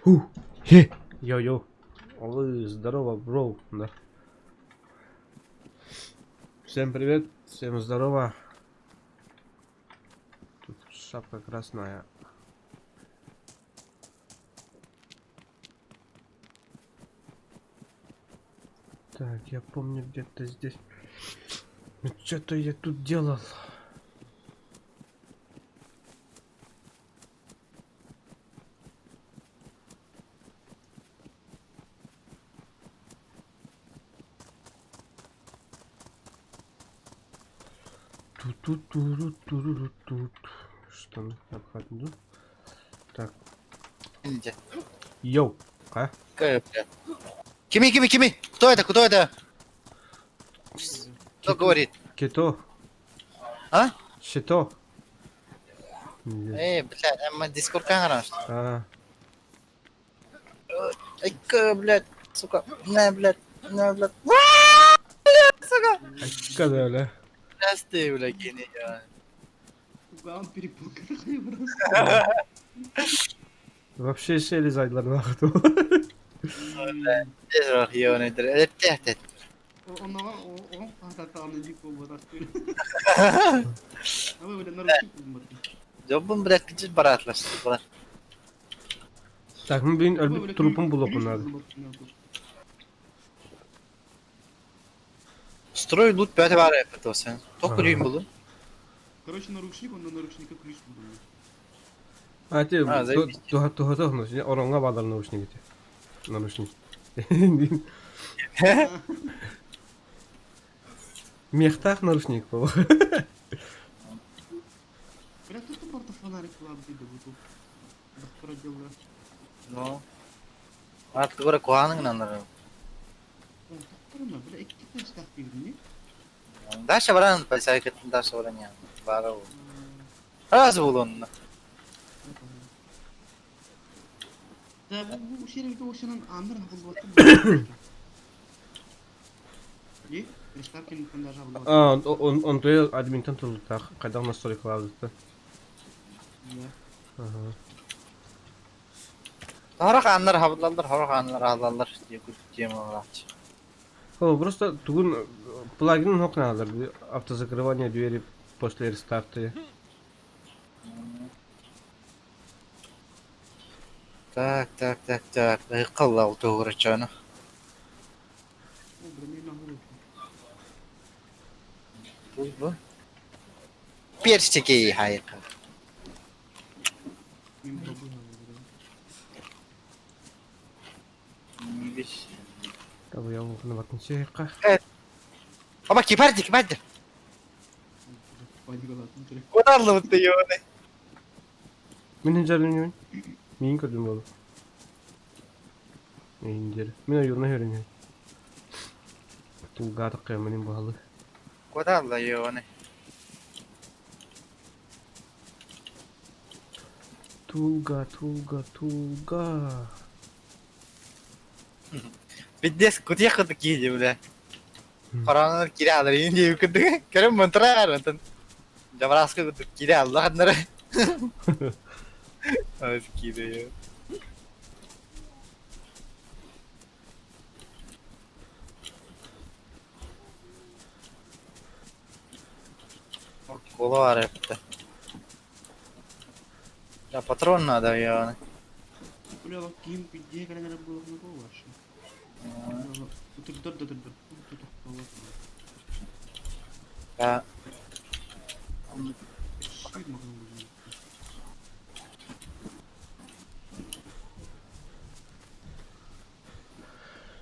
Хе. Йо-йо. Ой, здорово, бро. Да. Всем привет, всем здорово. Тут шапка красная. Так, я помню где-то здесь. Что-то я тут делал. Тут. Что мы обходим? Так. Йоу. А? Кими? Кто это? Кто это? Кто говорит? Кито. А? Щито. Блядь, мы дискордка гараж. А. Блядь, сука. На, блядь. Сука. Когда, бля? Прости, блядь, гений, я. Он перепугал просто. Вообще şey zaydılar vakti. Тяжело, я не дры. Это. Он хататаны дико быраktı. Ama böyle narkotik bulmadı. Жобым, блядь, кичиш баратлаш. Так, мы блин, ölüp trupum bulup onları. Строй лут 5 бар yapıtıyorsun. Tokuyum bulun. Короче, наручник, он на наручника ключ buldum. Ати, заебись. туга, оронга bağlar наручник эти. Наручник. Мехтах наручник был. Бля, кто просто фонарик лабдıydı bu top. Bak проделал. Ну. Artık oraya koğanın anlarım. Он такой, бля, iki taş takıydı ne? Дальше баран, пойсайкетін дальше баран ya. Бара ол. Razı ol onunla. Da bu şerifte oşanın andır hafızlatı. Ne? Приставки там даже hafızlatı. А, он той админтан тут так, когда у нас столик лазит-то. Ya. Ага. Horak anlar havlalar, horak anlar ağlarlar diye kutlayayım olarak. О, просто тугун плагин окналар, автозакрывание двери после рестарта. Так. Ayıqalla otuğur açanı. O bile ne mahvolur. Bu. Bir çekeyi hayıqı. Benim tabu Bir. Tabii ya, bunu bakın şey kah. Ama kibardı. Паникалатын керек. Kodarlı mutlu yoğunu. Мен жарылмын. Мен көрдім болу. Мен жер. Мен ayırına öğreniyor. Tüm gadak kıyamanin bağlı. Kodarlı yoğunu. Tuga. Бидес кутия кыдык киди бля. Коронавир кире алар инде юкыдык. Керем монтрар антын. Жабраска кыдык кире алар ханнары. Ас киде yo. Kola var hepte. Ya patron надо yani. Бля, бак киім пидде kadar bulakını kol var şimdi. Dur. Ya Şuydu bakalım bu.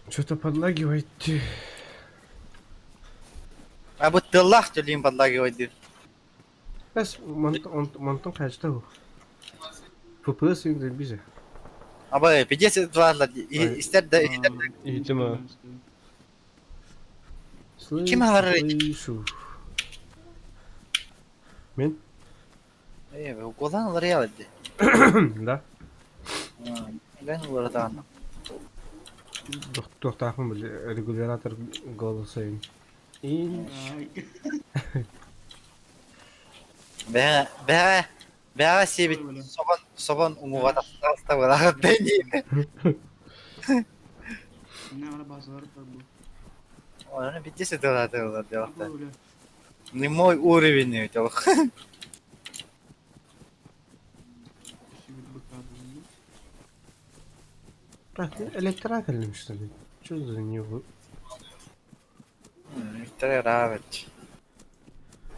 Что-то подлагивает. bu tıllah joliyim подлагивает. Бәс, монтон kaçta bu? FPS indir bize. Ama pidesi varlar. İster de İhtimal. Kim ağrı? Слышу. Мен? kolan alır ya dedi. Да. Ben oradan. Тоқтақым бұл регулятор голосайын. İn. Ay. Be sebit soğan Soban umuğa da bırakıp deneyim. Ne ara bazıları var bu. Onu bir cesi dolar diyor. Ama öyle. Не мой уровень этого. Kişi bir bakardı bunu. Bak elektrik gelmiş tabii. Çözdün ya bu. Виктор Равич.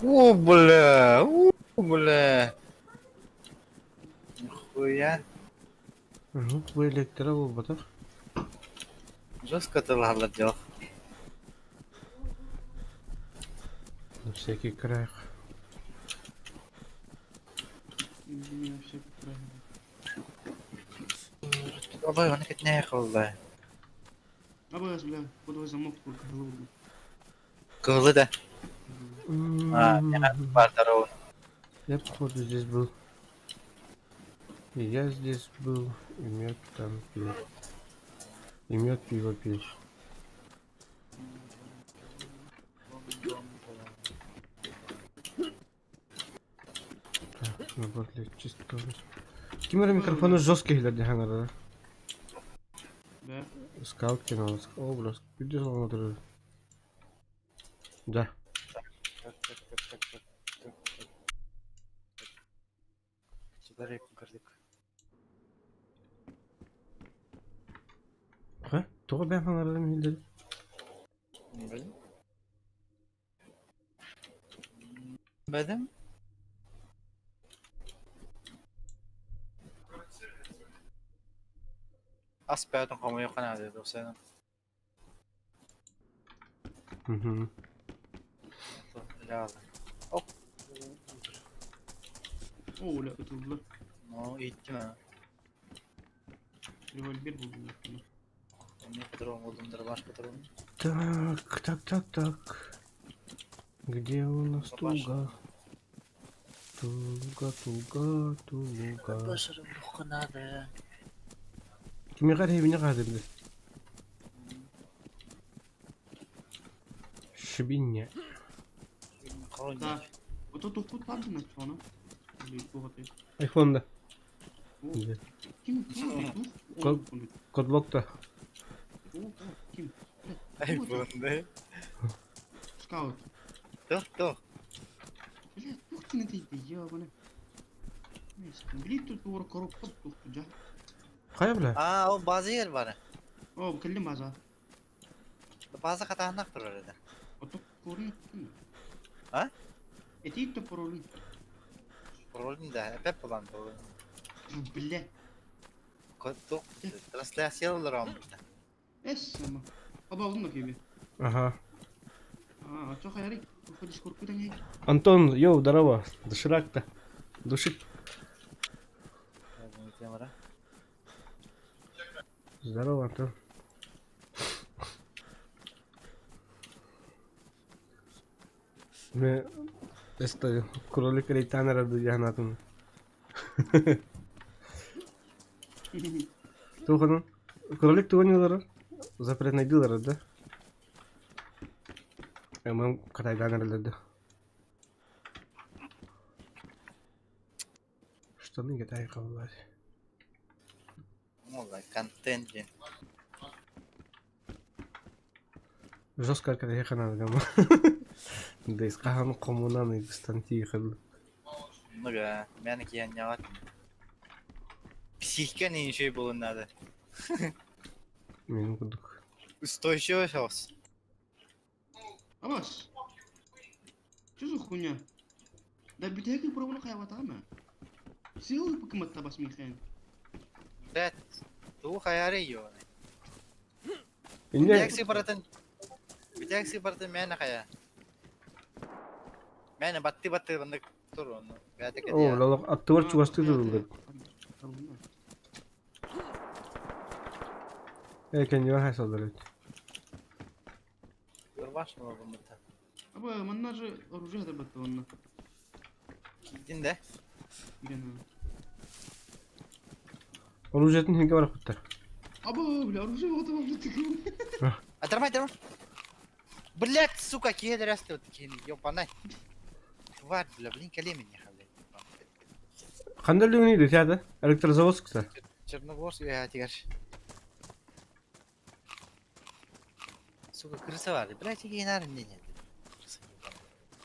О, бля. Нихуя. Hı, bu elektrik bu batar. Жестко ты ладно. На всякий край. Dünya şey kuraydı. Ой, он опять не ехал, да. Ama bile bu da zamok kurdu. Кылы да. А, не бар здорово. Я походу здесь был. И я здесь был. И мед там пил. И мед пиво пил. Так, набор для чистки. Кимера микрофоны жесткие для диханера. Ve Скаут кинул. О, бля, где же он отрывает? Да. Сюда рейку кырдык. Ha? Doğru ben falan aradım hilleri. Bedim? Aspetto come io canale, lo sai. Hı hı. Real. Hop. o öyle ötürdüler. No, itme. Level 1 buldular. Ne kadar olmadığındır başka tarafı. Так. Где у нас туга? Туга. Başarım bu kanadı. Kimi kadar evine kadar bir de. Şibinye. Да. Вот тут тут там на что, ну? Или кого ты? iPhone'da. О, Güzel. Kim? Kim? Kod- Kodlok'ta. Kim? Ay bunda. Скаут. Dur. Блядь, ух ты на ты ебаный. Блин, тут ورا коробка тут جا. Kaya bile. Aa o bazı yer var. О, بكلم بعضها. Bazı katanlık durur orada. Otok korun. Ha? Eti de korun. Rolün de hep olan doğru. Billah. Koduk. Translasyon olur ama. Es ama. Aba olma gibi. Ага. А что хайри? Выходишь курку да не? Антон, йоу, здорово. Доширак-то. Душик. Здорово, Антон. Me кролик рейтанера до ягнатун. Тухану. Кролик туганылар. Запрет найдылар, да? Эмам катайганерлерди. Штаны гетай калбай. Vallahi контент день. Жестко как я хана гама. Да искахан комунан и стантихал. Ну да, меники я не var. Psihike neyin şey bulunmadı. Мен кудук. Устойчивый olsun. Абас. Что за хуйня? Да битеки пробовал хайвата ама. Сил покемат табас михен. Evet. Bu hayali yiyor. Bir Инне tek siparatan mena kaya. Mena batti bandık dur onu. Gatek О, ediyor. лалак аттывар чугасты duruldu. Экен я хасалдыр. Durbaş mı oldu burada? Аба, манна же оружие да бата онна. Gittin de. Гена. Оружиятын хинге барак буттар. Аба, бля, оружие вот вам тут. Оторвай. Блять, сука, кеды растут. Ёбаный. Тварь, бля, блин, колени не хавай. Qanday o'ynaydi teada? Elektrozavodskda. Chernogorsk ya tigar. Suka krısa vardı. Bırak çeki yenerim diye.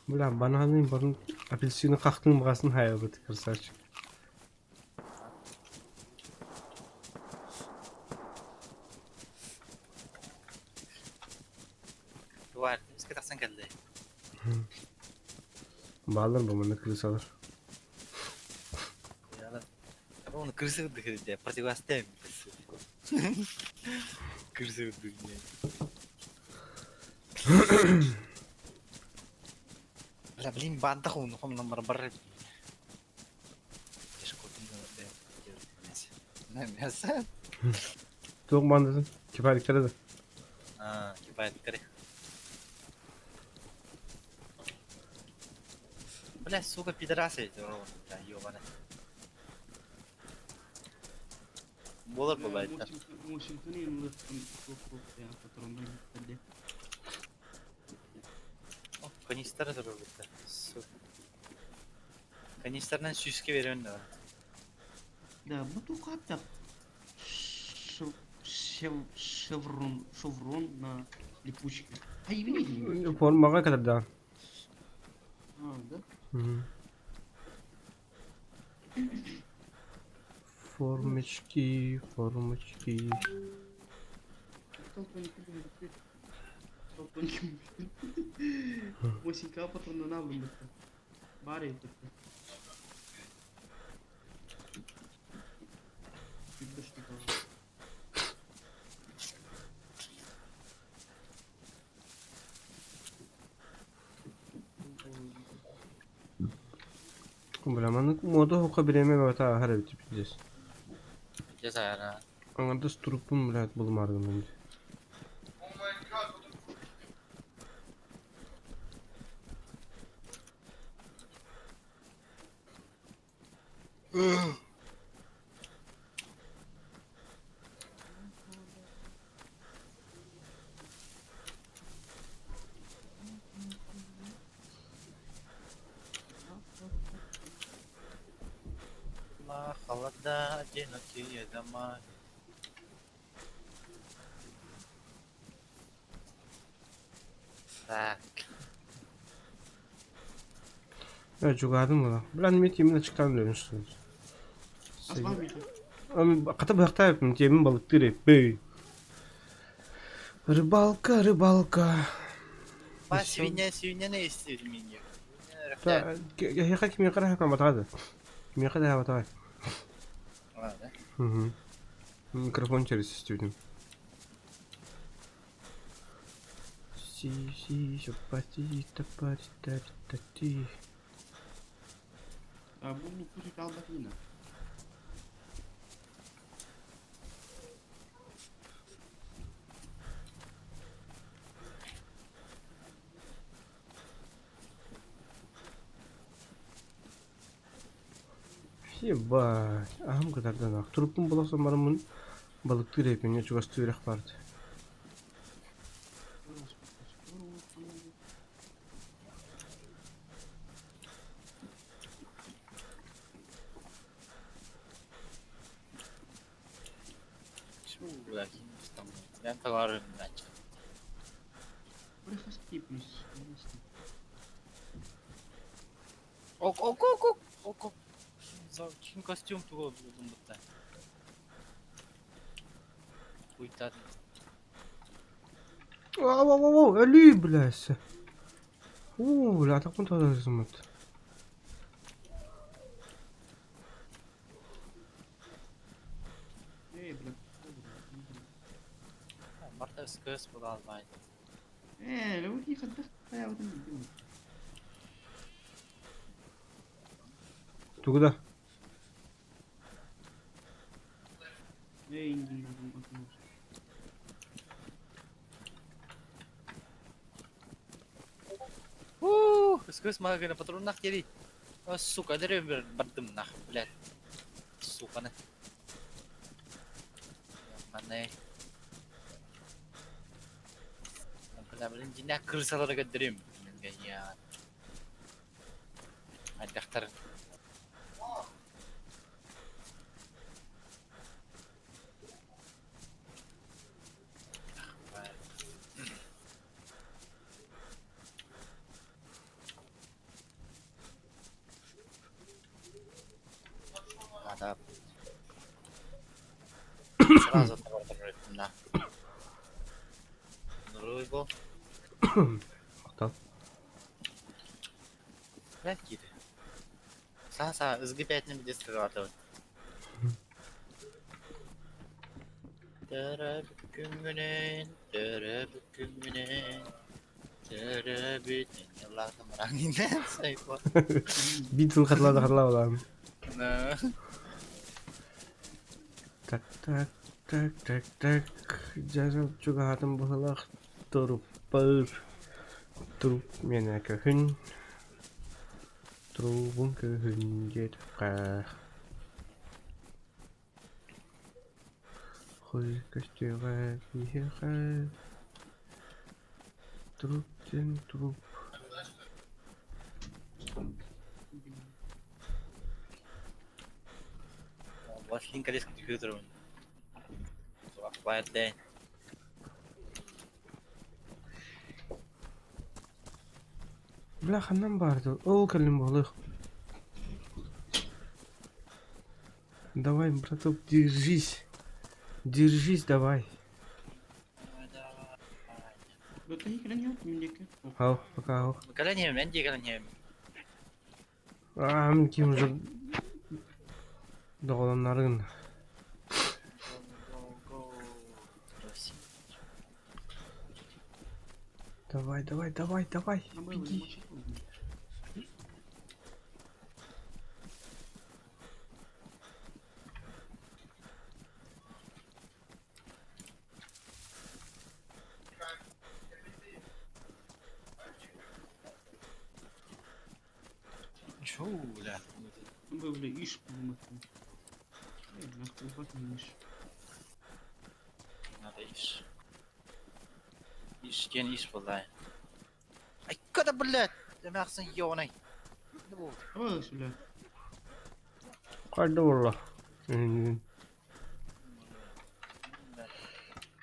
Bular bananning birini apelsinni qaqtin baqasin hayobati kirsachi. Var. Biz kataksan geldi. Ballar bu mana kirsalar. Yalan. Ama onu krısa gıdık diye. Противостоим. Krısa gıdık diye. Lah beli bantah untuk nomor berapa? Eskutin de. Ne biasa? To'q bandasın. Kifarliklarda. Ha, kifayet kere. Бля, сука, пидорасы эти ровно. Да, ёбаный. Болар бывает, да. Washington yang udah cukup ya patronnya gede. О, канистр duruyor burada. Сука. Kanisterden süske veriyorsun da. Да, butuh kata шеврон на липучке. А и видели? Formaga kadar da. А, да? Formочки. Осенька патрона навлим быстро. Баре быстро. Видно, что там. Bilaman moda hoqa bileme ve ta har bitip gideceğiz. Ceza ha. Аңарда струпун билет булмардым инде. Ла холода, одинокие дома. Так. Ya jugadım mı? Bilen mi yemin çıkan dönüşsünüz. Aslan mıydı? Ama kata bakta yaptım yemin balıktır hep bey. Рыбалка. Ба свинья не истер меня. Та я как мне кара как батада. Мне когда батада. Ладно. Микрофон через студию. Си, шопати, тапати, тати. А bunu kuzu kaldık yine. Ебать, aham kadardan ақ. Тұрыппын боласам барымын балықты репіне чугасты өрек барды. Чу, лagi. Yang keluarin aja. Mereka tipis. Ok. Kim kostüm tuğu buldum burada. Coitado. Али, блядь. Ля, так он тогда разумеет. Bırak. Marta skıs bu da almaydı. لو هي خدت حياة وتنجم. Тугда. İngiliz. Skıs mah kena patron nak jadi. Oh, suka dari berdem nah, lihat. Suka nih. Mana? Benar-benar jinak kerja lagi dream. Kayaknya. Ada daftar. Сразу товар на. Нуруй был. Ақтал. Блядь, киды. Са, ызгы 5 на 10 квартал. Dara bükümünen, dara bükümünen, dara bütün yıllardan ranginden sayfa. Beatle қатлады оламын. Ne? Так, так, так, так, так. Жазып жүгатым бұлақ тұрып бір. Тұрып мені көхін. Тұрубын көхін кетіп қақ. Қой көстеға бейхеға. Тұрыптен тұрып. Başlayın kalesi компьютером. Бывает день. Бля, ханам барды. Ол кәлім болық. Давай, браток, держись. Держись, давай. Bakayım keren yok mendeki. Ау, пока, ау. Колонеем, я не колонеем. Ам, кем же... Доғыланларын. Давай, давай, давай, давай. Беги. Чё, бля? Böyle iş bulmak. Nasıl bakmış. Надо иш. Иш, ген иш болай. Ай, куда, блядь? Демяксың ёнай. Ne bu? Ama söyle. Қарды болла.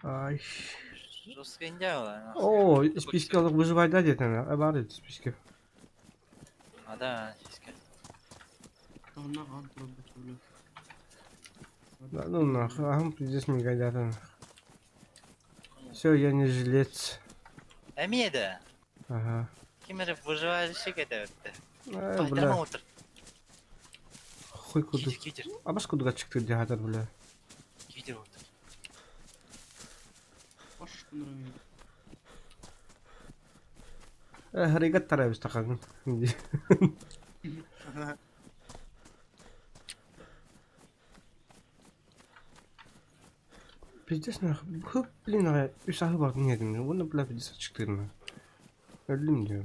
Ай. Жестко инде ола. О, списке алып выживайда детін. Бар еді списке. А, да, сиська. Daha kan problem söyle. Ну, нахуй, ахым здесь не годятын. Все, я не жилец. Эмеда. Ага. Кимеров выживающий это. Бля, Пойдем утр. хуй куды. Китер. Абас кудыға чықты дегатыр, бля. Китер утр. Baş kınırım. Харигат тарабыз тақағын. Пиздец, нахуй. Көп, блин, үсахы бардың едім. Оны, бля, пиздец чықтырма. Өлім деу.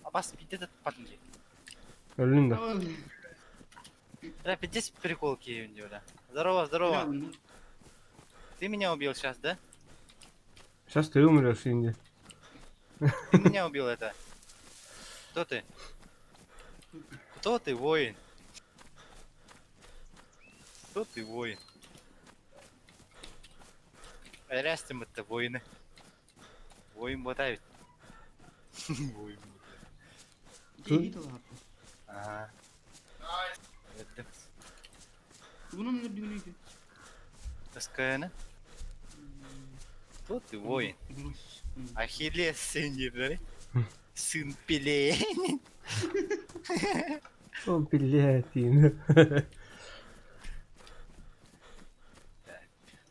Абас пиздец патли. Өлім да. Да, пиздец прикол киевин, бля. Здорово, здорово. Ты меня убил сейчас, да? Сейчас ты умрешь, Инди. Ты меня убил это. Кто ты? Кто ты, воин? Кто ты, воин? Рястим это воины. Воин ботает. Воин ботает. İyi git abi. Ага. Это Bunun ne düğünü ki? Таскана. Кто ты, воин? Ахиллес, сын Ебрали. Сын Пеле. О, блядь, Инна.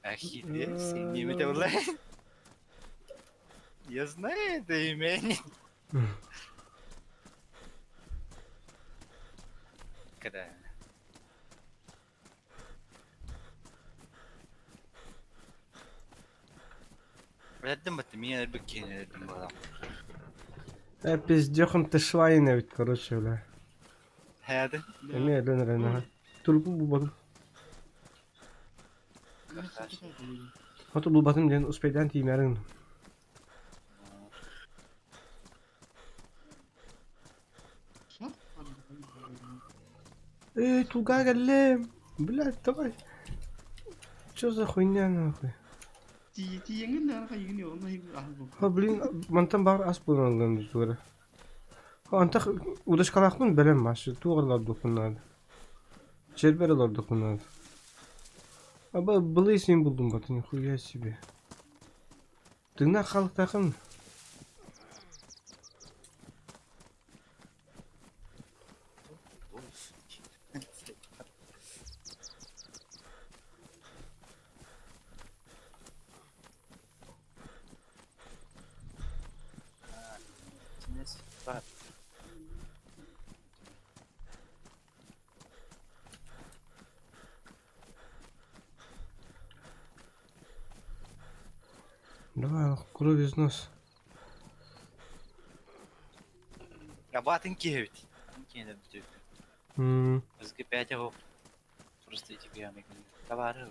Ахиллес, сын Ебрали. Я знаю это имя. Когда? Рядом это меня бикини рядом было. Пиздёхом ты швайна ведь, короче, бля. Хады. Эме, өлін райна. Турбу бұл батым. Хоту бұл батым ден успейден теймерін. Şap. Туга галем. Блядь, давай. Чё за хуйня, нахуй? Тиеңін де арқа егін yok. Ondan hiçbir ahıl yok. Ха, блин, мантан бар ас болғандан жүзгірі. Ха, антақ удаш қалақтың бәлем башы. Туғырлар допынлады. Чербер olurdu bunlar. Ama bunu isim buldum batın nихуя себе. Tığına kalık takın. Neyse, bak. Давай, кровь из нос. Ya batın ki evet. Batın de bütün. Hmm. Bizge pete ho. Просто эти пьяные. Товары.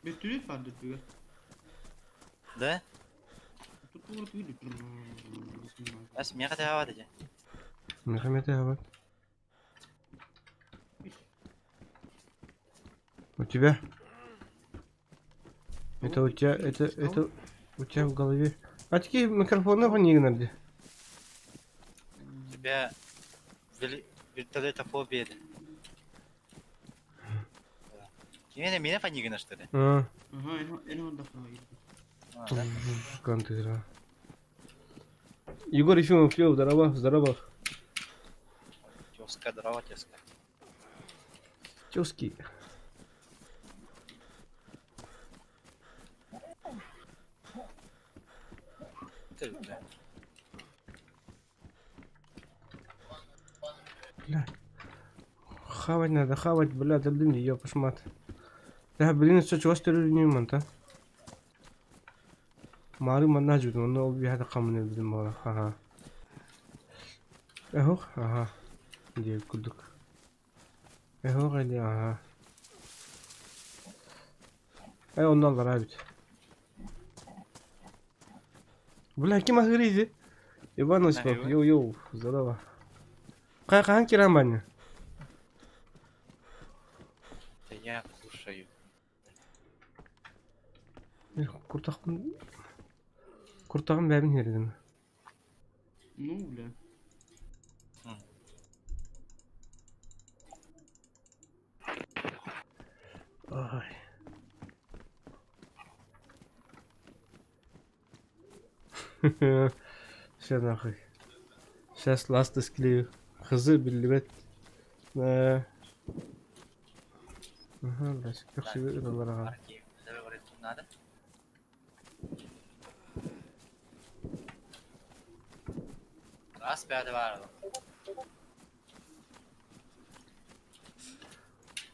Bir türlü vardı diyor. Да? Tutulur büyüdü. Бas меня хотя бы это. Мехамед Ават. У тебя? Это у тебя, это у тебя в голове. А такие микрофоны не игнорди. Тебя вертолетофобия. Yine mine falan yine işte de. А, Aha en onda falan. контыра. Егор Ефимов, Лев, здорово, здорово. Тезка, дрова, тезка. Тёски. Ты, бля. Бля. Хавать надо, хавать, бля, да блин, ее пошмат. Да, блин, что чего стерли не манта? Мары манажу, но он бьет камни, блин, мало, ага. Эхо, ага. Где кудук? Эхо, где, ага. Он надо рабить. Бля, кем агризи? Иван Осипов, йоу-йоу, здорово. Как кирамбаня? Да я кушаю. Kurtağın bäbin heriden. Ну, бля. Ay. Сейчас нахуй. Сейчас ласты склею. Хызы билбет. Ага, блядь, как себе ыраларга. Арки. Тебе говорит, что надо? Раз пятый var.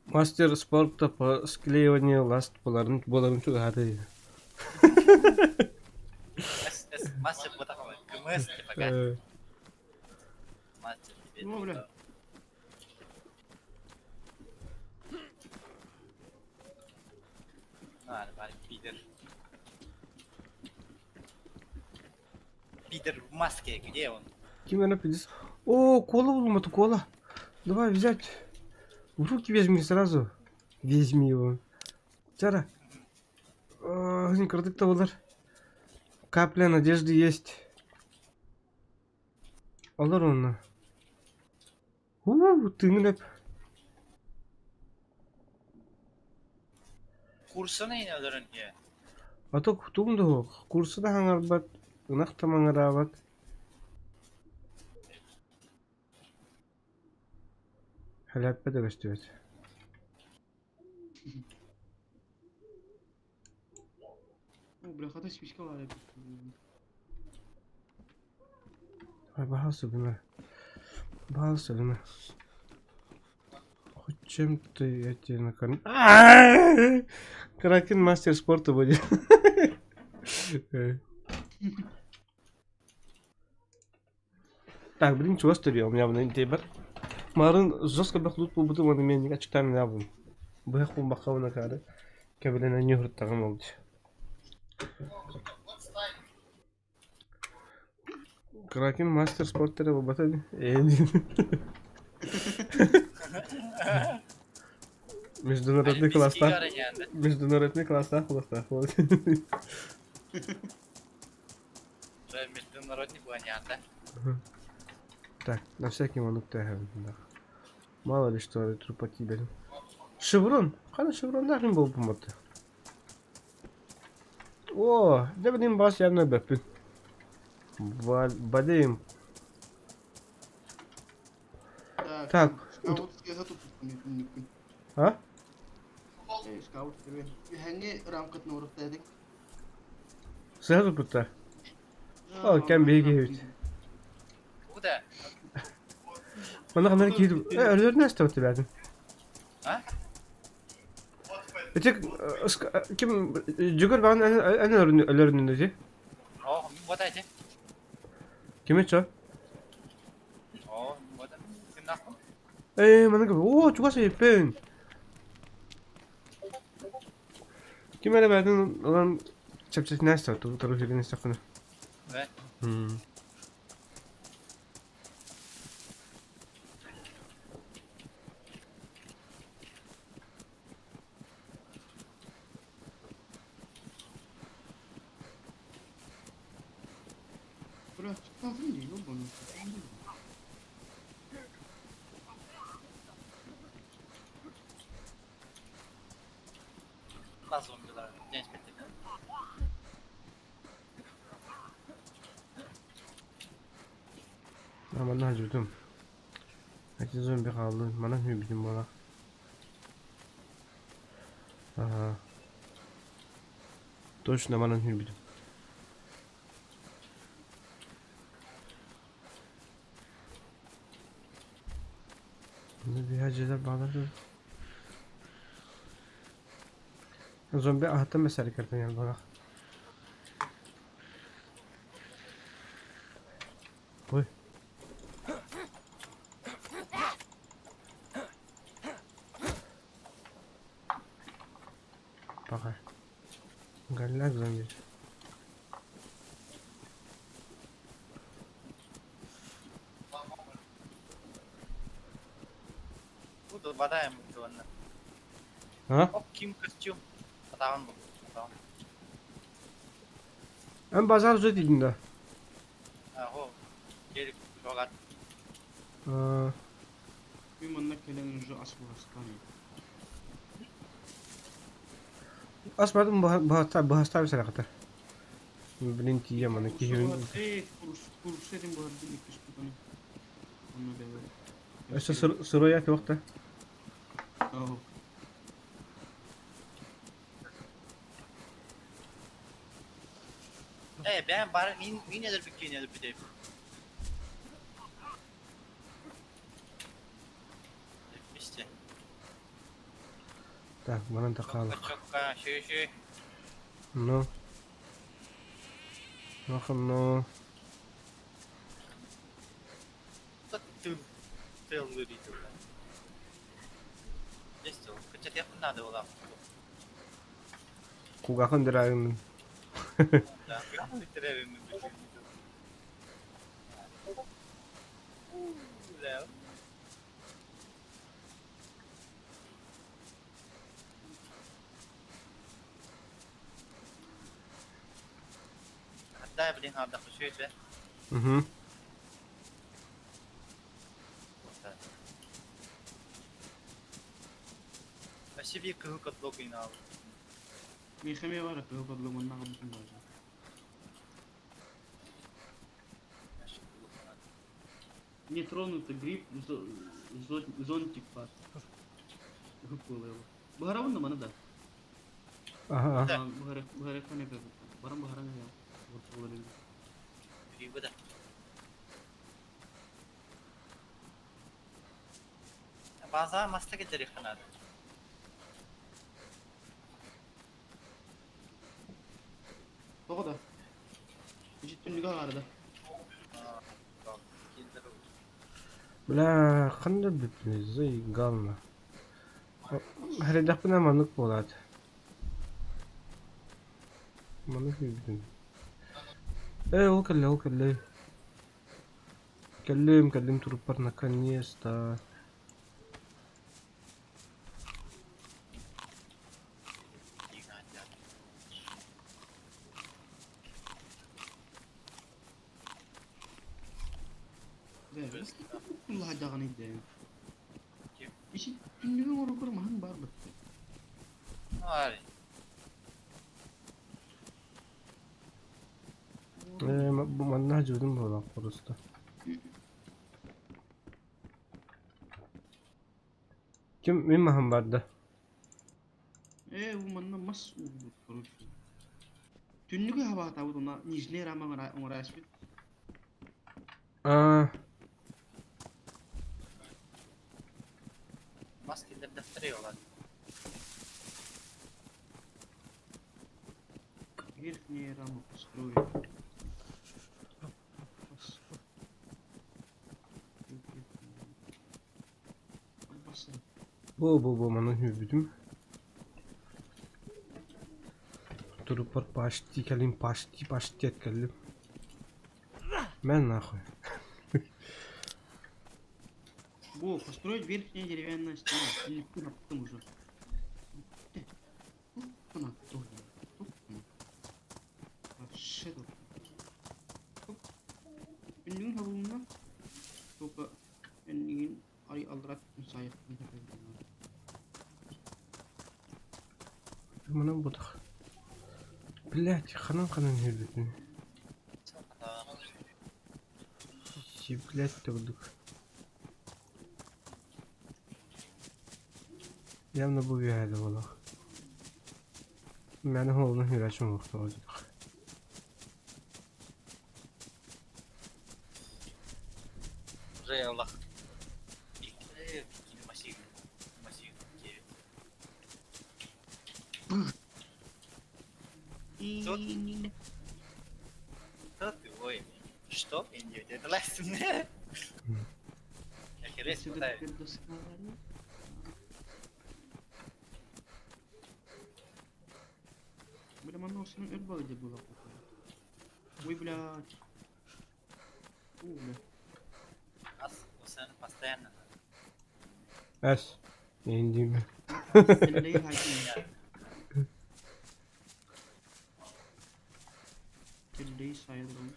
Мастер спорта по склеиванию ласт боларын çok hadi. Мастер вот такой. КМС, типа, как? Мастер тебе. Ну, бля. Ладно, парень, пидор. Пидор в маске, где он? Kim yana пиздец? О, кола bulmadı кола. Давай взять. В руки возьми сразу. Возьми его. Чара. Кырдык болар. Капля надежды есть. Алар оны. Тыңлап. Kursu neyine öldürün ya? Ата кутумду. Курсы да хаңарбат. Ынак та маңарабат. Халаппа да көстүбөт. О, бля, хата спичка var. Ай, бағал сөйлеме. Бағал сөйлеме. Чем ты, я тебе накормлю. Кракен мастер спорта будет. Так, блин, чего стырил? У меня в интейбер. Марын жестко бахлут по буту, он меня никак не набыл. Баху бахау на кары. Кабелена не хрут тагам oldu. Кракен мастер спорта bu batı. Международный класстар. Международный класстар. Международный планета. Так, на всякий минут тягиваем. Мало ли что трупа киберин. Шеврон. Қана шеврондарын болып болмады. О, да білейін бас ярына бәппін. Бадеем. Так, Скаутские затупки мümkün. А? Скаут gibi. Hangi ramkat nurukta edin? Сразу пыта. О, кәм бейге өт. Bu da. Мана қанар кейді. Өлерін әсті өтті бәдің. Ha? Өтек, кім жүгір бағын әні өлерін өте? Oh, bu da aja. Кім өтші? Oh, bu da. Kim nakım? Мана кім? О, чуғасы еппен. Кім әлі бәдің оған чәпчәсін әсті өтті? Тұру жерін әсті қыны. Evet. Bırak, çıkarsın diyor bunu. Nasıl zombiler? Genç bitti. Мана жүрдім. Әте зомби қалды. Мана мен білдім бала. Ага. Точно мана мен білдім. Ne bir hacılar bağlardı. Zombi ahıtta mesele kerten yani bana. Oy. Bakar. Galak zombi. Bu da bada yang betul. Ha? Oh, Kim kostum. Ketahuan bu. Ketahuan. Ben pazar zor dedim de. Oh, gelip shogat. Bir manna kelen ucu asıl hastane. Asmadım bu hasta bir sarakata. Bilinti yamanı ki hürün. Kurs edin bu arada ilk üst tutanı. Onunla beraber. Öste sıraya ki vakti. Oh. Ben bari min nedir bir nedir bir de. İşte. Так, bana da kaldı. Çok şey. No. Bakın no. Tığlı değil. İşte o. Kaçak yapın nada ola. Kugakın dirayın. Ben bitirelim. Güzel. Hatta bilin havda kuşuydu be. Hı hı. Aşı bir kıhı katlok yine abi. May kami var ako pag lumunta ka sa bahay. Не тронутый гриб, зонтик пас. Baharan da mana da. Aha. Baharan kan ne be. Baharan ya. Ortaları. Bir bu da. Bazı mastak ederi kanadı. O kadar. Cidden nigah arada. Bla kanda bitmiyor zey galma. Her dakika manık bolat. Manık bildim. O kalle. Kellim трупар наконец-то. Allah dağını ideyim. İşi tündüğün oru kurmahan bar bitti. Var. Bu manna hacudum bu bak burası. Kim min maham barda? Bu manna mas uğur koruşu. Tündüğü hava tabu tuna nijne rama ngara aspit. Aa, Maskeler defteri olan. Верхняя рама построена. Basın. bu manna hübüdüm. Durup bak başti kelim başti etkelim. Ben nahуй. Во, построить верхняя деревянная стена. Легко там уже. Она тоже. Вообще тут. Tündüğün havuzuna topa endinin ari aldırak müsait. Mana bu da. Блять, канан hübüdüm. Блять tıvdık. Явно bu bir hali valla. Benim oğlum hüraşım yoktu olacak. Buraya Allah. İlk bir maşin. Maşin. Что ты, ой? Что? Я не это ластный. Я херес хватаю. Бля, маносный эрбалде было. Ой, блядь. Бля. Ас, sen постоянно. Es. İndiğimi. Elleyi hakim. Elleyi sayılırım.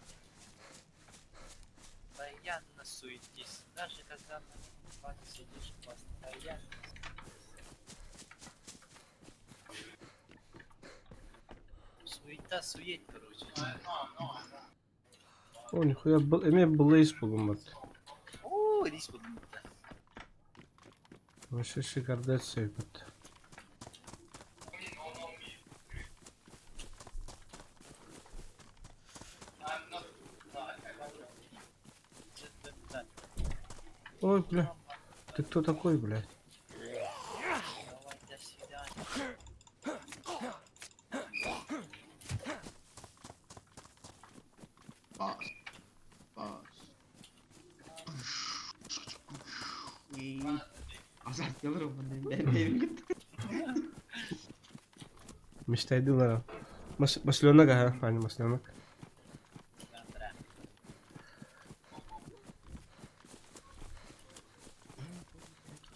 Постоянно суетись. Даже когда на кровати сидишь, постоянно. Суета, сует, короче. O nihaya emeğe bulayız bulunmak. О, рис буду мыть. Вообще шикарда sevgat. Ой, бля. Ты кто такой, блядь? Давай, до свидания. Bas. Bas. Azart gelir o bana. Ben evim gitti. Мечтайды уlara. Масленок, ага, Аня, масленок.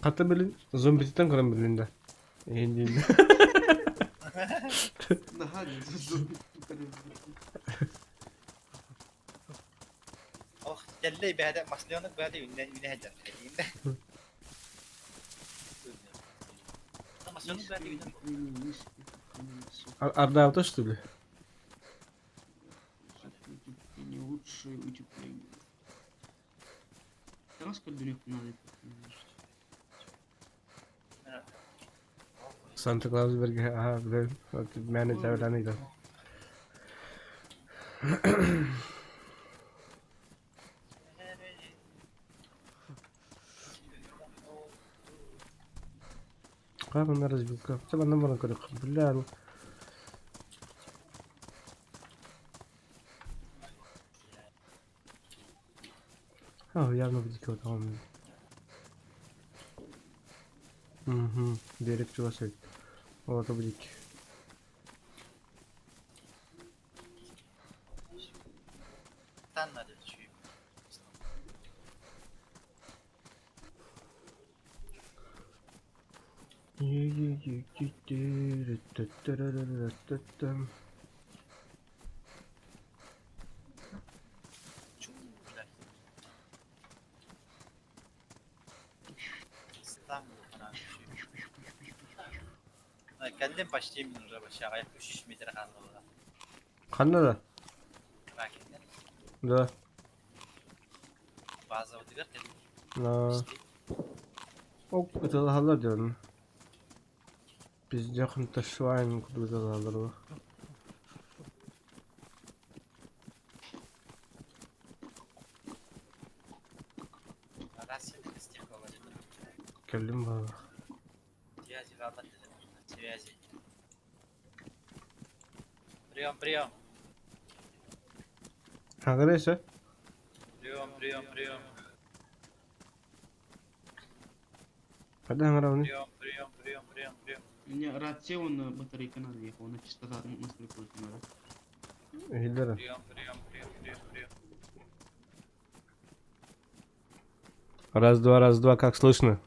Kata bilin, zombiden kuran bilinde. İndi. Daha ne? Sus. Oh, جلي بهذا مسلونك بهذا ينهجر حقيقة. مسلونك بهذا ينهجر. Arda avda что ли? Не лучшее утепление. Расколь днёх надо. Santa Claus vergi aha güzel. Manager falan idi. Как он разбил? Что он нам говорит? Бля, явно в дикого там. Угу, директ чего сеть. Вот облики. Там надо чуть. Чу, блядь. Там Nereden başlayayım ben başa? Ayak 3 metre kaldı orada. Kanada da. Rakenden Da. bazı oturuyor ki. Na. İşte Ok ıtılalar diyorum. Biz yakın taşıvayın kudu ıtılalar bu. Rasyon istek olacak. Geldim baba. Связи работает. Связи. Прием. Hangi neyse? Прием. Hadi hangi onu? Прием. У меня рацион батарейка надо ехал, она частота настройка надо. İyilerim. Прием. Раз, два, как слышно?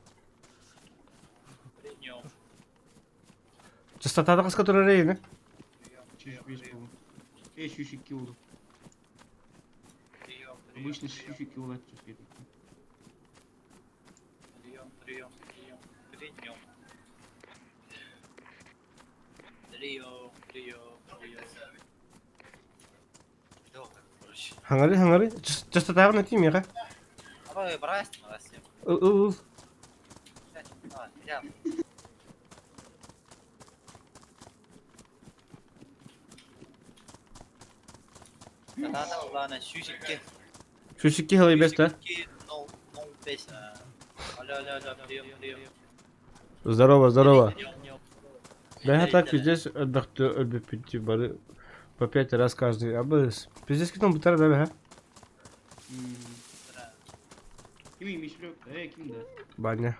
Прием. Частота с которой рейны? Чуть весь был. Щущик килл. Прием. Обычно щущик килл чуть это. Прием. Долго, короче. Hangi? Частота ne diyeyim ya? Давай, брось. Взял. Надо, ладно, щучки. Şu şiki halayı beste. No, без. Алло, прием. Здорово. Да, так пиздец, отдохту, отбепити, бары. По 5 раз каждый. А бы, пиздец, kitap bu tarafa be ha. Kimiymiş yok? Kimde? Баня.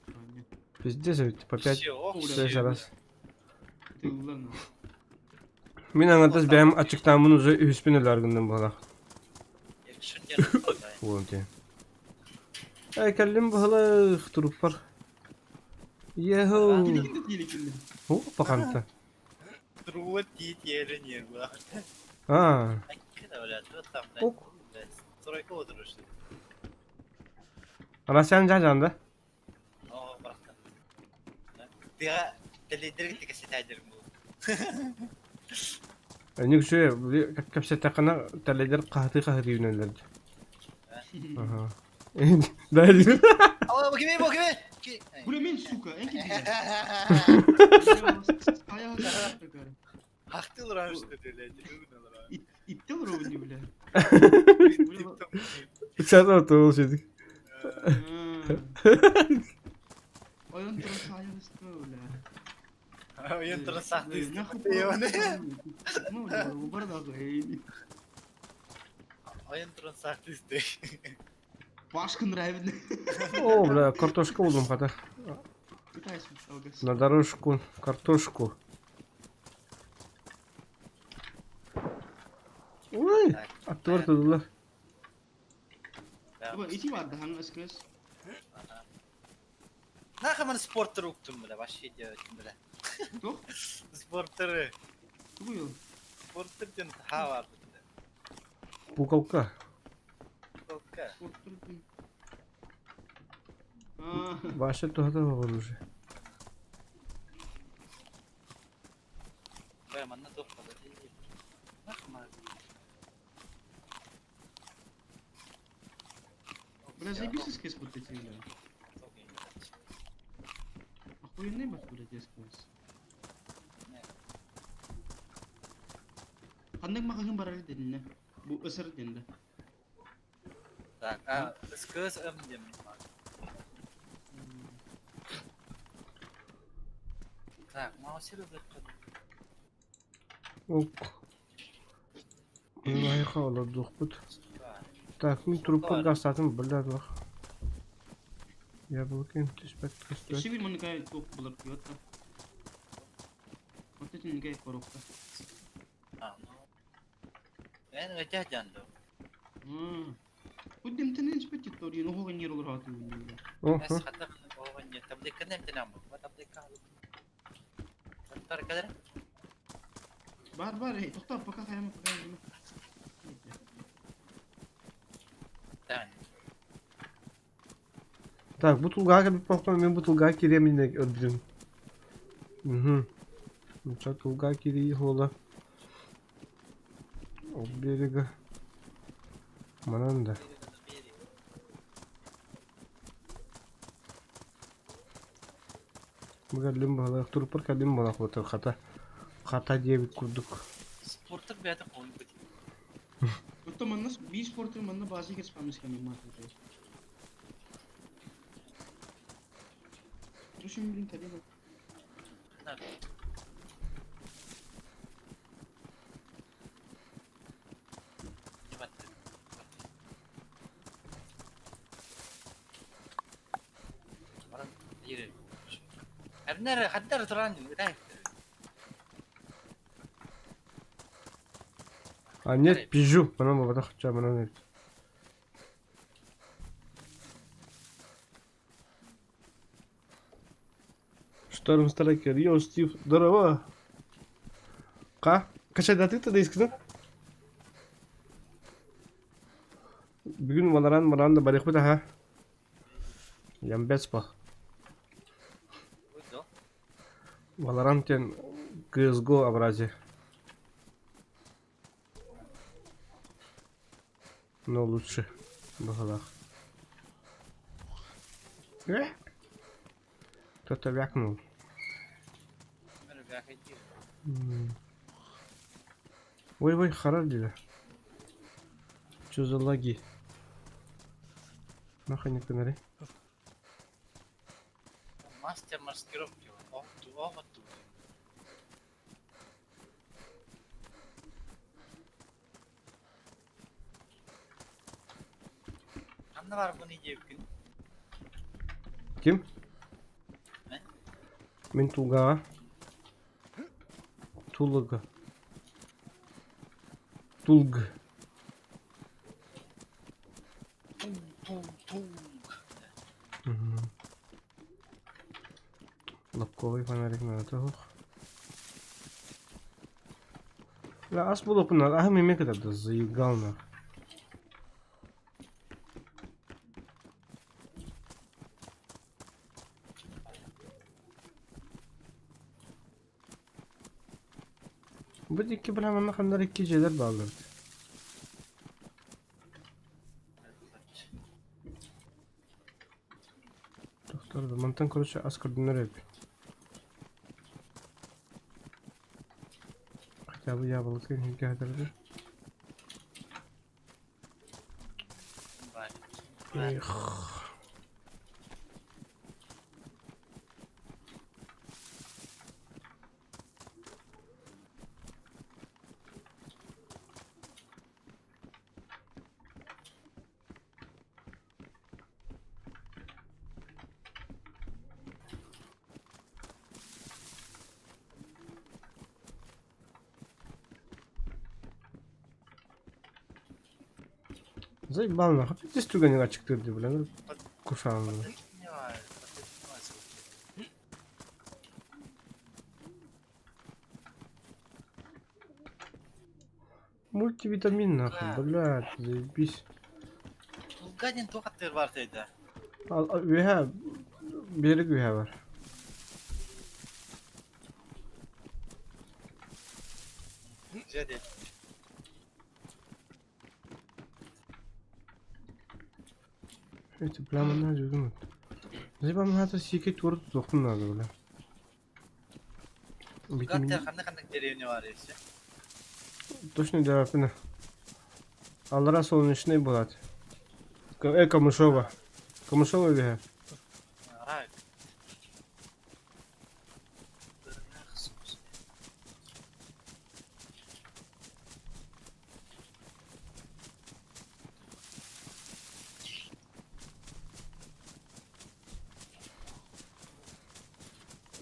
Anne. Пиздец, ведь по 5 Все, 6 раз. Tığlan. Мен аңатас бәм açıktan bunu уже üspünler günden bala. Вот я. Ай, кәллем бала туруп бар. Йеху. Телекinde. О, паханта. Трудно не было. А, Когда, блядь, вот там, ок. блядь, стройка oturuştu. Ana sen canında. О, братан. Ты теледирик тільки сидядерим bu. Ne güzel, kapsa takana teledir qahti yönelirdi. Aha. Dayı. Ama bakayım. Bu ne men suka? Kimde? Ayağı sıkıyor. Haklılar abi işte öyle. İpte var o bile. Sen orta olsaydık. Oyun turası ayağı sıkıyor öyle. Oyun turası sahtı Ne bu bardak Oyun turası sahtı istiyor. Başkın rayvinde. О, бля, картошка buldum kadar. Питайся, алгас. На дорожку картошку. Ой, attırdılar. Bu içi vardı hangi ıskız? Ne kadar sportları okudum bile. Başka şey diyorum bile. Yok. Sportları. Bu yıl. Sportları diyorum. Ha vardı bile. Пукалка. Kolka. Başta tuhada var уже. Прямо на допало. Нахмар. Бля, заебись ıskız bu tetiğiyle. Охуенный бak bu ıskız. Kandak makasın barali dedin ne? Bu ısır dedin de. Так, скыз ömdüm. Так, маусері бөттім. Ok. Ay havalar dokbut. Так, мен труппа гастатым biladi bak. Ya bakayım tespet kastı. Şimdi bir manikaya top bulur ki hatta. Hatta şimdi nikaya korukta. Ben gajah jandım. Bu demtenen spet gitti diye no hogan yer olur hatı. Oh. Nes hatta ovanya tablik nem tenam. Wa tablik ka. Tar kadar. Бар, toxta пока hayama pakayım. Dan. Так, бутылгаға bir bakmam, ben butulgağa kireminle öldürüm. Мчат луга кири хола. От берега. Мананда. Бага лимбала, турпарка лимбала хотел хата. Хата диye bir kurduk. Спортер бята коюп кетти. Tutto manna bir sporter manna bazı kez spamız kemin mahvoldu. Düşün bilin tabii. Karena hadar turan juga. А нет, пижу. Bana babada хача bana ne? Шторм Страйкер, йоу, Стив, здорово! Kaça datıktadayız kızım? Bugün Valorant da barık bir daha. Yan bespa. Valorant ten CSGO образе. Но лучше. Бахалах. Кто-то вякнул. Ой, харар dedi. Что за лаги? Нахуй не канари. Мастер маскировки. Вот тут. Anne var bunu yiyecek. Kim? Ne? Min Tulga. Tulg. Tulg. Лобковый фонарик надо того. لا اصبر كنا اهم من كده ده زي قالنا. بدي كبرها من خلنا ركي جدر بالرد. تختار المنطقة كل شيء أسكر دنرب. كتابي يا بلطين هيك هذا الرجل. Заебал нахуй. Здесь тугань açıktır блин. Кушаем. Мультивитамин нахуй, блядь, заебись. Гадин токаттır var teyde. Ühe, bir ühe var. Jadi. Эти прямо на жюрнут. Заебал надо сикет тур зохтун надо бля. Gatter kandak derevni var ise. Точно cevabını. Allah razı olsun işine bulat. Камышова. Камышова ühe. Rak.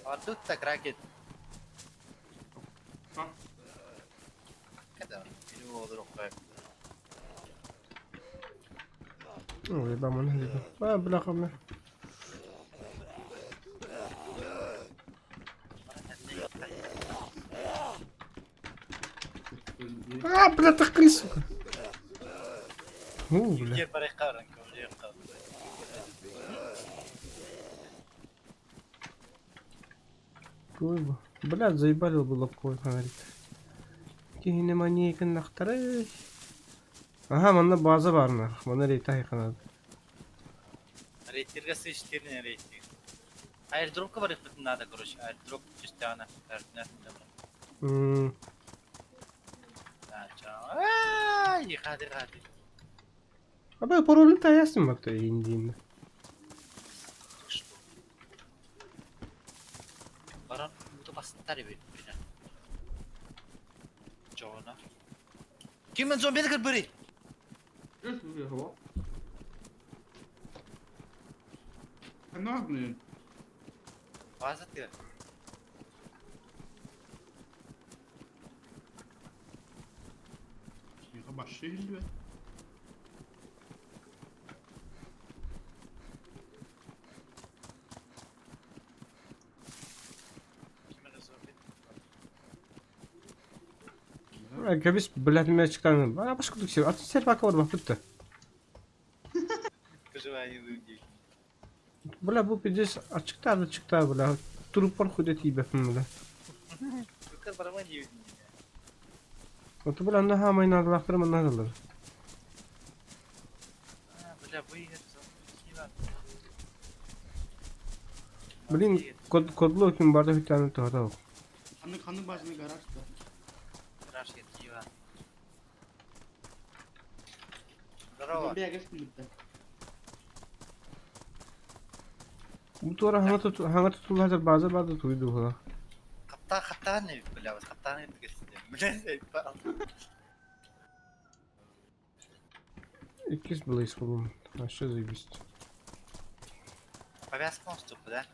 Ardut tak raket. Ha? Kada. Ini olur okuyup. Ой, бама не видно. Бляха бля. Бля, такой, сука. Бля. Yer para karan kau kau. Ой, Блядь, заебали было кой говорит. Кихине маньякин нахтары. Ага, манда база барна. Мана рейта хайканады. Рейттерге сыйыштеріне рейтинг. Airdrop'ка бар их надо, короче. Airdrop чистяна. Хады. Абай паролін таясың бакта индиинде. Баран буду бастар ебе. Джона. Киммен зомби дегер бери. Ne yapıyorsun? База ти. Ya başlıyor şimdi be. Кабис блядь çıkan. Bana başka bir şey. Atın serpaka var bak bitti. Выживание людей. Бля, bu пиздец açıkta çıktı bля. Трупор ходит ебе бля. Только барабан не видно. Вот бля на хамай надалахтырма надалар. Бля, выиграть. Блин, kodlu kim barda bir tane tuhada bak. Kanın başına garajda. Краш я дива. Здорово. Bir agak bitti. Bu tora hanga tutulacak bazı barda tuydu ha. Хаттаа не бля, бас хаттаа не гэсэн. Бля, İkiz было исполнен. Вообще заебись. повязка он что, да?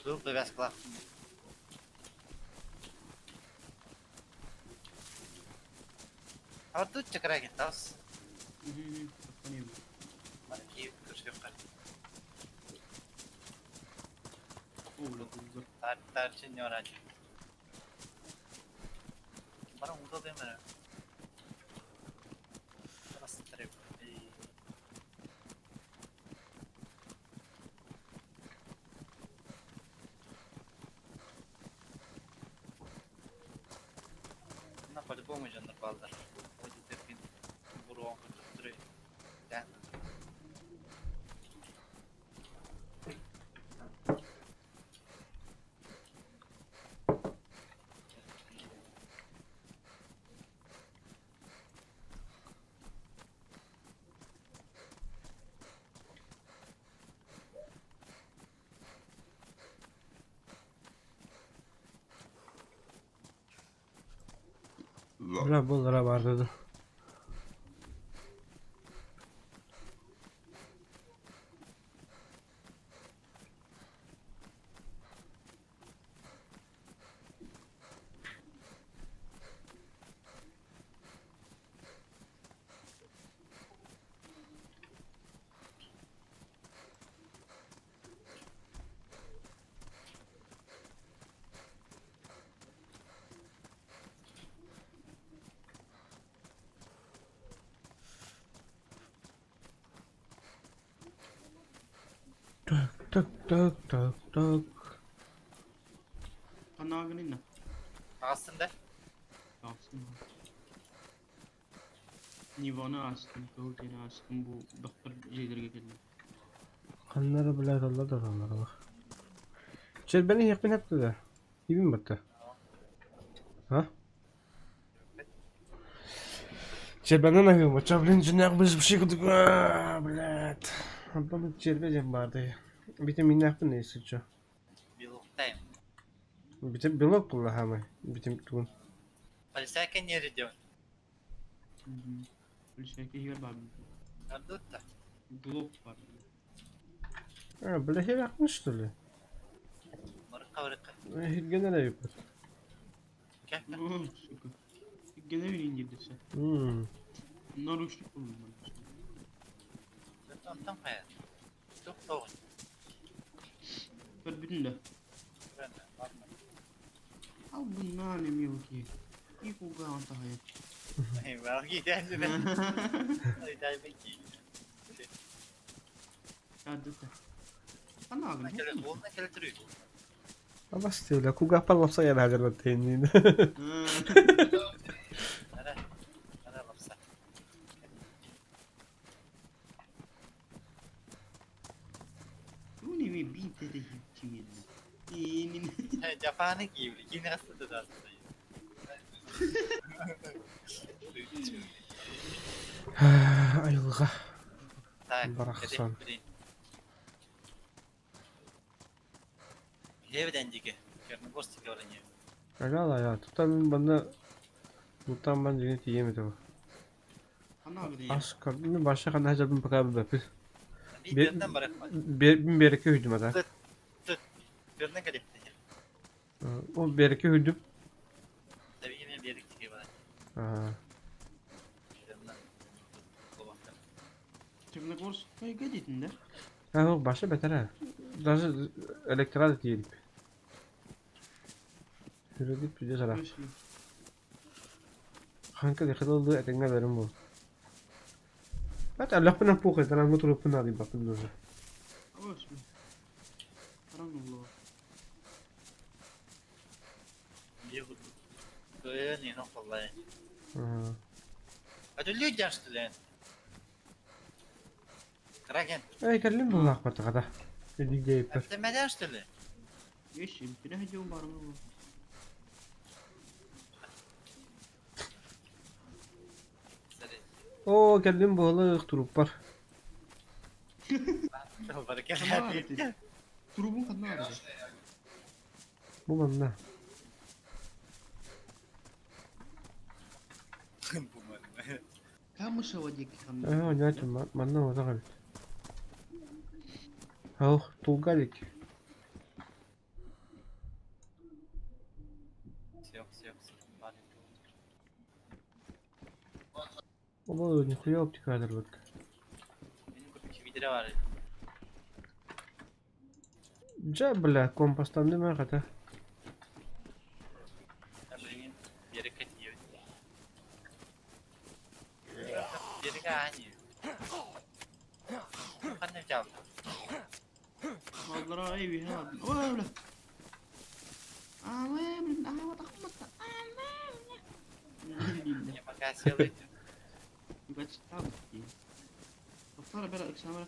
Dur повязка. А тут чакраги тас. Kapanıyorum. Марки кыршып кар. Oğlum kızdı. Tarçın ne var? Bana uda deme. Nasıl tarif? На по-любому же напалдар. Будет терпин. Бурон который. Да. Bля, bollara bardadı. Tak. Kanağını ne? Aslında Alsın. Nivana astım, kavutini astım, bu doktor şeylere geldi. Kanları bля dalladı adamlara bak. Çel beni yakın yaptı da. İyi mi battı? Ha? Çel benden ne yapıyor? Maça bilin cennet biz bir şey kuduk. Блядь. Ablamı çelbeceğim barda ya. Bitim yaptı neyse ço. белоктайм. Bitim blok bulla hama. Bitim tuğun. Полицейка не идет. Bir şey ki var abi. Ардут да. Blok var. Ha böyle şey yapmıştı öyle. Мырка. Gene de yapar. Gel. Oh, şükür. Gene bir İngilizce. Hmm. Bunlar uçluk buldum ben. Tam hayat. Çok soğuk. Bir bütün de. Ben de. Bakma. Al bunlar ne mi yok ki? İyi koku anta hayat. Eyvah giden de. Ay day peki. Hadi de. Ana abi. Nakele olma nakele duruyor. Ama stila, ku gapal mapsa yan hajar batin. Ara. Ara baksa. Bu ne mi bir tane kimi? İyi. Japan'a gibi. Yine aslında da aslında. Ayılga. Tak. Baraksan. Evden dige. Karnı boş çıkıyor oraya. Agala ya, tutan bana tutan ben jini tiyemedi o. Ana abi. As kalbimi başa kan hajar bin pakar bapis. Bir yerden bırakma. Bin bereke hüdüm ada. Tut. Birden gelip de. O bereke hüdüm. Tabii yine bir yere gidiyor bana. Birden. Kovaktan. Tekne kors kay gadetinde. Ha o başa beter ha. Даже elektral diyelim. Yürüdük bir sana. Başlıyor. Kanka dikkat oldu etenge verim bu. Hatta Allah pernah pukul tanah motor pernah di bakın dulu. Başlıyor. Karanlık. Bir vurdu. Böyle ne vallahi. Ha. Hadi lütfen yaşlı lan. Kraken. Ay kellim bu lak patı kada. Jadi gayet. Hadi meden yaşlı. Yeşil. Bir de hacı var mı? O kellim bu halı turup var. Barakallahi. Turubun kadar abi. Bu manna. Kamu şavacık kamu. Ah nyata manna o zaman. Oh tulgalik. Yok. O bu nikuya optik kadar bak. Benim burada 2 vidre var. Jabla kompastan değil mi kata? Benim bir yere katiyor. Bir yere kahanıyor. Kan ne çaldı? Mallara evi ha. Öyle. Aman, aman takmasa. Aman. Ya makasih alıyor. Kaç tabi. Doktora bera eksamara.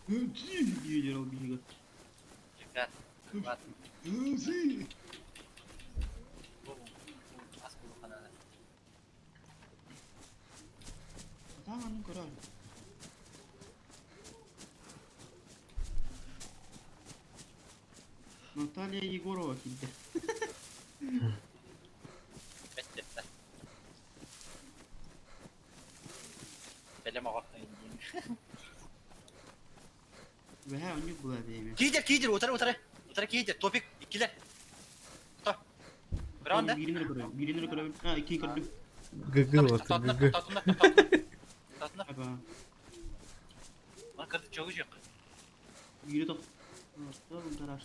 Hıçı diyor o bir gün. Dikkat. Bak. Hıçı. Bu az bu kanalda. Tangan korar. Natalia Yegorova kilde. Bekle. Beleme bakmayın. Ve ha önce bu da değil mi? Kidir. Utara kidir. Topik. İkiler. Tuta. Branda. Birini korar. Ha iki kırdım. Gıgı otur gıgı. Tatlı. Apa? Bak kırdı çok yok. Biri tok. Tamam taraf.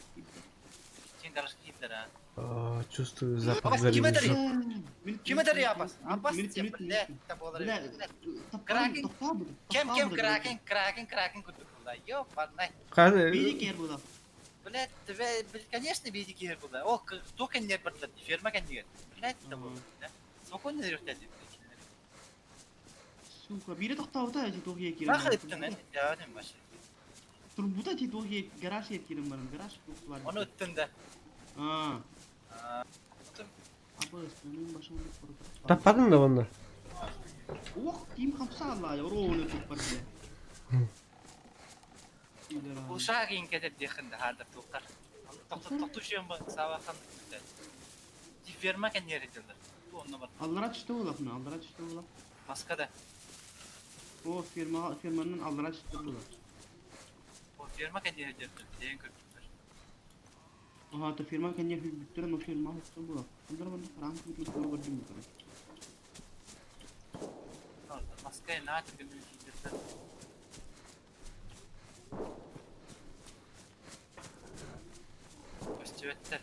Sen karışık gider ha. Aa çustu zapak Abbas kime zarı. dari? Kime dari Abbas? Abbas siapa? Lihat, kita boleh. Kraken. Kem kraken kutu kula. Yo, parnay. Kadı. Biri ker bu da. Блядь, конечно, видите гер было. О, только не ಬರ್тлат, ферма kan juga. Блядь, это было. Спокойно зерёхтать. Suka biri tok tahu ta ci tohi kirim. Нахер это мен? Ya ne başı. Tur buta ci tohi garaj yer kirim barang garaj tok var. Onu uttun da. Ha. Uttun. Apa senin başına koru. Tapadın da bana. Oh, kim kapsa Allah ya. Onu tok var ya. Bu şahin kete yakında harda tokar. Tokuşuyorum bak sabah kan. Di firma kan yeri dildir. Bu onunla bak. Allara çıktı ulak mı? Allara çıktı ulak. Başka da. O firmanın allara çıktı ulak. O firma kan yeri dildir. Diyen kötüdür. Aha to firma kan yeri bittiren o firma çıktı ulak. Bunlar bana karam kutu kutu gördüm bu kadar. Orada. Raskaya naat günü giderler. Köstüvetler.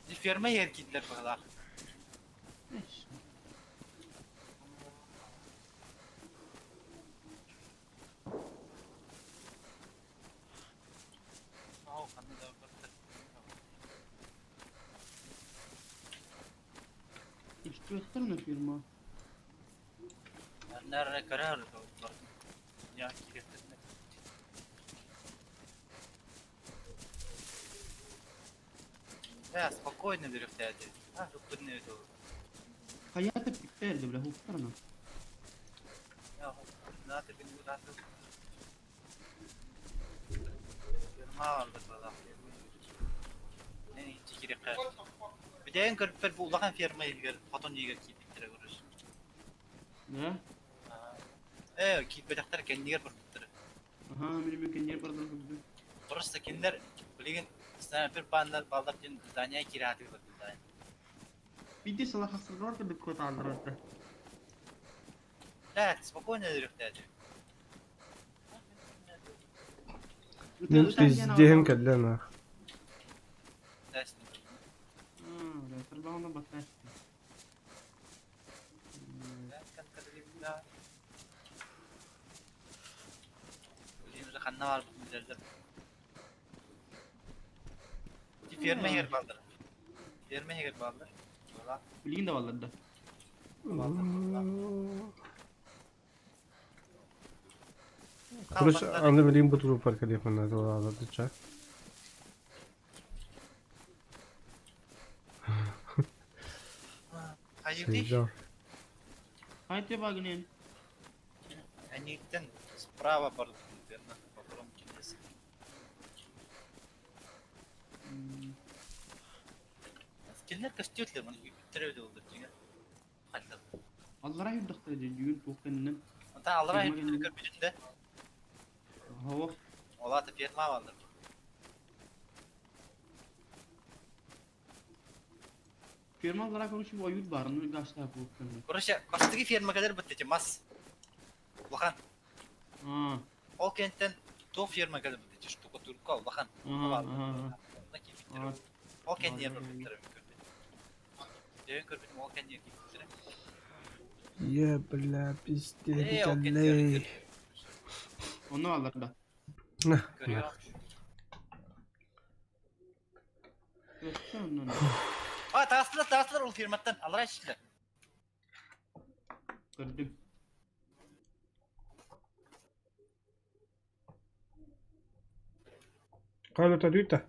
Bir firma yer gittiler bakalım. Eş. Aa, kanı da baktı. İşte gösterme firma. Nerede karar var? Ya giderler. Ya, спокойно дырыхтяди. А, тут не это. Hayata bitlerdi bile hukuklarına. Ya, надо bin burada. Ma vardı burada. Ne hiç gerek yok. Bir de en kırpır bu ulağan firmayı bir foton yiyor ki bitire görüş. Ne? Ki bedaktar kendiler bakıttır. Aha benim mümkün yer paradan kıldı. Burası kendiler bilgin sana bir bandar baldak din danya kirati bakıttır. Bir de salak hastalar da bir kota aldırırdı. Да, спокойно дырыхтяди. من بيزدهم كلنا. Dersin. Resel bana bakar. Kan kadar Bizim kanna var bu üzerinde. Bir firma yer baldır. Firma yer baldır. Valla. Bilgin de vallahi da. Kuruş anı bileyim bu turu park edeyim ben de orada çak. Hayır değil. Şeycan. Haydi bagnen. Anitten справа бардық. Firma. Bakalım kimdesi. Kimler kastiyotlar bunu bitirevde oldu diye. Hatta. Allah'a yurdak da düğün tokeninin. Hatta Allah'a Firma hepsini geldi. görmüşünde. Hava. Ola da firma vardır. Firma olarak konuşup o yurt var mı? Gaçlar tokeninin. Burası kastaki firma kadar bitti. Mas. Bakın. Aa. O kentten to firma kadar bitti. Şu Turku bakın. Aa. O kendi yerine bitirem. Devin körbetimi o kendi yerine bitirem. Ya bla piste O kendi yerine kaley. Onu alır da. Görüyor. Göster ondan. Aa tarastılar o firmadan. Allah'a aşkına. Gördüm. قالوا تدويته.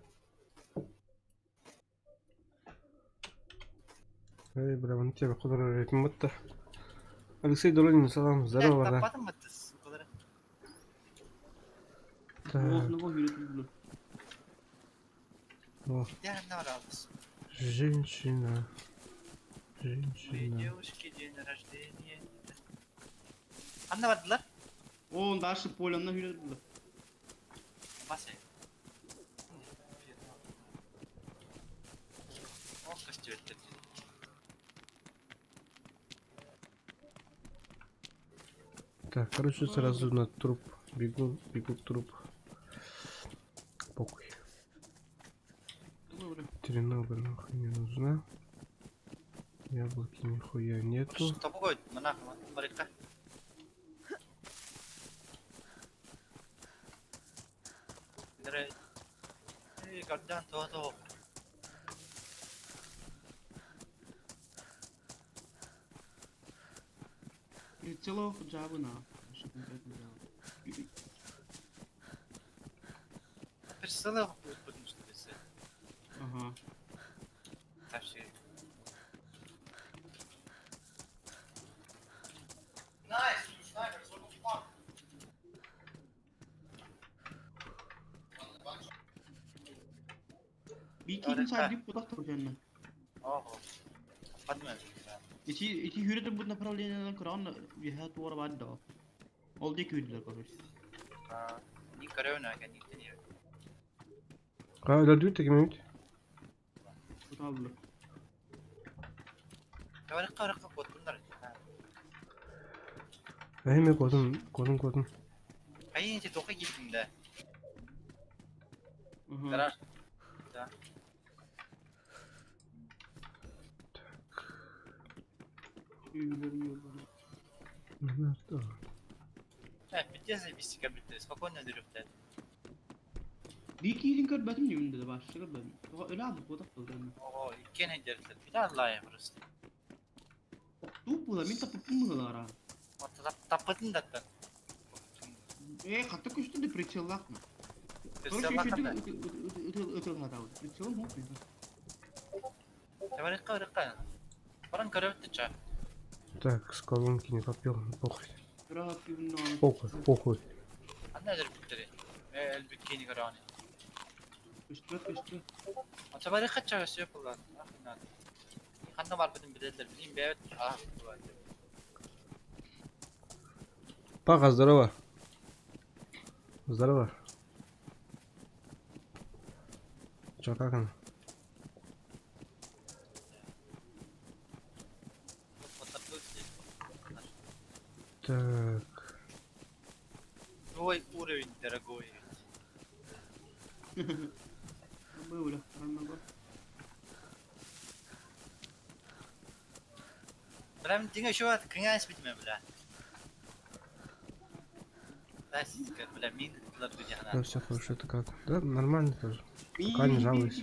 هاي بلا انت بقدر يتمتع. Alexey Dolin salam zarava var. Tapmadın mı siz? Bu kadar. Boğazına koy yürütüldü. Ya ne var abi? Женщина. Женщина. Девушки день рождения. Anlamadılar. O daha şu Polon'dan yürütüldü. Masaya. O kastiyotlar. Так, короче, сразу на труп. Бегу труп. Похуй. Добре. Тренога нахуй не нужна. Яблоки нихуя нету. Topu koy. Mana mereka. Dari. Kerjaan tuh. Целого джабу на. Що конкретно джабу. Persela yapıyordum işte bize. Ага. Her şey. Bir iki sadece budak da hocam. Oh. Hadi mi? İki hürriyet bu направление Kur'an cihat var var da. Oldu ki hürriyetler konuş. Ni karayona kan ni tani. اه ده دويته كمان. Bu tablo. Kawal qaraq qod bunlar. Эми kodum. Kayın içi toka gittim de. Aha. Karar. Da. Evet, biteceğiz biz çıkar bitti. Spokojno dürüpte. Diki linkar batım diyorum dedi başlığı batım. Öyle abi bu da kaldı. Oo, ikken hediyeler. Bir daha Allah ya burası. Tu pula minta pupum mu lara. Ortada tapatın da da. Hatta kuştu da pritçılak mı? Sonra Kırsa şey bakın da. ötül hata oldu. Pritçıl mı? Теперь рыка. Паран корёвт ча. Так, с колонки не попил, похуй. Рafивно. Похуй. Anne der bitti. El bitkini karani. Kıştı. Teper rıka ça şey yapılan. Afinan. Kanna var benim bileler. Bileyim bir evet. Ah. Паха, здорово. Здорово. Чё, как он? Так. Твой уровень, дорогой. Было. Нормально. Прям dinga şu an kıyas bitme bile. Бля, мин кылар Да, gücahına. все хорошо, это как? Да, нормально тоже. Пока не жалуюсь.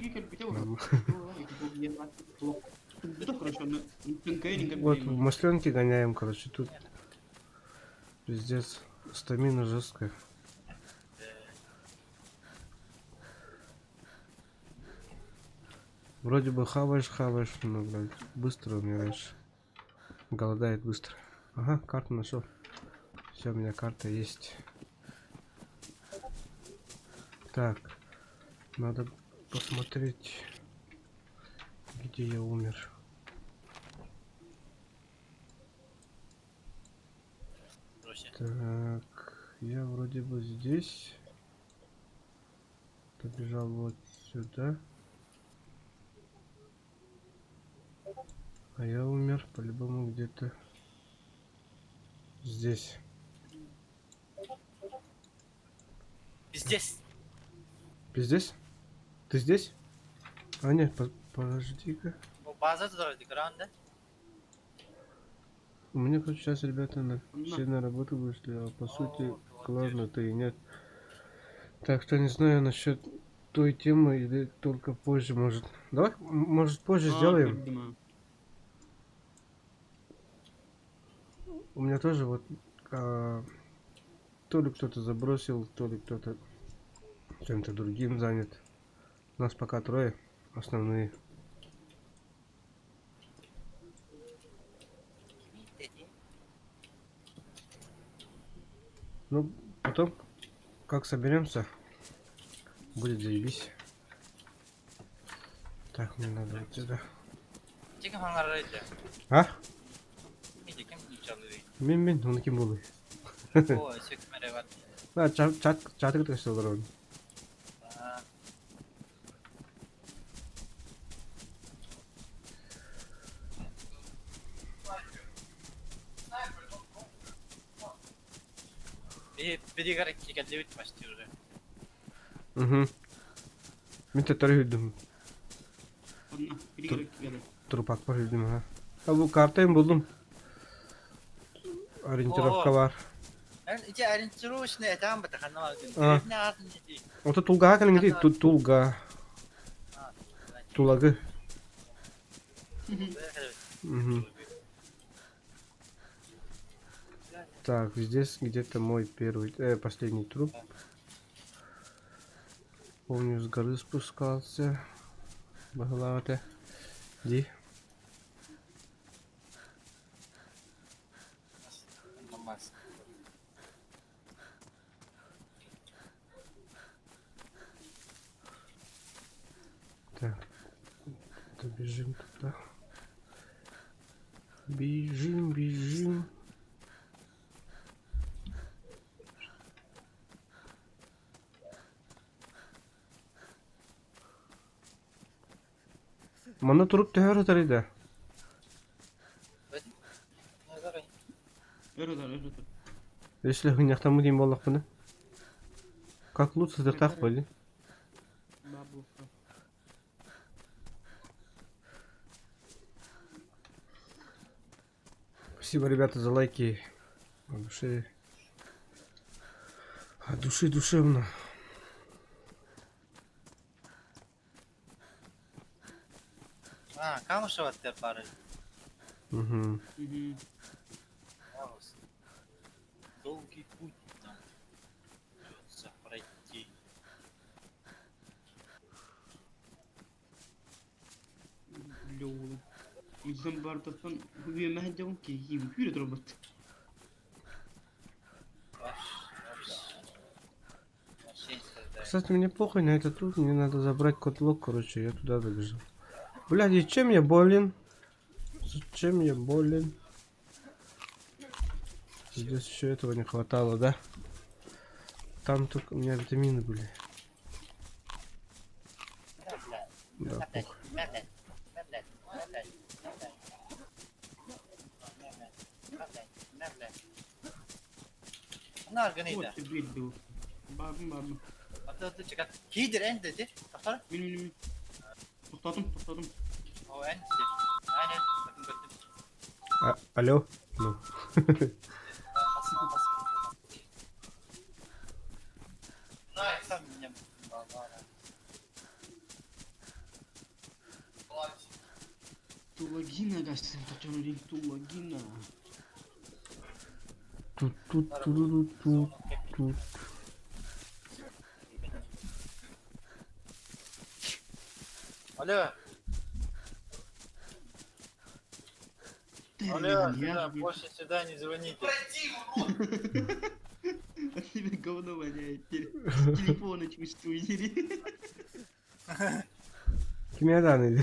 Вот в масленке гоняем, короче, тут пиздец, стамина жесткая. Вроде бы хаваешь, но, блядь, быстро умираешь. Голодает быстро. Ага, карту нашел. Все, у меня карта есть. Так, надо посмотреть, где я умер. Так, я вроде бы здесь. Побежал вот сюда. А я умер по-любому где-то здесь. Здесь. Ты здесь? Ты здесь? А нет, подожди-ка. Bu bazı durardı grande. У меня, короче, сейчас ребята все на работу вышли, а по сути, главное-то и нет. Так что не знаю насчет той темы или только позже, может. Давай, может, позже сделаем. У меня тоже вот то ли кто-то забросил, то ли кто-то чем-то другим занят. У нас пока трое основные. Ну, потом, как соберемся, будет заебись. Так, мне надо вот сюда. Çekim hangarlarıydı. А? İyice kim çalıyor? Мен, он кем был? O sökmere var. Да, чатык то что дорога. Biri garip ki geldi bitmez diyor. Угу. Мен тетер үйдüm. Biri Трупак бар үйдüm ha. Ha bu kartayı buldum. Ориентировка Oo. var. Ben içe ayrıntılı işine etam batı kanal Ah. Ne adın dedi? Ota Тулга кәлең ди, Тулга. Тулагы. Угу. Так, здесь где-то мой последний труп. Помню, с горы спускался. Баглавате. Ди. Olmaz. Так. Добежим туда. Бежим. Мана туруп тәһәр тарыйда. Nazar ay. Öyle. Если гыняктан мудим боллак bunu. Как лучше да так были. Бабуха. Спасибо, ребята, за лайки. От души. От души душевно. А, камышево аттер бары. Угу. Мгм. Вау. Долгий путь нам придется пройти. Лёлы. Yüzden bardaktан büyümeye devam ki gibi bir robot. Кстати, мне похуй на этот тут. Мне надо забрать котлок, короче, я туда добежал. Блядь, и чем я болен? Зачем я болен? Здесь еще этого не хватало, да? Там только у меня витамины были. Да, похуй. Bunlar gınıydı. Вот bir bu. Babım. Atı çıkart. Kidir en dedi. Doktor. Benim. Topladım. O en dedi. Aynen. Bakın bakın. Алло? Ну. Basın. Ay sen benim. Тулагина гасим, точно день тулагина. Тут. Алло. Алло, сюда, больше сюда не звоните. От тебя говно воняет. Телефона чувствуете. Kime danıydı?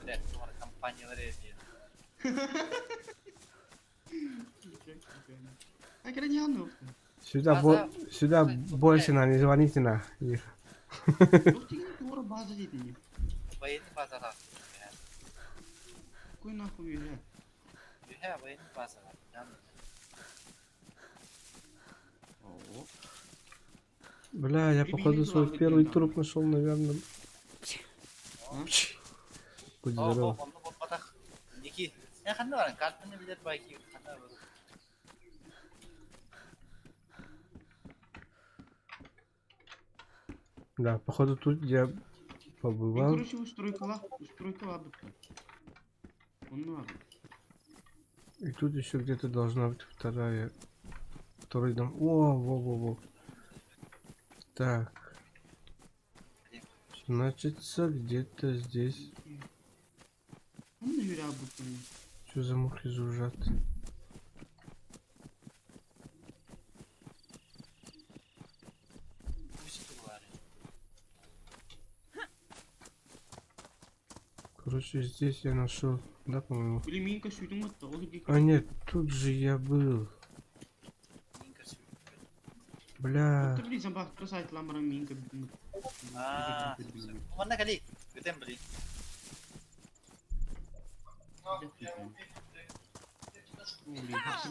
Блядь, sonra kampanyaları ediyor. А когда не оно. Сюда больше не звоните на их. Yok değil, doğru bazı dedi. Военный базар. Какой нахуй я? Военный базар. О, Бля, я походу свой первый труп нашел, наверное. Будь здоров. Ники. Я ханна var. Kartını bilir belki. Hata var. Да, походу тут я ben побывал. короче устройкала быка. Он надо. И тут еще где-то должна быть второй дом. Во. Так. Значится, где-то здесь. Он на юря быка. Что за мухи жужжат? Короче, здесь я нашел, да, по-моему. Или минка sürdüm hatta o gibi. А нет, тут же я был. Бля. Tabii bizim bak sayt lamara minka. Aa. Mana kali? Kita yang beli.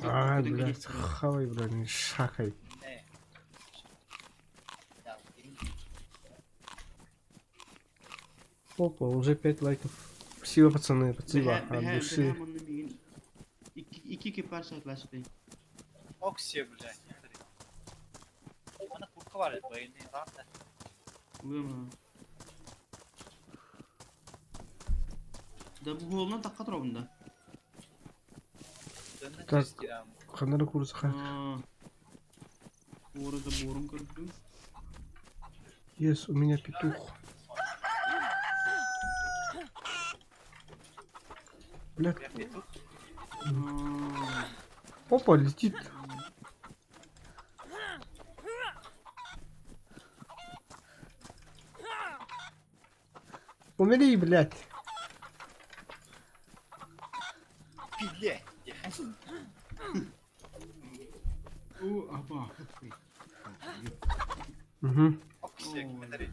А, блядь, хавай, блядь, не шакай. Ne? Ya, ini Опа, уже 5 лайков. Спасибо, пацаны, спасибо от души. İki kepar saytlaştı. oksiye блядь. Mana kurka var ya, военный zaten. Uyuma. Da bu goluna takka tarafında. Döndü Так. çizgiler. Ханара курсаха. Orada borun kırdım. Yes, у меня петух. Блядь, Ya Petuk. опа, летит. Умери, блядь. Блядь. O aba. Угу. Oksiye gitmeleri.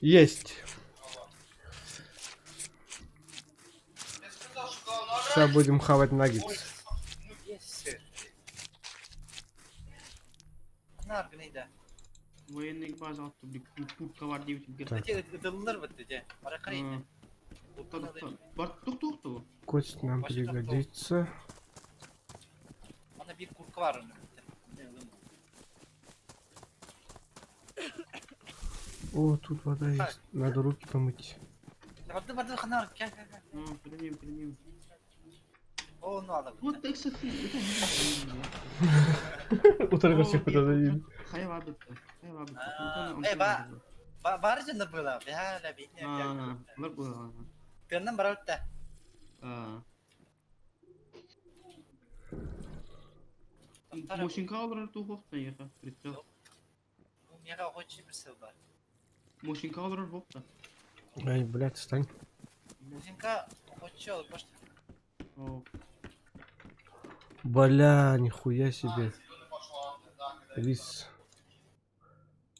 Есть. Сейчас будем хавать наггетс. Yes sir. Ne yapıyor neydi? Военный база attı bir kurtka var diye bir Так. Gece ıdılılır mı diye. Para karaydı. Тук. Кость нам пригодится. Bana bir kurku var onun. Ne oğlum? О, тут вода есть. Надо руки помыть. Vardı kanar. Gel. Перенем. O onu alır. Вот так софи. Утро всех подадим. Hayır abi. Hayır abi. Barıcı da böyle. Ya la bilmiyorum. Var bu. Kırından bara ötte. Moşinka alır tu hokta ya. Bu mega hoşçu bir sıldı. Moşinka alır hokta. Ай, блядь, встань. Музинка hoşçu olur. Boş. Бля, нихуя себе. Рис.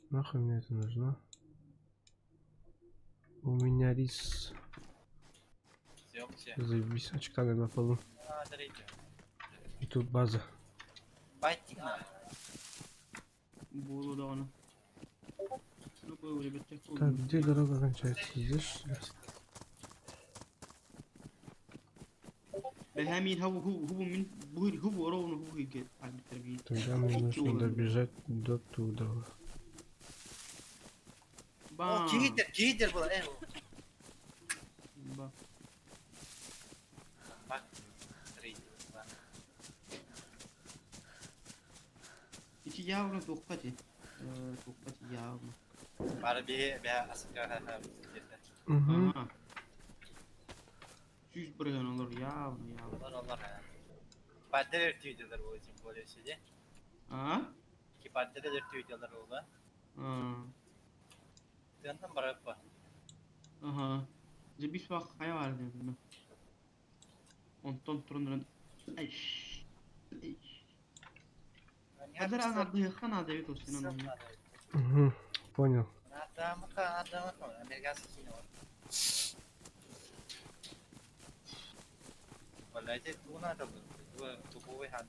Нахуй мне это нужно? У меня рис. Yok şey. Заебись, очками на полу. Aa derece. И тут база. Fighting mi? Bolu da onu. Ну, böyle bir tek Так, где дорога кончается? Здесь, что ли? Behamin hubu min hubu orovunu hubu get abi terbiye. Тогда мне нужно добежать до туда. O kihidir bu. Bak. Bak. Derece. İki yavru tokkati. Tokkati yavru. Bari bir asık ha. Угу. Aha. 100 buraya olur yavru. Olur ha. Paddeler videolar bu için böyle şey. Ha? Ki paddeler videolar oldu. Tığından bara yapma. Aha. Cebis bak kaya var dedim. Ondan turundan. Ay. Kadir anadı kana David olsun onun. Угу. Понял. Adamı Amerikan sikini var. Vallahi de buna da bu ve hanım.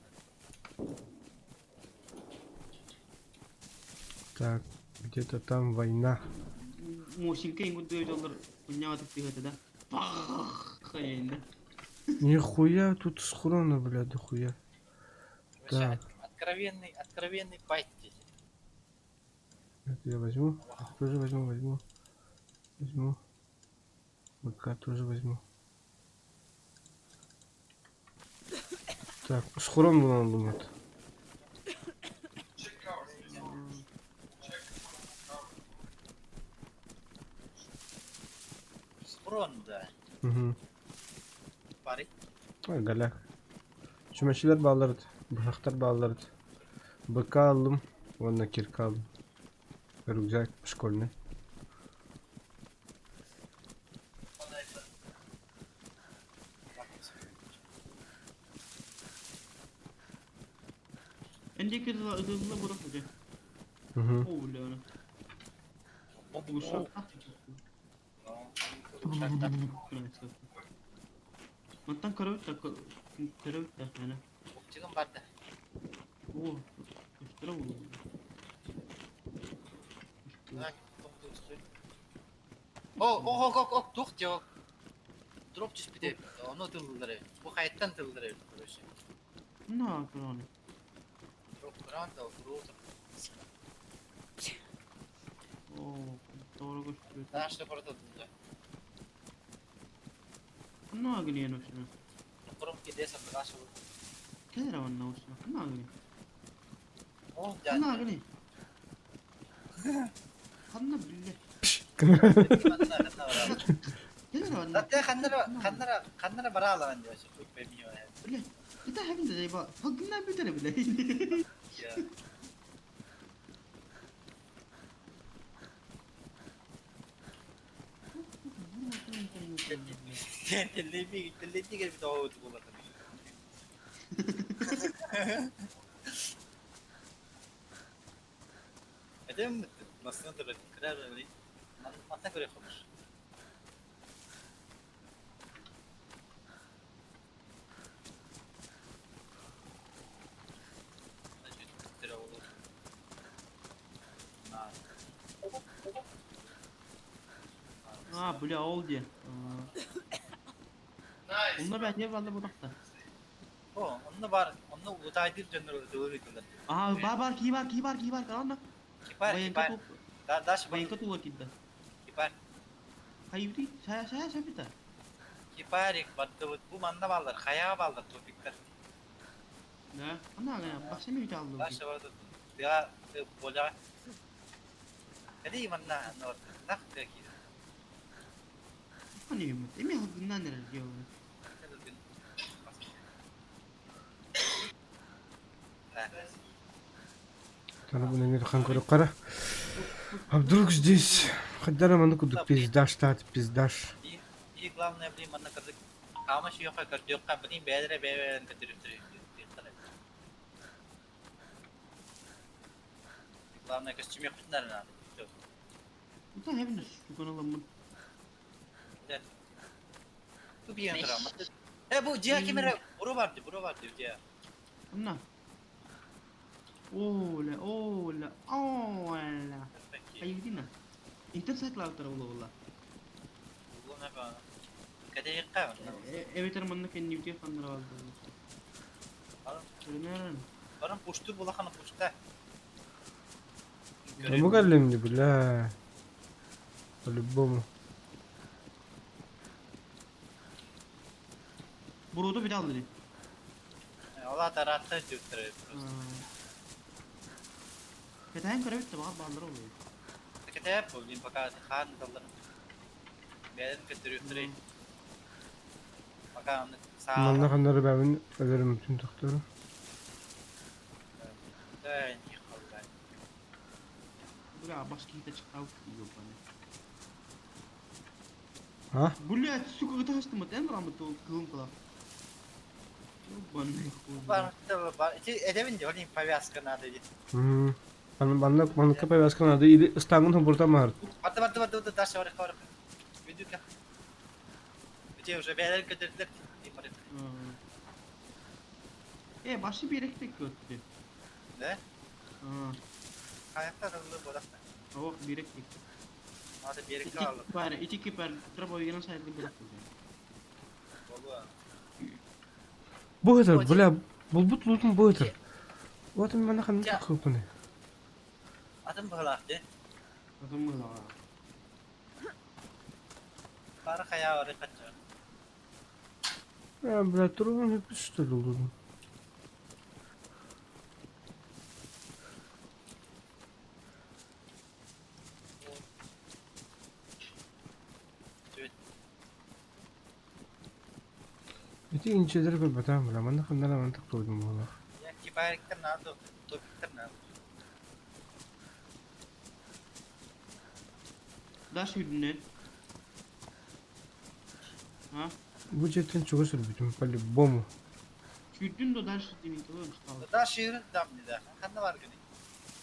Так, где-то там война. Moşinka ingu dövüş olur. Kunyava tık tık da. Pah. Kayında. Нихуя тут схрона, бля, дохуя. Вообще откровенный байт здесь. Это я возьму. Это тоже возьму. Возьму. ВК тоже возьму. Так, схрон надо думать. Sprон da. Угу. Bari. Ай, галя. Чумачилер bağlardı. Bıraktır bağlardı. БК aldım. Onunla kirka aldım. Рюкзак школьный. Öndeki ıdığında bırak hoca. Угу. O bile onu. O Bu şart. Mantan karavut da yani. Okçuğun vardı. Oo. Üstüne vurdu. Oh, dur diyor. Drop just bir de onu tılları. Bu hayattan tılları böyle şey. Ne yapıyor onu? Drop ground da vurur. Oo. Doğru koşturuyor. Daha işte burada tıldı. Ne agniyen o şimdi? Kurum ki desa bagaş olur. Kera vanna o şimdi. Ne agniyen? Oh Ne can. agniyen? Kanna bille. Kera vanna. Hatta kanlara bara alan diyor. Çok beğeniyor yani. Bille. Bir de hem de bak. Hakkından bir tane bile. Ya. Tellevi gel bir daha oldu bu bakın. Edem nasıl da karar öyle. Mata göre konuş. bula oldu ya. Onda ben niye vardı bu dakika? O, onunla var. Onunla utaydır canları doğru yıkılır. Aha bar kibar kalan Kipar, Bayangka kipar. tuh, Daş bayangka bayın. tuh kita. Kipar. Kayu di, saya kita. Kipar ik battı. Bu manda ballar. Kaya ballar topikler. Nah, mana ya? Bahasa mi caldo. Daş vardı. Ya bola. Kadi manna nor. Nak ki. Ano yun? May hagunan na rin yun. Sana bunu ne kan koru kara. Abdülk здесь. Kadar mandı kuduk pizdaş tat pizdaş. И главное, блин, манна кырдык. Кама şu yok kırdı yok ka блин бедре бевен götürüp. Главное, костюм yok bunların abi. Ito heaviness. Yung alam mo. Bu bir yan drama. Bu Ciha kimere? Buru vardı Ciha. Ano? Ola. Kayu di na. Interset lang tara wala. Bu ne be? Kade yakka. Evet aramanın kendi video fanları vardı. Öyle ne? Barın puştu bulakanı puşta. Bu kallemdi bula. По-любому. Burudu bir daha aldı. Allah taratta götürüyor. Katayan kara bitti bağları oluyor. Kade yap bu lim fakat han dallar. Beden götürüyor. Fakat sağ. Manda kanları ben ölerim bütün doktoru. Bula başka hita çıkar yok bana. Ha? Bula suka kita hasta mı? En rahmet ol kılım kala. Var var. Edevin diyor lim повязка надо dedi. Bana kapı başkan adı ili İstanbul'un burada mı? Batı taş var. Видюка. Где уже беден götürdüler. Başka bir yere gitmek kötü. Ne? Hayatta da bu da. Oh bir yere gitmek. Hadi bir yere kaldı. İki kiper traboyuna sayılır bırakıyor. Bu kadar bula bulutun bu kadar. O adam bana kan kapı ne? Adım bıraktı. Adam mı la? Para kaya var kaçıyor. Ya bırak durun hep üstte oldu. Itu inceleri bir batam bula. Bana kan dalam mantık koydum valla. Ya kibarlıktan ne oldu? Topikten ne oldu? Daş yürüne. Ha? Bu cidden çok özür dilerim. Böyle bomu. Yürüdün de daş yürüdün ki oğlum. Daha şiirin damlı da. Kandı var günü.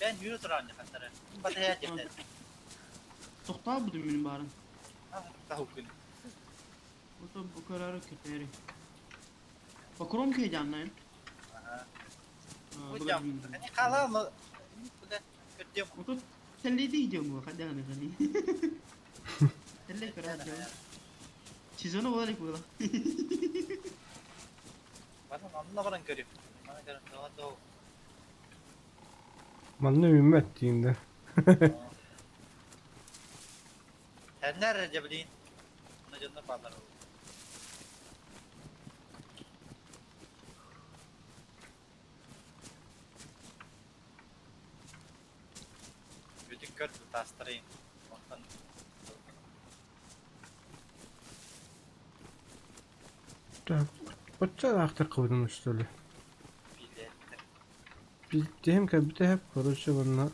Ben yürü duran ya kanları. Bataya cepte. Tokta bu benim barın. Daha günü. O da bu kararı kötüleri. Bakıyorum ki heyecanlıyım. Bu cam. Hani kala mı? Bu da kötü O da telle de gidiyor mu? Hadi hani seni. Telle karar diyor. Çizonu olarak bu da. Bana anla bana görüyor. Bana görüyor. Daha da Bana ümmet diyeyim. Her nerede bileyim? Buna canına bağlar oldu. Büyük kötü tastırayım. Ondan. Bacca aktar koydum üstüne. Biletler. Biz diyeyim ki bir de hep konuşuyor bunlar.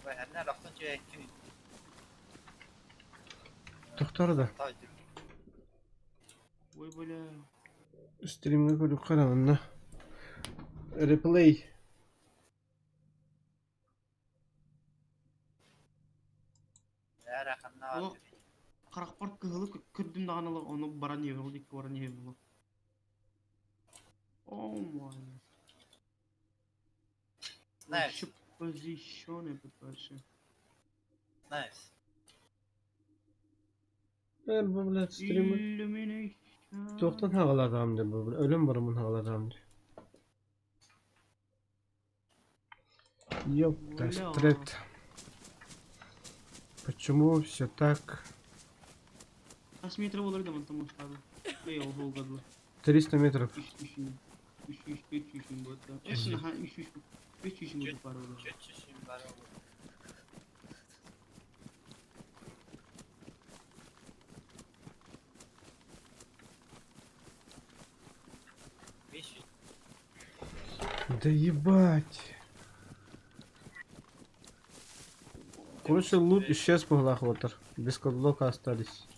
Ve her ne laftan çekin. Doktor da. Vay böyle. Stream'e koyduk kanalına. Replay. Eğer akanna O var. karakter kıhılı kırdım da analı onu baran yevi oldu ki baran yevi oldu. Oh my. Nice. Şu pozisyon yapıp başı. Nice. Bu bile streamer. Illumination. Çoktan havaladamdı bu bile. Ölüm varımın havaladamdı. Yok, да, Бля. стрет. Почему все так? Kaç metre olur da tam uçlardı. Ne yol olgadı. 300 метров. 300 bu da. Aslında ha 300 bu para olur. Geçişim var oğlum. Beş yüz. Да ебать. Короче, лут исчез по глахвотер. Без кодлока остались.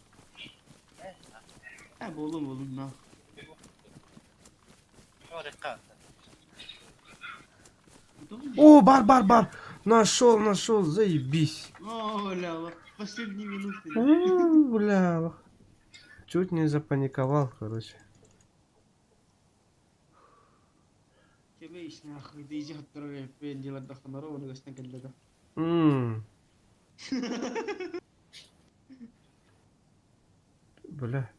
Ha bu oğlum na. Harika. О, бар. Нашел, заебись. О, ля, последние минуты. Бля. Чуть не запаниковал, короче. Тебе iş nahı diyece hatırlıyor. Ben diyorlar kanara onu gösterken geldi. Бля.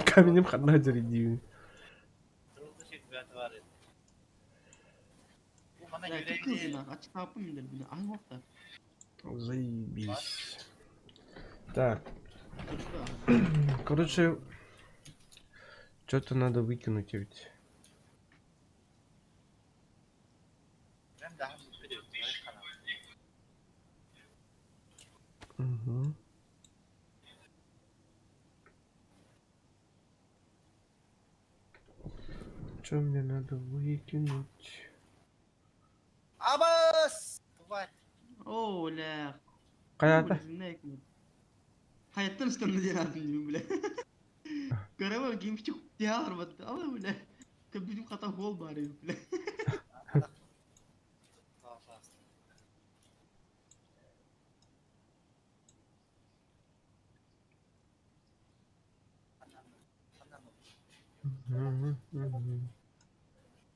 Каменем хана зарядил. Duruldu şey ben var ya. Bu bana Ya yüreği kıkıldı na. Açık kapı mıdır bile. Ay nokta. Заебись. Так, Uçta. короче, что-то надо выкинуть ведь. Ben daha mutlu diyorum. Harika. Угу. Что мне надо выкинуть? Abbas! Vay. Oo la. Kayata. Ne ekmek. Hayattan üstünde cenazım diyorum bile. Göremem kimse çok ya armadı ama bile. Tabii bizim kata hol bari bile. Daha fazla.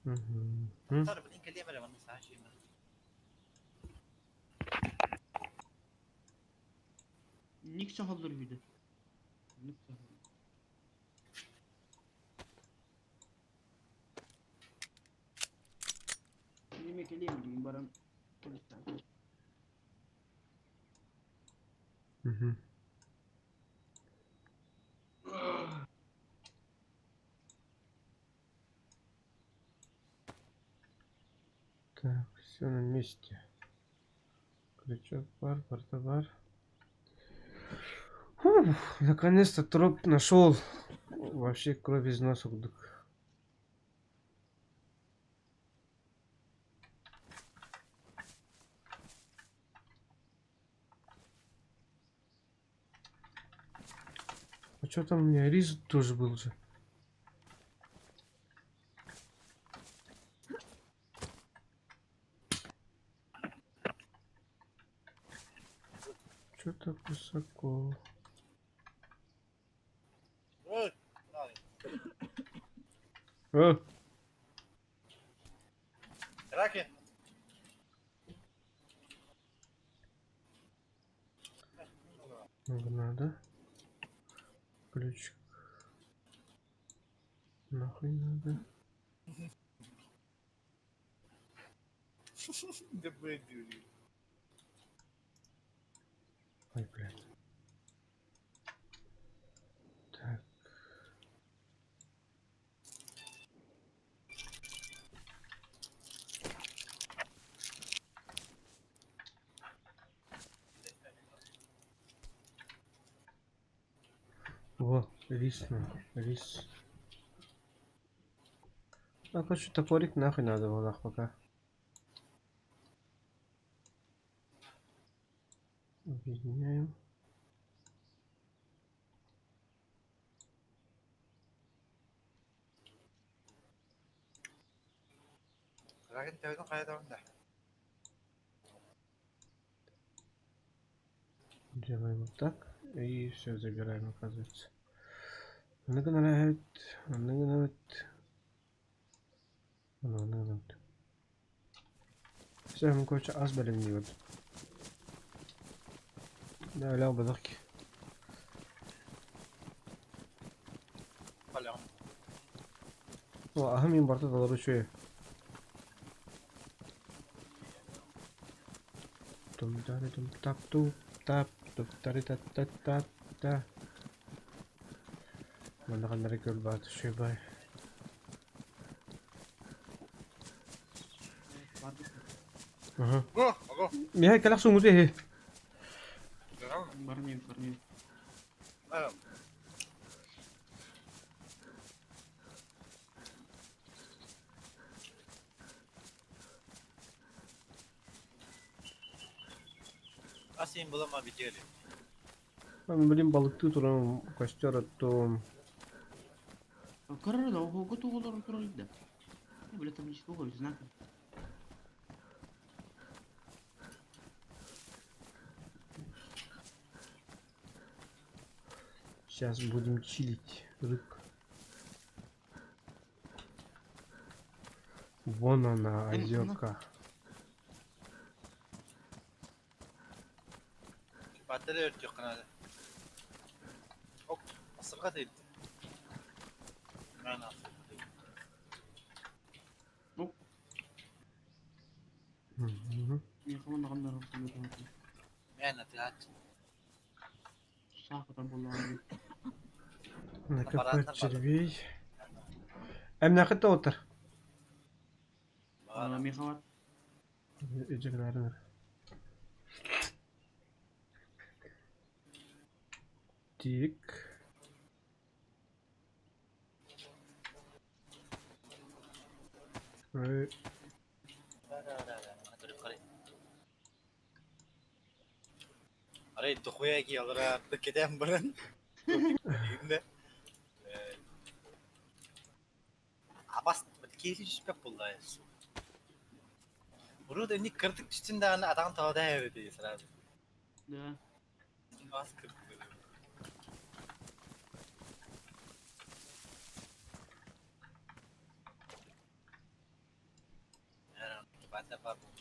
Угу. Tabii bunu inkeleyemem ama mesela şey mi? Nick çahaldır bir de. Nick çahaldır. Yemek eleyim diyeyim baran. Polisler. Угу. Так, все на месте. Крючок бар, портовар. Фух, наконец-то троп нашел. Вообще кровь из носа вдруг. А что там у меня? Рис тоже был же. Что-то высоко. Oy! Abi. А, Merak много надо. Ключик. Нахуй надо. Ne böyle diyor. Ой, блядь. Так. Во, рис, нахуй, рис. А, короче, топорик нахуй надо было, нахуй, пока. Объединяем. Merak etme televizyon kaydı. Делаем вот так. И все, забираем, оказывается. Нагнать. Все, мы, короче, аз бәлем не gördüm. Ne öyle almadık ki. أهم من برضه تضرب شوية. تم تاري تم تاب توب تاب توب تاري تات تات تات تا. ولا خلنا نركب بعد شوي باي. Vardı. أها. Ako. ميهاي كلاك سونغ زي. Barneyim. Asin bulama video ile. Ben bileyim balıklı turan kaçta attım. Kararı da o kutu olur oturur da. Ne böyle tabii işte o yüzden. Сейчас будем чилить. Рык. Вон она, озерка. Batteri örtüyor kanalı. Ok. Asırga değil. Ben aldım. Мгм. Ne kaman da kanlar olsun. Ben atacağım. Sağ bullar. Накопать червей. Нахата отыр. Мехават. Eceklerini. Tik. Ve Arayı dokuya ki alır artık giden bırın. Yine. Abas keyifli şüphe buldu ya. Burada ni kırdık içinde adam tavada her diye sıra. Da. Bas kırdık. Yani ben de var bu.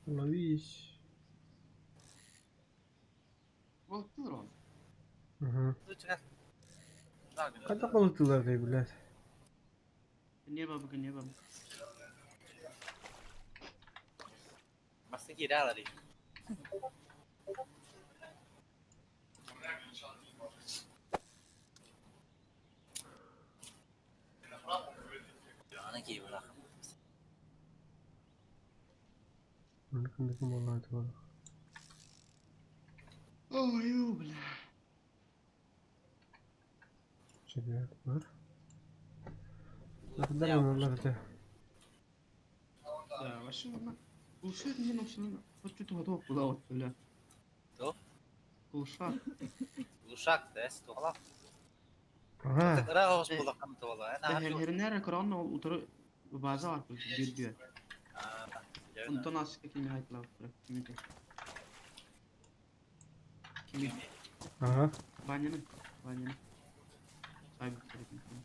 ловись. Balıklıdır o. Hı. Lütfen. Kaç balıktılar diye bilet. Niye baba niye baba? Masih kira tadi. Mana ki bırak. Mümkün vallahi var. Oh yok bile. Çekiyor var. Ne kadar onlar da. Ya başım ama. Uşak niye nasıl? Kaçtı tuha kula ot böyle. Tuh, Uşak. lusak des, tuh lah. Aha. Tekrar harus pulakkan tuh lah. Nah, Her nere kıran o otur bazı var bir diyor. Ondan asık ki nihayet lav bırak. Kimi? Aha. Banyanın. Sahibi tarafından.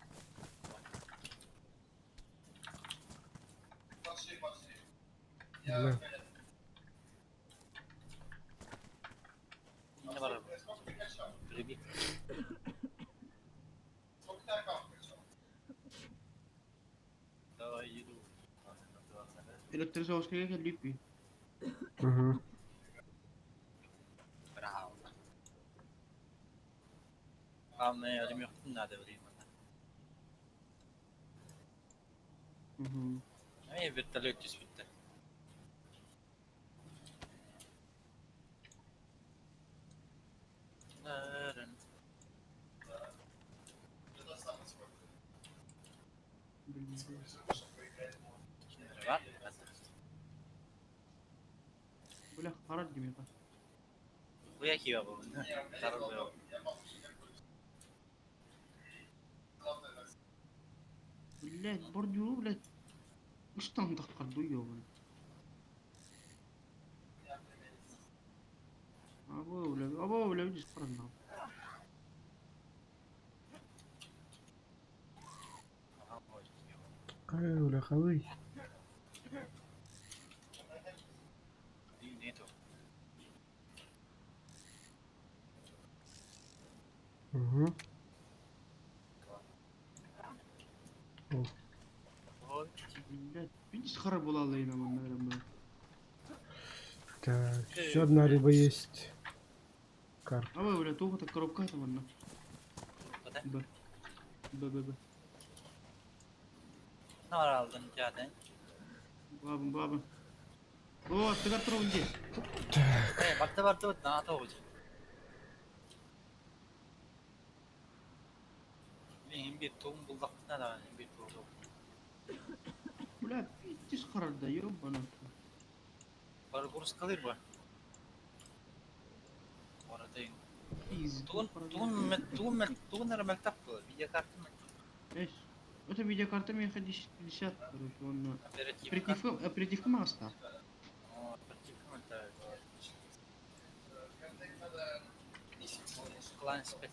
Ne? Ini baru. Lebih. Daha iyi dur. Elektrik soğuşluğa gelip bir. Hı hı. Berapa? Kamu ada yang nada beri mana? Ini vertalutis bitte. Naren. Var. Böyle harar gibi bak. Bu ya ki bu. Taruh bu. Böyle borcu böyle. Ustam takar duyuyor bunu. Aba öyle bir çıkarın lan. Öyle kavi. Neydi o? Hı hı. Oy. Millet bir çıkarı bulalım ama bunlar. Так, еще одна рыба есть. Карп. Aba öyle tuğba коробка это ванна. Burada. Б. Ne var aldın zaten? Babam. О, тыгар тұру инде. Bakta vardı ne atıyor? Benim bir tohum bulduk ne da bir tohum. Бля, bir çıkarır da yok bana. Para kurs kalır mı? Orada Easy. tuğun nere mektep kalır. Bir kartı mı? Эш. Это видеокарта мне ходишь 50, короче, он Aperatif. оперативка маста. Klan spek.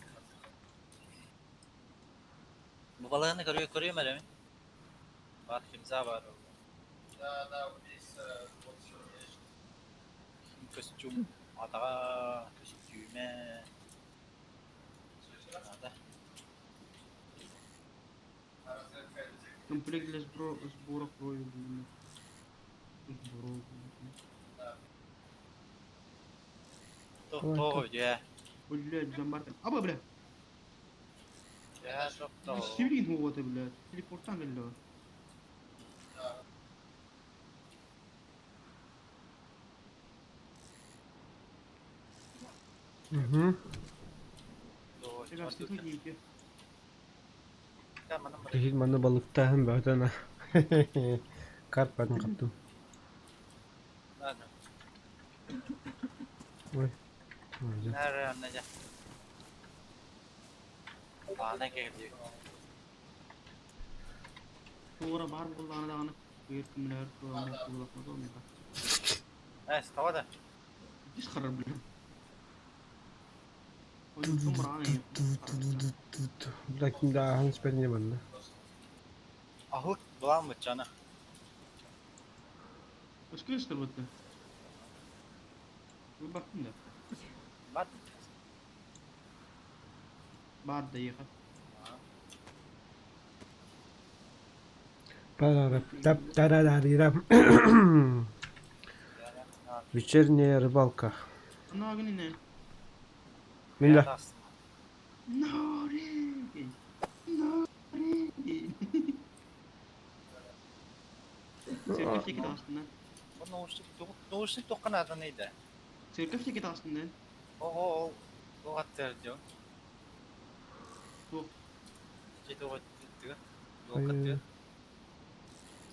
Bu balığını koruyor mu mi? Var imza var. Kostüm. Adağa kostüme. Ada. Комплект для сбора крови. Сбора. Toh ya. Блядь, замарка. Аба, бля. Ya çok toh. Севрин его это, блядь. Телепортан гелло. Угу. Сега стихи дийте. Değil bana balıkta hem badana. Karp ben kaptım. Oy. Güzel. Nerede anlayacak? Bana geliyor. Sonra бар болғаны дағаны. Еркімлер, туғаны, туғылақны да. Evet, tavada. Biz karar bile. Oyun kumrağını Lakin daha hans ben yemedim. Ahık bulan mı canı? Başka işler battı. Bir baktım da. Var. Бар да ехать. Парарап. Вечерняя рыбалка. Ana günü ne? Милля. Nori. Nori. Sirkef çekit aslında. Bu noğuşluk dokkan adı neydi? Sirkef çekit aslında. O hatta diyor. Bu. Ciddi o diyor. O hatta.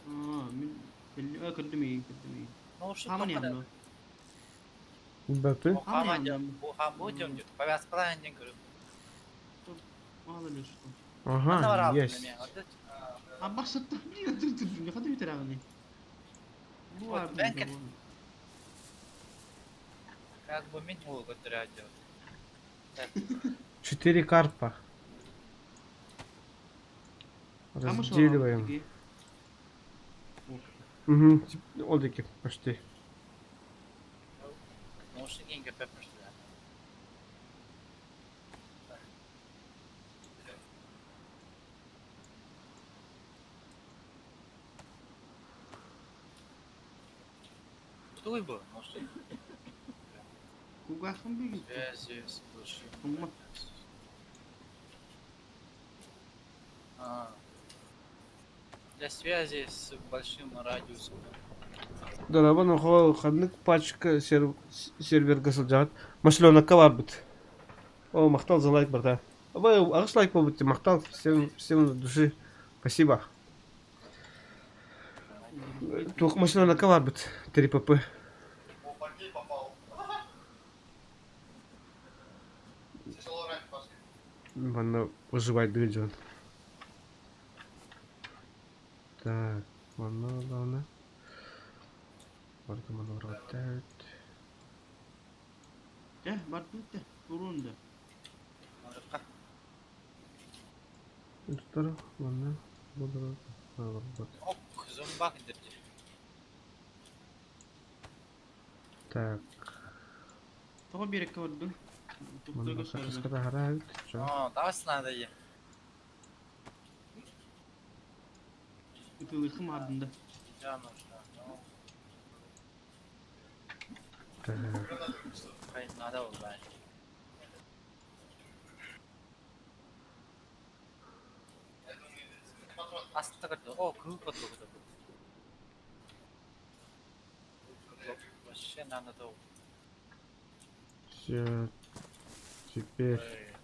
Aa, min kırdım iyi. Noğuşluk Aman dokkan adı. yandı. Баты. Bu hamaca. Bu hamucum diyor. Payas kalan jen kırım. Ağlanıyor. Ne var Ага, aldın есть. ne? Abi başlattı. Dur. Ne kadar biter ağını. Bu var. Ben ket. Как бы минимум götürüyor diyor. 4 карпа. Разделиваем. Угу. Олдики, почти. Noğuşluk yenge peppersi. Tutuyor bu. Noğuşluk. Kugasın bir gün. Связи с большим. Ama Для связи с большим радиусом. Дорабан охо хаднык пачка сервер кысылжат. Машленокка бар бит. О, мактал за лайк барда. Абай, агыс лайк болбут. Мактал всем от души. Спасибо. Тух машленокка бар бит. 3 pp. Бана выживать движет. Так, ладно. Вот мы работает. Bardı da. Durun da. Anladık. Tutarım. Bana. Bu da. Bak. Ok, zomba indirdi. Так. Tamam bir dakika vardı. Doktora Bana gösterdi. sakız kadar hareket. Aa, davasın adayı. Ütülüğüm ardında. Canım. Так. Hayır, nada oldu ben. Aslında kadar. O, kuru kadar. Вообще надо долго. Все. Теперь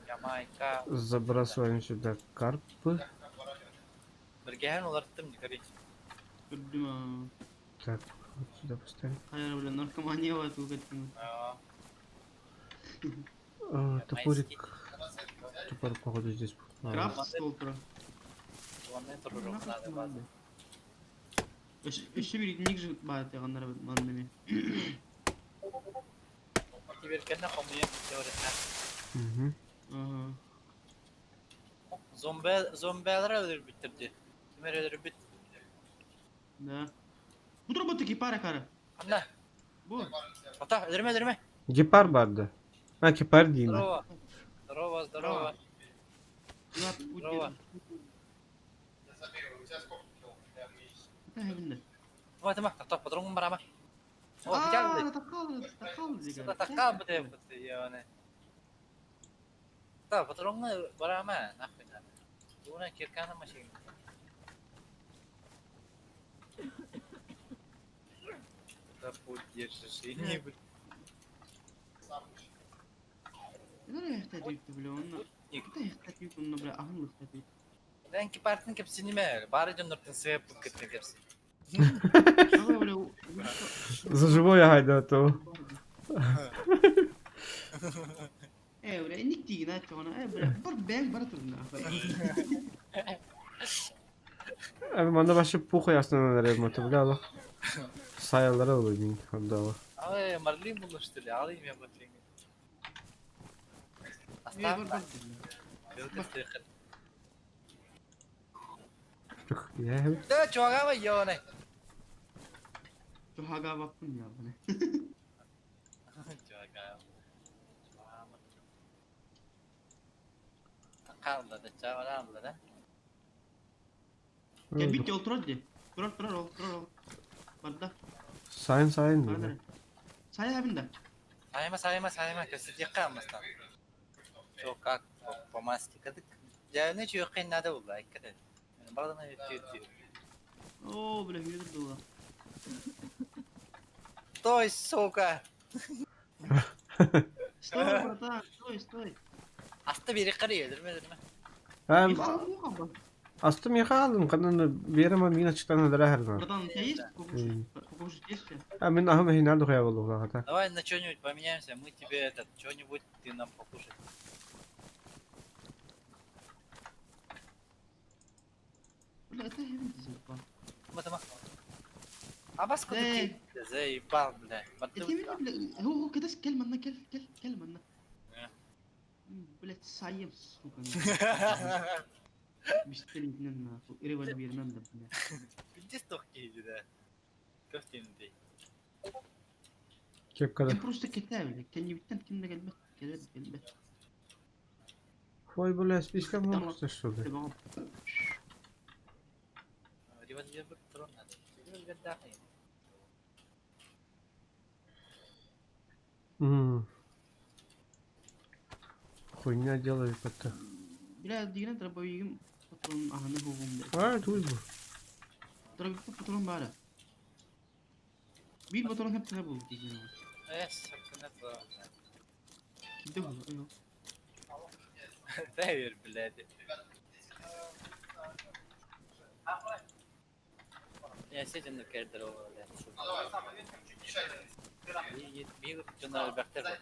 Ямайка. забрасываем сюда карпы. Бірге оларттым дикари. Gördüm ha. Так, вот сюда поставим. Hayır böyle narkomanya var tu katın. Топорик. Топорик, походу, здесь. Краб столтра. Ondan sonra надо база. Еще bir ник же бат я гандара мандами. Теперь кенне комуя теория. Угу. Ага. Zombiler öldürüp bitirdi. Kimler öldürüp bitti. Да. Bu robottaki para kara. Anne. Bu. Ata öldürme. Гепар барды. А, гепар деймін. Здорово. Здорово. Yap bu Bravo. Ne evinde? Tamam. Ata patronum var ama. O güzel. Takal diye. Sudah takal betul yani. Tahu patronnya var ama ne yapayım? Buna kirkana masih. Tapu держи. Не Nereye ihtiyaç bile onunla? Ne ihtiyaç onunla bile ahım ihtiyaç. Dan kipartin kepsini mer. Bari jonurtun sebep buketne kepsi. Ama böyle За живое гайда, то. öyle nik değil ne çoğuna. Böyle ben bana turna. Abi bana başı puhu yaslanır nereye motorbüla. Sayalara olur onda o. Ay marlim buluştu ya. Alayım ya marlim. Aslan. Yok Ya abi. da çok ama yone. Çok haga baktım ya bana. Kaldı da çavaramdı da. Gel bir yol tur hadi. Tur ol. Barda. Sayın Barda. diyor. Saya evinde. Sayma kesinlikle kalmasın. Sokak pomaski kadık. Ya ne çok nada oldu hakikaten. Bazen öyle Oo böyle yürüdü dola. Sтой, сука. Sтой brata. Sтой. Hasta biri kırıyor, öldürme. Ben Yıkan bak. astım yakalım kadını veremem yine açıktan ödere her zaman. Братан, у тебя есть покушать есть? Ha ben ahım ehin nerede koyalım Allah hata. Давай на что-нибудь поменяемся, мы тебе этот, что-нибудь ты нам покушать. Бля, это evinde zaten. Tamam. А бас Эй. заебал, бля. Это evinde bile. هو كده كلمة لنا كلمة لنا. Блять, саем, сука. Мечтали на револьвер надо, бля. Иди стохи, да. Köfteni Kepkada. Я просто китаю, كان يبتن كنا قلبت قلبت. Foy bu les işte mi olmuştu şurada? تمام. Револьвер патрон надо. Револьвер дахи. Хуйня делает это. Бля, дигна дробовиком патрон ахны хугум. А, дуй bu. Дробовик патрон бара. Bir patron hep ne buldu diyeceğim. Sakın etme. Kimde bu? Yok. Devir biledi. Ya seçin de kerdir o. Bir canavar bakter var.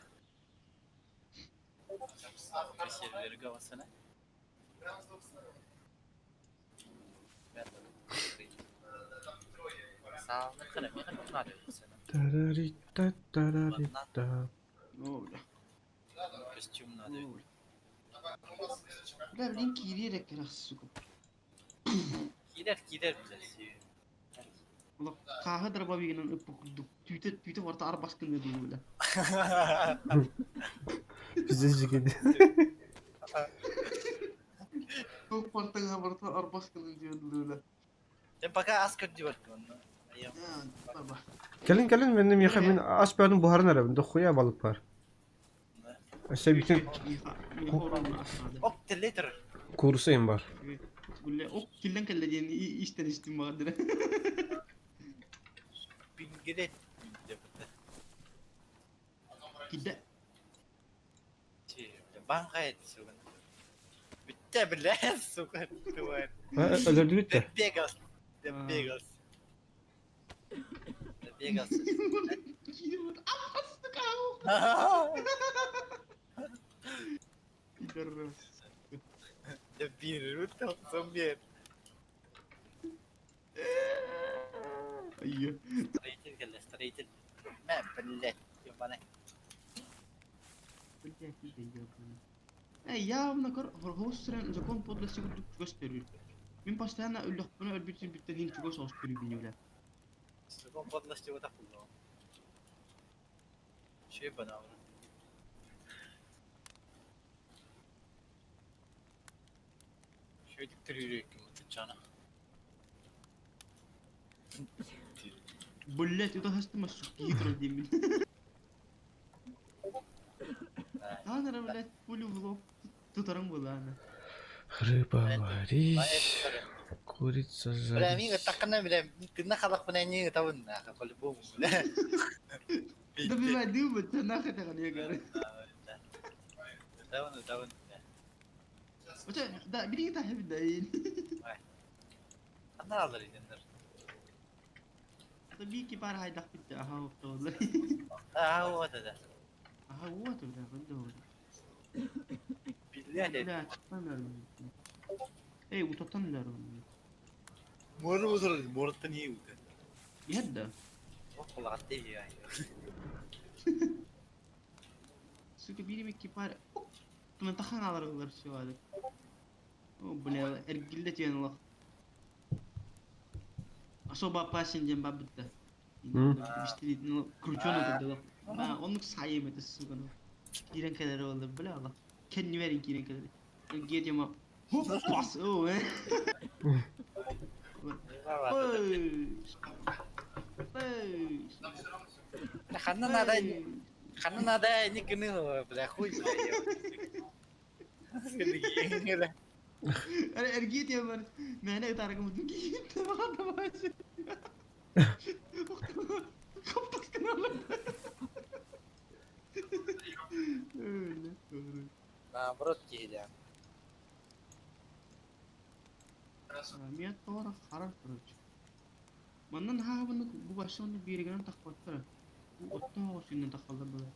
Serveri gavasına. Sağ olun. Kanım yakın var sana. Tararita tararita. Ne oldu? Костюм надо. Bля, bilin kiriyerek kırası kup. Gider biraz. Ulan kahve daraba bir gelen öpü kurduk. Tüyte varta ar baskın ne diyor böyle. Bize gidiyor. Çok varta varta ar baskın ne diyor böyle. Sen pakai asker diyor onu. Ayam. Ya baba. Gelin benim yakın asbadın buharın arabında koya balık var. İşte bütün Horonu aşağıda. Hop later. kurusayım var. Böyle ok kilden kelle diyen işten içtim vardır. Pinggiret. Gide. Bangkay sukan. Bitti bile sukan tuan. Öldürdü gitti. The Vegas. The Vegas. The Vegas. Gide bak. Apastık av. Gider. The beer. Utang zombie. Ayy. Straighten kalla straighten. Ben bellet. Yung bana. Ya buna kar hostren zakon podlası gösteriyor. Min pastana öldük buna ölbütün bittiğin çok gösteriyor biniyorlar. Sukan podlas juga tak pulo. Şey bana var. Şey diktiriyor ki mutçana. Bullet itu hasta masuk gitu dimin. Ana bullet pulu vlog tutarang bulana. Rıba varis. Курица Bile mi жарись. takkan na bile kena kalak penanya tahun na kalau bom. Tapi mah dia betul nak kata kan dia kan. Tahun. Macam dah bini kita habis dah ini. Ana alır idenler. Tapi kipar hai dah kita aha betul. Ah, o da. Aha what tu dah betul. Biliyor ne? Dah cepat utatan dah orang. Mortan iyi ude. Lihat dah. O kulak değil ya. Suka bini mek kipar. Teman tahan alır şu an. Oh benar ergilde cian Allah. Aso bapak senjam babet dah. Misteri no kurcona dah. Ben onu sayayım et suka no. Kiren kadar oldu bile Allah. Kendi verin kiren kadar. Git yama. Hop pas oh eh. Karena nada ini kena berlaku je. Sekali lah. अरे अर्गित है मन मैंने उतारा के मुझे गीत मारना बस कब तक करना Nah, perut ya. मैं तो और खराब करो मनन हा बन bu baştan bir yere takmattır bu otta o senin takallar böyle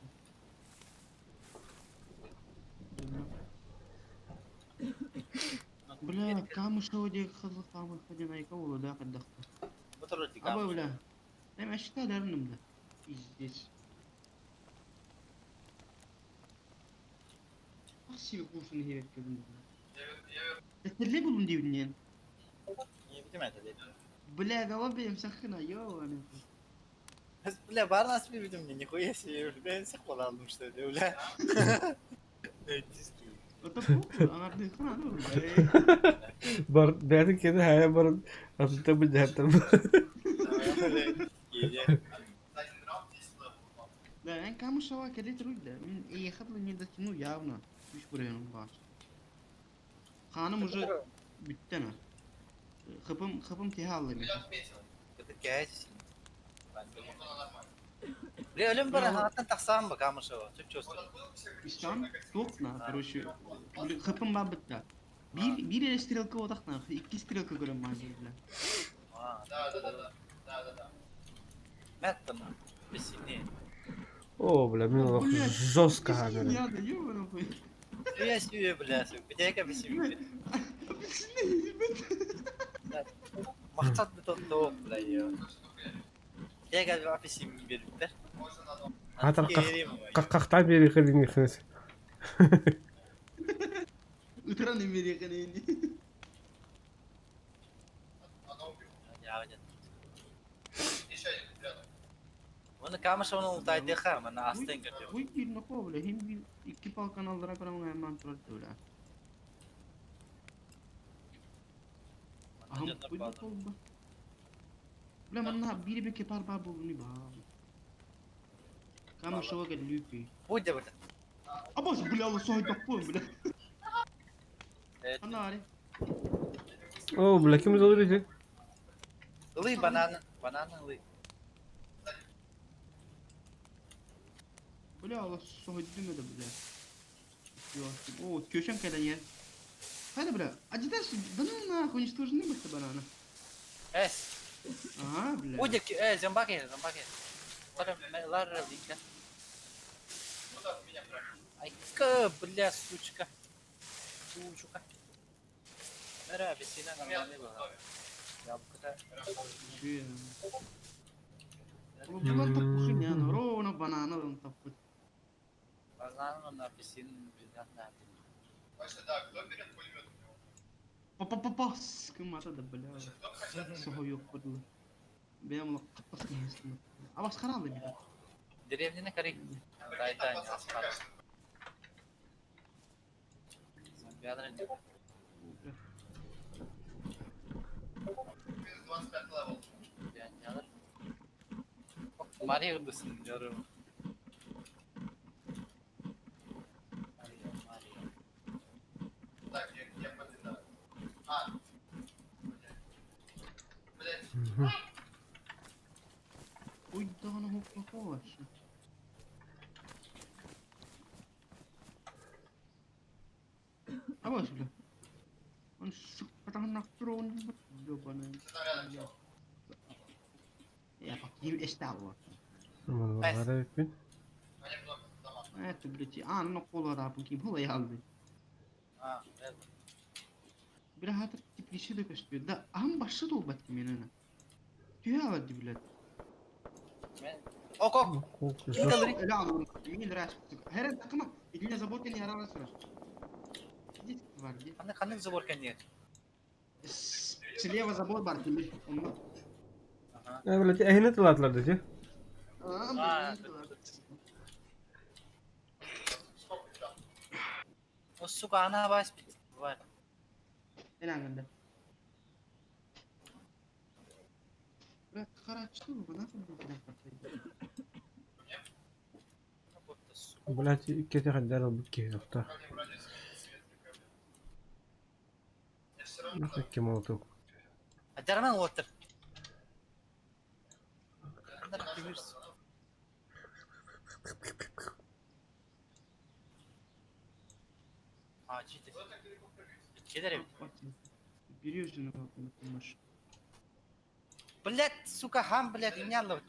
بلا كام شو دي خذ قام خدنا يكول ده قد دخل Betul di ابا kamu. ولا انا مش تقدر نمدا ايش اخسي بوشن هي كده تتلي بقول دي ونين Iya betul mata dia. بلا جوابي مسخنه يو انا Bile bana nasıl bir video ni koyuyor şey. Ben sekolah almıştı öyle. Diski. وتفوق انا بدي خنا نور Beğendin kedi hayal barın. Aslında bu cehennem. لا يعني كان مش هو كده ترد من اي خط لي ده شنو ياونا مش بريان باش خانه مجو بتنا خبم تهالي Ketik Bile ölüm bana hayattan taksam bak ama şu. Çok çok. İslam topna короче خبم باب بتا bir eleştirelke odaklan iki eleştirelke göre maziydiler Metten. Besini. O bile min bak zoska ya haber. da yo bana koy Suya suya bile su. Bir tek besini. Maksat bir tutup bile ya. Tek bir besini birlikte. Hatta kakaktan beri kılın yıkınız. Utıran emir kanayını. Ya hocam. Onu kamış onu ultay dekha mana aslen gidiyor. Bu bir ne kovle hem bir iki pal kanallara kadar hemen turat öyle. Aham bu ne kovle. Ulan bana biri bir kepar babu ni ba. Kamu şova gel lüpi. Bu da burada. Abas bile Allah sohbet bak bu bile. Evet. Ana ari. Oo, Black'imiz olur idi. Ilı banana ılı. Bile Allah sohbet demedi bile. Yok. O köşen kadar yer. Hadi bile. Acıdarsın. Bana na konuştuğun ne baktı bana ana. Es. Aha bile. Bu da zambak ya. Pada melar lika. Ay ke bля сучка. Сучка. Mera bisina ngamane ba. Ya bu kadar. Şey. Oğlum bunlar tapışın ya. Ro ona banana lan tapı. Banana na bisin bidan na. Pa sıkın mata da bile. Soho yok burada. Benim ona kapas kıyasın. Ama skaran da bir de. Drevni ne kare. Taytan aspar. Zambiadra ne? Yani Mario mısın diyorum. Uy daha ne hopla var. Apa sudah? Kan sekarang nak turun jawabannya. Ya pakai estawa. Aman Allah'a etmeyin. Evet bileci. Nok polar apa kim hula yaldı. Ha, evet. Bir hatır tiplişi de gösteriyor. Da aham başladı o batım yani. Tüya vardı bile. Ok. Korkuyorsun. Öyle anladım. Yemin ederim. Her takıma eline zaborken yaralar sıra. Git vardı. Kanı zor kanya. Слева забор бар демir. Onunla. Evet, ehine tılatlar dedi. Aa, O su kana bas bit. Var. en angında. Bırak karaçtı mı? Nasıl bir bırak bakayım. Блять, كده خدنا بكي اختار. Peki molotov. Ajarman water. Andar kibir. Acil. Kederim. Bir yüzüne bakmış. Блять, сука, хам, блять, меня ловит.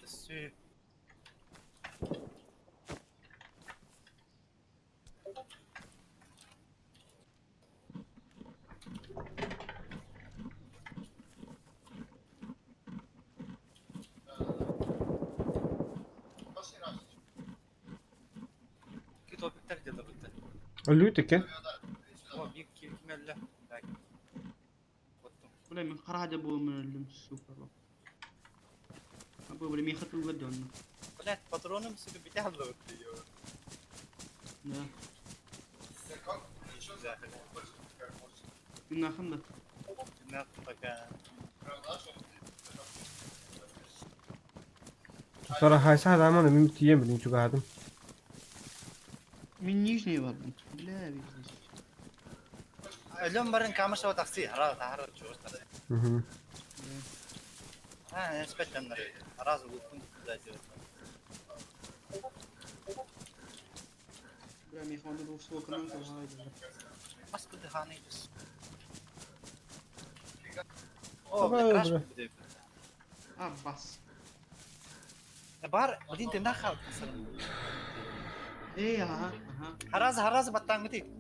Topikler de lobita. Ölüydü ki. O bir kimelle. Ulan ben karaca boğumun öldüm süper bak. Abi böyle mi hatırlı verdi onu. Блять, патроном сука битя ловит ее. Ne? Günahım da. На пока. Sonra haysa adamın ömür diyemedim çünkü adım. Min nijni var bu. Bile bir. اليوم مرن كامل شو تاكسي هرا هرا شو تاكسي Hı hı. ها نسبت لنا راس وكون زاجو Bile mi fonda bu soğukanın kavaydı. بس بدي هاني بس طبعاً اوه كراش بره. بدي Ah bas. بار بدين تندخل مثلا Aha. هراز بطان بدي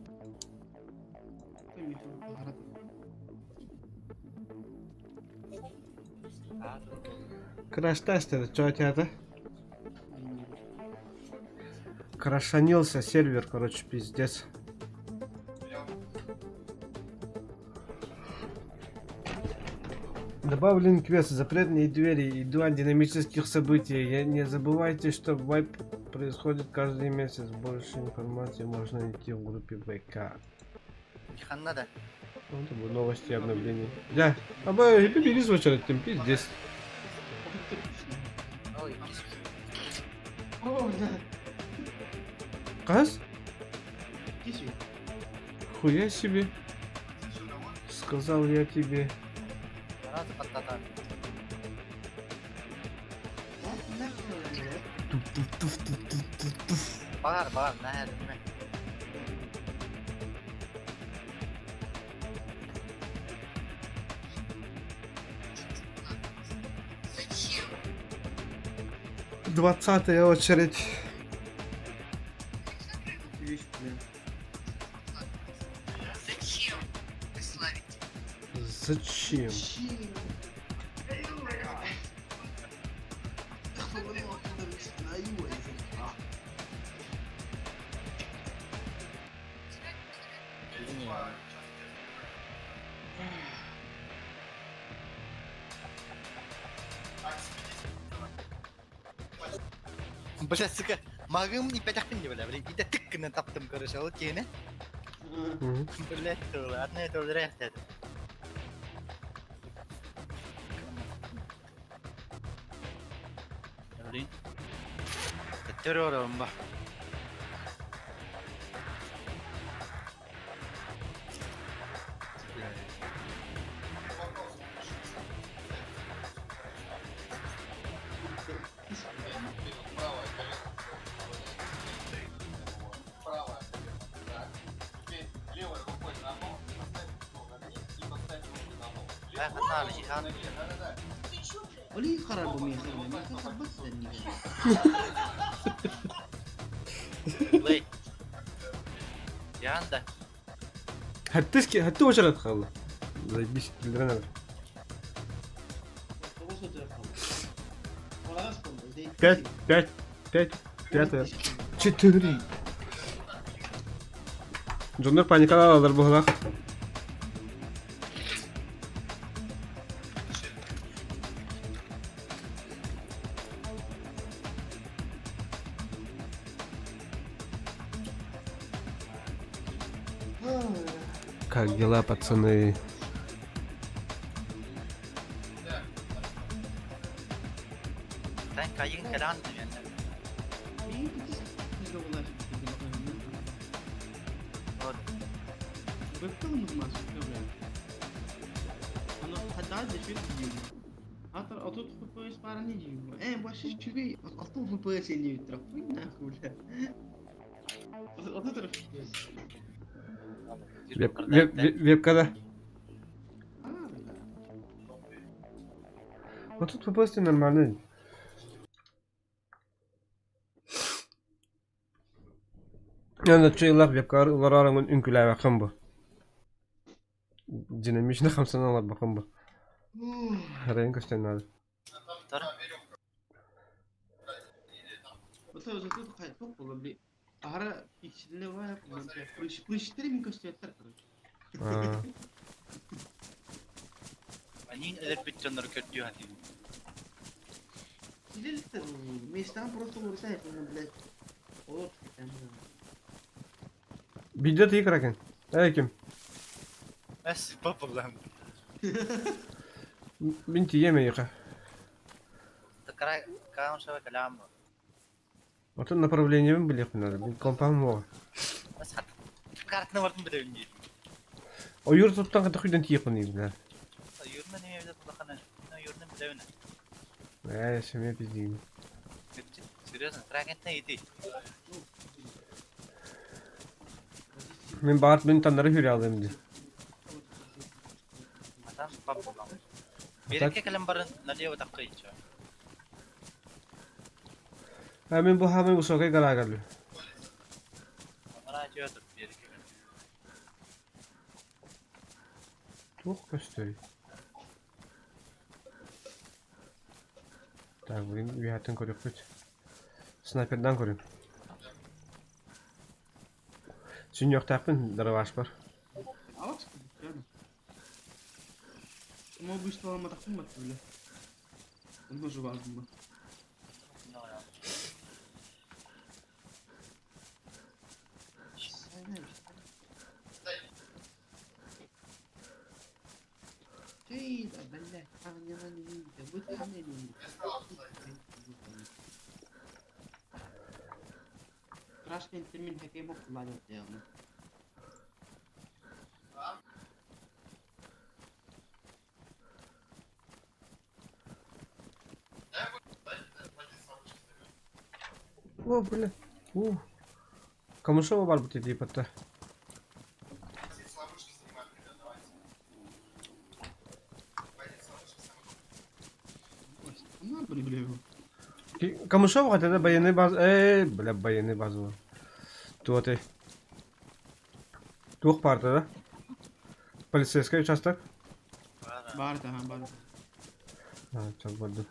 Kami tu harat. Crash test dedi çoğu kağıda. крашанился сервер, короче, пиздец. Добавлен квест «Запретные двери» и 2 динамических события. Не забывайте, что вайп происходит каждый месяц. Больше информации можно найти в группе ВК. Ханна да. Вот это вот новости и обновления. Да, абы бери звучат, тем пиздец. Ой, О, да. Каз? Кисю. Хуя себе. Сказал я тебе. она запаттатан. Bağır, ne her mi? Двадцатая очередь. Зачем? Блядь, сука, магым не пятахын не бля, блин, иди тыкканы таптым, короче, вот кені. Блядь, ладно, это уже это. Блин. Террором. وليه خربوا ميخربوا ميخرب بس ذني Lay. Yanda. هتسكي وشرت خالص. زي بيش الرنر. Пять, 4. Жондар паникалалар бугла. Как дела, пацаны? Sen kayın kelan yani. بكتبهم مع سكرين انا حد عايز يشوف يجيبه حتى اطوط في بويس بارن يجيبه ايه باش تشوفي اطوط في بويس يجيبه ترى وين ناكل اطوط في بويس Веб-када. Вот тут попасть нормально. أنا شيء الله بيبكار ورارا من إنكو لا خمبة. جينا مش نخم سنة الله بخمبة. هرين كشتن هذا. Tara. وتو زتو خايف فوق ولا أهرا يشيل له بوليش تري من كشتي ترى Anieder pitchonlar kötü hadi. شيل ميستان بروستو ورسايف من بلاد أوه Bidet iyi kraken. Kim? Bas popullam. بنتي يمي يقع. Takara kaam şava kalam. Вот это направление мы были надо. Бинт компам. Bas hat. Kartını vardım bir de önce. O yurt tuttan kadar kuyudan tiyakın değil mi? Yurna ne evde kulakana. Yurna bir de öne. Şimdi pizdiyim. Seriösen, tragen neydi? Ben Bart beni tanrı hür aldım diye. Adam popullam. Bir iki kalambarın naliye vatakka içiyor. Ben bu hamı bu sokak gala galo. Onlara acıyordur bir iki. Çok kötü. Так, bugün bir hayatın koruyup. Sniper'dan koruyun. Sen yok tapın darabaş var. Avaç yani. Ama bu işte olmadı mı böyle? Ben nasıl vardım bu? Şey da benle anlayan iyi de bu tanıyorum. Crash Bandicoot'un hack'e bok kullanıyor ya onu. O böyle. Kamusha var bu dediği patta. Ne böyle biliyor? Kamusha var da bayanı baz böyle bayanı baz var. Tuate. Tuh parta da. Полицейская участок. Var da ha var. Ha, çok vardı.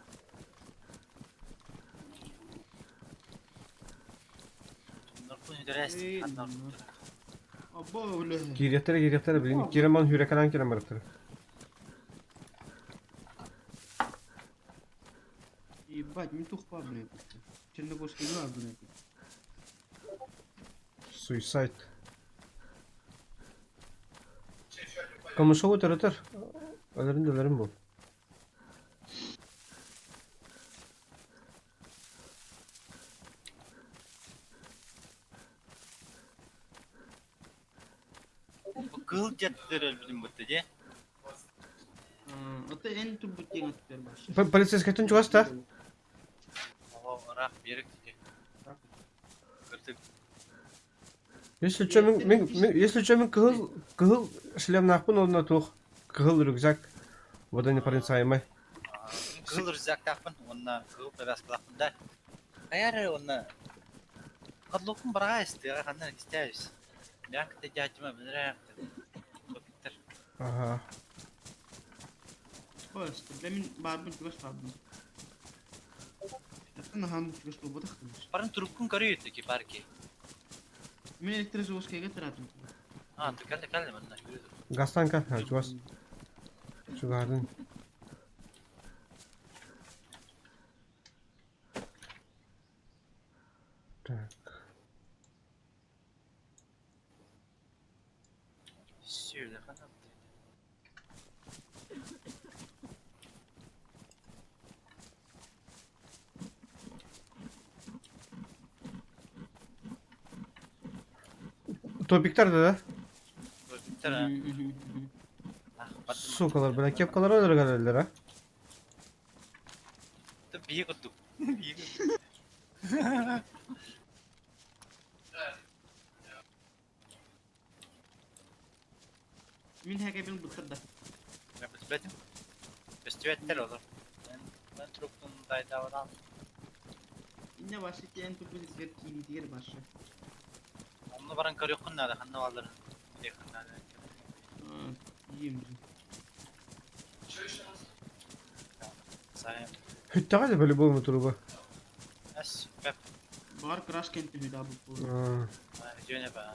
Abo öyle. Giriyetlere bilin. Gireman hürekalan kiren bıraktır. Ебать, не тух по блядь. Черногорский град, блядь. Suicide. Kamusha otur. Ölürüm bu. Bu kıl jetler öldüm bu dedi. Это en turbo тема теперь başlıyor. Полицейская тun чугас da. O rak bir dedi. Kırtık. Если что, мен кыгыл шлем нахпын онна тух. Кыгыл рюкзак. Водонепроницаемый. Kıl rızak takpın. Onunla kıl biraz kılapın da. Ayar onunla. Kadlokun bırağa istiyor. Kandan istiyoruz. Ben kıta cahcıma bilirəm. Bitir. Ага. Просто, для меня бarbun чугас бarbun. Это на хаму чугас bu da kılmış. Paran turukun karıyordu ki parki. Мен электрозаводская гатыратым. Ha, geldi benden. Yürüdü. Gastanka. Ha, чугас. Чугардын. Так. Şöyle falan. Topikler de. Bitir ha. Ah, battım. Sukalar böyle kepkalar öyle gelirler ha. Biye kuttuk. Biye kuttuk. Min hack'e benim bıktırdı. Ben bitmedim. Festivaller olur. Ben turukun daydavan. Yine başlık en turbo hizmet kiyini diğer başlık. Onunla baran karıyokun nerede? Kanna varları. Bir yakın nerede? İyiyim. Sayın. Hütte hadi böyle bu motoru bu. Es. Pep. Var crash kenti hüda bu. Ha. Jöne be.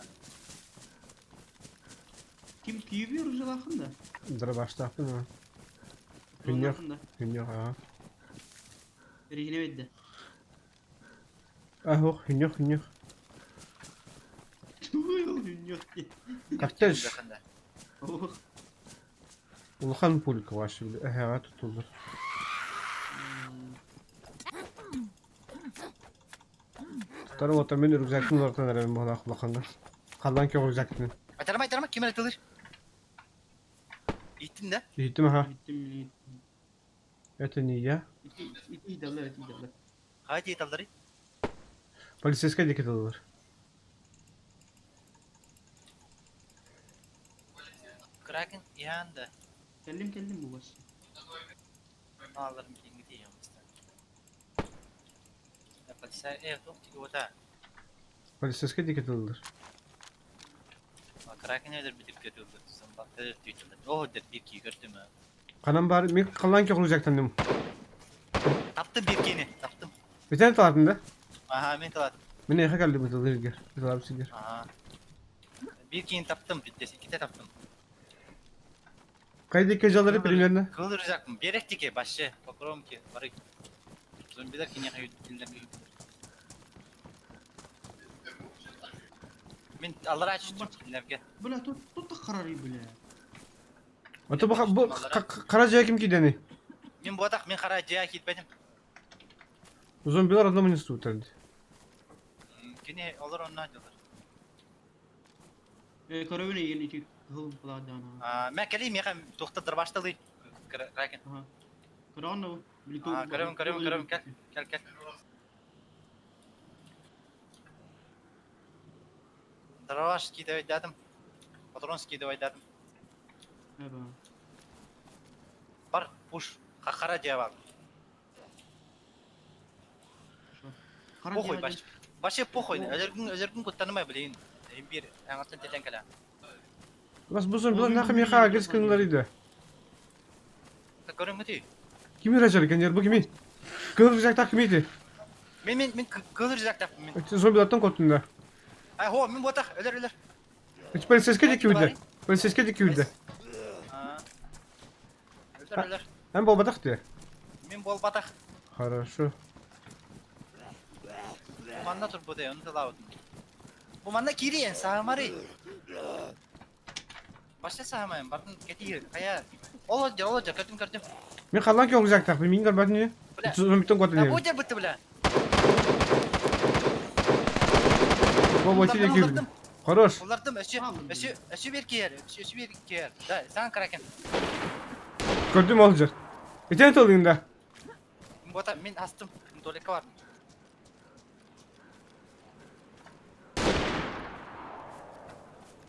Kim kiyivyor ucuz hakkında? Dara başta yaptın ha. Onun Hünyak. hakkında. Hünyak ha. Rehine verdi. Ah oh hünyak. Yok. Kardeş. Yakında. Oh. Ulkan pulka var şimdi. Ha tutuldu. Tutarım o tamen rüzgarın ortadan arayın bana kulakanda. Kaldan ki o rüzgarın. Aytarma kim atılır? Gittin de. Gitti mi ha? Gittim. Это не я. İyi devler. Hadi yetalları. Полицейская дикет alır. Kraken yandı. Kellim bu baş. Alırım gidiyor mesela. Yapalsa yok orada. Полицейская дикет alır. Kraken nedir bir dikkat ediyordu. Sen bak nedir Twitter'da. Oh der bir ki gördün mü? Kanan bari mi kalan ki rüzgarın dedim. Taptım bir kini. Taptım. Bir tane tuardın da. Aha ben talat. Beni yaka geldi bu da rüzgar. Bir tane bir sigir. Aha. Bir keyin taptım, bittesi ikide taptım. Kaydı kecaları primlerine. Kıldıracakım. Berekti ki başı. Bakıyorum ki. Barı. Zombiler ki ne hayırlı. Ben alır açtım kimlerge. Bula tut da kararı bile. Ata bak bu Karaca'ya kim gideni? Men bu adak men karacaya gitmedim. Zombiler adamın üstü utandı. Yine olur onlar diyorlar. Karavana yeni ki hıl buladana. Men keleyim ya doktordur başladı. Kraken. Aha. Karavana bu. Karım gel. Dravashki de oynadım. Patronski de oynadım. Evet. Var push. Karacaya bak. Pokoy baş. Başı pokoy. Özürgün kutlanmay bileyim. Bir anlatın teten kala. Bas bu zombiler nakım yaka agres kınlarıydı. Görün mütü? Kimi rajar kan yer bu kimi? Kıldıracak tak kimiydi? Men kıldıracak da men. Zombilerden korktun da. Ay ho men bu adak ölür. Hiç böyle ses gelecek gibi. Böyle ses gelecek gibi. Ölür. Hem baba tak diye. Men bol batak. Хорошо. Bu manna tur bu de onu da lavut. Bu manna kiriyen sahamari. Başta sahamayın. Bakın getir. Kaya. Olacak. Gördüm. Ben kalan ki olacak tak. Ben mingar ben niye? Zombiden korktun Ya diye. bu da bitti bile. Baba çile gibi. Хорош. Kullardım eşi bir kiyer. Da sen kraken. Gördüm olacak. İnternet alayım da. Bu da min astım. Doleka var.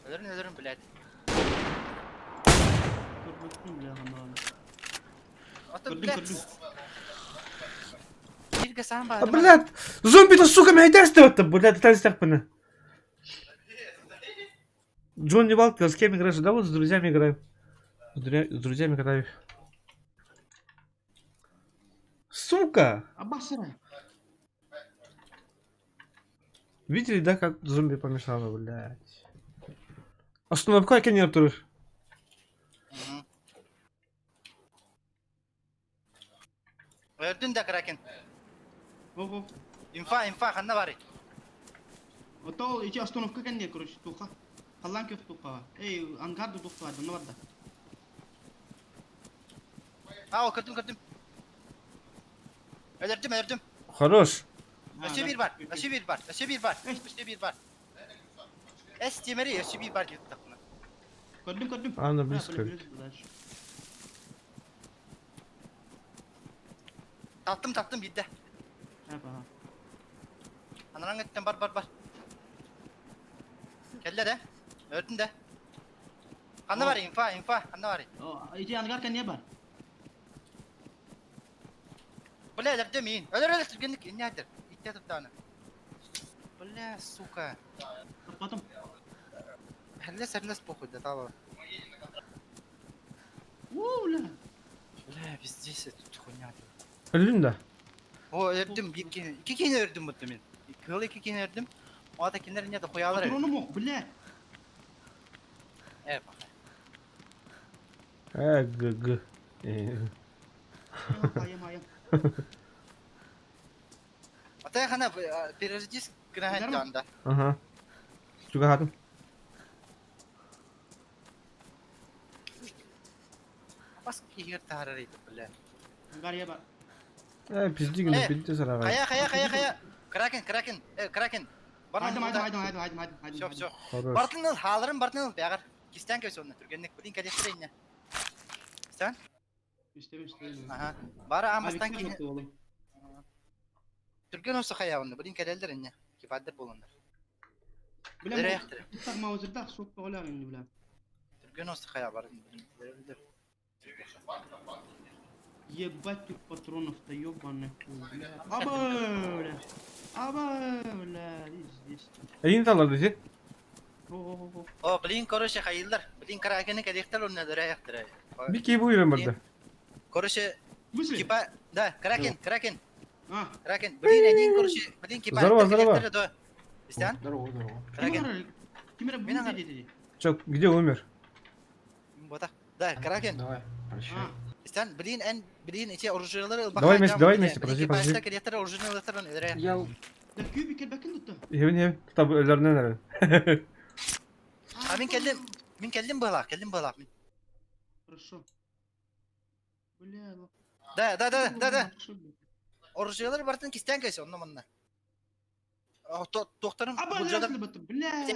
Ölürüm bile. Gördüm bile ama. Atım bile. Bir kesan var. Блядь, зомби-то, сука, меня тестовать-то, блядь, это так понял. Джонни Валкер, с кем играешь? Да вот с друзьями играем. С друзьями играю. Сука! Абасара. Видели, да, как зомби помешало, блядь? Остановка, как не Артур? Öldün de kraken. Hop. İnfa kanna var. Oto içi astonovka kan diye kuruş tuha. Hallan köf tuha. Ey angar da tuha da ne var da. Ha o gördüm. Öldürdüm. Хорош. Öşü bir var. Es temeri öşü bir var yuttu. Gördüm. Anda близко. Tattım gitti. Apa. Anaran gittim bar. Kelle de. Öldün de. Kanna var infa kanna var. O içi angar kan diye bar. Bule öldürdüm in. Ölür sürgünlük nedir? İtti atıp tane. Bule suka. Kapattım. Helle sernes pokuda tamam. Uuu. Bule biz здесь tutunya. Öldün de. O öldüm iki kere öldüm mutluyum. Kılı iki kere öldüm. O da kendileri ne de koyarlar. Patronu mu? Bile. Evet. Gı. Hayım. Ataya kana переродись грахан жанда. Ага. Juga hatım. Бас кигер тарарıydı bile. Angar ye bar. Pizdi günü bitti sıra. Kaya. Kraken. Haydi. Çok. Хорош. Bartınız halırım beğer. Kisten köy sonuna Türkiye'nin bilin kadestire inne. Sen? İstemiyorum. Aha. Bara Abi amastan kim ki yaptı oğlum? Türkiye'nin olsa kaya onu bilin kadeldir inne. Kifadır bulunur. Bile Nereye mi? yaptırır? Tutar mavzurda sok ola indi bile. Türkiye'nin olsa kaya var. Ебать тут патронов, да ёбаный хуй. Абаля, здесь. Elini talardı ki. О. O bilin koruşu hayırlar. Bilin karakeni kadehtir onu nereye yaptırır. Bir ki buyurun burada. Koruşu Мысли? kipa da kraken. А, Kraken, bilin edin koruşu bilin kipa. Здорово. İsten? Здорово. Kraken. Kimera bu Мен аңа- dedi. Çok gidiyor Ömer. Бота. Да, Кракен. Давай, прощай. Ha. Sen bilin içe orijinalları Давай вместе, подожди, подожди. Başta келетер orijinalları öyle. Я... Da kübü kel bakın tuttu. Evin kitabı öllerden herhalde. Ha min keldim bıhlak. Хорошо. Бля, ну. Da. Orijinalları bartın kisten kaysa onunla manna. Doktorun Aba bu nasıl batı? Bля.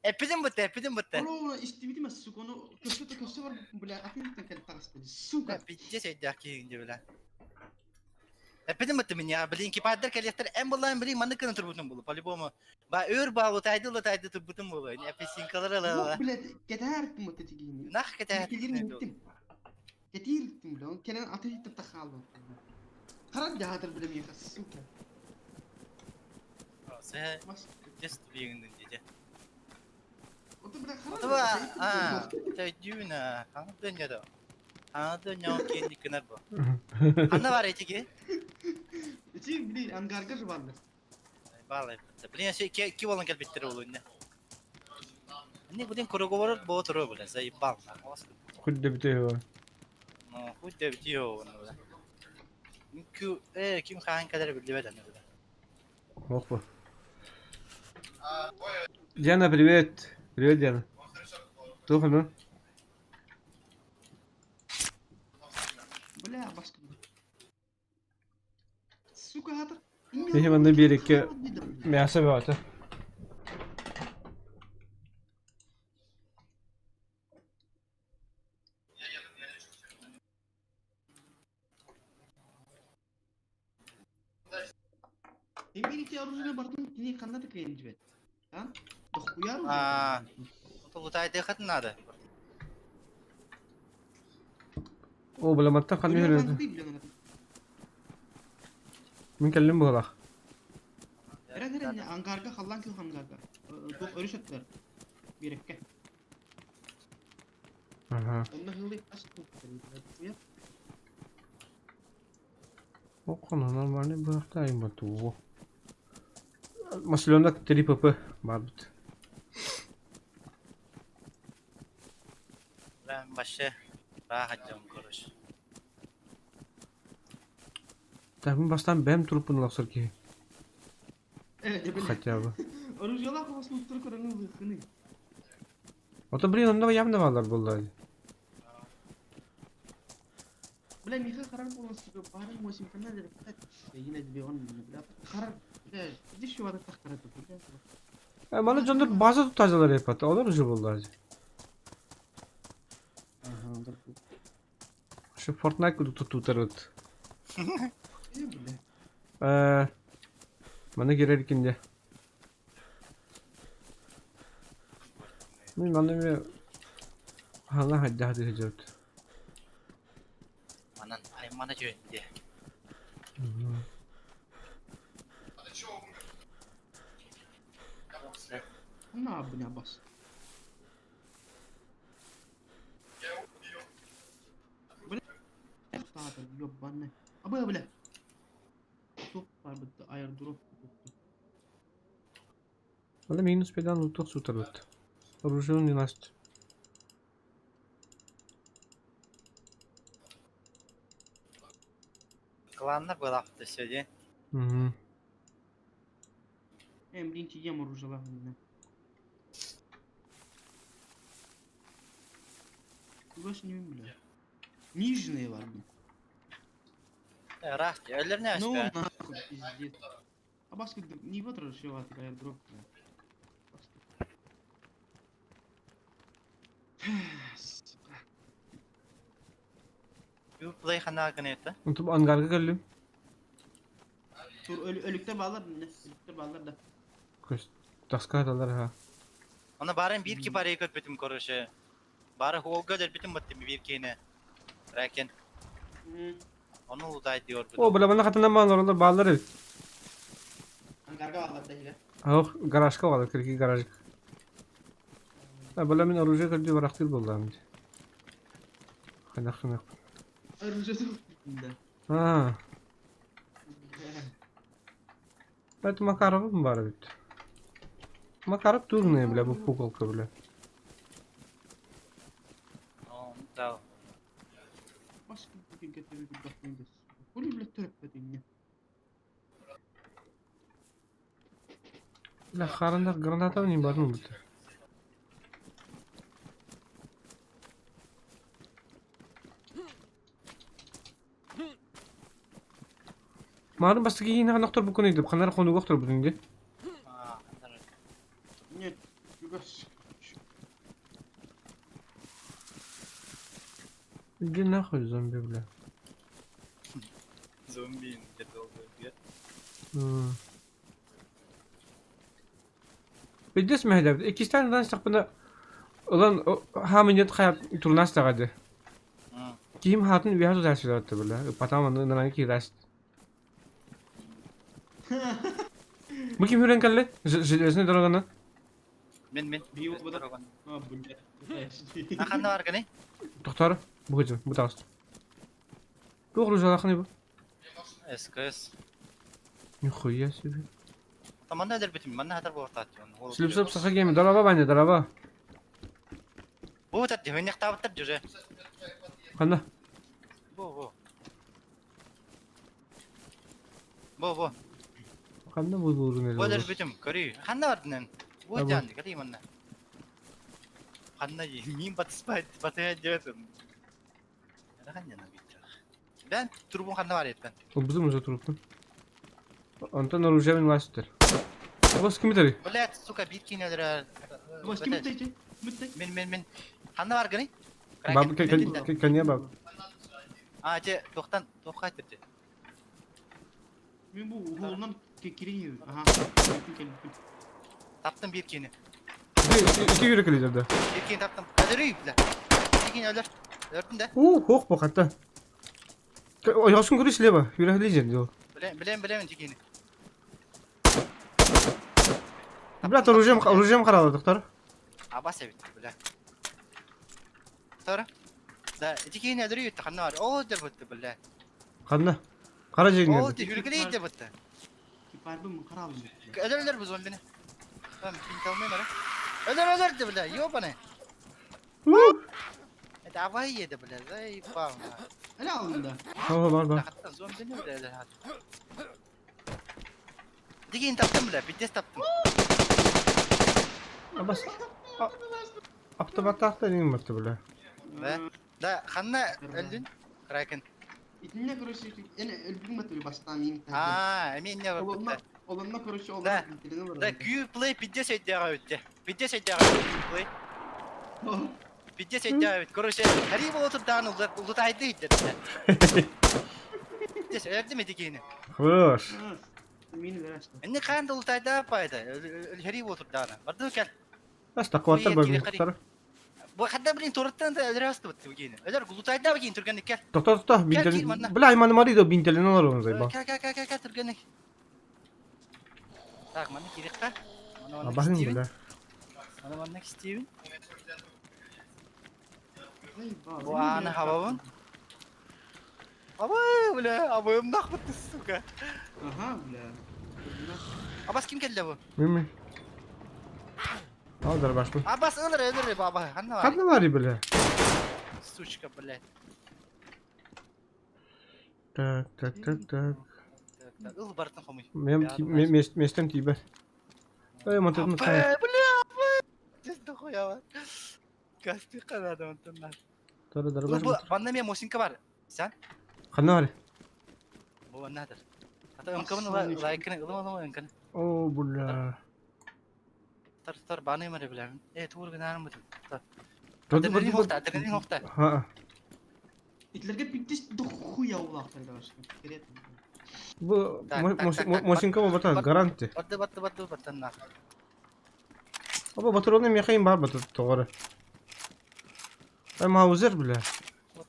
Epidem bitti. Ola istividime su konu köşe var bля atayım kel tarastı. Suka. Bitti seydi ki ince bile. Epidem bitti min ya. Bilin ki padar keletler en bulan bilin manı kanı turbutun bulu. Palibomu. Ba ör bağlı taydı turbutun bulu. Ne pesin kalır ala. Yok bля gider ettim o tetigini. Nah kete. Gittim. Getirdim bля. Kenen atayım takaldı. Karar jahadır bля mi suka. Sen Mas. just bilin diye. O da bля karar. Tuba tayjuna. Hangi da? Hangi kendi kenar bu. Anna var içi İçi bля angarga jubandı. Bağlı. Bilin şey ki olan kel bitti oğlum ne. Ne budin korogovar bu turu böyle. Say bal. Kudde bitiyor. No, bu da bitiyor onu. Kim kahan kadar bildi beden öyle. Ох бы. Диана, привет. Привет, Диана. Туха, ну? Bля başka. Suka hatır. Benim anne bir iki мясо var. Emir iki aruzuna bardın yine kanada kıyınca bet. Tamam? Doch uyar mı? Aa. Bu tayda kadın adı. O bulamatta kan Uyar yürüdü. kanada değil bilen adam. Min kellim bu halak. Eren ne angarga hallan kıl hangarga. Doch örüş ettiler. Bir ekke. Aha. Onda hızlı taş kıl. Uyar. O konu normalde bıraktayım bu tuğu. Masilonda tri papa barbut. Ben başı rahat canım konuş. Tahmin bastan bem turpun laksır ki. Evet böyle. Хотя бы. Örüş yola kafasını tutur kuranın hızını. O da bir onda yam da varlar vallahi. Bля Михаил karar bulması gibi bari musim kanada da yine de bir onun bля karar. Bля diş şu adı tak karar tuttu. Bana canlar bazı tutacalar yapatı. Olur mu vallahi? Ага, dur. Şu Fortnite kudu tutarıt. Ne bля. Bana girer ikinci. Bana bir hala hadi hicret. Mana diyor diye. Ne yapı ne bas. Bля. Tadır yok bana. Abi bля. Top var bitti ayar drop. Bana minus pedan lutog sutarıt. Оружие не насть. Klanlar bu hafta söyledi. Угу. Блин, ем оружила меня. Больше не бля. Нижние ладно. Rahat ya. Ölür ne Ну be? нахуй пиздец. А баска не вытра все а такая дроп. Сука. You play hana ganeta. Untuk angarga geldim. Dur ölükte bağlar ne? Ölükte bağlar da. Kus taska adalar ha. Ona baren bir ki parayı köt bitim koruşu. Bari holga der bitim battı bir kine. Raken. Onu uday diyor bu. O bula bana katından bağlar bağlar. Angarga bağlar da hile. Oh garajka var kirki garaj. Ha bula min orужие geldi bıraktır buldum. Kanak. Örümcesi da. Ha. Ben makarabı mı var bit? Makarıp durun ne bile bu pukolka bile. Oo, tamam. Başka bir gün getirip bir bakmayın da. Bunu bile törp edin ya. La karında granata mı neyim var mı bu? Malum bastı ki yine anahtar bu konuyu kanara konu yoktur bu dinge. Aa, anlar. Нет, yugas. Dinge ne koy zombi bile. Zombi dedi oldu diye. Bides mi hedefte? İki tane dans takpına ulan hamiyet hayat turnas tagadı. Hı. Kim hatun bir hatu dersi dağıttı bile. Patamanı nanay ki rast. Bu kim hüren kalle? Zilesine dolagana. Men. Bir bu da. Ha bu da. Akanda var gani? Doktor, bu gıcı, bu tavst. Doğru zalakını bu. SKS. Nixuya sibi. Tamam ne der bitim? Bana hadar bu orta atıyor. Slip slip sakı gemi, daraba bence, daraba. Bu tat diyor. Ne tabattır diyor. Kanda. Bu. Kanda bu burun eli Bu der olur. bitim. Kari. Kanda var dinen. Bu Tamam. canlı kari manna. Kanda yiyin bataya diyorsun. Ne kan yana bitti. Ben turbun kanda var et ben. O bizim uza turupun. Anton Orujev Üniversitesi. Abas kimi tari? Bilet suka bir kine öldürer. Bas kim teyce? Bitti. Men. Kanda var gani? Bab kanya bab. Ace doktan dokaytırdı. Ben bu oğlundan kirin yiyor. Aha. Gelin. Taptım bir kine. İki yürek eliydi. Bir kine taptım. Öldürüyüm bile. Bir kine öldür. Öldürdün de. Hoş bak hatta. O yaşın görüş leba. Yürek eliydi diyor. Bilemeyin kine. Brat Orujev karalı doktor. Abbas evet bile. Sonra da iki kine öldürüyor kanda var. O der bitti bile. Kanda. Karaca O iniyor. der yürügüleydi de bitti. Kibar mı karal mı? Öldürürler bu zombini. Tamam kim kalmayayım ara. Öldür de bile. Yok bana. Davayı yedi bile. Zayıf bağım. Hele alında. Var. Hatta zombini bile öldür hadi. Digin taptım bile. Bittes taptım. Abas. Apta batakta neyim battı bile. Ve da kanna öldün. Kraken. İtinle kuruşu yani öldüm batırıyor baştan yeni. Aa emin ne var Olanla bitti. olanla kuruşu Da. olan birini var. Da Q play piddes edya öttü. Piddes edya play. Piddes edya öttü. Koruşe. Hadi bu otur dağın ulutaydı hiç dedi. Piddes öldü mü dikini? Hoş. Mini ver açtı. Enne kan da ulutaydı yapaydı. Hadi bu otur dağına. Vardı gel. Basta kuatar bölüm doktor. Bu hatta bilin toruttan da öldür hastı bitti bugün. Öldür ulutaydı da bugün Türkan'ı gel. Doktor bintelin. Bela imanı marido bintelin olur onun zayıf. Gel Türkan'ı. Tak mana kiri kan? Abahın bile. Mana Steven? Bu Bu ana havavun. Aba bile abim nak bitti suka. Aha bile. Abbas kim geldi bu? Mimi. Aldır baş mı? Abbas ölür baba. Hanna var. Kadın var bile. Suçka bile. Tak. Ul bartın komuş. Mestem tiber. Ay mantıklı kaya. Bile. Cesta koya var. Kasti kadar ondan. Darı Bu baş. bana bir mosinka var. Sen? Kadın var. Bu another. Hatta önkümün like'ını ılım önkünü. Oo bulla. Tar bana mı bilen? Tuğur gıdanım mıdır? Adrenalin hokta. Ha. İtlerge bitti doku ya Allah arkadaşlar. Geret. Bu Tak. mosinka mı batar garanti. Battı nak. Ama batar onu yakayım var batar doğru. Ama hazır bile.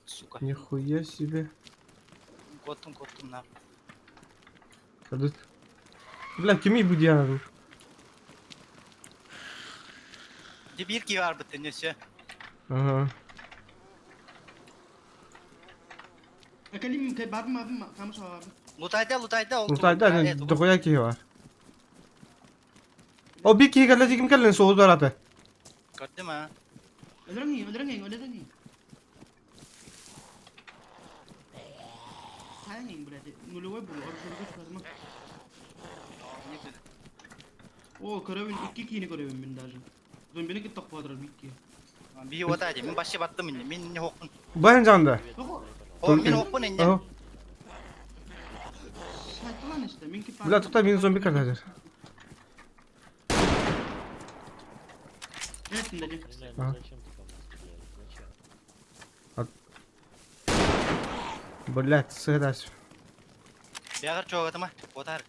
Suka. Nixuya sibi. Kotum nak. Kadın. Bile kimi bu diye. Bir ki var bitti neyse. Aha. Akalim babım kamu abi. Lutayda oldu. Mutayda dokuya ki var. O bir kişi geldi kim geldi soğudu aratı. Gördün mü? Öldürün. Sayın buraya. Nulu var bu. Orada çıkarma. O karabin iki kini karabin ben daha. Zombinin ki takvadır bir ki. Bir oda aja. Min başı battım ince. Min hokun. Bayan candı. O min hokun ince. Aho. Saytılan işte. Minki Bila tuta bin zombi kardeşler. Evet şimdi. Ага. Блять, сыграть. Bir agar çoğu adıma. Otar.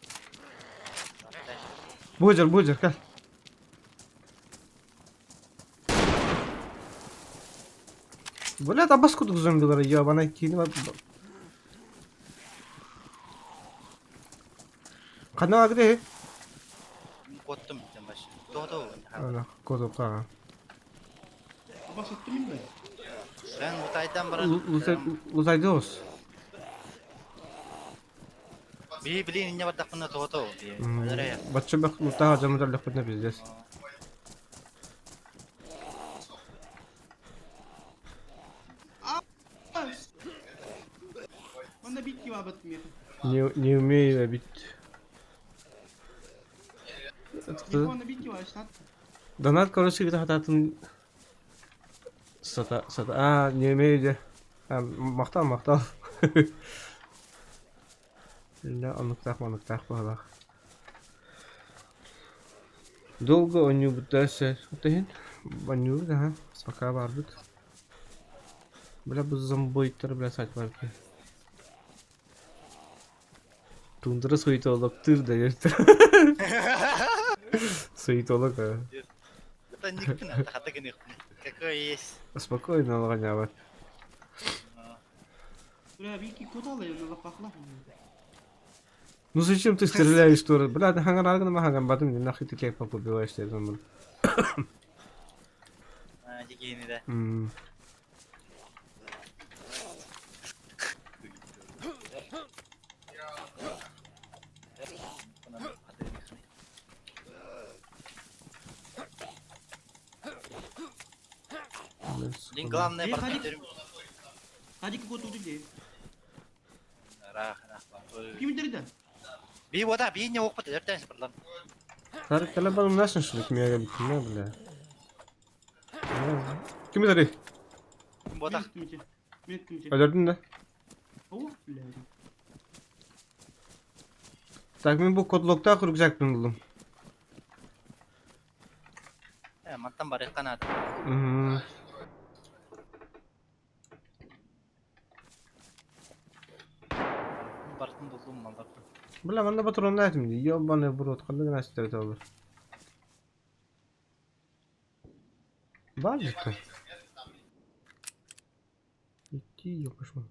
Бузер, gel. Блять, а баскуду зомбилары ебаный кино. Kanal gide. Kottum en başı. Doğdu. Ana, kodu ka. Basit mi be? Ben Utay'dan beri Uzaydı olsun. bir bilin ince badak bunda doğdu. Nereye? Batçı bak mutlaka camızlar lafını bileceğiz. Bana bir kiva batmıyor. Не умею бить. Bana bir kiva işte. Донат, короче, где хататын сата. А, не умею де. Мақтал. Illa anıktak bağlak. Долго он буддася. Тейн. Баню да. Пока барбыт. Бля bu зомбоиттер бля сать бар ки. Тундра сойтолоктур да ертер. Сойтолог. Это никто не хата гэнэ. Какой есть. Спокойно лаганя. Buraya bir iki kod alıyor. Ona bakla. Ну зачем ты стреляешь, что? Бля, да ханган маханган батым не нахуй ты как побиваешь ты там. Дигини de. Link главное партнерим. Hadi ki kod tutup diye. Rah. Kim derdi? Bir oda bir ne okup dertten sıfırlan. Karı kalabalım nasıl şunu kimya geldi ne bile. Kimi dedi? Bir oda. Minit. Öldürdün de. Oh bile. Takmin bu kodlokta kuracak ben buldum. Mantan bari kanat. Bartın buldum mallar. Bile ben de patron ne ettim diye. Ya bana burot kaldı nasıl isterdi olur. Var mı ki? İki yokuş mu?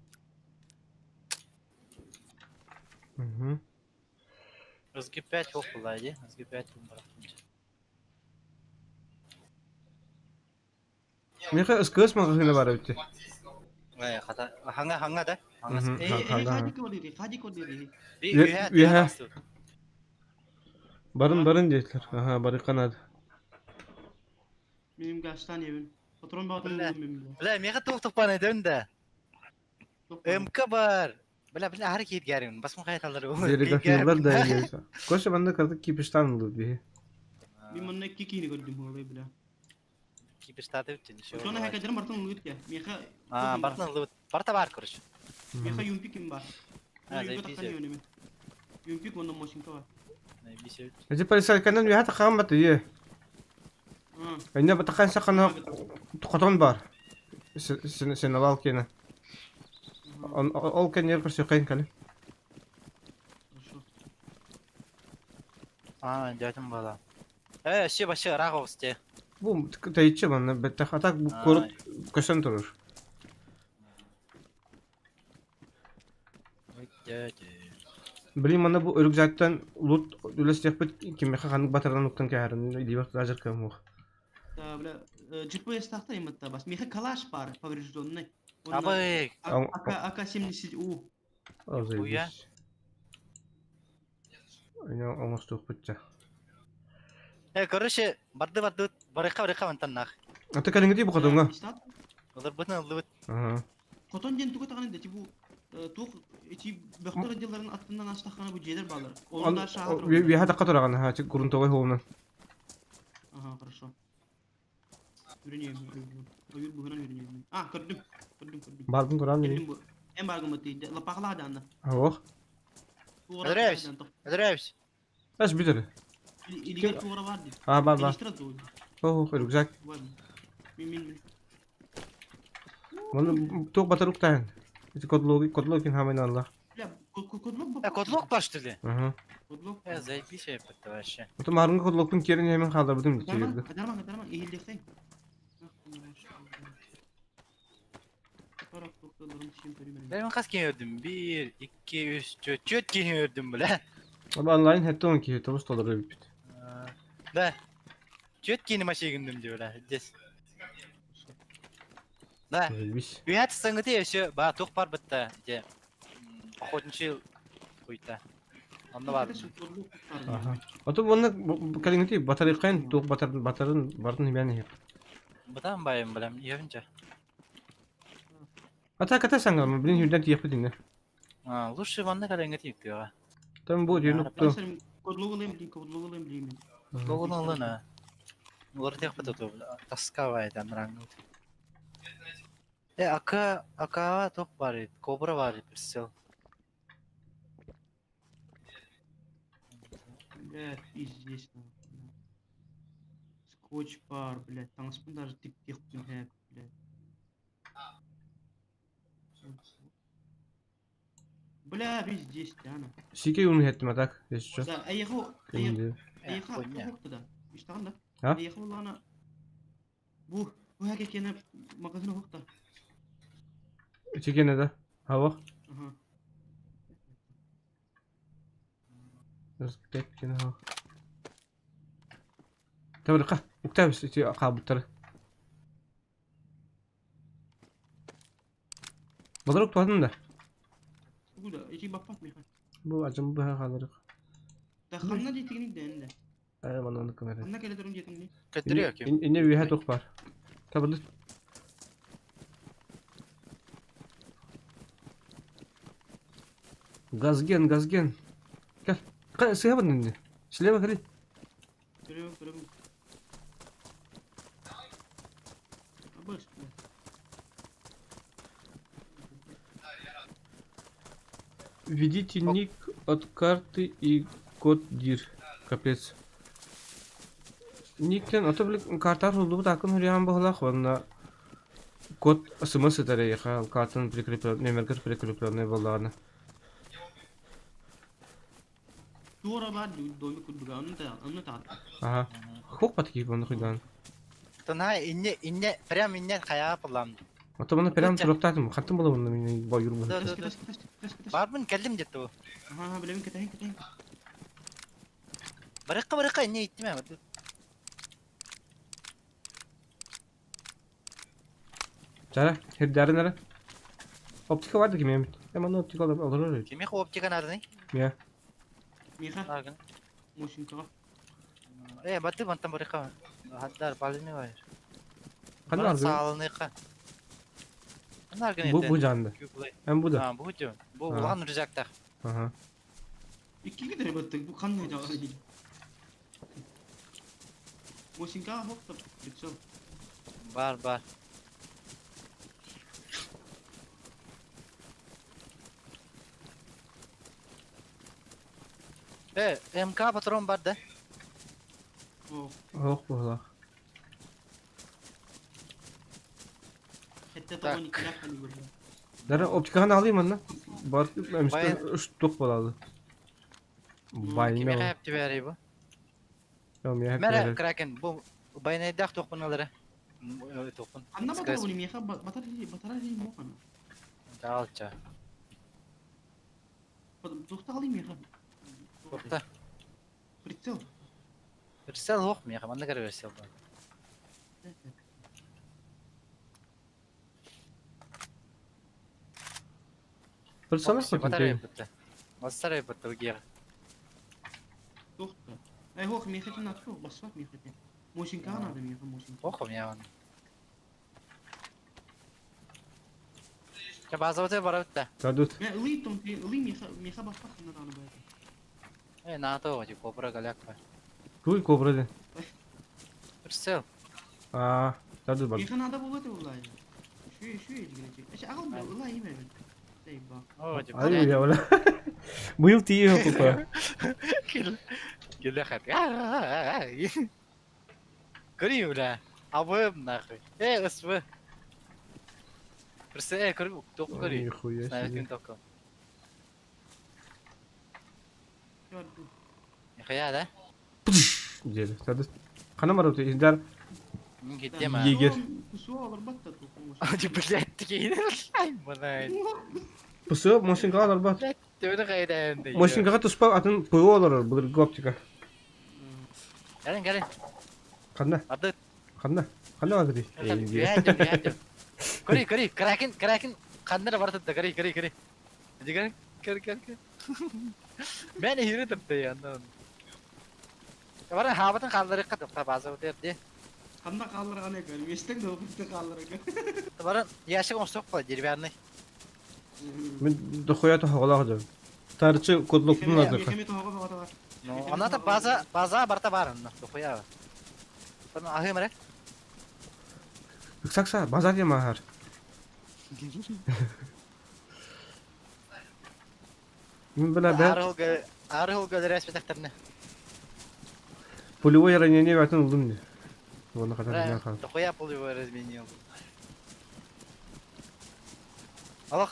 Özgü 5 yok bulaydı. Özgü 5 bıraktım. Meka ıskıs mı kakine var bitti? Kata hanga da. Hadi kod dedi. Bir üye. Barın diyetler. Aha barı kanadı. Benim kaç tane evim. Patron bağlı buldum benim. Bla meka tuk bana döndü. Kabar. Bla hareket gerin. Bas mı kayıtları? Deri kakınlar da öyleyse. Koşa bende kaldık ki piştan olur bir. Bir manna kikini gördüm orayı bile. Ki bir stadı için. Sonra hakikaten Bartın uluyor ya. Meka. Bartın lut. Barta var kuruş. Meka yumpik kim var? Zayıf bir şey. Yumpik onda moşinka var. Bir şey. Ece parisal kanan bir hata kalmadı ye. Ne batakan sakana koton var. Sen al kene. Ol kan yer kursu kayn kale. Jatim bala. Şey başı Rahovste. Bu tayıcı bana betta atak bu korut kaşan durur. Bileyim bana bu örük zaten loot üles yapıp kimi kanık batardan noktan kârın diye bak rajar kamu. Da böyle ciddi esnafta imata bas. Meka kalaş var favorizdon ne? Abi. Aka şimdi siz Bu ya. Aynen almost yok bıçak. Короче, барды барыка вантаннах. Ata kalıngi değil bu kadınga. İşte Олар бут. Aha. koton jen tuku tağın da bu tuk içi baktar yılların attığından açtığına bu jeler bağlar. Onu da şahat Bir hada katıragan ha çık kurun tavay hoğunan. Aha, хорошо. Yürünüyorum. Oyun bu hemen yürünüyorum. Ah, gördüm. Barbun kuran ne? Geldim bu. En bargın batı. Lapakla hadi anda. Oh. Ödreviz. Ödreviz. Aç bir tane. İlginç bir uğra vardı. Ha var. Geliştir de oydu. Oh rükzak. Var mı? Min. Bunu tok bataruk tahan. İşte kodlogi hemen Allah. Ya, kodlok. Котлок başladı. Aha. Kodlok. Zayıf şey yaptı вообще. Oto marınga kodlokun kerini hemen kaldırdım içeride. Kadarman. Eğildeksen. Taraf noktalarım şimdi söylemedim. Ben kaç kere gördüm? 1, 2, 3, 4 kere gördüm bile. Ama online hette 12 otobüs doları bit. Da. 4 kere maçı gördüm diyorlar. Des. Da. Biz. Üyet sanatı yaşıyor. Ba tok par bitti. Je. Охотничий кuyta. Onda var. Aha. Oto bunlar kalıngi değil batarya kayın tok batarın barın yani hep. Budan bayım bilem. Yevince. Ata kata sangal bilin hünden tiyapı dinle. Лучше ванна kalenge diyor. Tam bu diyor Ben nokta. senin kodloğu alayım. Logon alına. Orada yaptı to. Taskava eden rang. Aka top var. Kobra var bir sel. Блядь, пиздец. Скотч бар, блядь. Танцпын даже тик-тик блядь. Бля, пиздец, Диана. Sike yunu hettim atak. Yaşıyor. Да, аяқы Şimdi. hoqtu da. İştağın da. Ha? Аяқы olana bu hakekene magazin hoqtu. Sike ne de? Hava. Aha. Tek kene ha. Tabii ka. Uktabis iti akabutları. Badarok tuadın da. Bu da içi bakmak mı? Bu acım bu kalırık. Daxanna jetigini de ende. Ay bana onu kamera. Anna kele durun jetigini. Kötürüyor ki. İnne bir hat ok var. Tabii. Gazgen. Gel. Kan sıya bandın ne? Şile bak hadi. Görüyorum. Abış. Введите ник от карты и код DIR. Капец. Никтен ото билик картар huldu bu takın hüryan bağlaq vanna kod SMS tere yaxa kartın prikriplör nemerger prikriplör ne bollarını. Dora var doymu kuduga onu da. Aha. Хок patki bunu kuydan. Tana inne prem inne kaya falan. Ото bana peram turuktadım. Kattım bula bunu mini bayur bu. Taş. Var mı kellim jet o. Aha bilemin ketahin. Baraka inne ittim ama. Cara, her darın ara. Optika vardı ki Mehmet. Hemen optik olur öyle. Kimi optika nerede? Ya. Miha Argın. motion ka. Batı bantam baraka. Hatta balını var. Kan Bana argın. sağlığını yıka. Bana argın Bu canlı. Hem bu da. Ha bu hücum. Bu Ha. ulan rüzakta. Aha. İki gider battık bu kan ne cevabı değil. Motion ka hoqtu. Bitso. Var. MK patron var da. Oh. Oh bu hala. Hatta Tak. tabanı kilap hani burada. Dara optikanı alayım anla. Bar Bayan- emiste 3 tok boladı. Kimi Bayna. hep tiberi bu. Tamam ya hep Mera böyle. kraken bu bayna dak tokun alır. Tokun. Anna batar bunu miha batar değil mo kana. Dalça. Dokta alayım miha. Korkta. Bitso. Versel hoch mu ya? Bana göre versel. Fırsana Batarya bakayım. yapıttı. Batarya yapıttı bu geri. Dokta. Ey hoş mehretin atı yok. Bas bak mehretin. Moşinka anadı mehretin moşinka. Okum ya onu. Ya bazı vakit var ötte. Tadut. Ben ılıydım. Ilıy mehre bas bak. Bunlar anı böyle. NATO acı kobra galak var. Kuy kobra de. Ürsel. Aa, tadut bak. Mehre nada buladı vallahi. Şu ilgilenecek. İşte ağam da ılay iyi mi? Şey bak. O acı. Ay ya valla. Bu yıl tiye yok kupa. Gel hadi. Görüyor la. Abim nakı. Ismı. Ürsel görüyor. Tok Ay görüyor. хуя Sen себе. kim tokum? Gördü. Ya da. Dedi. Tadut. Kana var öte izler. Min gitti ma. Yeger. Kusu alır batta tokum. Acı biletti ki. Ay bana. Pusu moşinka alır bak. Tövbe kayda. Moşinka tuspak atın puyu olur. Bu goptika. Gelin. Kanda. Adı. Kanda. Kanda var dedi. Geldim. Kari. Kraken. Kandara var tadı. Kari. Hadi gel. Ben hiri tadı ya. Var habatın kaldırı katıp bazı otel diye. Kanda kalır anne gör. Mestek de okutta kalır gör. Var yaşık olsak falan diri bir Ben dokuya to hawala Tarçı kodlukun lazım. Mehmet toğa bak var. No, ona da baza barta var anna. Dokuya. Sana ahı mı? Saksa bazar ya mahar. Min bela ben Arhul gel resmi defterine. puluwa yaranyanı verten oldum diye. Ona kadar ne kaldı. Dokuya pulu resmi yok. Allah.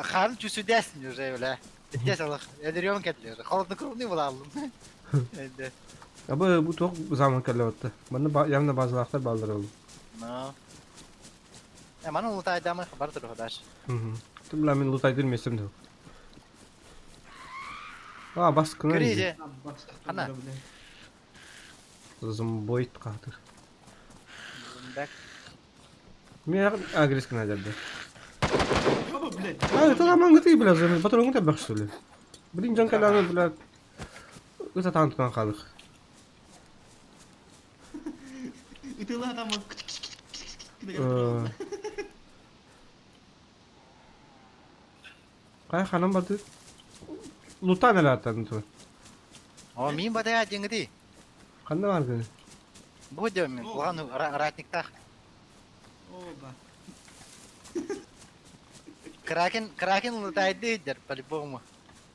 Kanın cüsü desin diyor öyle. Des Allah. Ediriyorum ketliyor. Kalıplı kurum ne bulalım. Evet. Ama bu çok zaman kalabalıktı. Bana yanında bazı laflar bağlar oldu. No. Ya mana ulutayda mı haberdir arkadaş. Hı hı. Tüm la min lutay bilmesem de. Aa baskına. Kriye. Bak. Ana. Zım boyut kaldı. Bak. Mir agres kena jadi. Baba bile. Ah, itu lama ngerti bila zaman patron ngerti bak sule. Bring jang kalangan bila kita tantunan kalık. Itulah adamı. Kayak kanam batu. Lutan neler tantu. O min badaya jengdi. Kan ne var gani? Bu diyor min. Ulan ratnikta. Oh bak. Kraken ulutayda der pali bomu.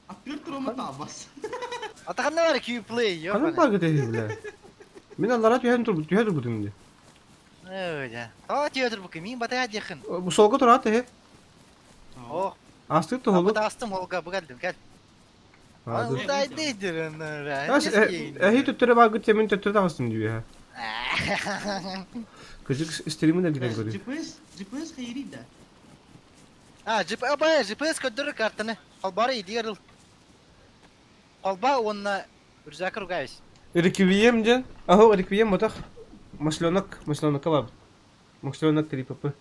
Apir turma tabas. Atakan ne var ki play yok. Kanam var gani bila. Min Allah'a tühen tur budum diye. Öyle. O diyordur bu ki min badaya yakın. Bu solga tur at he. Oh. Astık da Bu holu. da astım Olga bu geldim gel. Ha, dur. Ulutayda der onlara. Ya ehi tutture bak git yemin tutture tavsın diyor ha. Kızık stream'i de giden görüyor. GPS hayri de. Ha GPS ködür kartını. Kalbari diğer. Kalba onunla Rüzakır guys. Requiem jan. Aho requiem motak. Maslonak var. Maslonak tri papa.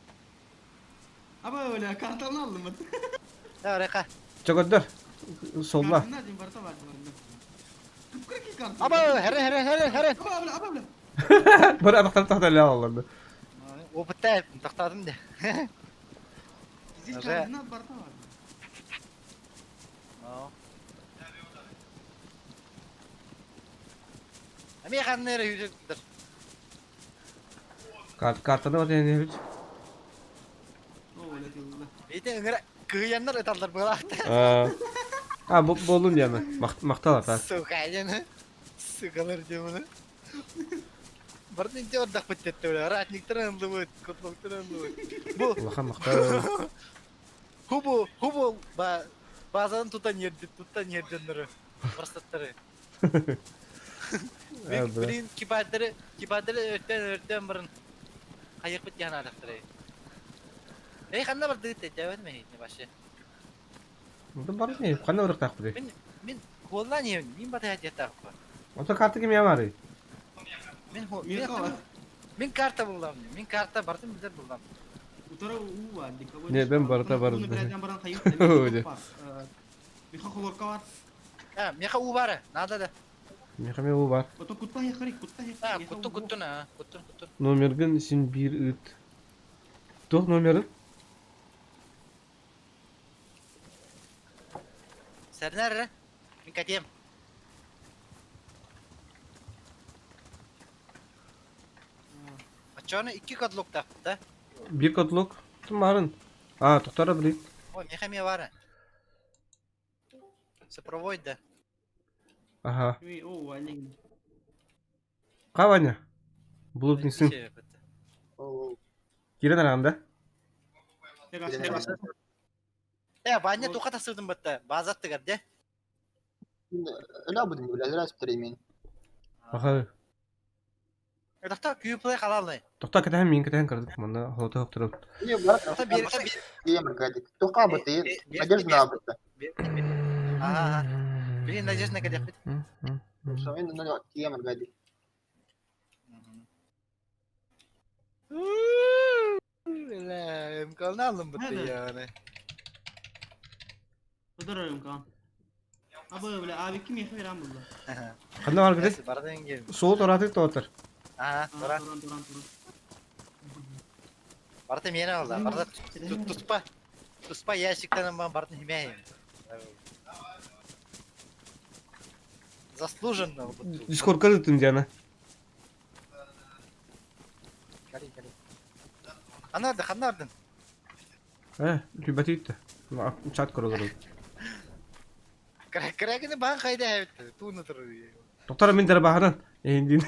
Ama öyle kartalını aldım ben. Ya reka. Çakodar. Solla. Kartını aldım barta var. Kıpkırık kartı. Aba here. Aba bile. Bar anahtar tahta la Allah'ım. O bitti. Taktadım de. Bizi Öyle. kartını al barta var. Ama yakan nere yürüdür. Kartını var yani hiç. Oh öyle diyorlar. Bir de ıngıra kıyıyanlar ötarlar böyle aktı. Ha bu bolun yani. Maktalar ta. Sokayını. Sıkılır cımını. Barın diyor da pıttet öyle. Ratnik tırındı bu. Kutluk tırındı bu. Bu. Allah'a maktar. Hubu. Bazen tutan yerden nere. Fırsatları. Birin kibarları örtten barın. Hayır bit yana alaktırı. Kanna var dıgıt cevap mi ne başı? Bu bar ne? Kanı uğrak tak buraya. Min kollan yemin. Min bataya jeta ko. Oto kartı kim ya var? Min karta bulam. Min karta bartın bilir bulam. Utara u var. Ne, ben barta barım. Bunu birazdan baran kayıp. Öyle. Bir kalor kavar. Ha, meka u var. Nada da. Mehme o var. Oto kutta yakari kutta Ha, yakari. kuttun ha. Kuttun. Nomergen sin bir ıt. Doch nomerin? Sen nerede? Min kadiyem. Açığını 2 katlok da. Bir katlok. Tumarın. Ha, tuhtara bileyim. O meka mi var. Sprovoid da. Aha. Oo valin. Kavanya. Bulut nisin. Giren aramda. Ya banya tokat asırdım batta. Bazattı garde. لا بد من الازرار ستريمين Aha. Edakta küyüplay kalalay. Tohta ketahem min ketahem kardık. Mana hota hokturum. هي مرات Edakta bir هي مرقادك تقابطين اجرز نابطة Aha. Bir najes ne kadar yaptı? سامعين انه هي مرقادك La, imkanı aldım battı Nerede? yani. Ödürürüm kan. Abi böyle abi kim yakıyor lan burada? Kanda var gide. Neyse, baradan gelin. Soğut oratık da otur. Aha, sonra. Turan. Barata miyene oldu. Barata tutpa ящиктен ben barata himeyim. Заслуженно. Discord karıttım diyana. Kali. Kanardın. Lübeti gitti. Chat kurulur. Krakeni bana kayda evde. Tu nutur. Doktora min dere bahanan. Eğindin.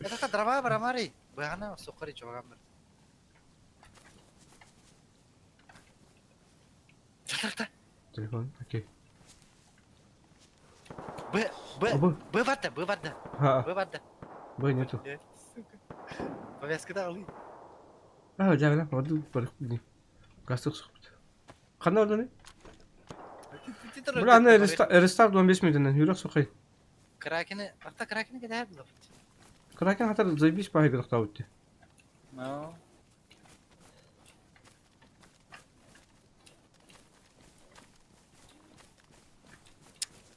Ya da drama baramari. Bahana sokari çoğamır. Tak. Telefon. Okey. Bu vardı. Ha. Bu ne tu? Повязка da alayım. Ha, jangan lah. Waduh, baru ini. Gastık sohbet. Kanda orada ne? Bulan restart 15 minutinden. Yürek sokay. Krakeni kadar yaptı. Kraken hatar zaybis pahay gıdıkta bitti. No.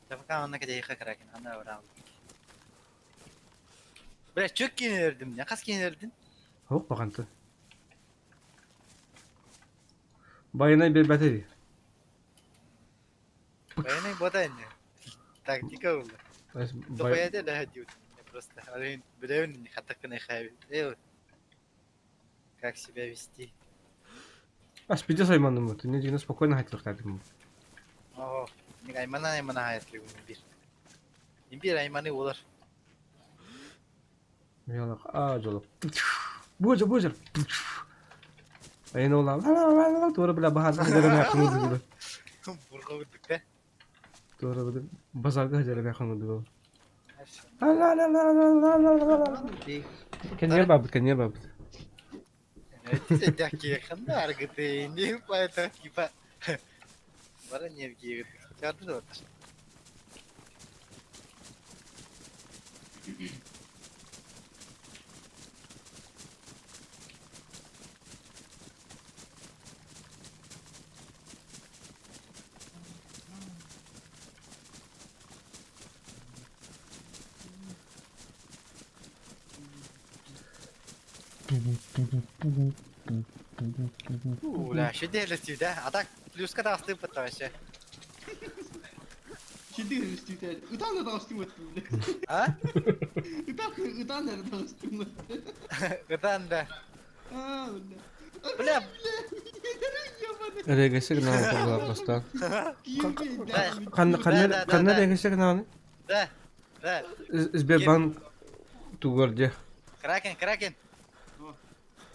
Tabii ona kadar yıka kraken. Ana öğrendim. Biraz çok giyinirdim. Ne kas giyinirdin? Hok bakantı. Bayına bir bateri. Bayana bu da ne? Taktika oldu. Topaya da daha diyor. Просто один блин, не хатак не хави. Как себя вести? Спиди saymandım mı? Ne diyene spokojno hayatlık dedim. О, не аймана hayatlı bir. Bir aymanı olur. Yalak acılık. Buca. Ayın oğlan. Hala doğru bile bahar hacereme yakınız gibi. Burga vurduk be. Doğru bile bazarga hacereme yakınız gibi. Kan yer babit. Это такие хандар, ты не поэтому типа. Бара не вги. Чарду вот. Ля, что делать, да? А так плюс когда остыл вообще. Şimdi üstüne. Utan da üstüme öttüm. А? Utan da üstüme. Гдан да. Aa öyle. Бля, Regesek ne yapalım apastan. Kan Kanna regesek ne var? да. Sberbank tuğurca. Кракен.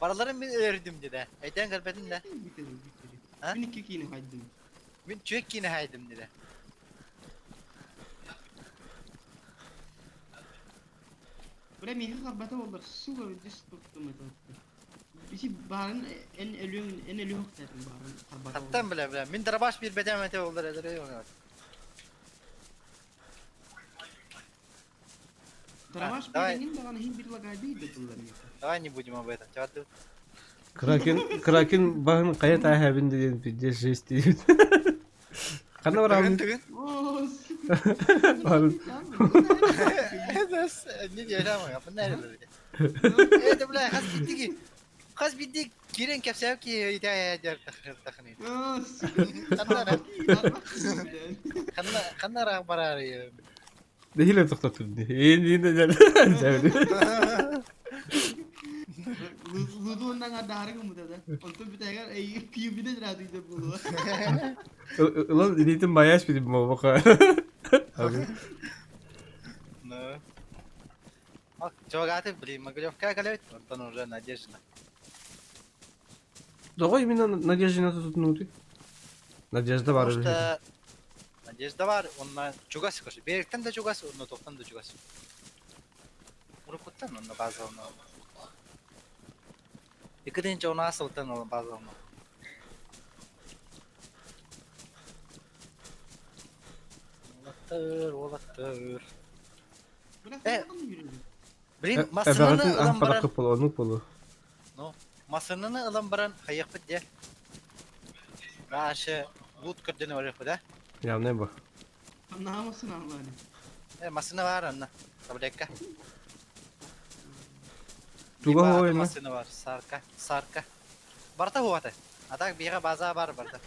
Paralarım bir ördüm dedi. Ayten garbetin de. Ha? Beni kekine haydim. Ben çök yine haydım dedi. Böyle mihi karbata olur. Su böyle dis tuttum eto. Bisi barın en ölüyor dedim barın karbata. Hattan bile. Min darabaş bir bedemete olur eder onu. Dramаш давай. benim de bana hin bir lagaydı bunlar ya. Давай не будем об этом. Чё ты? Kraken bahın kaya tahabin diye bir şey istiyor. Kanna var abi. Oo Oğlum, Ne diyor ama ya? Bu nerede böyle? Evet ulan kas bidik kiren kapsam ki hidayet eder takını. Kanna ra bararı. değil mi tıklatır diye. İyi de gel. Ludu ondan ada harga mı dedi. Untuk bir tane ay piyu bir de radyo da bulu. Ulan editin bayağı bir bak. Abi. No. Ак, чогате блин, Могилевка галет, он уже надежда. Doğru yemin Надежда nasıl tutunuyordu? Надежда var. Потому что надежда var, onunla çugası koşu. Berikten de çugası, onunla toptan da çugası. Urukuttan onunla bazı onunla. İkidinci onu asıltan onunla bazı onunla. Olattır. Bırak onu yürüdü. Блин, масынını ылым баран, Para polo, onu polo. no, масынını ылым баран hayık bit de. Başı gut kırdığını var yapı da. Ya ne bu? Namasın Allah'ını. Masını var anna. Kabul ekka. Tuga hoy na. Masını var. Sarka. Barta huwa ta. Atak biha baza var barta.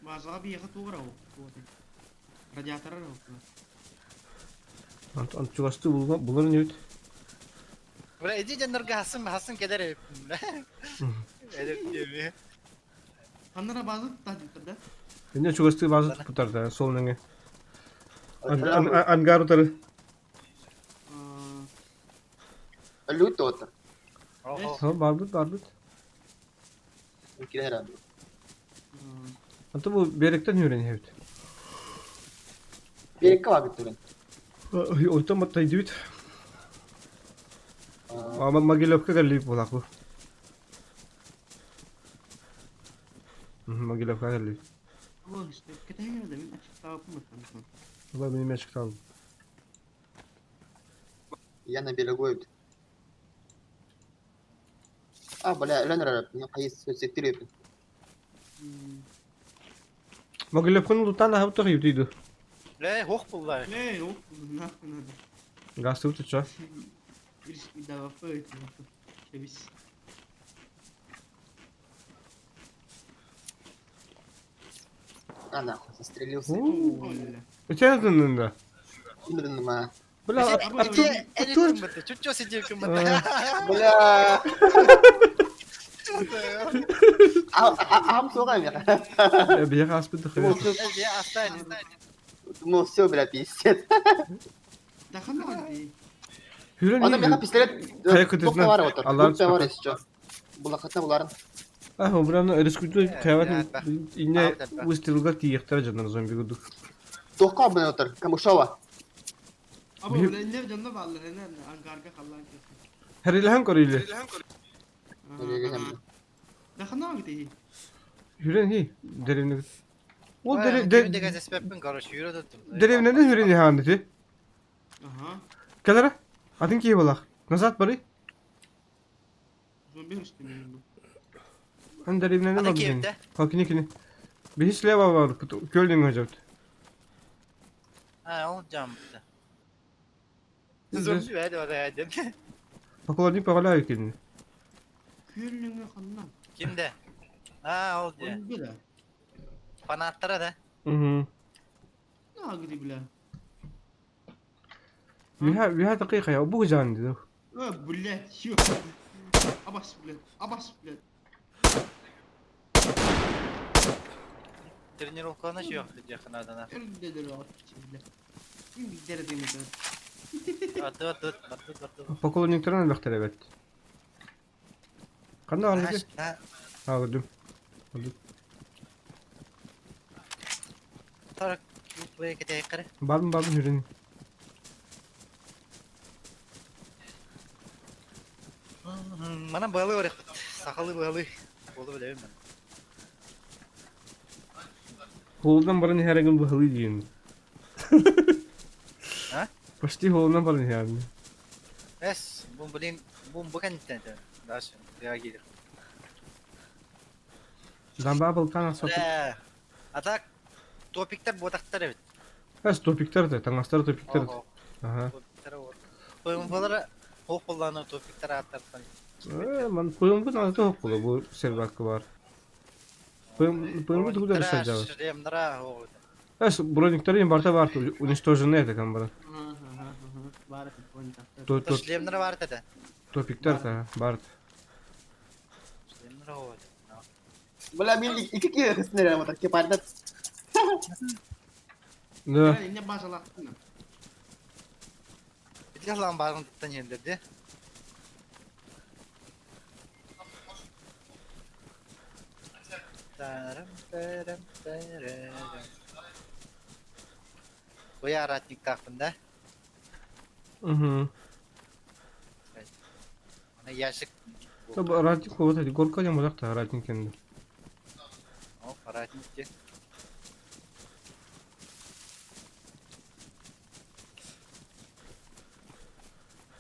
Bazı bir yakıt uğra o. Radyatara da o. Ant çugastı bulanın evet. Bura edi jandarga hasın keder hep. Edep diye. Kanlara bazı tadı da. Bence çugastı bazı tutar sol nenge. Angar utarı. اللوت اوتر Oho. Ha barbut. يمكن herhalde. Anta bu berekten yürüyen evet. Bir iki var bir turun. Oytan matay düt. Ama Могилевка geldi bulak bu. Могилевка geldi. Bu işte ketayına da bir açık tavuk mu tanıdım. Bu benim açık kaldı. Я на берегу это. А, бля, Ленер, я поесть секретарь. Могилевкa'nın lutan ha tutar yutuydu. Le hoch bullar. Ne yok ne yaptın hadi. Gazete tutacak. Bir daha fayda. Şebis. А, нахуй, застрелился. Öyle. Öte yanında. Именно на... Bula Elim kımbıttı. Çuçço sicil kımbıttı. Бля! Ам соғайын я. bir aspı tıkıyor. Diye hastaydı. Ну все, бля, пиздец. Daha ne oldu? Hüren Onda bir iyi. pistolет Kayak topta ötesinden var отыр. Allah'ın Topta var sıfatı. еще. Булақата бұларын. Ah o buranın erişkütü Evet, kıyafetin bak. yine Evet, bak. vıstıılga kiyektere canlar zombi guduk. Тоққа бұны отыр. Камышова. Ama Bir- öyle ne canına bağlı ne angarga kallan ki. Her ilahan koruyla. Daha ne oldu? Hüren hi. Derevine. O Kiminde gazes peppin karış yürü tuttum. derevine de hüren ihaneti. Aha. Kadara. Adın ki balak. Nazat bari. Zombi üstüne. Han derevine ne Adın bakın. kimde? Kalkini. Bir hiç leva var. Köldün hocam. Ha olacağım bitti. Biz- Zombi hadi oraya dedim. Pakolar değil pakolar yükledin. Kürlüğüne kanlan. Kimde? Ha oldu. Onu bile. Fanatlara da. Hı hı. Ne oldu bile? Bir dakika ya bu can dedi. Bile. Şu. Abas bile. Abas bile. Тренировканы şu yok yakınlardan ha. Önde de rahat bile. Şimdi gider edeyim de. Atı. Pakolar niktarına baktı evet. Kanda aldı ki. Ha, Ha gördüm. Gördüm. tarak buraya gideyim kare. Barbun hüren. Bana bağlı var. Sakalı bağlı. Oldu bile ben. Holdan bana her gün bu halı diyin. Ha? Pasti holdan bana yani. Es, bu bukan tente. Daha sonra ya gelir. Dan babal kan asfalt. Atak. Topikler botaklar evet. Has topikler de, tangastar topikler de. Aha. Topikler var. Koyunbalara hoş kullanır topikler atlarsan. Man koyun nazda hok bulu bu server hakkı var. Koyun bu da sadece. Şiremlere hoş. Has brodikleri imbarta var. Уничтоженные de kan bara. Var et point after. To Şiremlere var dedi. topikler de var. Şiremlere hoş. Wala min iki kısmı ama tak kepadat. Ne? Yani ne başalattın mı? Bir de lan barın tuttan yenildi. Bu yaratnik takımda. Mhm. Ona yaşık. Tabi rating kovat hadi gorka jam olak da rating kendi. O yaratnik ki.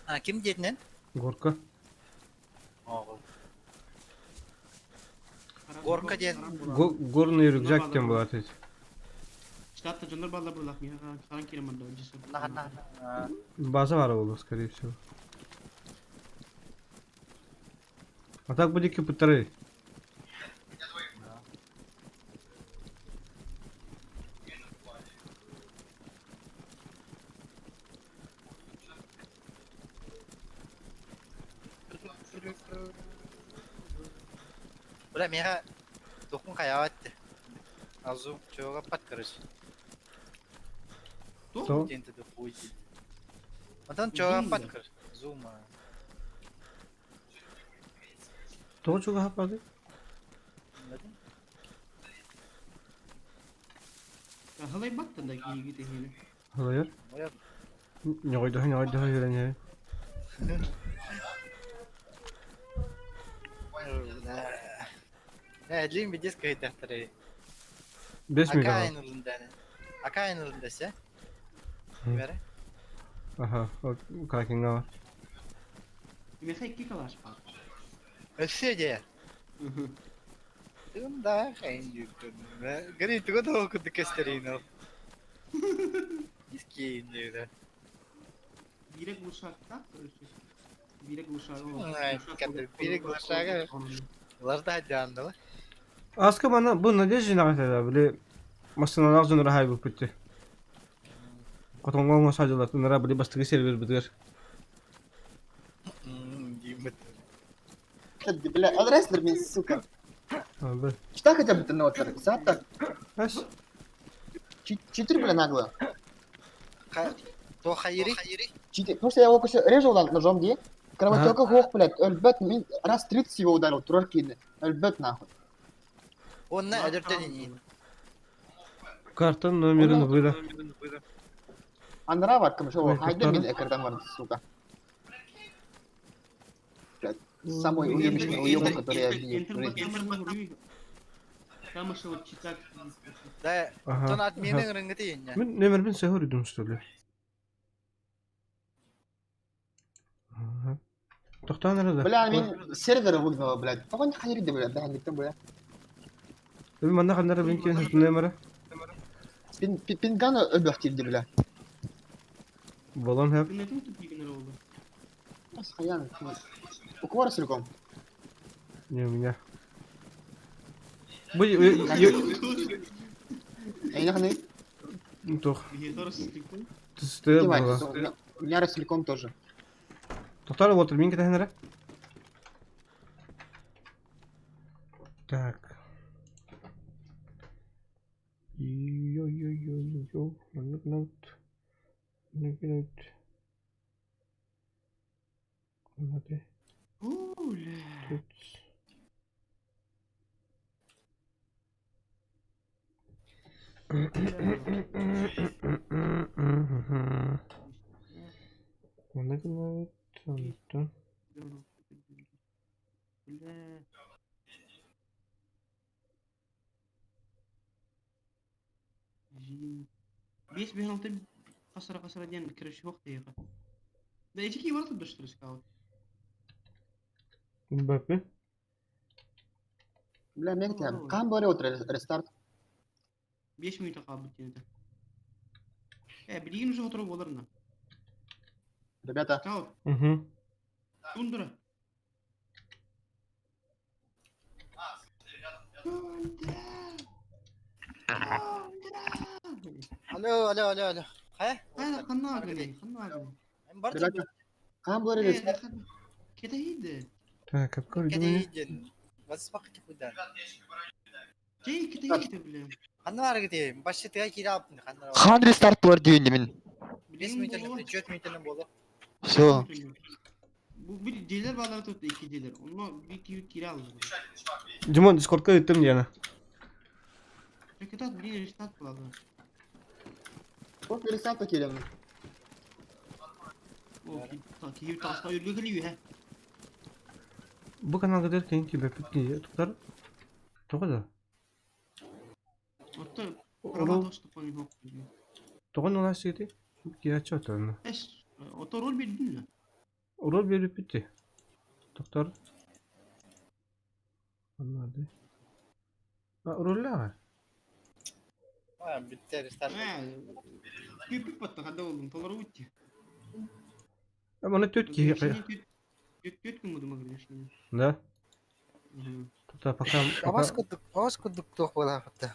Ha kim dedin? Gorka. Oğul. Gorka diyen. Gorun yürüyecek ken bular tez. İşte hatta canlar bağla bırak ya. Falan kiremanda öncesi. Nah. База var olur, скорее всего. А так будет кипятары. Ulan mera dokun kayawattı. Azum çoğu pat karış. То? Tente de boy. Ondan çoğu pat kır. Zuma. То чего хапады? Anladın? Ya halay baktın da iyi gidiyor yine. Hayır. Moya Ne koydu öyle. ne diyeyim bir disk kayıt defteri. 5 mi daha? Aka aynılığında ise. Hı. Vere. Aha, o kakin var. Mesela iki kalaş var. Össe diye. Tum da kayın yükün. Gari tuko da okuduk kesterino. Diski indi. Birek vursak Birek vursak Birek vursak. Ular da canlı. Aska bana bu ne diye jinagat eder bile. Masanalar zon rahay bu bitti. Kotongo masajalar nara bile bastı server bitir. Gimmet. Hadi bile adresler min suka. Abi. Что хотя бы ты на вот так? Has. Читер бля нагло. То хайри. Читер. Просто я его режу ножом, где? Кровотека хох, блядь. Өлбет, min раз 30 его ударил, тураркины. Өлбет нахуй. Onunla ödürten inin. Kartın numarını böyle. Андрава открыл, что Ой, хайда повтори. min экардан var, сука. Блядь, самый уебок, который я видел. Там что вот читать. Da Aha. ton adminin rıngıtı yin ya. Ben numara ben sehur idum stoli. Toxtan nerede? Бля, min сервер выгнал, блядь. Погонь хайриди, блядь, да, никто, блядь. Ben bana kadar ben kim numara? Пингана öböktiydi, блядь. Balon hep. Bu neden tut bir oldu? Nasıl hayal? Ukvara sülkom. Ne? Bu Eynak ne? Tox. Bir doğru sıkıntı. Tüste Девайс, bu. у меня Ростелеком тоже. Toxtar otur min kita henere. Так. Yo. Not. Hadi. Ule. Tut. Tanıttım. Ule. Beş bir hafta kasara diyen bir kırış yok diye. Da içi ki vardı düştü scout. Mbappe. Бля, мне там. Кам говорил, рестарт. 5 minute kaldı yine de. Bilgin üzere oturup olurlar. Ребята, Tamam. Угу. Tundura. Алло. Кая? Hayır, kanına akıllı. Kanına akıllı. Мен бар ребята, кам болар элес? Kete iyiydi. Так, какой Кеде времени? иден. Вас бакыт кудан. Şey kete iyiydi bile. Kanna var gidi. Başı tığa kira yaptın kanna var. Хан рестарт бар дегенде мен. 5 минуттан 4 минуттан болу. Все. Bu bir dealer bağları tuttu, 2 dealer. Onunla bir kira aldı. Димон, Дискордқа өттім дені. Reketat bir restart buldu. Вот перестал келем. O ki tasla yürü geliyor he. Бұл каналға деркен кебе пітке тұқтар. Тоғыда. Otta Oğlum. araba dostluk oyun yok. Тоғын олар сети. Киячы отарына. Otta rol bildin mi? Урол беріп бітті. Тоқтар. Anladı. Ha, urolla var. Ha bitti restart. Küpük battı hadi oğlum. Toları uçtu. Ama ona töt ki. Göt gün buldum abi şimdi. Да. Тоқтар, пока... Аваз кудук тох бола хата.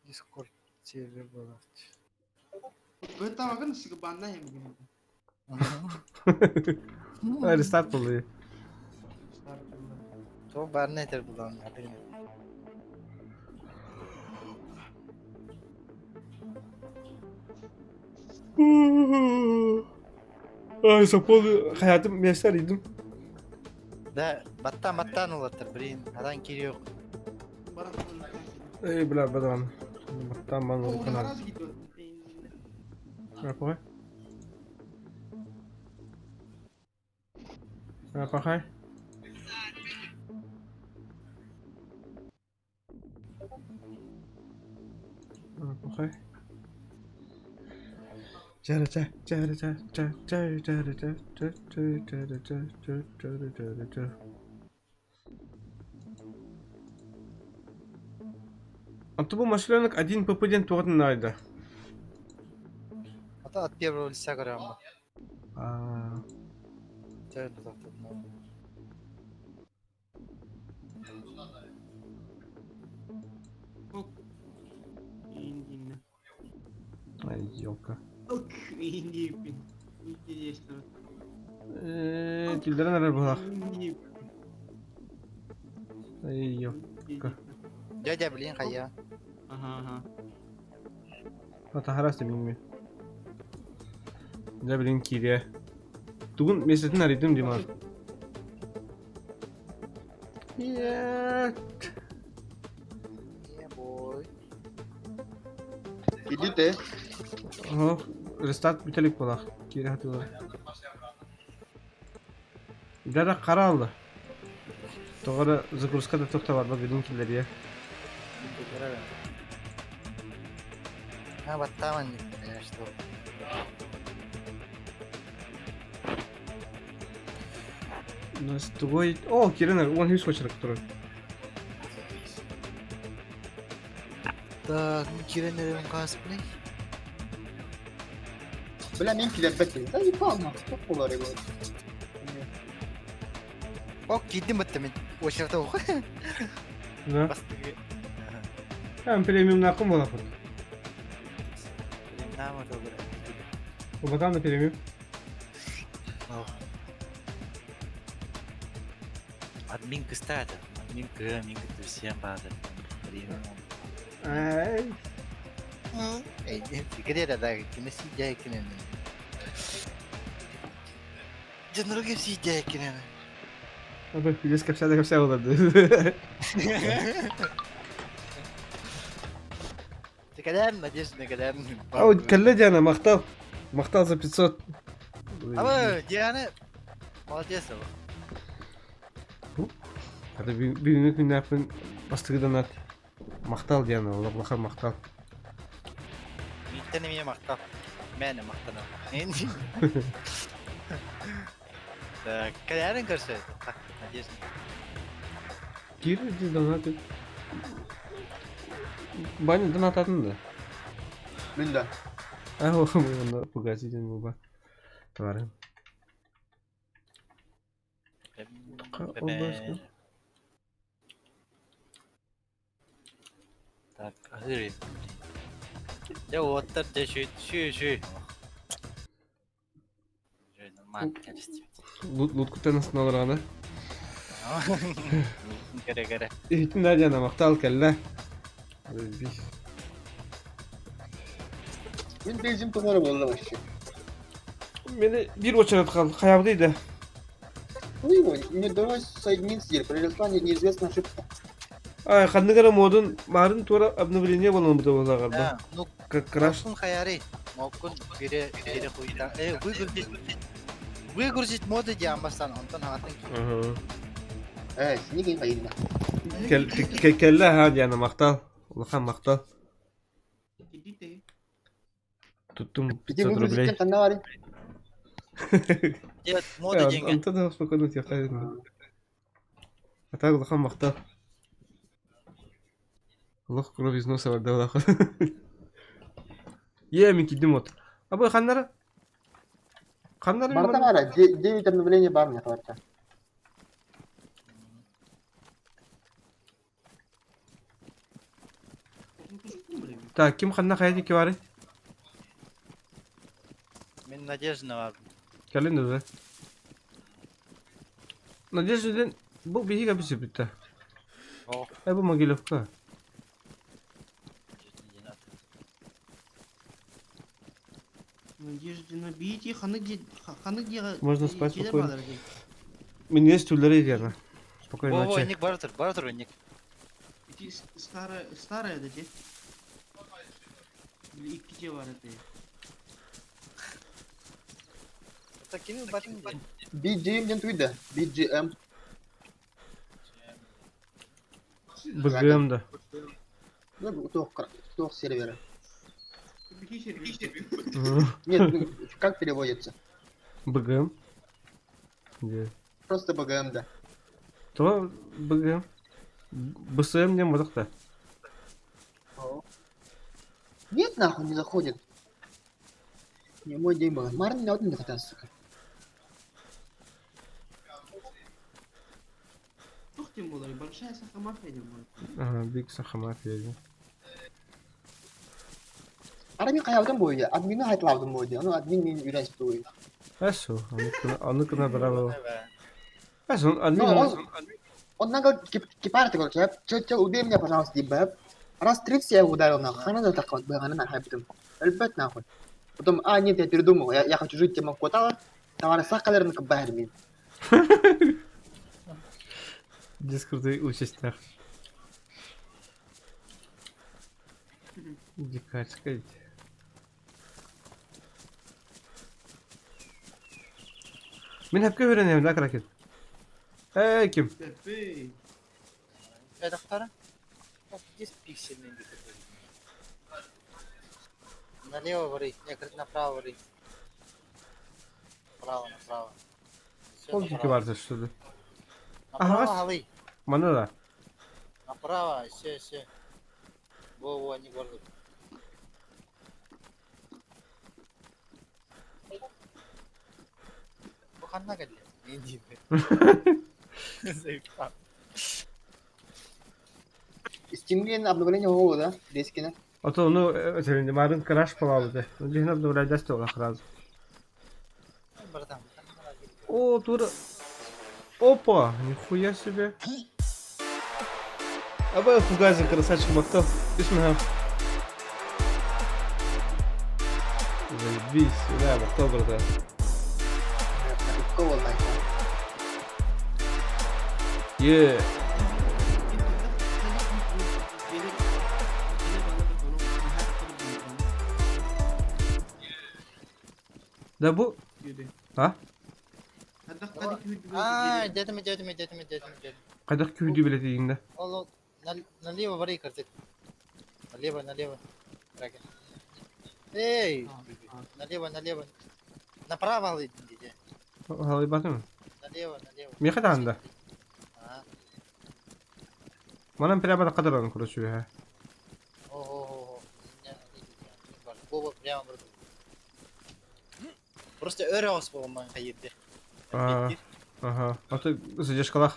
Дискорд сервер бола. Göt bakın sıkı banda hem gibi. Restart oluyor. То бар не тер будан. Ay, sopol hayatım mesleriydim. Да, баттан улаттыр. Бірін адан кері yok. Ey bla badam. Tamam O ben kanal. araz gidiyor. Apa? Apa hay? Apa hay? Антон bu машинок один ПП-ден тоғытын айда. Ата от первого лица говорю. А, Ok. İndi. ай, ёлка. Ok. İndi ipin. İndi işte. Tilдерен әрі бұлақ. İndi. Ай, ёлка. Дядя, блин, хая. Aha. Ата харасты білме. Да, блин, кире. Тугун месетін аридым, Диман. Нет. Бой. Идите. О, рестарт бітелік болақ. Кире хатылар. Дада қара алды. Тоғыры загрузка да тоқта бар, білін келер, е. Ha battaman ya что. Настрой... О, Кирина, он не скочил, который. Так, kira nereden cosplay? Бля, мен келем бітті. Да ебал, çok болар ego. Ok, gittim battı ben. O şartta o. Да. Bastı. Hem премиум на ком болақ. Ne var orada? Обатан да премиум. Админ кстати. Админ ты всем падает. Ай. Ey, fikir ya da kime sijay kine. Janur ke sijay kine. Abi, видишь, как все olurdu. Ты когда надеюсь, на когда. Ау, кәлі дияна, мақтал. Мақтал за 500. Ama Diana молодец o. Hadi bir gün yapın. Bastırıdan at. Maqtal diyana, ola bakar maqtal. Minten mi makta? Ben maktana. Так, когда görse. Tak, надеюсь. Gir di donat. Banyadan atadın da. Billah. Ah o bunda Fugazi den bu bak. Varım. Bebe. Так, ahır. Ya otur de şu. Normal gelişti. Lutku tanısın olur ana. Gere. İhtin der yana maktal kelle. Ben bizim tumarı bolla başı. Beni bir uçarat kaldı. Kayabdıydı. Ну его, не удалось соединить с произошла неизвестная ошибка. Ay kandı gara modun marın tora обновление болон bu da ola kaldı. Ya, nuk Crash. Mungkin hayari. Mungkin biri kuyta. Uygur modu diambasan ondan hatın. Seni gel bayılma. Kelle ha yana maktal. Ulan maktal. Gidip Tuttum Где 500 выгрузить рублей. тем канале? Ya modu jengen. Антон да спокойно тихо. А так уlan maktal. Allah kuru biz nosa var da ulan. Ye min kidim ot. Abi kanları. Kanları Барта бара, 9 обновления бар мне хватит. Ta kim kanna kaydı ki var? Min Nadежда var. Gelin de. Надежден bu bir hiç bir bitti. Oh. Bu Mogilovka. Надеждина бейте, ханы где... Можно спать спокойно. Min есть türleri yani. Спокойно Во, ночи. ник бартер, ник. Старая, да, де? Или икки var это. Так kimi batın diye. BGM ден туйда. BGM. Bıgığım da. Ну, тох сервера. Какие Нет, ну, как переводится? Bıgığım. Где? Просто BGM, да. То bıgığım. Bısığım ne mızık da. Нет, нахуй, не заходит. Не мой день был. Марн не один захотел, сука. Ух ты, молодой, большая сахамафия, Aha, büyük sahamat yani. Ara min kayavdan boydu. Admin'i hayatlavdım boydu. Onu admin min ürençti boydu. Eso, onu kına bravo. Eso, Ну, admin он нагал кипарит такой, че, убей меня, пожалуйста, ебэп. Раз 30 я его ударил, нахуй. Хана так вот, бэга, на хайптым. Эльбет, нахуй. Потом, нет, я передумал. Я хочу жить тема котала. Товары сахалер на кабахер мин. Discord'da участях. Дикачка. Min hep öğreniyorum da kraket. Kim? Pepe. Редактора? Вот здесь пиксельный индикатор. Налево вари, некрит направо вари. Направо. Всё Сколько направо. vardı şurada? Направо, Ага. Али. Bana da. Направо, все. Во, не гордо. Буханна geldi. Ne diyeyim? Zevkli. Стимлин обновление ООО, да? Дескина. Ото onu özelinde marın crash paladı. Lihna da öyle deste olak razı. Братан, О, тура. Опа, нихуя себе. Аба фугази красавчик Мактов. Бисмилlah. Заебись, да, Мактов, брата. Легко, валлахи. Е. Да bu. Ha? дядя. Kadak küydü bile deyinde. Алло, налево вари, картик. Налево. Рага. Эй, налево. Направо идите. Halay batı mı? Налево. Mi kadar anda? А, Bana beraber kadar onu kuruşuyor ha. О, devam burada. Просто öyle olsun olman hayırdı. Aa. Aha. Ata sıcak kalak.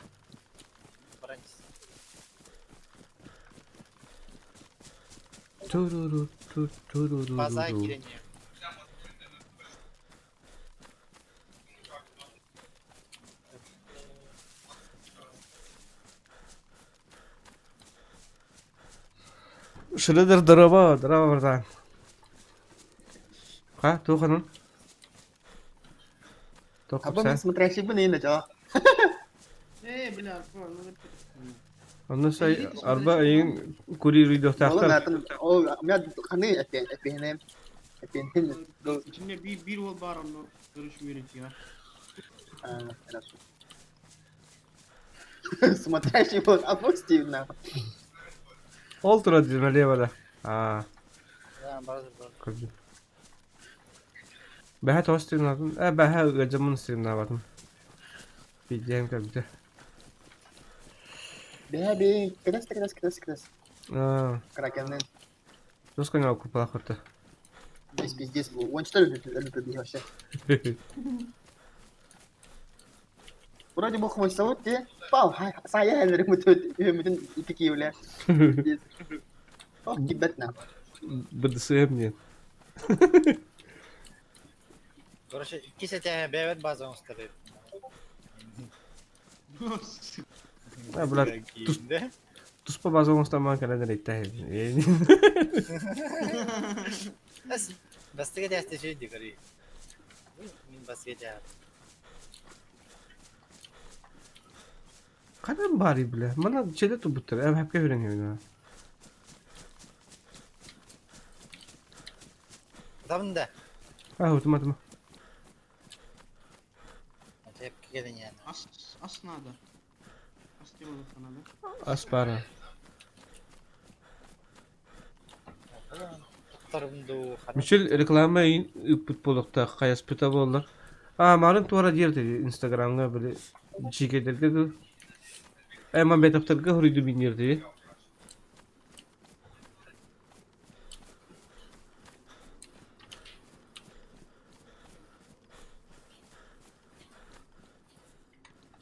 Tururu tururu. Fazla gireniyor. Şuradır drama buradan. Ha, tuh kan. Tuh Abang sen. смотрящий бы наверное, чё? Bile arpa Ondan sonra araba ayın kurir video Malah taktar. natın o ya kanı epenem. Epenem. Do İçinde bir ol var onu görüşmüyor ya. хорошо. Смотрящий вот опустил на. Oltura dizmeliye böyle. Ha, Tamam bardır. kızım. Beha tostu lazım. Beha gacamın istedim ne vardım. Bileceğim tabii de. Беби, крас. Aa, Кракенный. terus kan aku pula kata. Здесь пиздец. Он что ли это бил вообще? Вроде бы хоть зовут те. Пау, saya dari mutun itiki ulah. Oh, kibetna. Berdesem. Короче, iki sete beyvet bazen ustadı. Ha, bular terus pa bazong ustaman kana na ita. Bas tige deste şey dikari. Min bas gece. Kanan bari bile. Mana çele tu butter. Hep öğreniyor ya. Tamam da. Ha, otomatik. Hep gelin yani. Asnada. Aslı olur sana da. Aspara. Tarımda Michel reklama in futbolda kayas pita bollar. Malum tuara diyer dedi Instagram'da böyle çikedirge de. Ama betaptarga huridu binir dedi.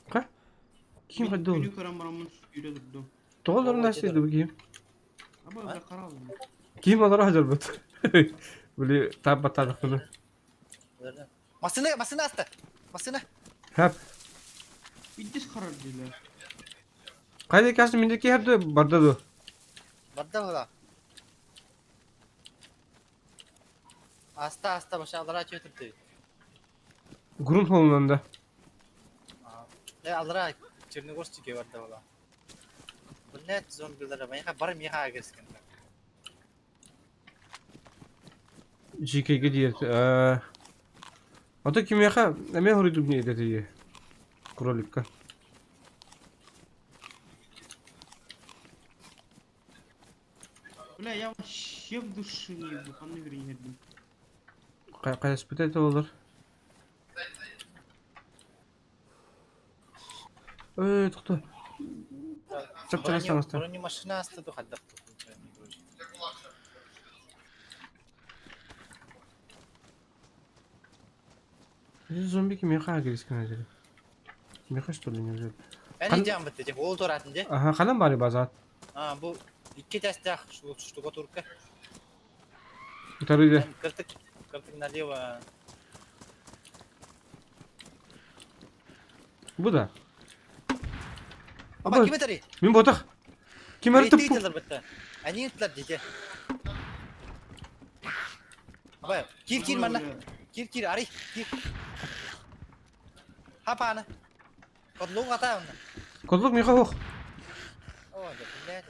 Ha? Kim hadi Günü karan baramın yürü durdum. Doğru nasıl dedi bu kim? Ama öyle karar aldım. Kim olur hacer bet. Böyle tabat tarafını. Masını astı. Masını. Hep. İddiş karar diyorlar. Kayda kasım mindeki hep de barda do. Barda ola. Asta başa aldıra çötürdü. Grunt holunda. Aldıra Çernigorsk çıkıyor barda ola. Bu net zombiler ama ya barım ya agreskin. JK'ge diyer. Ata kim yaka? Ne huridu binir dedi. Krolikka. Bля, я вообще в душе не был, по игре не был. Kayas pita olur. Tuktu. Çok çalıştın. Bronyu maşını astı da hadda. Zombi kim yaka agreskin acaba? Kim yaka şu türlü ne? Ben diyeceğim bitti. Oğul toratınca. Aha, kalan bari bazat. Ha bu iki teste şu otururken. Utarıydı. Kırtık ne var? Bu da. Ama kimi tari? Min botak. Kim her Reytiği tıppu? tılır bitti. Ani yıtlar diyece. Apa? Kir mana? Kir ari kir. Apa ana? Kodlu kata ona. Kodluk mi yaka hok? Oh, da billahi.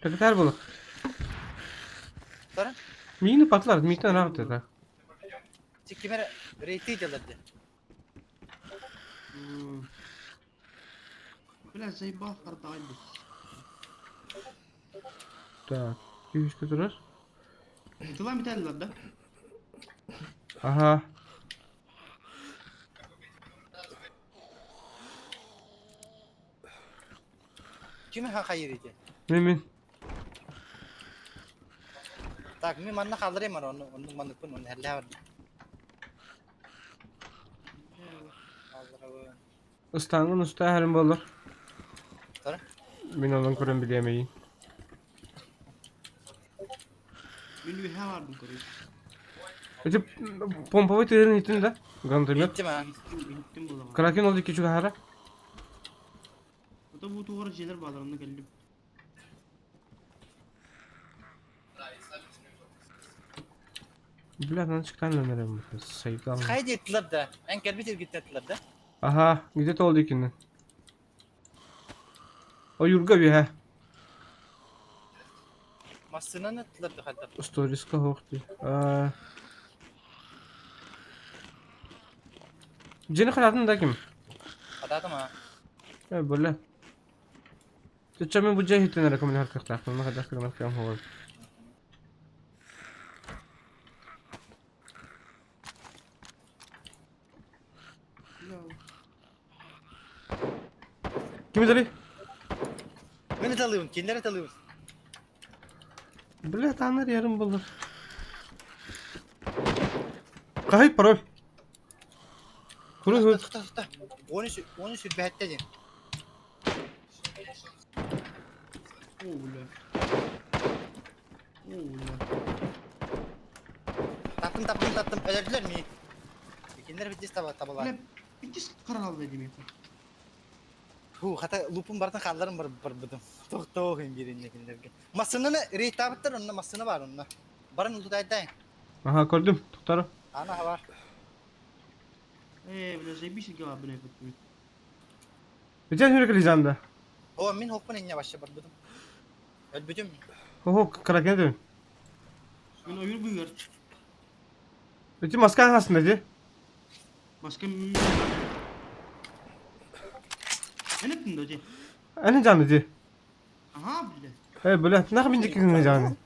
Teketer buluk. Sonra Mini patlar. Mikten rahat dedi. kimere reytiği tılır diye. Bля, заебал хардайду. Так. Yüz götürür. Километр тәлләр да? Aha. Kimin ha hayır idi? Min. Так, мен манна калдырайм аны, onun manıkpın, onu helle var. Kaldırabın. Istağın usta halim bollar. Tara. Ben ondan kören bilemeyin. Benim bir ha var bu konuyu. Ece pompayı tırın itin de. Gantım yok. Bitti mi ha? Bittim bu zaman. Kraken oldu küçük hara. O da bu tuğra şeyler bağlar onunla geldim. Biladan çıkan dönerim. Sayıklı alma. Haydi ettiler de. En kelbi tirgit ettiler de. Aha, gidet oldu ikinin. O yurga bir ha. Masının ettiler de hatta. Storiska hoqti. Jeni qalatın da kim? Adadım ha. Ya böyle. Tüçemin bu cehitine rekomen hareket taqım. Ne kadar kırmak kam hava. Kimi dali? Beni talıyorsun, kimleri talıyorsun? Bile tanır yarım bulur. Kayıp parol. Kuru hız. Tuta. 13 sürbehet dedin. Oğlum. Oğlum. Tattım. Öldürdüler mi? Kimleri bitti tabalar. Ne? Bitis karal dedim ya. Hatta lupun bardan kallarım bar bıdım. Toğun birinle kimlerge. Masını rehtabıttır onunla masını var onunla. Barın uldu dayday. Aha gördüm. Tutarım. Ana var. Biraz bir şey cevabı ne yapayım? Geçen hürük rizanda. O min hokman inne başla bar bıdım. Öldürdüm. Oho kraken dön. Ben oyun buyur. Bütün maskan aslında diye. Başka ne yaptın da hocam? Ani canlı diye. Aha bile. Hey böyle ne kadar bincik günü canlı.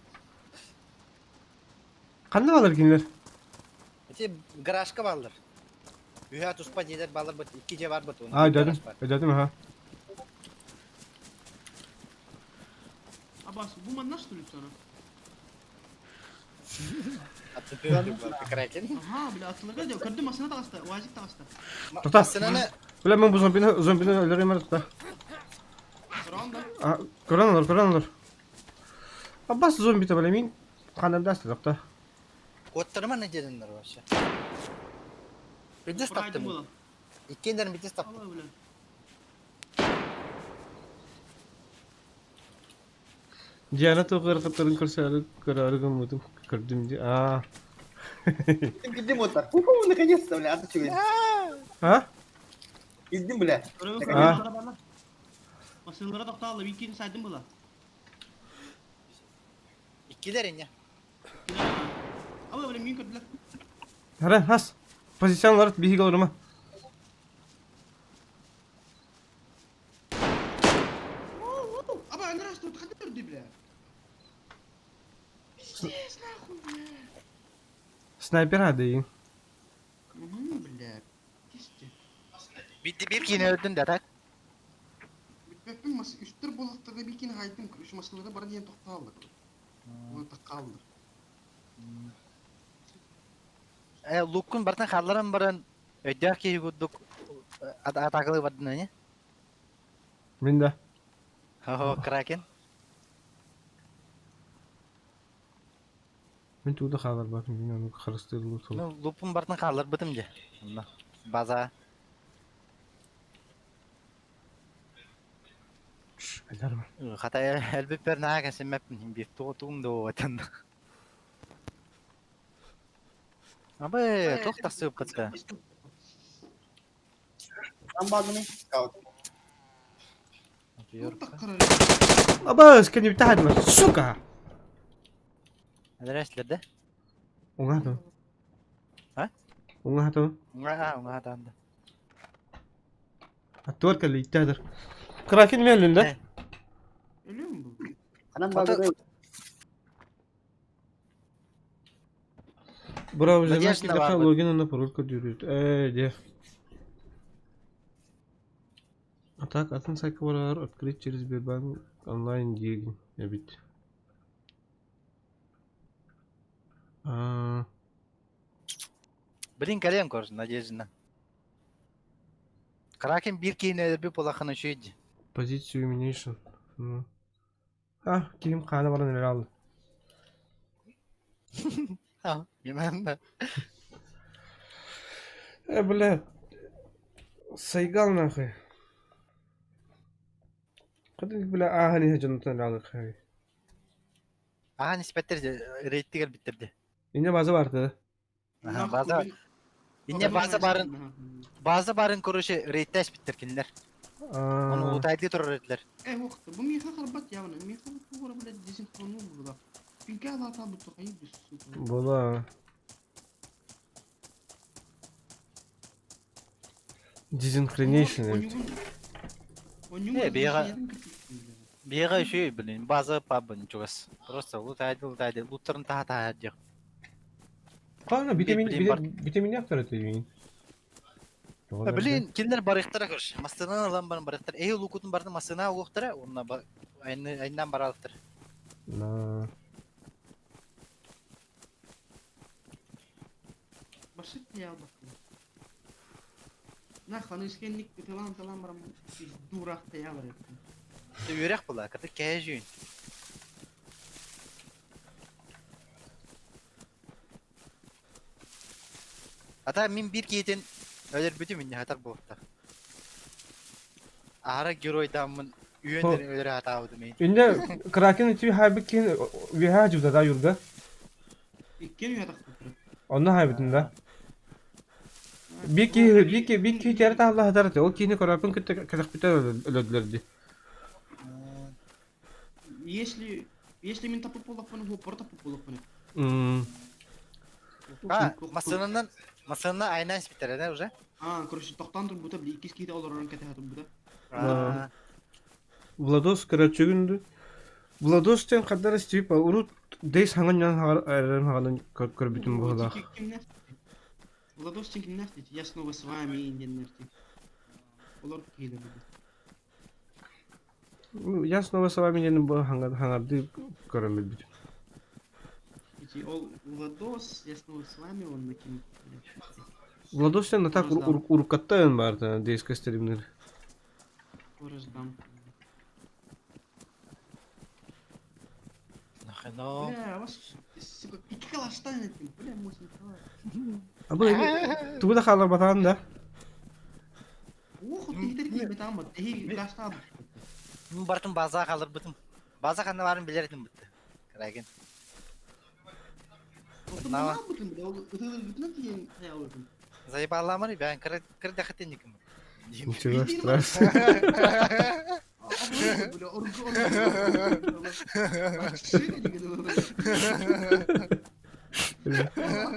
Kandı alır kimler? İşte garajka baldır. Üha tuspa jeder balır bat. İki je var bat onun. Aa ödedim ha. Abbas bu man nasıl duruyor sana? Kraken. Aha bile atılır da kördü masana da hasta. Vacik da hasta. Tuta. Masını Böyle ben bu zombini öldüreyim hadi tuta. Sonra da Aa, Koran olur. Abbas zombi de böyle min. Kanım ders tuta. Kottarıma ne jedinler başa. Bitis buraydı tattım. bu lan. İkinlerin bitis tattım. Allah bile. Diana to kırkıtların kırsalı kararı gılmadım. Kırdım diye. Aa. Gittim motor. Наконец-то, бля, а ты чё? Ha? Gittim bile. Sonra Ha. masıllara bağla. Masıllara da Allah bir iki saydım bu lan. İkilerin ya. Ama böyle mümkün kördüler. Haran has. Pozisyonlar bir higa olma. Ama önder açtı hadi gördü bile. Ses nahum ya. Sniper hadi yiyin. Bile. İşte. Bitti bir kine öldün de tak. Bitmekten mas üstür bulakta bir iki haydım şu masıllara bana diye tokaldı. Bunu takaldı. Lukun bartan kallarım barın. Ödyak ki yugudduk. Ataklı badına ya. Minda. Ho kraken. Min tuğda kalır bakın. Min onu karıştırılır tolu. Lupun bartan kallar bıdım je. Baza. Eder mi? Hatta elbet per naga semep bir tuğum da o vatan. Ama çok da sığıp kaçtı. Там базу не скаут. Bunu takar. Abbas kan you tahan mas. Suka. Adres de. Unga to. Ha? Unga to. Nga tanda. Atwar kali itadır. Kraken mi elinde? Ölüyor mu bu? Anam bug'ı Browser Надежда на var mı? логин на пароль кодирует. Где? А так, атын сайты var, открыть через Сбербанк онлайн деньги. Я бит. А, Блин, колен корж, надежда. Кракен bir kiyine öyle bir polakını şuydu. позицию illumination. Ну. А, киім қаны баран эле алды. Ha, bilmem ben. Бля, сайгал нахуй. Кыды бля ахани жонтан алды хай. Aha nispetler reytingi bitirdi. Yine bazı vardı. Aha, yine bazı barın kuruşu reytaş bitirkinler. Onu Aa, utaydı turretler. وقت بميخا خربت يا ولد ميخا بقول بلا ديزين كونو بلا في كذا طابو تقيب السوق bola. Disinclination evet. Bir yere şey bilin, bazı pub'ın çoğuz. Просто utaydı, utların taha diyor. Kanka vitamin Bileyim var. vitamin yaptır ötüyün. Bilin, kimler barıktara koş. Masına alan bana barıktara. Lukutun barını masına uğuhtara, onunla ayından baralıktır. Na. بسيط يا بطل لا خلاص كأنك تلان مرة دورة يا ولد Yürek bula, kıtı kejün. Hatta min bir giydin, öyle bütün minni hatar bu hafta. Ahara giroydamın üyenlerin öyle hata oldu meyin. Ünde Kraken içi haybikin bir hacıda da yurda. كانوا يدخلوا Onunla haybitinde. Bir ki terete Allah hadarete. O kini korapın kıtık biter öldürdü. если мен тапып болаппын ол пор тапып болаппын Ha, masanın aynen spitter ne уже? короче тоқтан тұр бұта біле икес кейде олар кәте хатып бұта Vlados kıraçıgındı. Vlados'tan kadar isteyip urut deys hangi yan hagalın kör bütün bu halak. Владос тен кім нәрсе я снова с вами инден нәрсе олар кейде бұта Я снова с вами не bu hangardı körülür bütün. ол Владос я снова с вами он на кем Vlados'tan da tak urkatta vardı deys gösterimleri. Порождам. Nahino. Бля, вас, сука, iki kalaştan ettim. Bля, Musim falan. Abi tu da kalır batan da. Oh, tehdir ki ben tamam. Tehi kalaştan. Bu bartın baza kalır bıtım. Baza kanı varın bilirdim bıttı. Kraken. Oğlum ne yaptın bile? O bütün diye hayal oldum. Zayıballamır ben kır dakikaten yıkım. Nичего страшного. Bля, orgu. Şöyle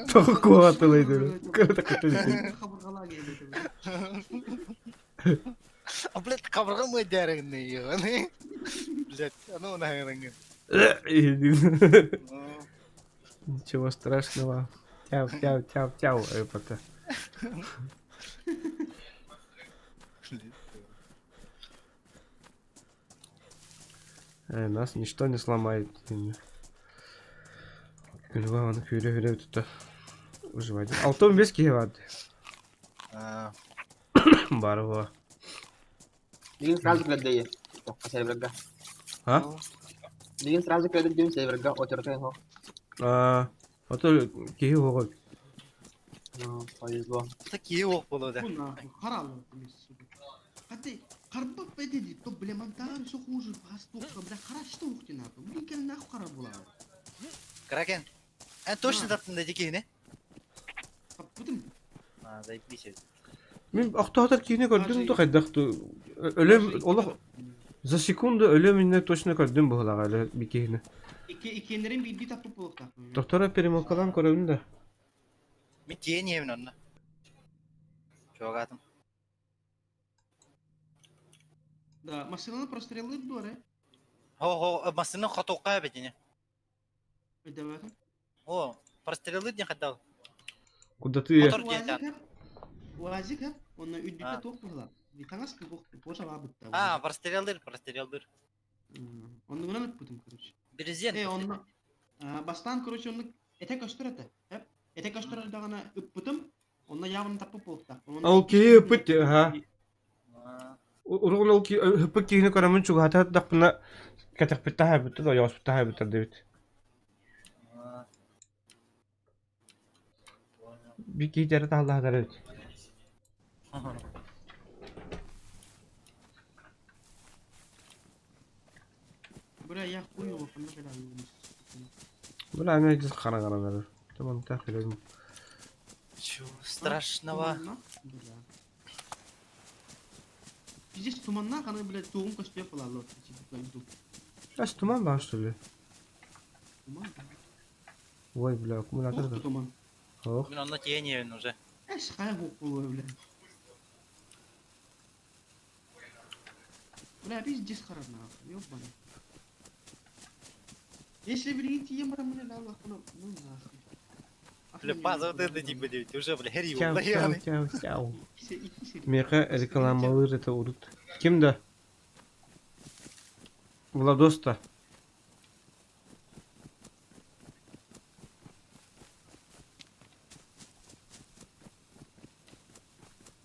Çok kuatlıydı. Kırda kırda. Kaburgalar geldi. Блядь, kaburga mı ederin ne yiyor? Блядь, ano na hangin. Ничего страшного. Тяу, тяу, тяу, тяу. Это. Нас ничто не сломает. Гülva onu hüre tuttu. Выживать. Алтон без киеват. Барова. Дигин сразу глядає. О, це врага. А? Дигин сразу глядає, дим це врага, отерте його. Ото киев ого. Ну, повезло. Такие yok bulu da. Bu nahı haralı. Hatta karpap bedeli to bile mantar şu huzur pas to bile haraşta ukti nahı. Bu kan nahı karar bular. Kraken. En точно tattın dedi ki ne? Kapıdım. Ha, zayıf bir şey. Мен ақтоқтар киіне көрдім да қайдақты. Өлем, олақ за секунду өлеміне точно көрдім бұғылаға әлі бір киіне. İkenlerin bir tapıp bulup takmıyor. Доктора перемокалан көрдім да. Bir diye niye onunla? Çok atım. Да, машинаны прострелили doğru. Ho, masının khotoqa bedini. Ödemedim. О, прострелить не хотел. Куда ты? Мотор дiyeten. Уазик hep. Onunla üddütte Ha. topluyorlar. Bir tanesi ki bu boşa var bitti. Ha, прострелdir. Onu buna ne yapıyordum короче. Birisi Onunla. Baştan короче onu Etek gösterdi. Hep etek gösterdi dağına ıppıtım. Onda yavını tapıp oldu. Okey, ıppıt ya, ha. А, Urun ol ki hıpık kihini karamın çok hata dakpına katak bitta habitta da yavaş bitta habitta David. а. Bir kihi jere ta Allah David. Buraya yak uyuyor bakın ne kadar iyiymiş. Bula ne jiz kana kana verir. Tamam takiledim. Чего страшного? Tumanla. Bula. Biz tumanla kanı bile doğum kaçıyor falan lot. Las tuman başlıyor. Tuman. Vay bula akumulator da. Yok tuman. Oh. Мен онно теневин уже. Eş kaya hukuk öyle. Bula biz cis kararına. Yok bana. Если bir yiyeyim bana ne Allah bana. Ne nasıl? Бля, база вот это типа, блядь, уже, бля, херь его, Çav бля, çav ебаный. çav çav. İkisi. Meka reklamalı rete urut. Kimde? Vladosta.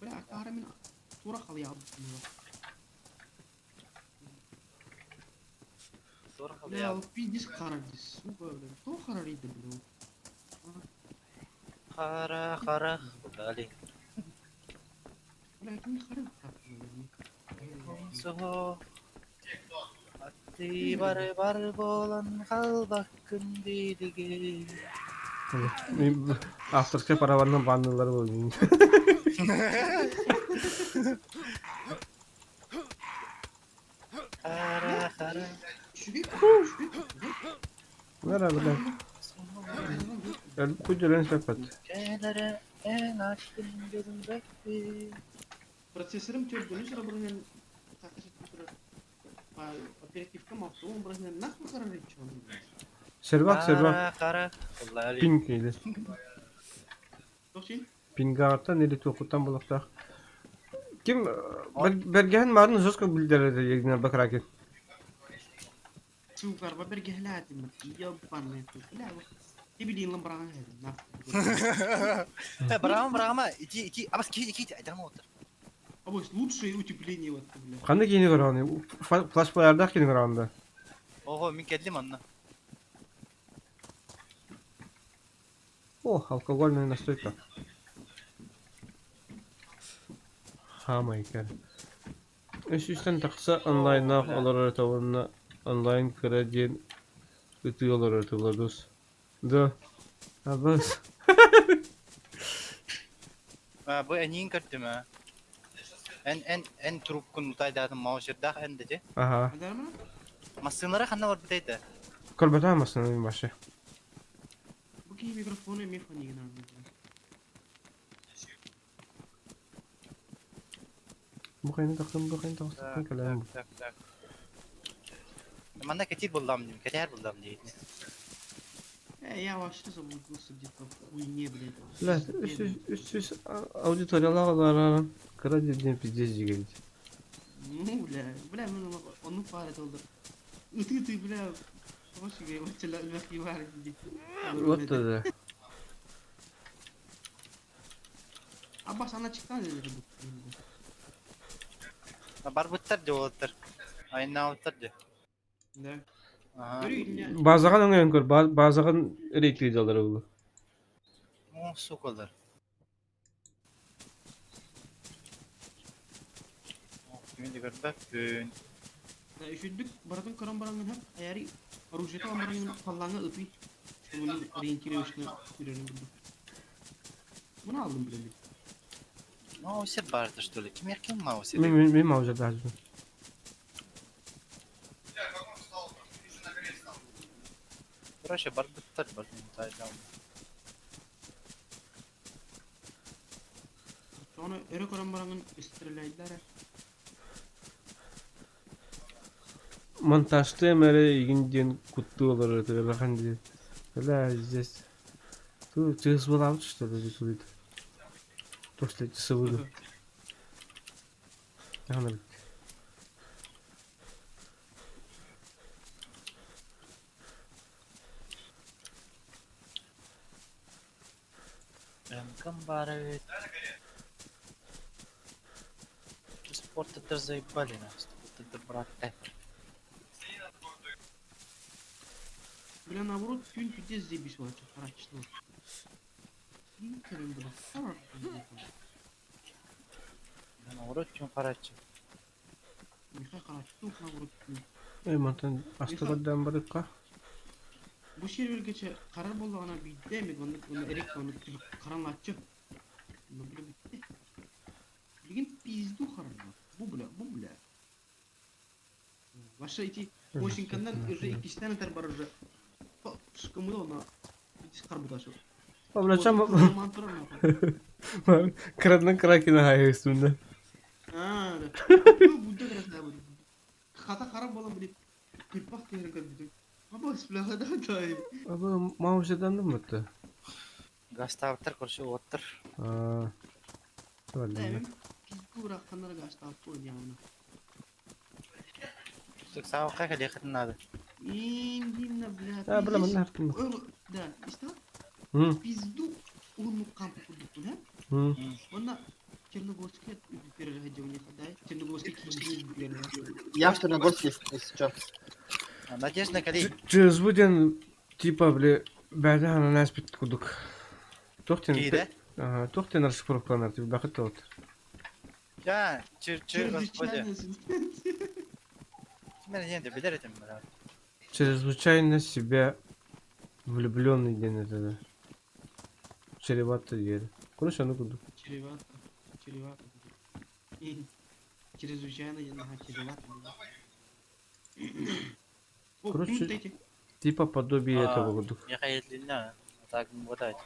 Bula kahraman tura kalıyor abi. Здорово, Bula бля. bir cis karar cis. Bu böyle. Tura kararıydı bula. Хара, дали. Bula kim karar? Сого. Atti bar bolan kalbakın bilgi. Afterske paravanın bandıları oluyor. Хара. Şüphe. Merhaba lan. El kuduren sepet. Ülkelere en aşkın gözüm bekli. Процессорым тёрдүнү sıra buraya takış ettiler. Operatifte maptı. Onun buraya nasıl karar ediyor? Servak servak. Kara. Vallahi Ping neydi? Doksin. Ping arta neydi tokutan bulakta. Kim bergen varın zoska bildirede yegine bakarak. Çuvar ba bir gehlati mi? Ya banne tu. La. Tibilin lan bana hedi. Nah. Brahma. İki. Ama iki. Adam otur. Або лучшее утепление вот, бля. Kandı kini göranı. Flash bayarda kini görandı. Oho, min keldim anna. Oh, алкогольная настойка. Хамайкер. Üstten taksa online'da olarak tavanına online kredin ötüyorlar ötüyorlar dost. Da. Abas. Bu en iyi kartım ha. En trupkun utaydadım mağaşırda en dedi. Aha. Adar mı? Masınlara kanna var biteydi. Kolbata mısın en başı? Bu ki mikrofonu mefani gene aldı. Bu kayını takım kalam. Tak. Mana kecil buldum diyor. Keter buldum diyor. Yavaşça bu sıcakta uyuyor bile. La üst auditoriyalar kredin pizzacı geldi. Bla onu fare oldu. Ütü bla. Hoş gibi maçlar belki var gibi. Вот это. Abba sana çıktı ne dedi bu? Bar butar diyor otur. Aynen otur diyor. Ne? Aha. Görüyorsun ya. Bazıkan onu yankır, bazıkan renkli diyorlar oğlu. Oh, sokular. Oh, kimin de gördük gün. Üşüdük, baratın karan barangın hep ayarı aruşeta barangın fallanga öpü. Bunun renkli üstüne sürüyorum burada. Bunu aldım bile. Маусер барды, что ли? Ким еркин маусер? Benim mavca daha güzel. Короче, бар буттар, бар тайдам. Sonra ere karan barangın istirelaydılar. Montajda mere ilginden kutlu olur öyle hani. Öyle здесь. Tu çığız bulalım işte böyle tuğdu. Toşlayıcı sıvıdı. Yanır. бары. Спорт это заебали нас. Спорт это брат. Бля, наоборот, тюнь пиздец заебись, вот, хорошо. Блин, бля, хорошо. Наоборот, чем короче. Михай хорошо, наоборот, тюнь. Мантан астабаддан барыкка. Bu servergacha qarar bo'ldi ana bitta uni erek uni qaranlatchi. Uni bile bitti. Lekin pizdu qaranlat. Bu bile. Başta iti Washington'dan уже ikisinden öter var уже. Şıkkımı da ona çıkar bu da şu. Ablaçam Mantıra mı? kıradın krakina hayır üstünde. Ha. Bu da biraz daha böyle. Kata qarab bola bilip kırpak kerak dedim. Ama isplaha da tay. Abi mavşedan mı bitti? Gastavtır kurşu otur. Aa. Öyle. Demin pizdu rakanlara gaçta oynuyor onu. Sık sağ ol kaka dikkatin adı. Dinle bile. Ha bilemem ne yaptın? Öyle da işte Hı. pizdu onu kampı kurduk bunu. Hı. Onda Черногорский первый ходил не ходай. Черногорский киевский Я в Черногорске, если что. Надежда Кали. Через будем типа бля бәді ана нас бит кудук. Тоқтен. Кейде? Ага, тоқтен аршып прокланар тип бақыт от. Ya çır господи. Ben yine bilir edim ben. Чрезвычайно себя влюбленный день это. Чревато день. Короче, ну кудук. Чревато. Чревато. Чрезвычайно я нахуй чревато. О, Короче, круто. Типа подобие этого кудук. Я hayırlıyla. Так вот это.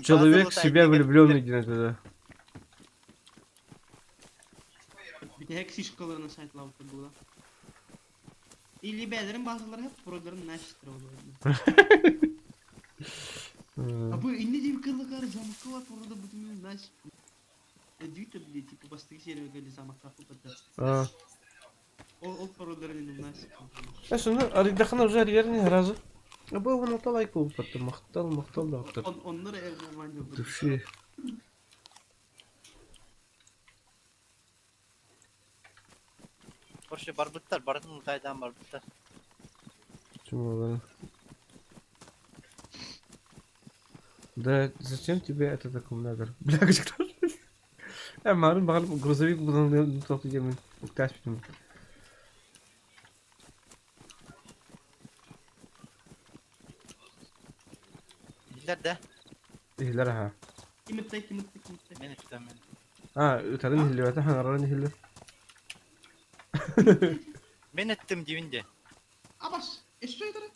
Человек в себя влюбленный день это. Bir de hek şişkalarına saytlavdı burada. İlibelerin bazıları hep programın neştir oluyor. А bu inni diye bir kıllık var zamakı var burada bütün naş. Düğüt bile tipi bastık şeyler geldi zamakı kapatı. А. O paraların naş. Aslında arıdakına özel yerini razı. Abi onu talay bu patı maktal da aktır. Onlara evde var yok. Duşi. Kurşu barbutlar. Bardın ultaydan barbutlar. Почему ладно? Да зачем тебе этот аккумулятор? Бля, кто? Марин bakalım грузовик buradan toplayacağım. Kaç bitim. Bizler de. İhler ha. Kimitte. Ben ettim ben. Ha, öterin hilli var. Ha, aranın hilli. Ben ettim dibinde. Abas, eşeğleri.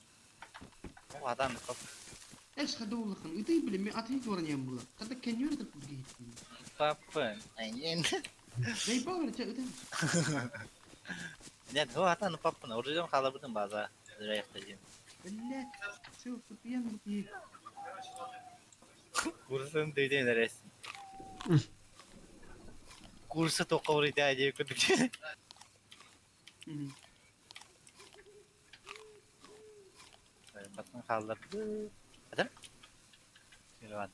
O adam kap. Eş hadi oğlum. Itayı bile mi atayım ki oranı yambula. Kada kenyor da kurdu gitti. Papın. Aynen. Bey bağır çay ödem. Ne o hatan papın. Orada kalabıdım bazı. Zırayıktacığım. Belle. Şu tutuyan bu iyi. Kursun düğden resim. Kursu tokavrı da diye kuduk. Bakın kaldırdı. Hadi. Şöyle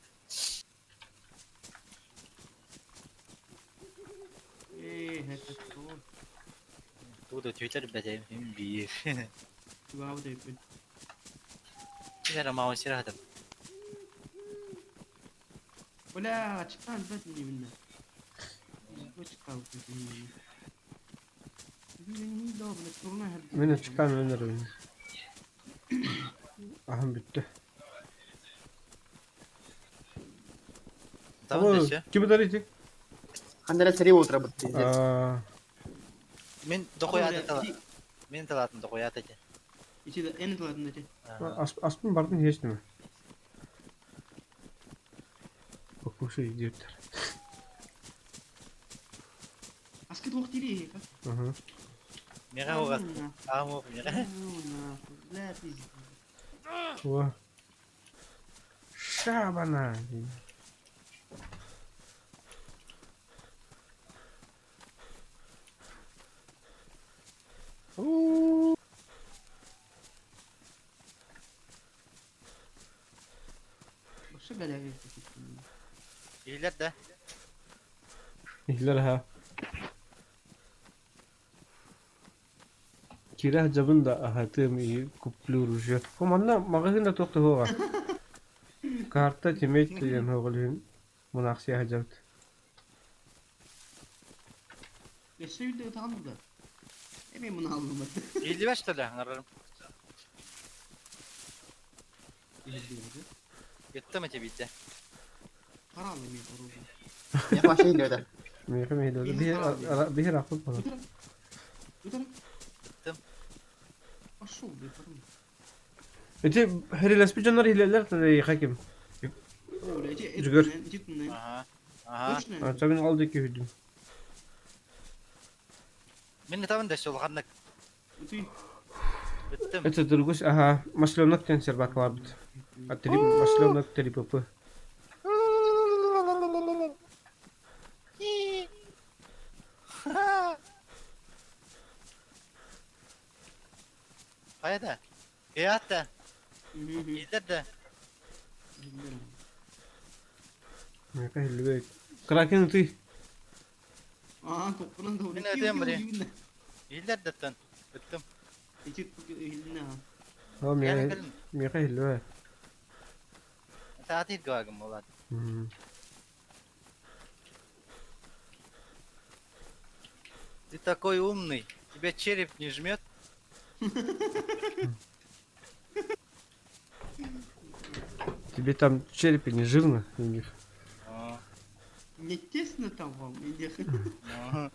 Hep o. Bu da Twitter bedenim bir. Wow da yapın. Bir ama sirah adam. Ola çıkan bet mi minne. Bu çıkan bet mi minne. Benim de böyle soruna her. Beni çıkan öneririm. Ahım bitti. Tamam Ama işte. kimi darıydı? Хандера сырье утро будет пиздец. Aa, Men dokuyadı tala. Men talatın dokuyadı. İçi de en talatında çek. aspın bardın hiç mi? Bak bu şey idiotlar. Askı doğuk değil ya. Aha. Mera o gat. Amo mera. La pis. Vah. Şabana. Oo. Şu galaya. İyiler de. İhler ha. Kira jabın da ahatım iyi kuplu ruju. Komanla magazin da toktu hoga. Kartta timet diyen hoğulun munaksi hajabt. Geçse yüzde utandı da. Hemen bunu aldım ben. 55 TL ararım. Gitti mi bitti? Para aldım ya para. Yavaş şey diyor da. Meyre meyre. Bir akıl falan. Utanım. Tamam. Aşağı oldu yaparım. Eti heriles bir canlar hileler de hakim. Öylece Cıgır. etmen, cidden. Aha. Aha. Hoş ne? Açabın aldı ki hüdüm. Minni taban da şol kannak. Utuy. Bittim. Eti durguş aha. Maşlamnak tenser bak var bit. Atri maşlamnak teri papa. Hayda. İyat da. İyiler de. Mereka hilbe. Kraken tuy. Aa kokulan da Yine ödeyeyim buraya. İyiler de tan. Bittim. İçit bu eline ha. Ha Gelin mereka gelin. mereka hilbe. Tatil gagım olan. Ты такой умный. Тебя череп не жмет? Тебе там в черепе не жирно? Индир? А, Не тесно там вам, иди. ага.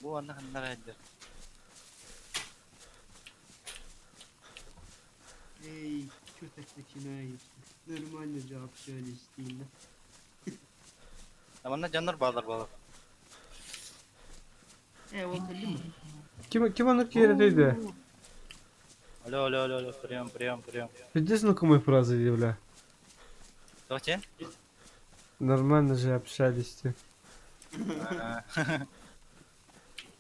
Bu ana naradır. Эй, что так начинаешь? Нормально же общались стильно. Ama canlar bağlar. Вот ходим. Kim onu kere Алло, прием. Где знакомые фразы, Юля? Кто те? Нормально же общались.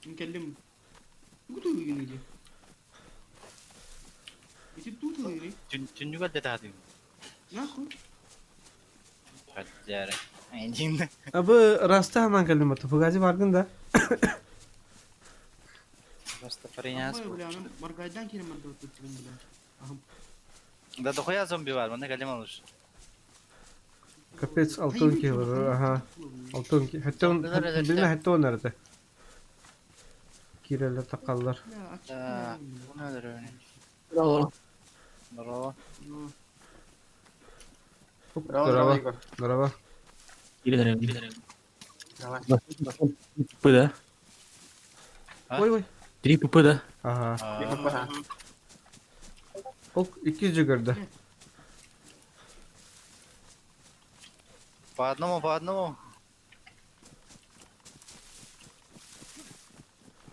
نكلم قلت له يجي يجي توت غيري Tün geldi daha dün. ناخذ Hacer. Aynen. Abi rasta hemen kelime topu farkında. Просто приняс. والله ولا انا مرقايدان كده مرقا تتكلم بلا اهم Da dokuya zombi var. Bana kalem alır. Kapец altın ki var. Aha. Altın ki. Hatta on, bilme hatta o nerede? Kireler takallar. لا Da. اكشن Bu nedir öyle? Bravo. Bravo. Hop, Bravo, Merhaba. Igor. Merhaba. Gidelim. Давай. Pupı da. Ha? Oy. Diri pupı da. Aha. Aa, Ok iki cıgırdı. по одному.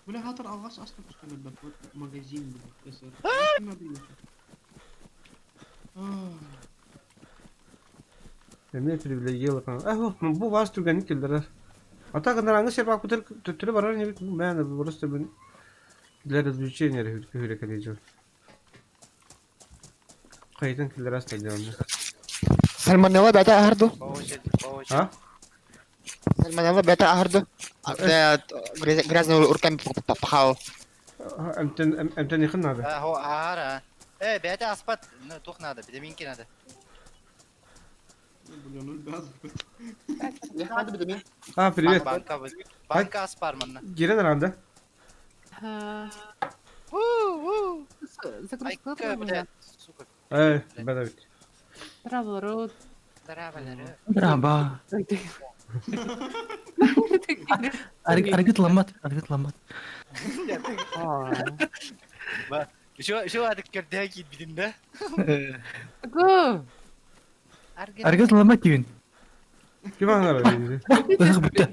ولا هاتر الغاش اصلا مش كان بدك ماجازين بدك كسر ما بينا Ne tür bile yıl kan. Bu var türgenik kildiler. Ata kadar hangi şey bak bu tür var ne ben de burası ben ileri düşeceğin yere hürek edeceğim. Kayıtın kildir aslında canım. Salmonella beta ahar do. По очереди. Ha? Salmonella beta ahar do. Ada grazno urkan pahao. Emten yakın abi. هو عارة. ايه بعتي اسبات توخ نادا بدي مين كده بلون الباز Ya hadi bir de mi? Ha привет. банка аспар мана Giren herhalde. айка блядь сука Ben de bit. Bravo, Ruth. Braba. Argit lambat. شو هذا الكرداكي بدين ده Go. Argit lambat yun. Kim anlar öyle? Bitti.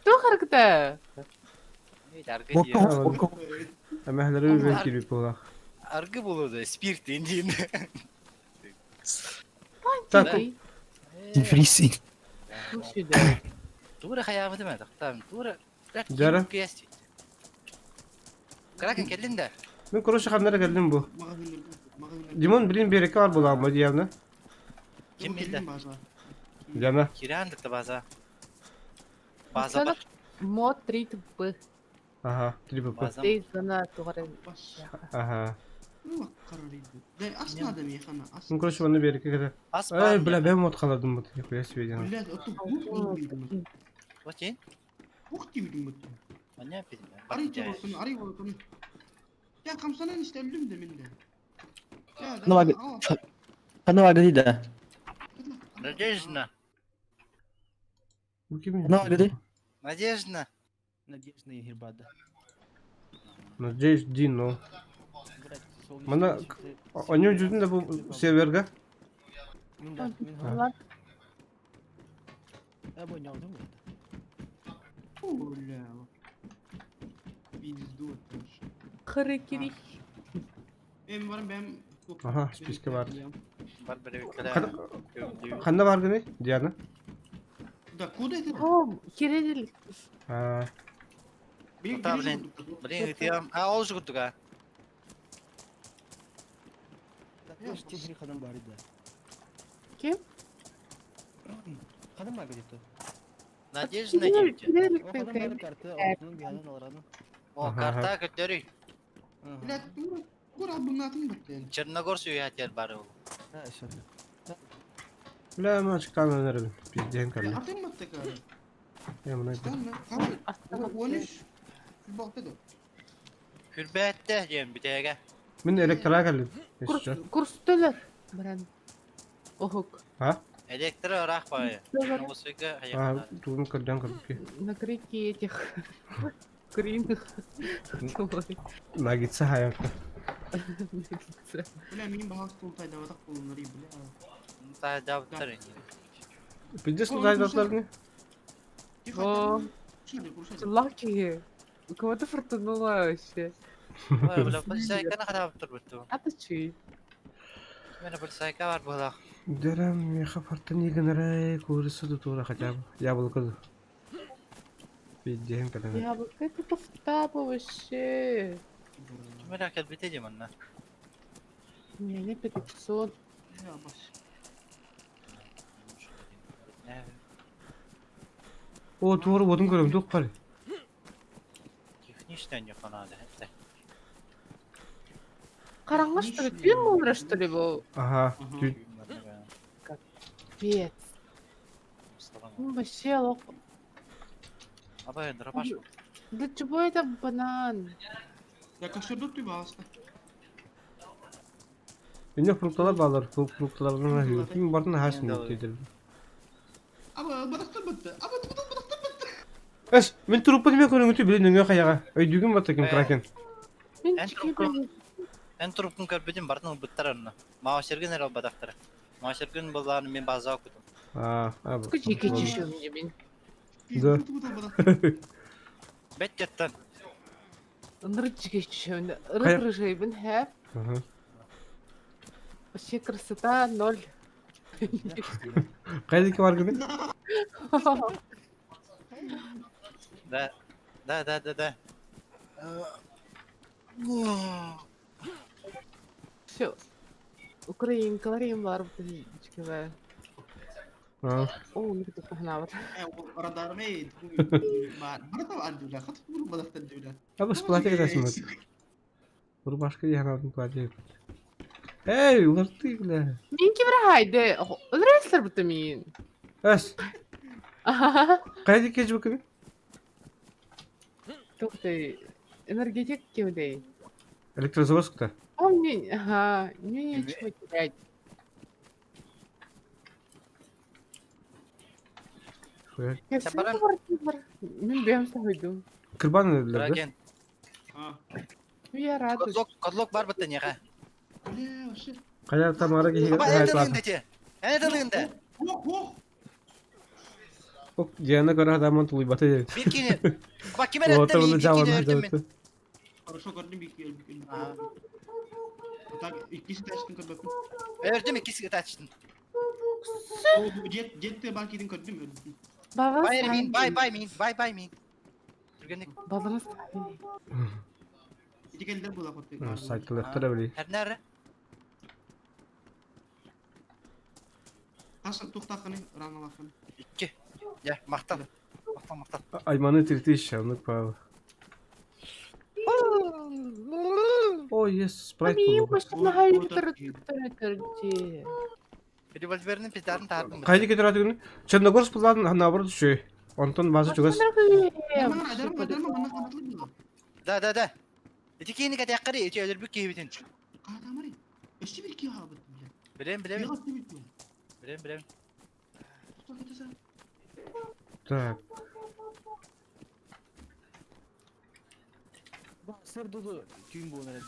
Tuh harita. Boko. Emehleri belki bir pola. Argı bulurdu spirit indiğinde Tak. Hey, Infrisi. tuh sudah. دورة خيابة ما تختار دورة جرى؟ كيستي كراكن كلين ده Ben kuruşa kanlara geldim bu. Magazinler. Dimon bilin bir eke var bulan mı diyemne? Kim bildi? Cana. Kirandıkta baza. Baza Baksana. bak. Mod 3 Б. Aha. Triple P. Baza. Değil sana tuğra. Bas. Aha. Bak kararıydı. De asma adam ya kana. Ben Asma. kuruşa bana bir eke kadar. As Ay bile ben mod kaladım bu. Yapıya söyleyeceğim. Ulan otu bu bildim. Bakayım. Bu bildim bu. Ben ne yapayım ya? Arayı Bakacağız. çabasını, arayı çabasını. Ya kamsana işte öldüm demin de. Ya Sana bak. Sana bak dedi de. Надежда. Bu kim? Ne var dedi? Надежда. Надежда Егербада. Надеюсь, Дino. Bana onun yüzünden bu serverga. Ulan Ulan. Biz doğmuş. kırı kiri. Benim varım ben. Aha, spiske var. Var böyle bir kere. Kanda var gene Diana. Da kod etti. Oğlum kiri Ha. Benim Tabii lan. Блин, ты там. А, ол жигут туга. Kadın bari de. Kim? Kadın bari dedi. Надежда Kiri девочка. kiri O kadın bari kartı altının bir yandan alaradın. О, карта көтөрүй. Bilet dur. Kur abi bunun atını bak yani. Черногорск уятер бары ол. Ha işte. Bile ama çıkan önerim. Biz diyen kaldı. Atın bak tekrar. Ya buna Tamam mı? Tamam. Aslında 13. Bir bakta da. Хүрбәтте дем битеге. Ben elektriğe geldim. Mesutcan. Kurstular. Бран. Охук. Ha? Электро рах бая. Давай. Носыга Ha, аяқта. durun kaldan kaldı ki. На крики этих куриных. Na gitse hayatta. Ulan benim bahas tultayda vatak bulunları iyi bile. Та давтар. Biz de sudaydıklar ne? О, Şöyle kuruşa. лаки. У кого-то фартануло вообще. Ой, бля, полицайка на хадап тур биту. А ты чё? Менә полицайка бар була. Derem ya kapartan iyi genere kursu da tuğra kaçam. Ya bul kız. Biz diyen kaldı. Я вот это туфтапа вообще. Менә кел битеге монна. У меня не 500. Ya baş. O tuğra bodum görüm tuk kal. Техничный не надо. Караңғы что ли? Фильм умер что ли был? Aha. Dü- Пец. Ну вообще лох. Абай дробаш. Для чего это банан? Ya kaçırdık bir bahasta. Yine fruktalar bağlar. Fruktalardan arıyor. Kim barına her şey dedir. Ama bataktan battı. Ama bataktan battı. Es, men turup ne konuğu tu bilin ne kayaga. Ay düğün battı kim kraken. Мен Эн чекай. Эн трупкун көрбөдүм бартын буттарына. Маа шерген эрал бадактар. Маа шерген болларын мен база окудум. Ha, abi. Скажи, кичишь мне, блин. Bir Da. kutu bataktan. Бет кеттен. Нырчики еще. Рыжий, блин, хэп. Aha. Вообще красота ноль. Kaydaki var gene. Да. Да. Все. Украинкаларым бар бутылочка. Ha. О, мне тут погнал. Radarım iyi. Bana da var diyorlar. Katıp bunu bataktan diyorlar. Abi splata gidersin bak. Bunu başka yer aldım sadece. Hey, ulaştı bile. Мен кибрахайды. Öldürüyorlar bu tamin. Es. Kaydaki geç bakayım. Ух ты. Энергетик кеудей. Elektrozavozkta. А мне, ага, мне нечего терять. Şöyle. Я Sen все bana- var. Мен бем сойду. Kırban dediler de. Драген. Ha. Я радуюсь. Кодлок бар бытта нега. Öyle başı. Kayar tam ara geçe Аба hayat эне var. тылыгында те. Эне тылыгында. Oh. Ok, diyana göre adamın tuluy batı dedi. Бир кини. Аба ким эреттем? Ortamını Бир cavanı кини эрдем мен. dedi. Хорошо gördüm bir kere. Aa. Tak ikisi de açtın kadar bakın. Эрдем икиси тачтын. O jet de belki din kadar mı? Баба Бай мин, сай. бай мин. Түргенек. Бабаны сай. İtikenler bula koydu. Saytılakta da bileyim. Her nere? Taşa tuktakını, ranalakını. 2. Ya maktal. Maktal. Aymanı tirti iş yanlık pahalı. Oh yes, Sprite Abi buldu. başına hayır tırtırtırtı. Revolverinin pizdarını tardım. Kaydı getir hadi günü. Çendogorsk bulan nabır düşüyor. Ondan bazı çıkız. Adamı bana kanatlı mı? Da. İtikini kata yakarı içi ödül bir kibitin. Adamı ne? Eşi bir ki abi. Bilem. Yalan bir ki. Bilem. Tutak ötesi. Tak. Bak sır dolu tüm bu nerede?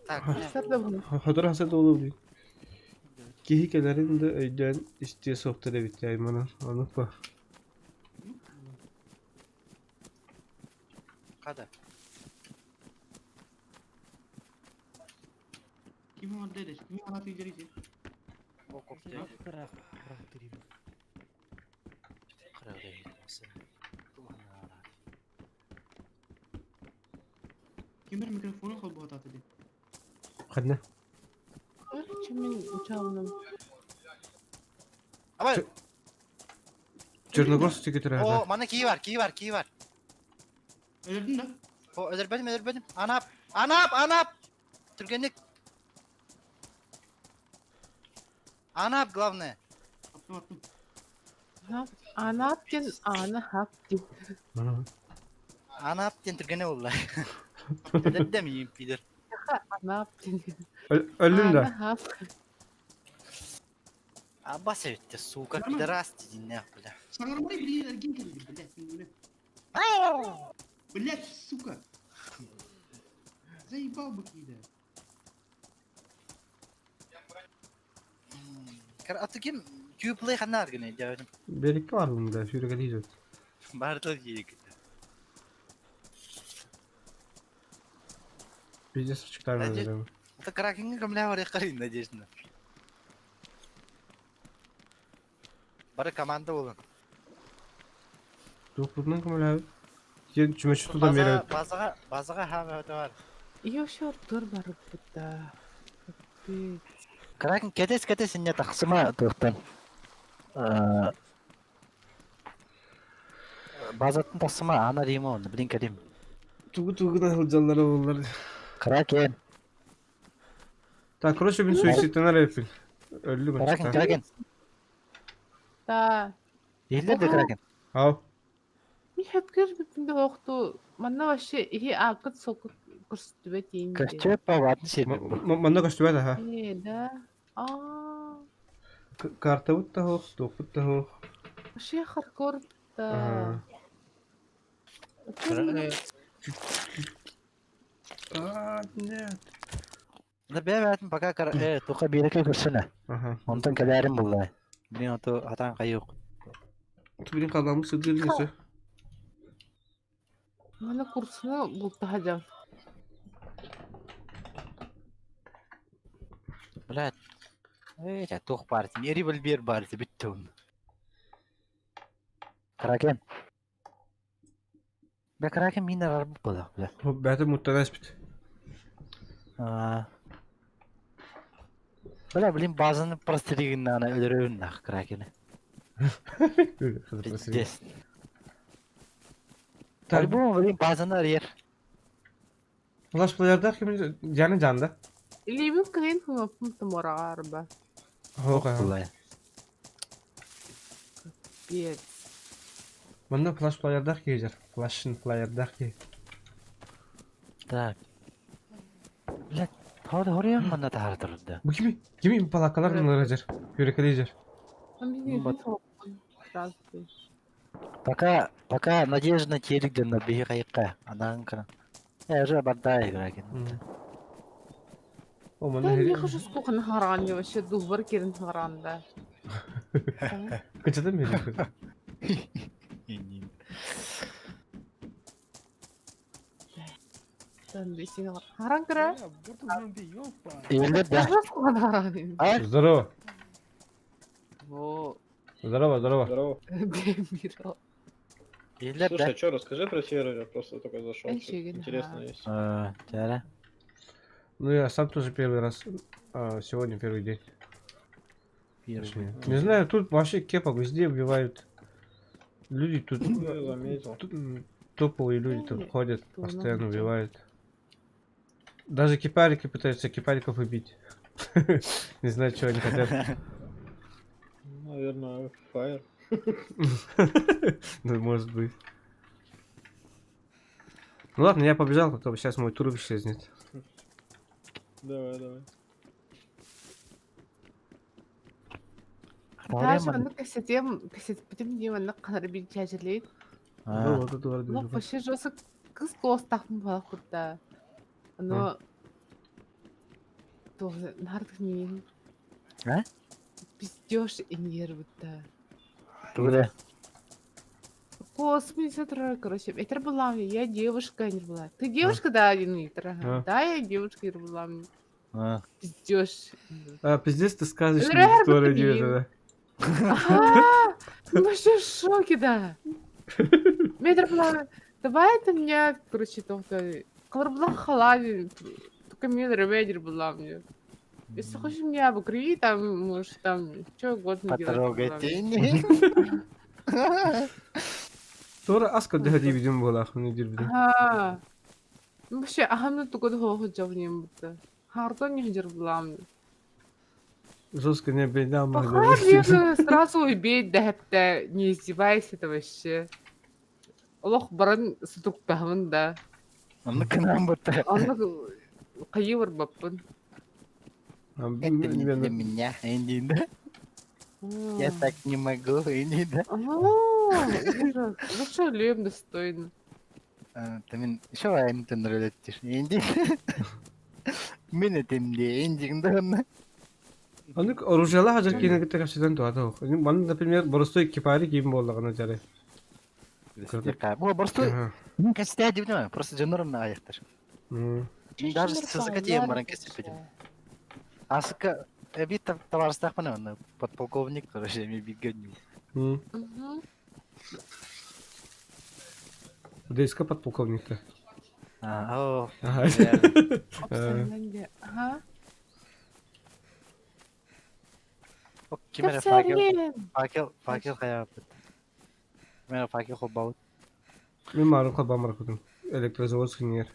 Tak. Sırda bunu. Hadır hasat olur bu. Kihikelerin de öyle istiyor sohbet bitti Ayman'ın. Anlık Kada. Kim var dedi? Kim var atıyor içeri? O koptu. Bırak durayım. Kırığı değil. Kim bir mikrofonu kal bu hata dedi. Hadi. Kimin uçağının? Ama Çernogorsk getir hadi. o bana ki var. Öldürdün de. O öldürmedim. Anap. Türkenlik. Anap главное. Attım. Ne yaptın? Ne yaptın? Anap diyen Türkene vallahi. Öyle demeyeyim bilir. Ne yaptın? Öldün Ne de. yaptın? Abbas evitte suka Tamam. pidras dedin ne yapıldı? Sanırım oraya bir ergin geldi. Блять, сука. Заебал бы кида. Kar atı kim? Qplay kanar gene diyorum. Birlikte var bunda. Şöyle geleceğiz. Barda yiyik. Biz de çıkar Bence- mı? Ata krakenga kamla var yakarin надежда. Bari komanda olun. Yok bundan kamera abi. Yen çümeçi tutan bir yere. Bazaga ha var. Yok dur barıp burada. Kapit. Kraken ketes ne taksıma tuhtan. Bazatın taksıma ana diyeyim onu bilin kadim. Tugu da hılcalara bunlar. Kraken. Ta kroşe bin suicidden yapın. Öldü mü? Kraken. Da. Değiller de Kraken. Hav. Mi hepkir bütünde yoktu. Manna başı iyi akıt sokut kırstübet yiyince. Kaççep bavatın şeyden bu. Manda kaçtı be daha. Da. Aa. Kartavut da ho, toput da ho. Şey harkor da. Aa, ne? Da be verdim baka toka bir yere kursuna. Aha. Ondan kadarim bullahi. Bilin oto hatan kayık. Tübülün kazanmış sığdır neyse. Mana kursunu bultahacağım. Bulat. Ya tok parti. Neri bel bir parti bittim. Kraken. Be Kraken minna var bu da. O bete muhtemelen bit. Böyle bilin bazını prastiriğinden öldürüyorum da Kraken'i. Des. Tabii bu mu bilin bazını arıyor. Flash player'da kimin canı canda. Limin kayın hımapım tamara arba. Ho ka. Vallahi. Bir. Manda flash player'da gezer. Flash'ın player'da ki. Так. Блядь, hadi oraya mı bana tartırdı? Bu kimi? Kimi palakalar Evet. mı aracer? Yürekleyicer. Ama Bat- biraz. Пока надежда терек на беги кайыкка. Анаң кана. Я уже бардай Кракен. O manda Ben bir heri. hoş kokun haran ya, şey duvar kirin haranda. Kaçadın mı heri? Ben bir şey haran kıra. Burada bir yok var. Evler de. Nasıl kokun haran? Ay. Здорово. Bu Здорово. demir o. Değiller Слушай, de. что, расскажи про сервер, я просто только зашел. Эй, что-то Чигин, интересное ага. есть. Çare. Ну, я сам тоже первый раз. Сегодня первый день. Точнее. Не знаю, тут вообще кепок везде убивают. Люди тут, Я заметил. тут топовые люди тут Эй, ходят, кто постоянно нам убивают. Даже кипарики пытаются кипариков убить. Не знаю, что они хотят. Наверное, Fire. Ну, может быть. Ну ладно, я побежал, а то сейчас мой тур исчезнет. Давай. Тааш маннык кэсетпитим дии маннык канары бир чаажерлейт. Вот это вот Лох вообще жосы кыз коостахмын балах курда. Но тоже нардык миин. А? Пиздёж иньер будда. Тугда. Космос, короче, это была мне, я девушка, не была. Ты девушка, да, один литр, ага. Да, я девушка, это была мне. Пиздёж. А, пиздец, ты сказочный Рэр, история блин. делает, Ага, ну вообще в шоке, да. Метр была, давай ты меня, короче, то-то, была халави, только метр ведер была мне. Если хочешь меня обокри, там, может, там, что угодно делать. Потрогайте. Sonra aska dehadi bizim bu laf ne dir bizim. Ага. Ну, вообще, ахамны тугод хоохот жавнем будто. Хартон не хджер булам. Жестко не бейдам Похай мне сразу убить, да это не издевайся это вообще. Олох баран сутук тахмын да. Onu kınam bıttı. Анны кайывар баппын. Это не для меня, Индида. Я так не могу, Индида. Ужас. Ну что, лем достойно. Ты мен еще аймтын рөлеттиш, Индида. Мен этимде, Индида. Anlık oruçlu hacı kine gitti kapsiden doğada o. Bana da premier borostoi kipari gibi oldu kana jare. Bu просто костя дивно, просто жанрын аяқтар. Даже сызыкатем баран кестепедим. Асыка бит товарстах пана, подполковник, короче, ми бигадню. Дейска подполковник-то. Ага. Ага. Кимера факел хая. Кимера факел хобаут. Мен марым калбам баркудum. Электрозавод сынер.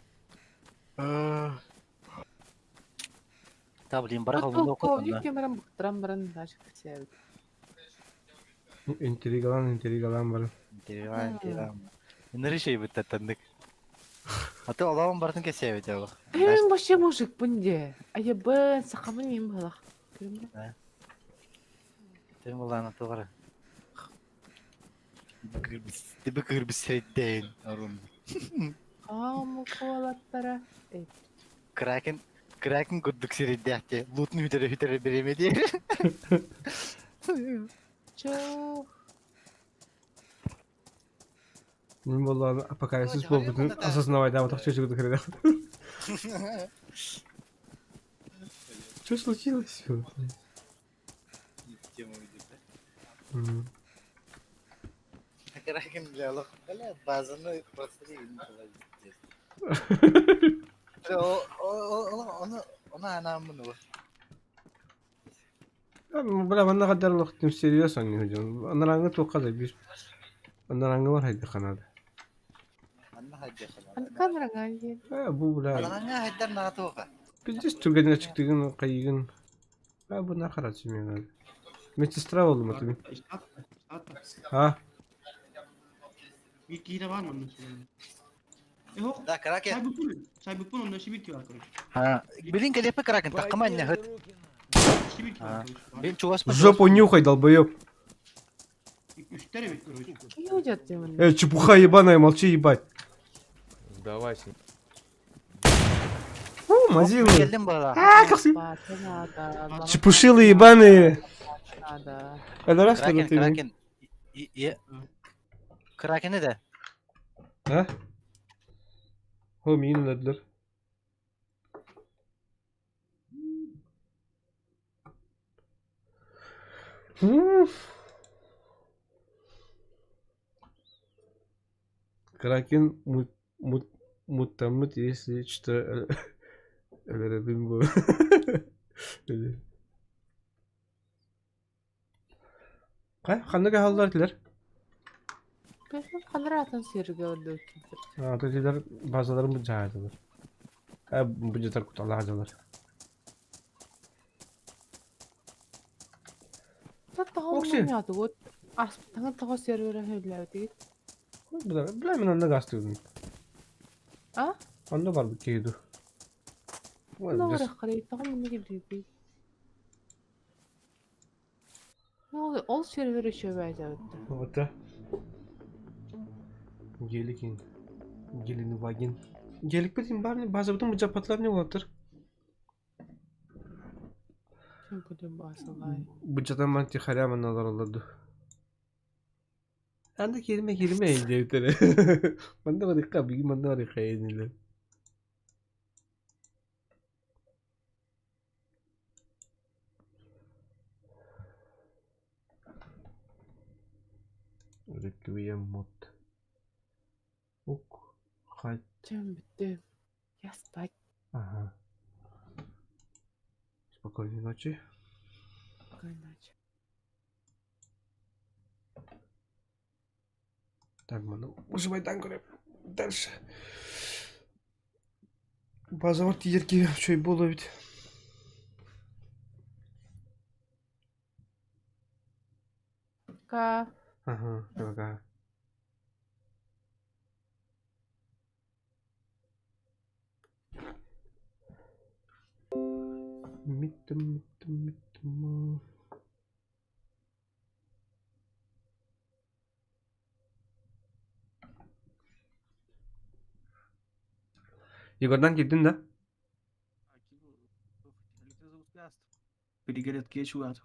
Та блин, барахал bunu okudum Полковник da. кемерам бухтрам баран дашь хотя. Интригалан бар. Интересно. Нері şey бітті тандык. А ты олауын бардың кесе бет ау. Мен вообще мужик бунде. Аябын сақамын мен балақ. Ты мулана туғара. Тебе кырбыс средден арун. Амы колаттара. Кракен күрдік среддяхте. Лутны хүтері беремеді. Чо. Мен болла апокалипсис болбудун осознавай да вот чё хрена. Что случилось? Кракен лялық. Бля, базаны просто Оны анамын ол. Бля, мен кадар вакыт всерьез он не ходил. Анараңы тоқады бир. Анараңы бар хайда канада. Камераңа ел. Бу бля. Анараңа хайдар наға тоға. Пиздец түргенге чыктыгын кайыгын. Бу нахарат мен. Медсестра болдум атым. Ha? Bir kira var mı onun için? Yok. Да, кракен. Saybukun onda şibirki var kardeş. Ha, bilin келепі кракен, таққаман не хыт. Şibirki var kardeş. Бен чуғас па. Жопу нюхай, долбоёб. 3 tane bit kardeş. Не уйдет ты. Чепуха ебаная, молчи ебать. Сдавайся. Мазилы. Келдім бала. Чепушилы ебаные. Надо. Это раз Кракен, ты. кракен. Кракен не де. Ha? O min dediler. Кракен мутамут, если что öğrendim bu. Öyle. Qanday hallar diler? Ben kanıratın sirge öldü. Dediler bazıları bu cahildir. Ha bu cidar kutalacaklar. Tatta Okşi. olmuyordu o. Aspıtanın tağı servere höylerdi. Bilemin onda gastıyordun. Ha? Onda var bir keydu. Ne var akıllı? Tağı mı ne gidiyor? Ne oldu? Ol servere şöbeydi. Orta. Gelikin. Gelini vagin. Gelik bileyim bari bazı bütün bu capatlar ne vardır? Kim bu basılay? Bu cadan ben tiharaman nazar alırdı. Anda kelime eğlenceli. Bende var ikka bilgi bende var ikka eğlenceli. Requiem mod. Ok. Kaç. Чем bitti? Я спать. Ага. Спокойной ночи. Иначе. Так, мана. Уживайдан көріп. Дальше. База var тиерки чөй болу бит. Ка. Ага, ага. Миттім. Егордан келдің да? Перегорят кечу at.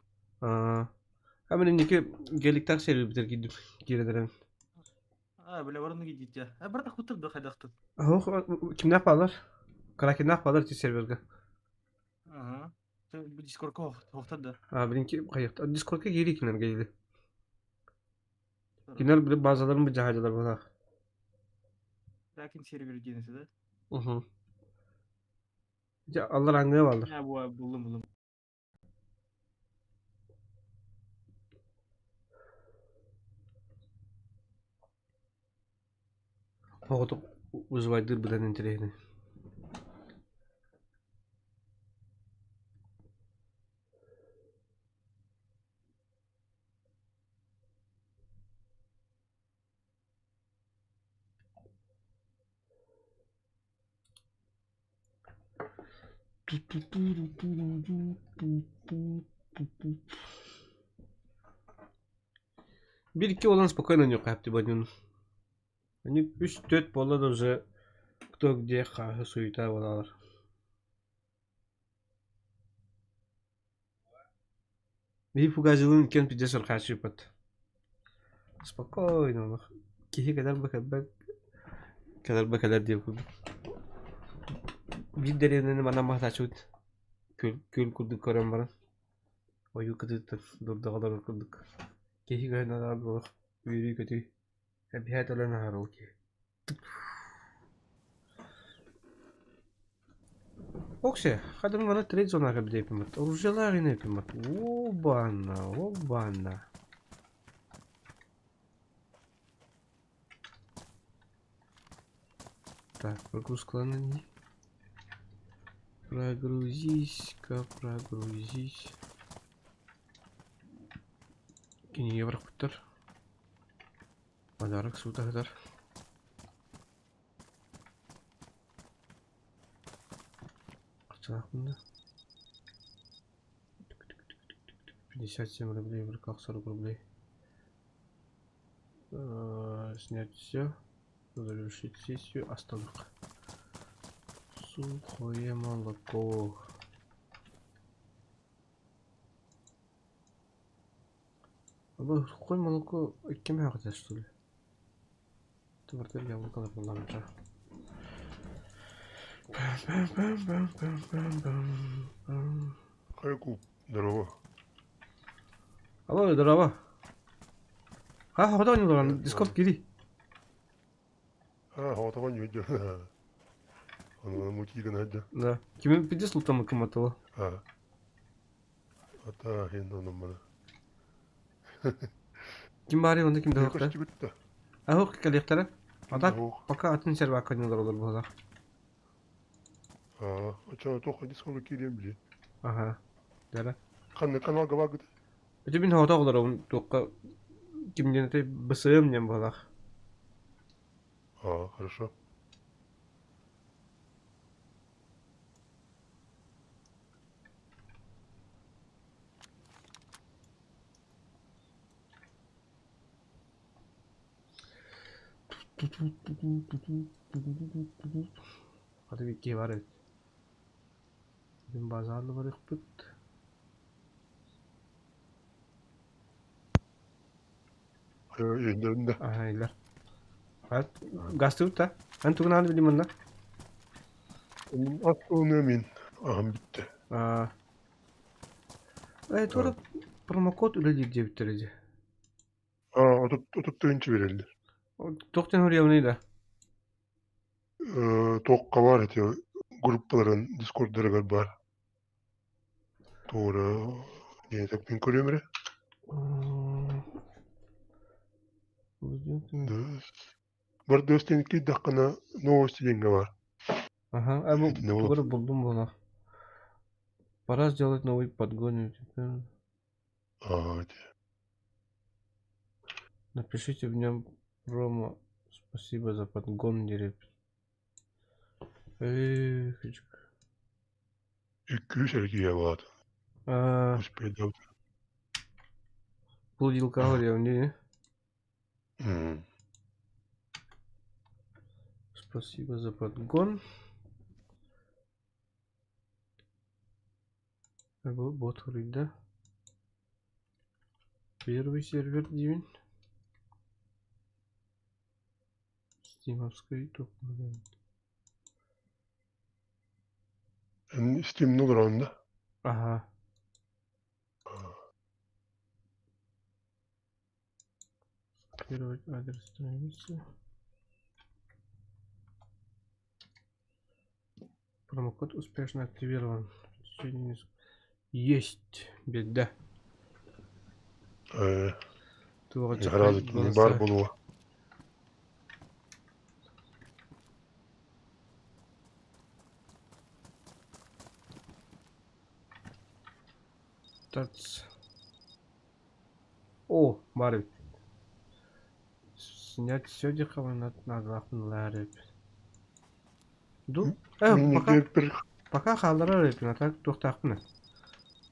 Hemen indeki gelikten seri bitir gidip gerilerim. Böyle varını gidit ya. Burada hutur da kadaktı. Kim ne yaparlar? Kraken ne yaparlar ki serverga? Aha. Bir Discord'a hofta da. Benimki kayıpta. Discord'a geri kimler geldi. Kimler bile bazılarının bir cahilciler bana. Lakin server genesi de. Ya Allah rangına vardır. Ya bu buldum. Oğuduk uzaydır bu da intireyini. Bir iki olan спокойно oynuyor hep dibanın. Hani 3-4 bola da уже кто где хахы суета болалар. Bir фугазилын кен пидесер хашипат. Спокойно. Кихи kadar diye kurduk. Bir derenin bana mahtaçut. Köl kurduk koran bana. O yukarıda durdu kadar kurduk. Kihi kadar bu büyük kötü. Hep hayat olan har okey. Okey, kadın bana trade zona kadar yapımat. Oruçlar yine yapımat. Obana. Так, прогрузка на ней. Прогрузись-ка, прогрузись. Yine evrak bitter. Pazarlık suda kadar. Kaçak bunda? 57 рублей, в руках 40 рублей. Снять все. Завершить сессию. Остановка. Сухое молоко. Абы сухое молоко кем ағыда что ли? Товардар яблокалар боларынша. Хайку, здорово. Алло, здорово. Хода не должен, дискорд кири. Хаватаган юйдэ. Мутигэн хайда. Да. Кими пиди султамы кыматылы. Ата хен ономана. Ким бари онда кимде Якаш хокта? чибитта. Хок калектара. Адак Ох. пока атын серва каналар olur bu da. Ача тоха дискорга кирем били. Aha. Dere. Канал гавагыт. Öte bin hota olur onun tokka kimden de bısığım nem bu da. Хорошо. Hadi bir ki var evet. Bizim bazarlı var yok. Ellerinde. Aha iler. Evet. Gazete tut da. Ben tukun hadi bileyim ondan. Aslında emin. Aham bitti. Evet orada promokod öyle diye bitirici. Otuktayınca verildi. Doktan oraya o neydi? Tokka var etiyor. Grupların Discord'ları var. Doğru. Niye takpin koruyor mu? Var dostunki dakikana новости деньги var. Ага, а Это не bu было. buldum bunu. Пора сделать новый подгон. Напишите в нем промо. Спасибо за подгон, директ. Эх, 200 erkeğe var. Успеть дать. Блудил калория, не? Спасибо за подгон. Bu bot да? Первый сервер Дивин. Стимовский топ. Steam olur onda. Ага. Скопировать адрес страницы. Промокод успешно активирован. Есть. Беда. Гаразд бар булуы. О, Марвин. Снять все диховано на лареп. Ду? Пока халдара репин, а так тухтахмын.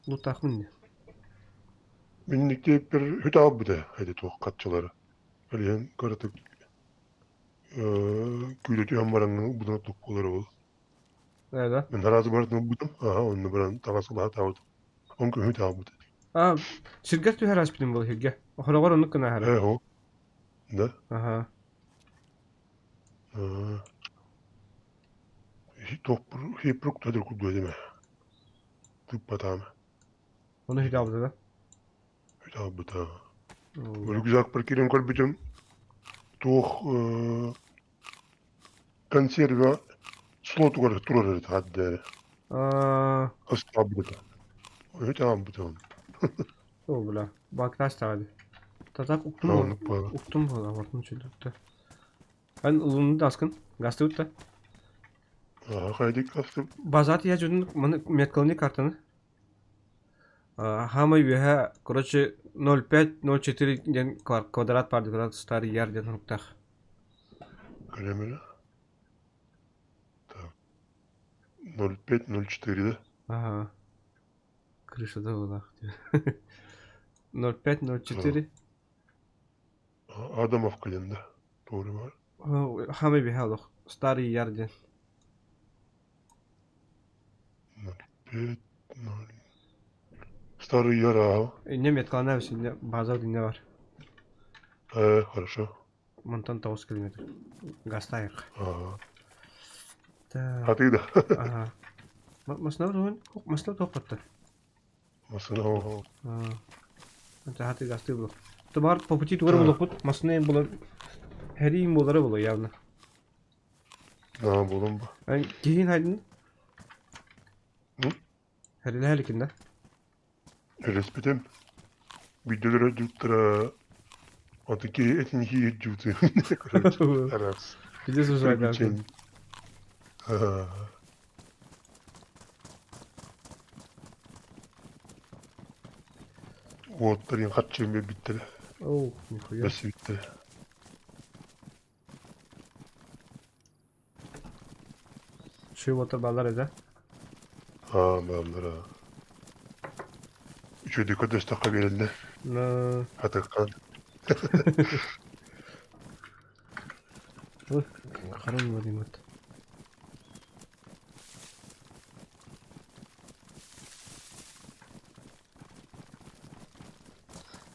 Лутахмын. Minnekte bir hüt abi de hadi toh katçıları. Aliyen karatık küyleti hambaranın budana tukkuları ol. Evet. Ben harazı baratını budum. Onu buran tavası lahat avdu. Onku hüt abi de. Şirket tüher açpidin bol hügge. Oğra var onu kına her. O. Da. Aha. Hep ruk tadır kudu edeme. Tıp batağımı. Onu hüt abdı da. Hüt abi da. Böyle güzel bir kirin kol bütün toh konserve slot var turur et hadde. Hasta abi de. Hüt abi de. O bula. Bak taş tağdı. Tatak uktum mu? Uktum bu da. Vartın çöldükte. Ben ulunu da askın. Gazete ut da. Kaydık hasta. Bazat ya cüdün metkални kartını. Хамай веха, короче, 0,5-0,4 ден квадрат par квадрат старый яр ден руктах. Kalемeli. Так. 0,5-0,4 да? Ага. Крыша да была. 0,5-0,4. Адамов kalende. Doğru var. Хамай веха лох. Старый яр ден. 0,5-0. Старый яра. Не меткална все, база не var. Хорошо. Монтан 9 километр. Гастайық. Хаты да. Ага. Масынау руын? Масынау тоқпатты. Масынау. Это хаты гасты был. То бар по пути тугар булып бут. Масыны булып. Хәрим булары булы явно. Ne yapalım bu? Ben giyin haydin. Hı? Her ikinde. Respitem. Videolara tuttura. Отакі етнічні джути. Коротше, раз. Bir de söz haydin. Приключення. Ага. Оттарин хатчым биттеле. Oo, nihaya. Бес биттеле. Şu motor bağlar ede. Баллара. Üçüncü kadar takka geldi. Na. Hatakkan. Karan var imat.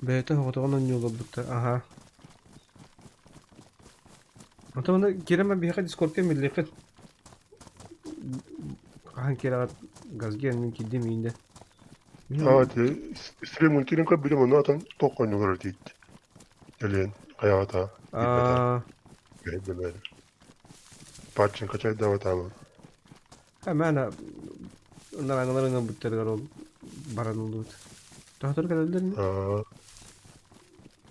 Beyte hotoğundan yolu butta. Aha. Ata bana gireme bir haka Discord'ya millekil. Kahan kere gaz gelmeyin ki demeyinde. Hadi. İstirim ülkenin kabili bunu atan tok oynuyorlar deyip. Gelen hayata. Aa, Beğendim. Paçın kaçay davet ama. hemen ha. Onlar analarına butlarlar ol. Baran oldu. Daha dur kadar mi?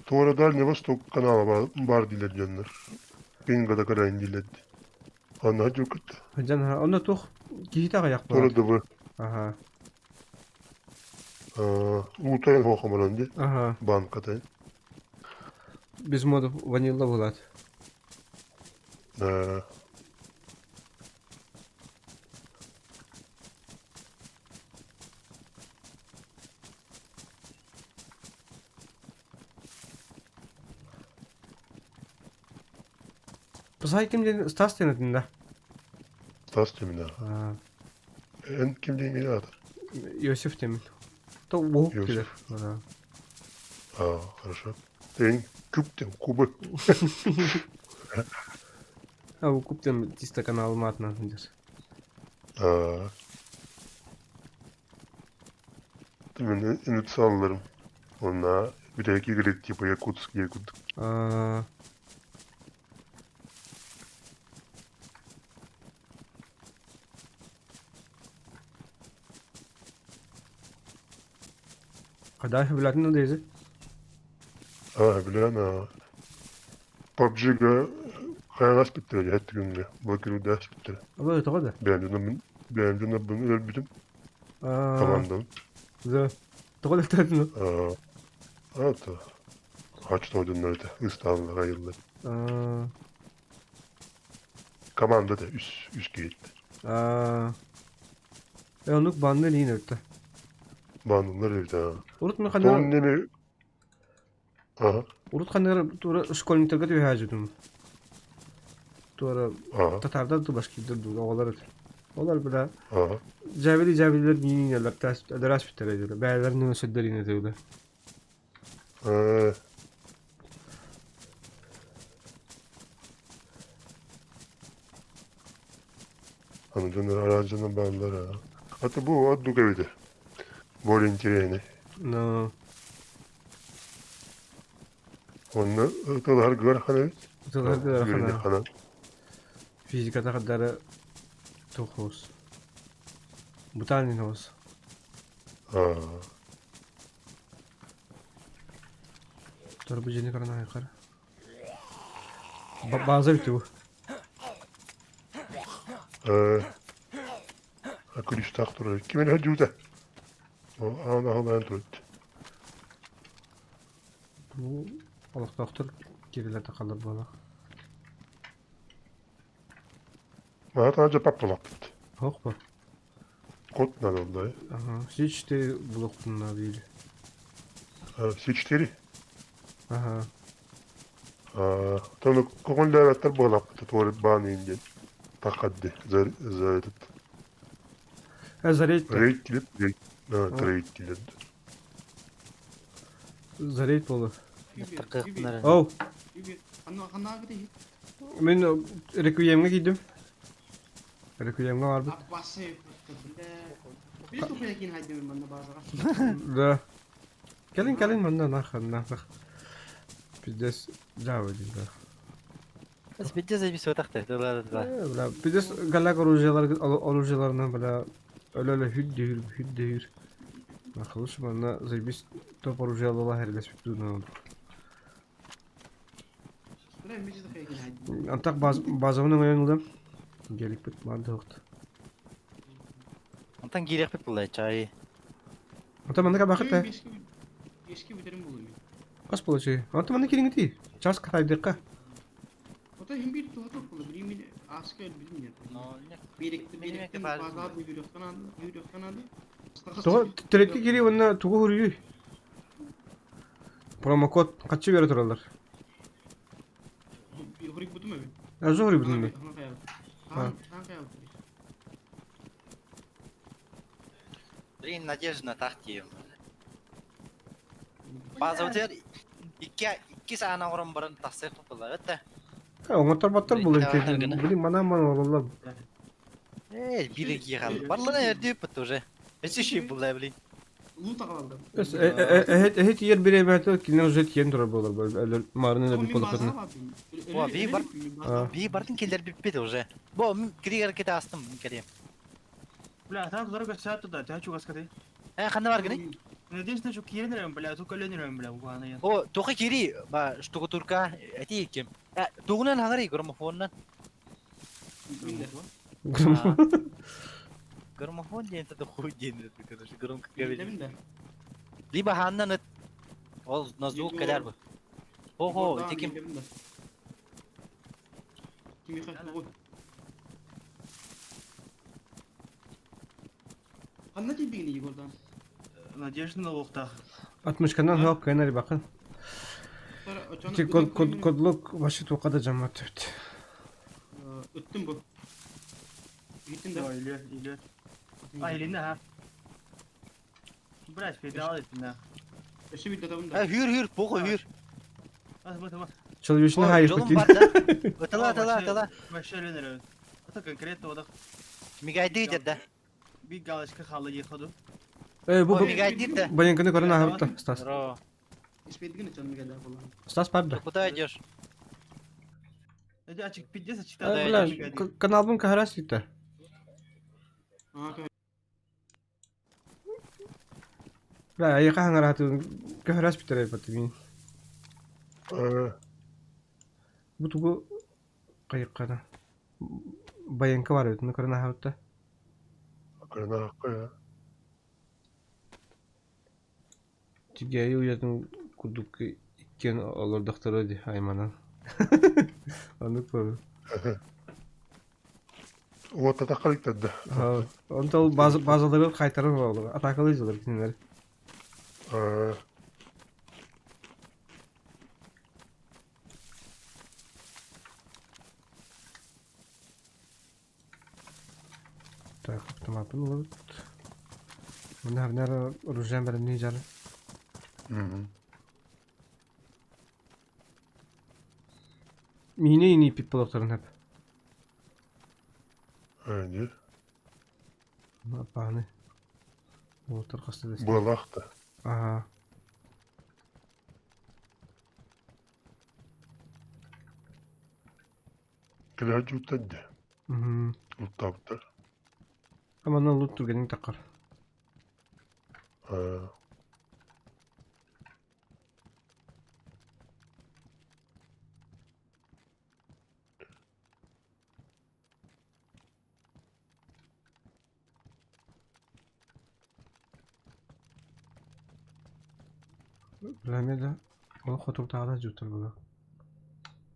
Sonra Дальний Восток kanala var dilediler. Pinga'da kadar diledi. Anna çok kötü. Can ha onda toh giyita ayak var. Sonra da bu. Aha. Utayan hokamalandi. Aha. Bankada. Biz modu vanilla bulat. Pısay kim dedin? Stas denedin de. Stas Cemil ha. Ha. En kim diyeyim ya adı? Yosif demin. To boğuk Yosif. gider. Ha. Хорошо. Sen küp dem, kubı. Ha bu kuptem tista kanalıma atman der. Demin initiallarım. Ona bir de iki grid типа Якутск, Якут. Aa. Kadar biladın o deyzi. Bilen PUBG'ga hayras bitti hep günde. Bakın ders bitti. Ama öyle tokadı. Beğendim bunu öldürdüm. Aa. Tamamdım. Güzel. Tokadı tadın Evet. Kaç doydunlar da. İstanbul'a yıllar. o. Komanda da üst gitti. Aa. Onluk bandı neyin öttü. Bandımlar evde ha. Urut mu Son kadar? ne mi? Aha. Urut kadar tura şkolun tergati ve hacıdım. Tura Aha. Tatar'da da başka bir dur oğlar. Oğlar bile Aha. Cavililer yiniyorlar. Ders bitir ediyorlar. Beylerinin ösüdler yine diyorlar. Anıcanlar aracının bağlılar ha. Hatta bu adlık evde. Volunteerine. No. Onu ıtılar gör hani. Tılar da Yürüne rakana. kana. Fizikata kadar tohus. Bu tane hos. Dur bu jeni karana yakar. Bazı bitti bu. Akıl üstü aktarır. Kimin hacıda? Ana halan tut. Bu Allah doktor gerilerde kalır bana. Mahat anca paplak bitti. Hok bu. Kot ne oldu? Aha. Hiç de bloktunlar değil. Seçteri. Aha. Tanı kokon levetler bağlap bitti. Tuvalet bağını ingen. Takaddi. Zaydet. Zareyt de. Reyt kilip. Reyt kilip. Zareyt bolu. Takıkları. Oh. Ana gidi. Ben Requiem'e gittim. Requiem'e var bu. Bası bile. Bir topu yakin haydi bana bazı. Da. Gelin benden nakhan nakhan. Biz de Java değil. Biz bir de bir sotak da. Bla bir de galak orujalarından bla öyle hüddehür. Bakılış bana biz top orujalarla her des bittiğini oldu. Buraya bir cızı kayıkın hadi. Antak bazamının oyununda gelip bit vardı yoktu. Ondan girek bir bulay çay. Anta bana ka bakit he. Eski biterim buluyor. Kas bula şey. Anta bana kirin giti. Ças katay dekka. O da hem bir tuhaf olur. Bir asker bilmiyor. No, Biriktim pazar yürüyorsan aldı. Toğa direkte giri ona tuğu hürüyü. Promo kod kaçı göre turallar. Hurik butu mu? Azı hürü bilindi. Ha. Блин, Надежда тахтием. Bazıları iki sene oran barın tasarruf yaptılar. Evet. Ha motor battar bulu Direkte ite. var, Bili mana vallahi. Biri giyiyor. Var mı ne yapıyor bu уже? Hiç şey bulay bilin. Ulu takıldı. Evet yer bir emeğe kinden uzet yen durar bolar böyle öyle marının da bir kolakatını. Bir barın keller bir bit уже. Bu kriyer kita astım kereyim. Бля, там дорога сяду да, ты чугас кады. Kanı var gene. Надеюсь, что киренерем, бля, только ленерем, bля, угана я. O toka kiri ba ştuku turka eti kim. Tuğunan hangari gramofondan. Gramofon diye de хуй денег короче громко говорит. Либо Ханна ол на звук kadar bu. Ого, tekim. Kim yıkar? Anlatayım bir gün oradan. Надежда на лохтах. 60 kandan hak kenarı bakın. Ki kodluk başı tokada cemaat evet. Öttüm bu. Gittin de. О, или. А, или на. Блять, передал это на. Eşi bir dadamın da. Ha hür boku hür. Вот. Çalı yüzüne hayır Yolun kutin. var da. Atala. Вообще ленерем. Это конкретно вот Migaydı dedi. bir галочка халы ехаду. Bu Migaydı de. bayankını korona hatta stas. Ро. İsmetliğine canım geldi falan. Stas pardon. Куда идешь? Эти açık пиздец açık Да, da. Ulan kanalın kaharas gitti. Aha kanka. La ya kahan rahatı kaharas bitir ay patimi. Bu tugu kayıkkana. Bayankı var evet. Korona hatta. Karına hakkı ya. Tigayı uyadın kuduk ikken olur doktoru di haymanan. Anlık bu. O tatakalık dedi. Ha, onda bazıları kaytarır olur. Atakalıyız olur kinler. Так, автоматın olur. Bunlar nere rujan benim ne canı? Mine ipip bulakların hep. Öyle. Ne yapağını? Motor kastı desin. Bulak da. Aha. Kila cüttedi. Luttabdı. Ama ne olur turgenin takar. Bilmem de o kutup dağda cütür bu.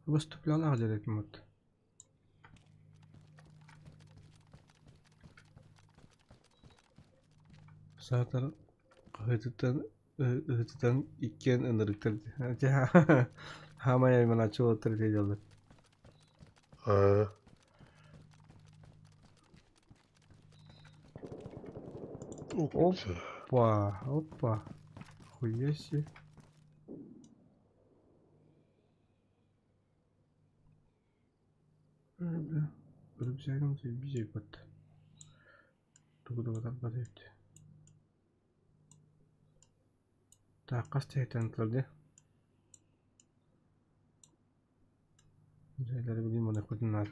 Bas tüplü acele etmedi. Saatler hıtıtan ikken ınırıktırdı. Hamaya bana çoğu oturuyor. Hoppa. Хуяси. Böyle bir şey olmasa bir şey battı. Tuğda kadar batı. Ta kaç tehten tırdı? Şeyleri bileyim ona kodunlar.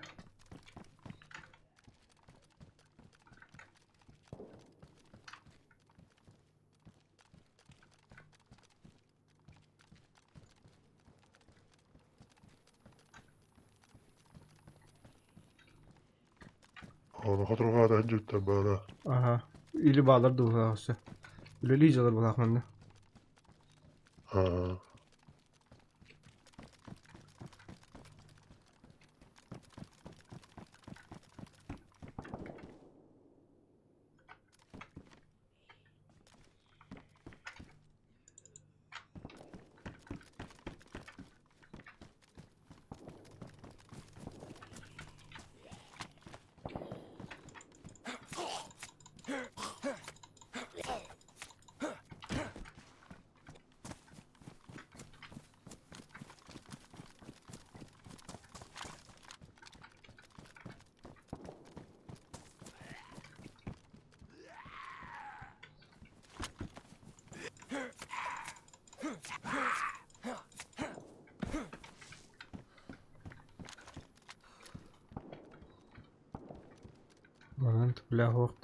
Onu hatırlığa da cidden böyle. Aha. İli bağlardı bu ağası. Öyle licalar bu akmanda. Ha.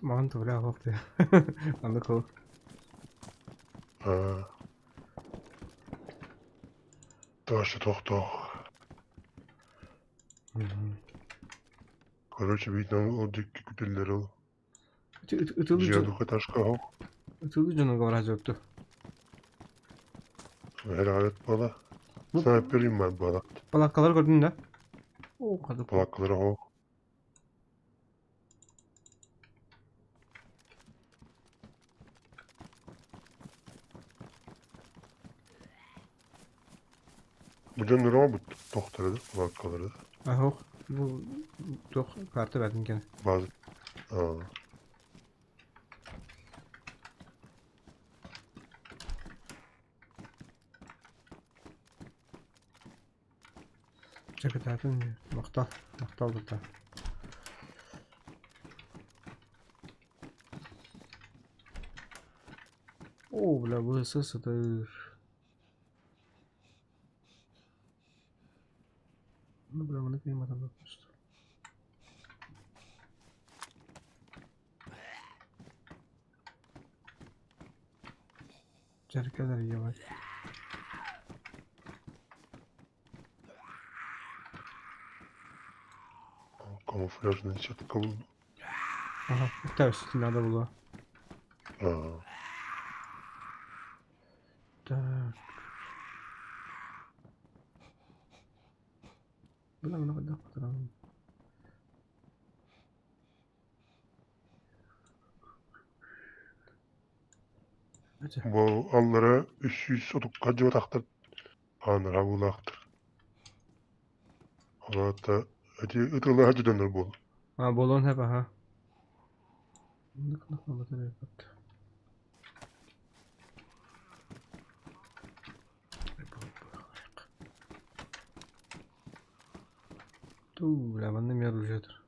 Mağın tıbla hoqt ya. Anlık o. Ha. Taşı toktok. Короче, видно, o dikki kütülleri o. Cihanlık'a taşka o. Itıldı canı var hazırdı. Helalet bala. Bu- Sniper'im ben bala. Balakkalar gördün de. O kadar. Balakları o. Bu canları ama bu doktorları, balakkaları. Aha. Bu yok kartı verdim gene. Bazı. Ha. Ceket atın ya. Maktal. Maktal burada. Oo bla bu ısısıdır. Bunu bırakmanı kıymadan bakmıştım. Cerkeler yavaş. Kamuflajını çatık buldu. Aha. Bir tane üstünde de bulu. Ha. Tak. Bula bunu kadar fotoğrafım. Hadi. Bu allara 300 otup kaçı taktır. Anır ha bulaktır. Ona hatta hadi ıtılı hacı döner bu. Ha bolon hep aha. Lık batarya yaptı. Tuu, lavandım yarılacaktır.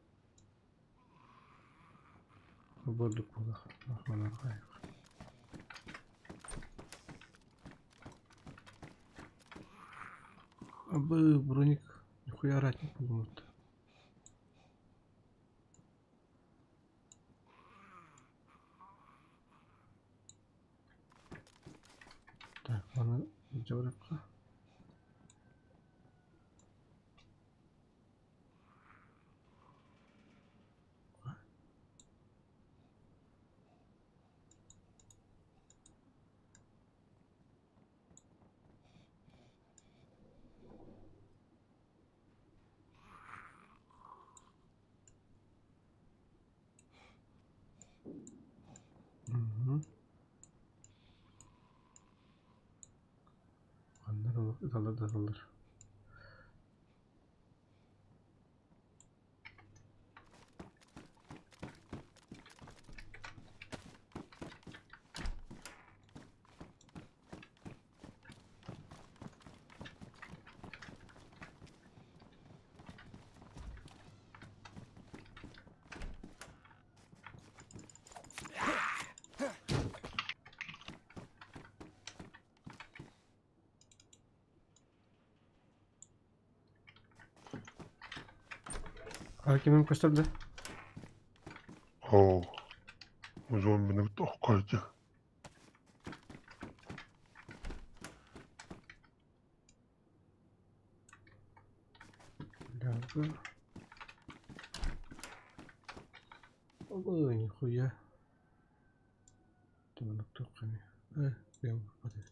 Bulduk bulduk. Rahman Rahim. Abi броник нихуя ратник buldum. Так, onu iyice bırak. Hı. Kanlar olur, dalır daralır. Hakimim gösterdi. Oo. O zaman beni koyacak. Ляга. Ой, нихуя. Tamam, dur kani. Ben hadi.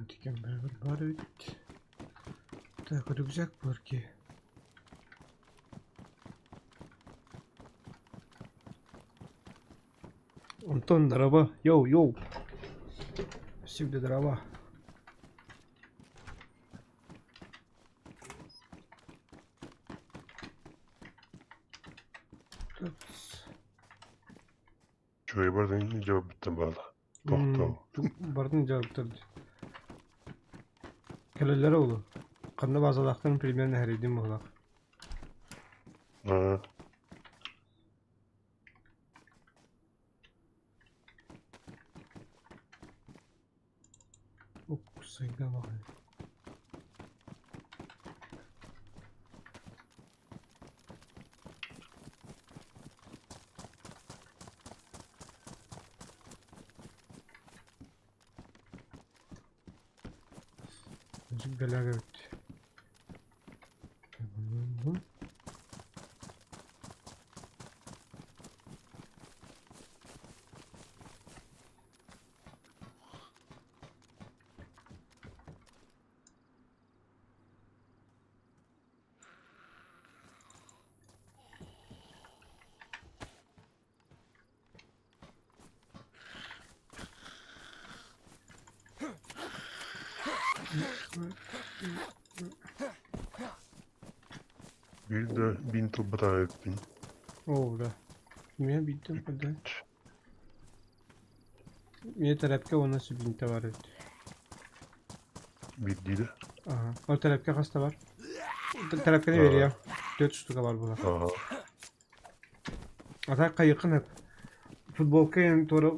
Diken beraber bari. Так, рюкзак порки. Антон, дрова. Йоу, йоу. Всегда дрова. Так. Şuraya bardan cevap bitti bağlı. Toxtav. Бардын жауаптарды. Келелері олу. Қанда базалақтың примерно әрейден болақ. Ha. Sayıda bakayım. Azıcık bela gördü. Bir de 1000 tılbıra ettin. Oo da. Mine bittim kadar. Mine tarafka o nasıl binte var evet. Bir değil. Aha. O tarafka hasta var. Tarafka ne veriyor? 4 ştuka var burada. Aha. Ata kayıkın hep. Futbolka yani tora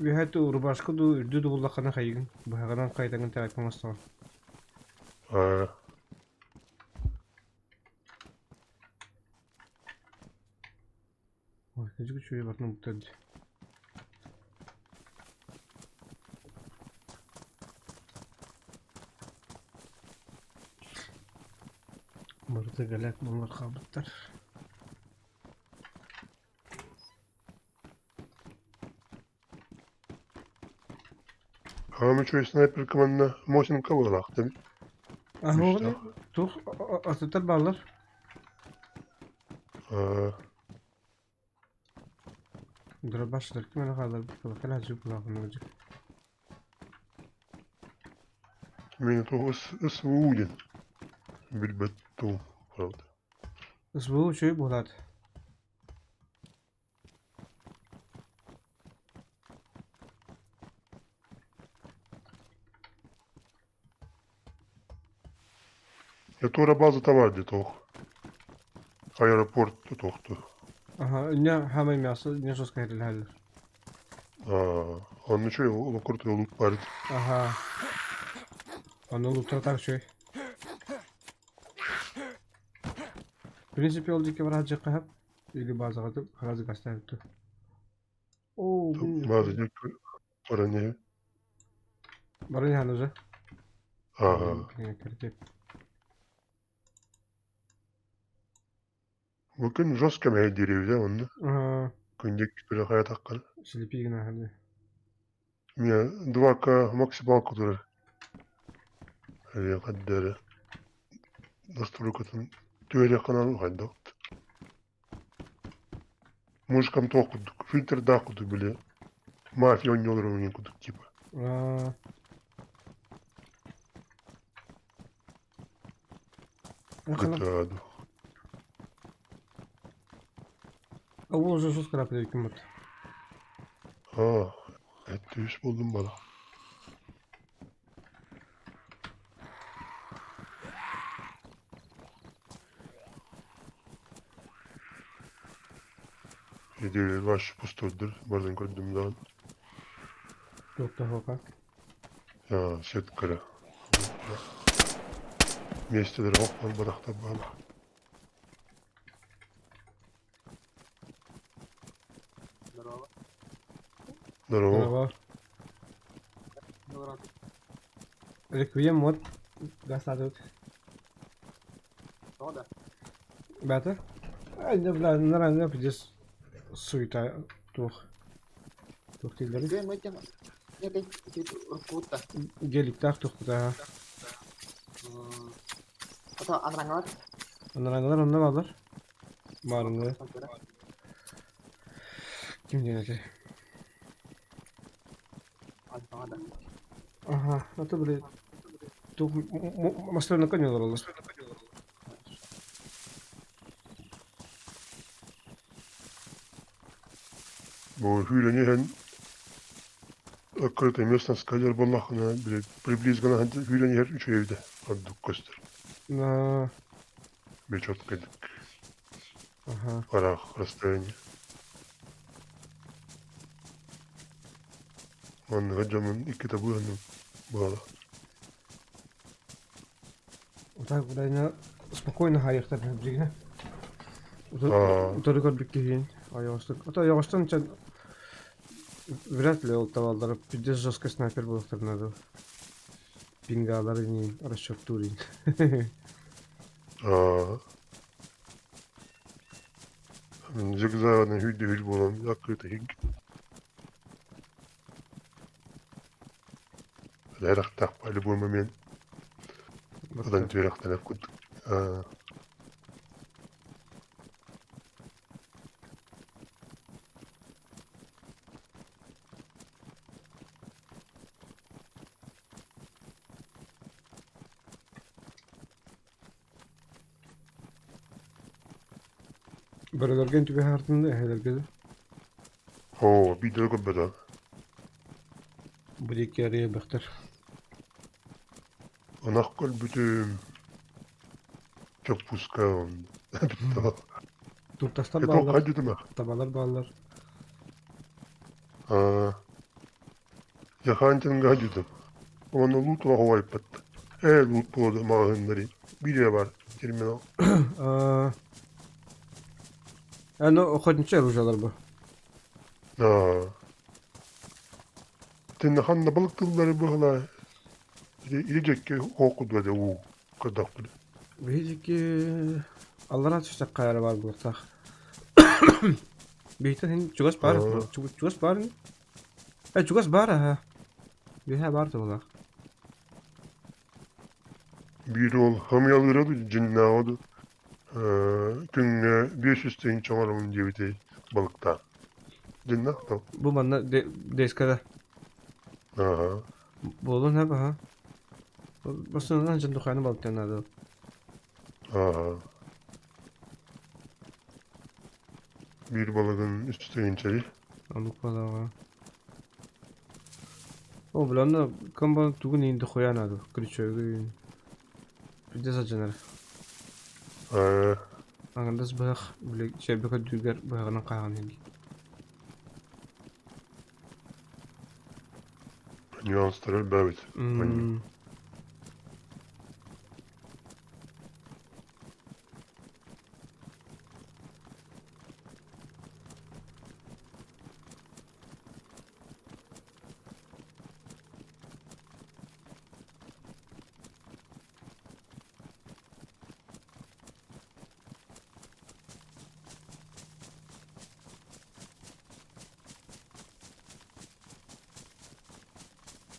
bir hayat urbaşka da ürdü de bullakana kayıkın. Bu hakadan kayıtangın tarafka hasta var. Ha. Ой, küçük şöyle bakın mutluydu. Burada galak bunlar kabutlar. Ama şu sniper kımanına motion kavalak tabi. Ah İşte. oğlum. Tuh atıtır bağlar. Ha. Dura başlar ki bana kadar bir kadar kadar acı kulağını olacak. Beni to ısvudin. Bilbettu. Правда. Bu şey bulat. Ya tora bazı tavardı toh. Aeroport tohtu. Aha ne hamay miyası ne söz kaydırlı haller. Ha. Onun şöyle o kurt yoluk vardı. Aha. Onu lütfen şey. Принципе oldu ki var hacı kahap. İli bazı kadar hacı gösterdi. Oo bu. Bazı para ne? Barın halıcı. Ha. Bugün Joska mı diriyor ya onu? Aha. Күндек bir hayat hakkı. Слепи гына halı. Я 2К максимал который. Я قدر настройкатын төре канал хайда. Мушкам токудук, фильтр дакудук биле. Мафия ойнолорун кудук типа. Aa. Гытаду. Bu uzun söz kadar pek hükümet. Ha, etti iş buldum bana. Hediyeler baş pusturdur. Buradan gördüm lan. Yok da hoka. Ya, setkara. Mesteleri okman barakta bağlı. Здорово. Здорово. Merhaba. Здорово. Requiem вот. Gastadık. Что, да? Bata. Hadi bilen ne yapacağız? Suyta tuh. Tuh tilleri. Где мы тем? Нет, это Уркута. Gelik tak tuh da. Atau Anrangot. Onlar varlar. Marında. Kim diyecek? Ada. Aha, atı böyle. Tuh masalah ne kadar olur? Bu hüyleni hen akırta mestan skajar bollahına bile приблизительно hüyleni her üç evde. Addık göster. Na. Bir çok geldik. Aha. Ara расстояние. Onun hocamın iki kitabı hanım bağlı. Так, куда спокойно аяқтар бігіне. Aa. Утары біккейін. Аяғыстық. Ата аяғыстан чан вряд ли ол тавалдары пидес жестко снайпер болықтар надо. Пингалары не расчет турин. Zigzag'ın hüydü hül bolan yakıtı hig. Lerak takpalı bu memen. Odan tüyraktan akut. Baralarken tübe hartında helergede. Oo, bir de göbeden. Bir iki araya baktır. Anakol bütün çok puska on. Turtastan Eto bağlar. kaçtı mı? Tabalar bağlar. Yahancının kaçtı. Onu loot var havayı pattı. Loot buldu mağınları. Bir de var. Terminal. Yani охотничьи оружиялар bu. Tenne hanna balık tılları bu hala. İlecek ki okudu hadi o kadar. Bir iki Allah razı olsun kayarı var bu tak. Bir tane çugas var. Çugas var mı? Çugas var ha. Bir ha var da ola. Bir ol hamyaları cinna oldu. Günne 500 tane çoğalımın cebite balıkta. Cinna da. Bu bana deskada. Bu olan hep ha. Basın önce dükkanı balıktan adı. Bir balığın üstü inçeri. Anlık balığa. O bilen de kan balık tuğun indi koyan adı. Kriçöy. Bir de saçınlar. Angandas balık bile şebeke düğer balığına kaygan hindi. Nüansları evet.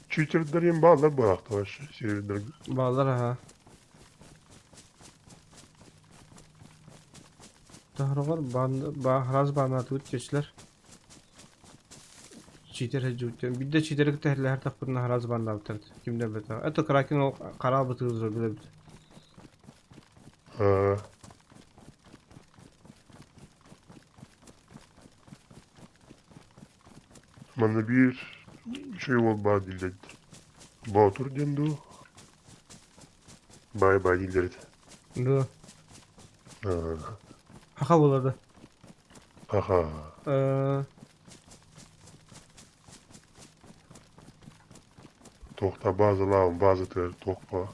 Çiğçiliklerin bağlar bu hafta var. Seyirler. Bağlar ha. Tahrogar bahraz bana tut geçler. Çiğter hecütten. Bir de çiğterik tehli her takbirine haraz bana avtardı. Kimde beta. Eto kraken o kara bıtığızır bile bile. Bana bir şey ol bağ dildedi. Bağtur dendu. Bay bay dilleri. Ndo. Haka buladı. Aha. Tokta bazı lağım, bazı tır, tokpa.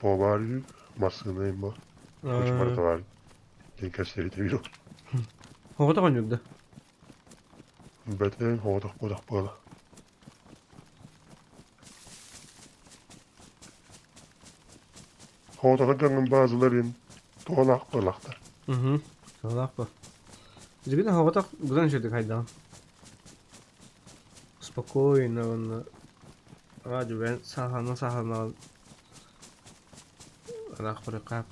Bu var ya, masınayım var. Koç parta var. Genkaçları da yok. Hoğda kanıyordu. Beten hodak bodak bala. Hodak'ın bazıların dolak dolaklar. Hı. Salak bu. Biz bir de hoğda güzel şeydik haydan. Спокойно, он ради ben sahana rakbı kap.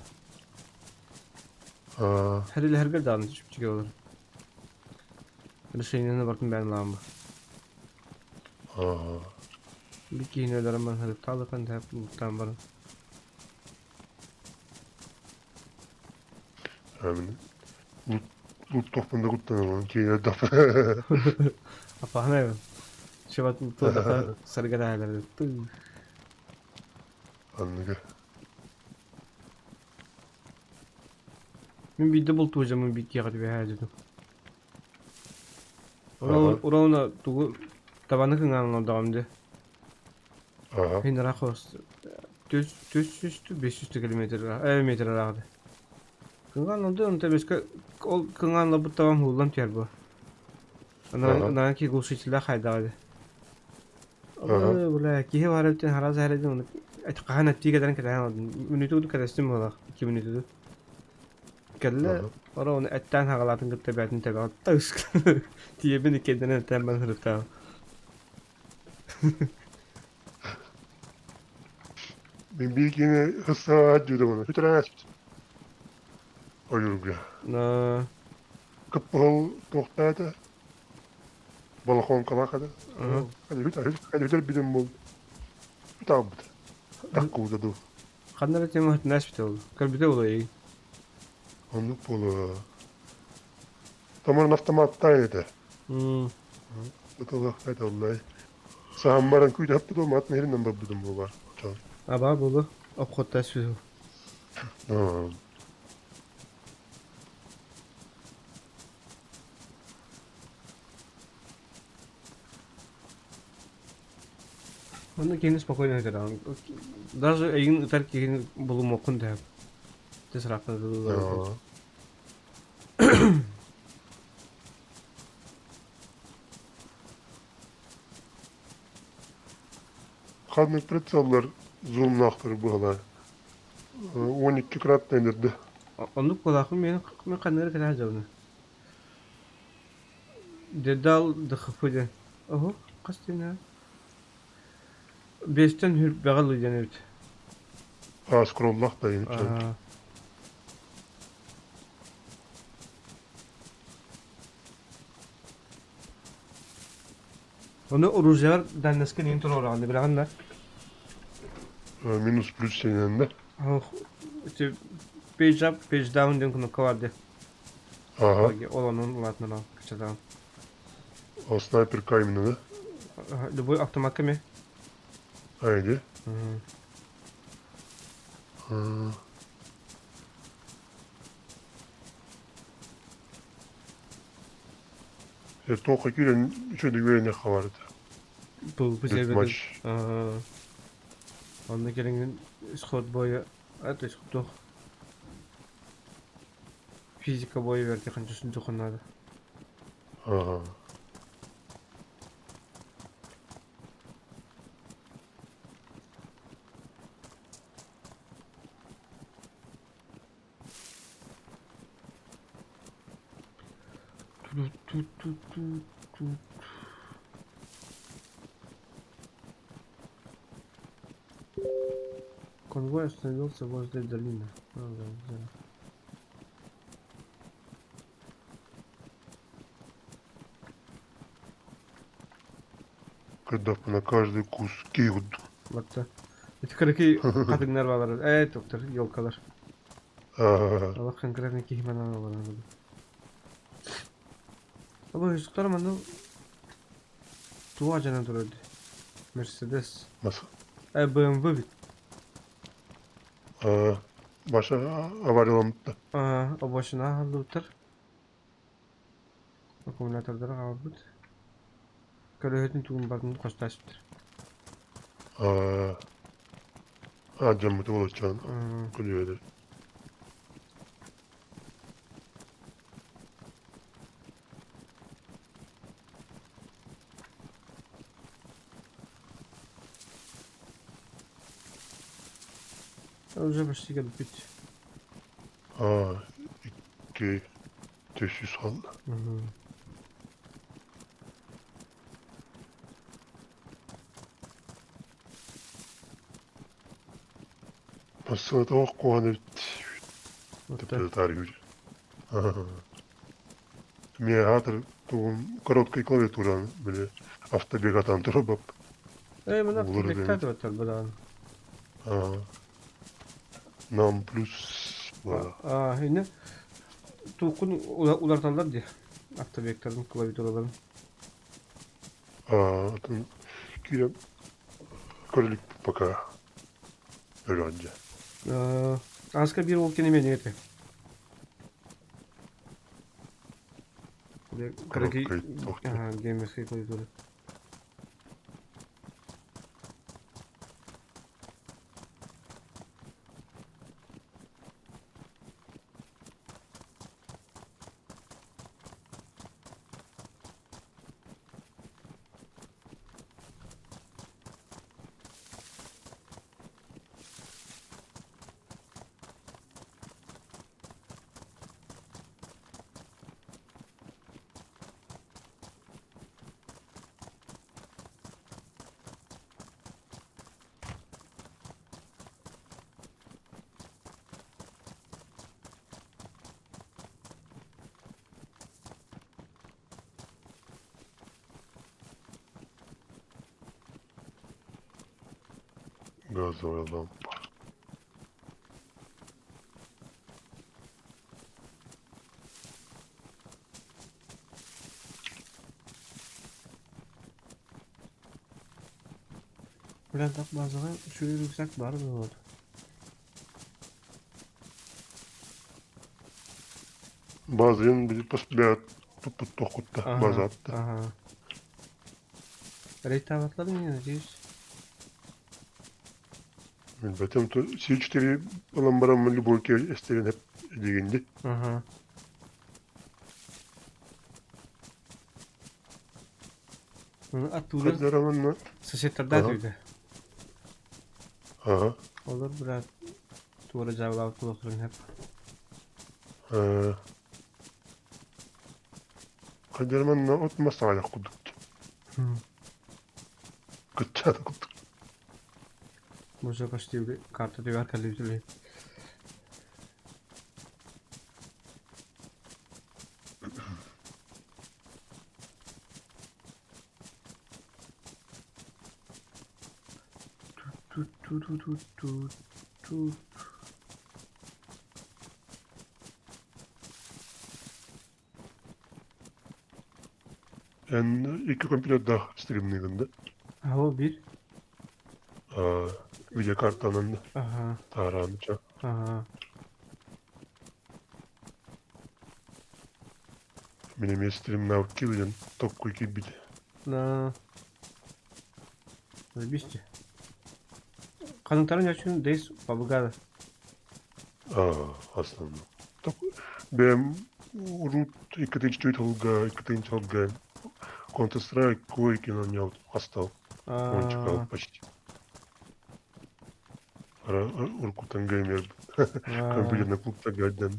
Her ile her bir dağın hiçbir şey olur. Bir şeyine bakın ben lamba. Bir kişinin öderim ben hadi talıkan da hep muhtemelen barın. Amin. Bu topunda kutlanamam. Kiyine dap. Apa ne ya? Şubat mutlu da sargı dağlar. Anladım. Ben bir de bultu hocam ben bir kere bir hacıdım. Aha. Orana tuğu tabanı kıngan devamdı. Aha. Hin rakos. Düz üstü 500 kilometre metre rahat. Kıngan oldu onu tabii ki ol kınganla bu tamam hulan tiyer bu. Ondan ki gulşiçler haydadı. Ola ki var öten haraz herhalde onu. Kahana tigadan kadar minutu kadar ola 2 minutu. Kelle ora onu etten hagalatın tabiatını tabiat tavus diye beni kendine temben hırıfta. Ben bir kine hısa diyordum ona. Bir tane açtı. Oyurum ya. Na Kapı toktada. Balkon kalakada. Hadi bir bilim bul. Bir tane bu. Dakika uzadı. kanlara tema nasip oldu. Kalbide olayı. Onu bulu. Tamam avtomattaydı. Betul hadi vallahi. Sahambaran kuydu hep de mat nehrinden babudum bu var. Çal. Aba bolu. Okot tasfihu. Tamam. Onu kendi spokojno ederim. Даже egin utar ki bulum okun da. Tesrafta da. Kadın pretsallar zulmnaktır bu olay. 12 krat denirdi. Onu kulakım beni kanlara kadar javne. Dedal da khafıca. Oho, qastina. Beşten hür bağlı janevt. Askrollah da yenip çal. Onu oruçlar dennesken intro orandı bilanlar. Minus plus senende. Oh, işte page up, page down den konu kavardı. Aha. Olanın ulatına kaçadan. O sniper kaymını da. Любой автомат mi? Haydi. Toka gülen şöyle güvene kavardı. Bu Dört sebebi. maç. Onda gelingen schot boyu. Atış doch. Fizika boyu verdi kancasını dokunmadı. Aha. Конвой остановился возле долины. Когда на каждый кус киют. Baktı. Etkileki kadınlar var. Evet doktor yolkalar. Aha. Allah konkretne ki hemen var. Ama çocuklar bana dua canı duruyordu. Mercedes. Nasıl? BMW bit. Başa avariyalandı. O başına halde otur. Akümülatörleri aldı. Körüğün tuğum bakımı kostaştır. Camıda olacağını Hmm. kılıyorlar. Уже почти gelip bitti. İki teşhis aldı. Hı hı. Aslında o kuanı Вот так. тепер таргивать. Мне хатыр тугум короткой клавиатура биле автобегатан турбап. Buna Olur dikkat demek. et buradan. Nam plus valla. Yine Tukun ulartanlar diye. Aktabeklerin klavitörlerin. Atın kirem korolik пока öğrenci. Aska bir ol kelime niyeti. Kırıkı Korotkay toktu. Gamers'e klavitörü. Газовая лампа. Bilen tak bazıları şöyle yüksek var mı oldu? Bazıların bir посплят тут токутта bazı attı. Aha. Reytavatları mı yiyeceğiz? Betim to C4 falan baran любой кер esтерин hep degindi. Aha. Bunu attılar. Kadaramanla. Sıçetlerden Aha. öyle. Aha. Olur biraz. Tuğra cevabı oturun hep. Kadaramanla ot masaya kuduk. Hı. Kıçada kuduk. Może kaç diye bir karta diyor kalite. Tut. En iki kompüter daha streamliydi. Hava bir. Video kartlarında Aha. tarağınca. Aha. Benim stream nav kilden tokku iki bile. Na. Zajebiście. Kanıtların yaşın deyiz babugada. Aslında. Benim root ikkinci olga Counter Strike койки нанял остал. Он чекал почти. Уркутан геймер. Компьютерный клубта гаддан.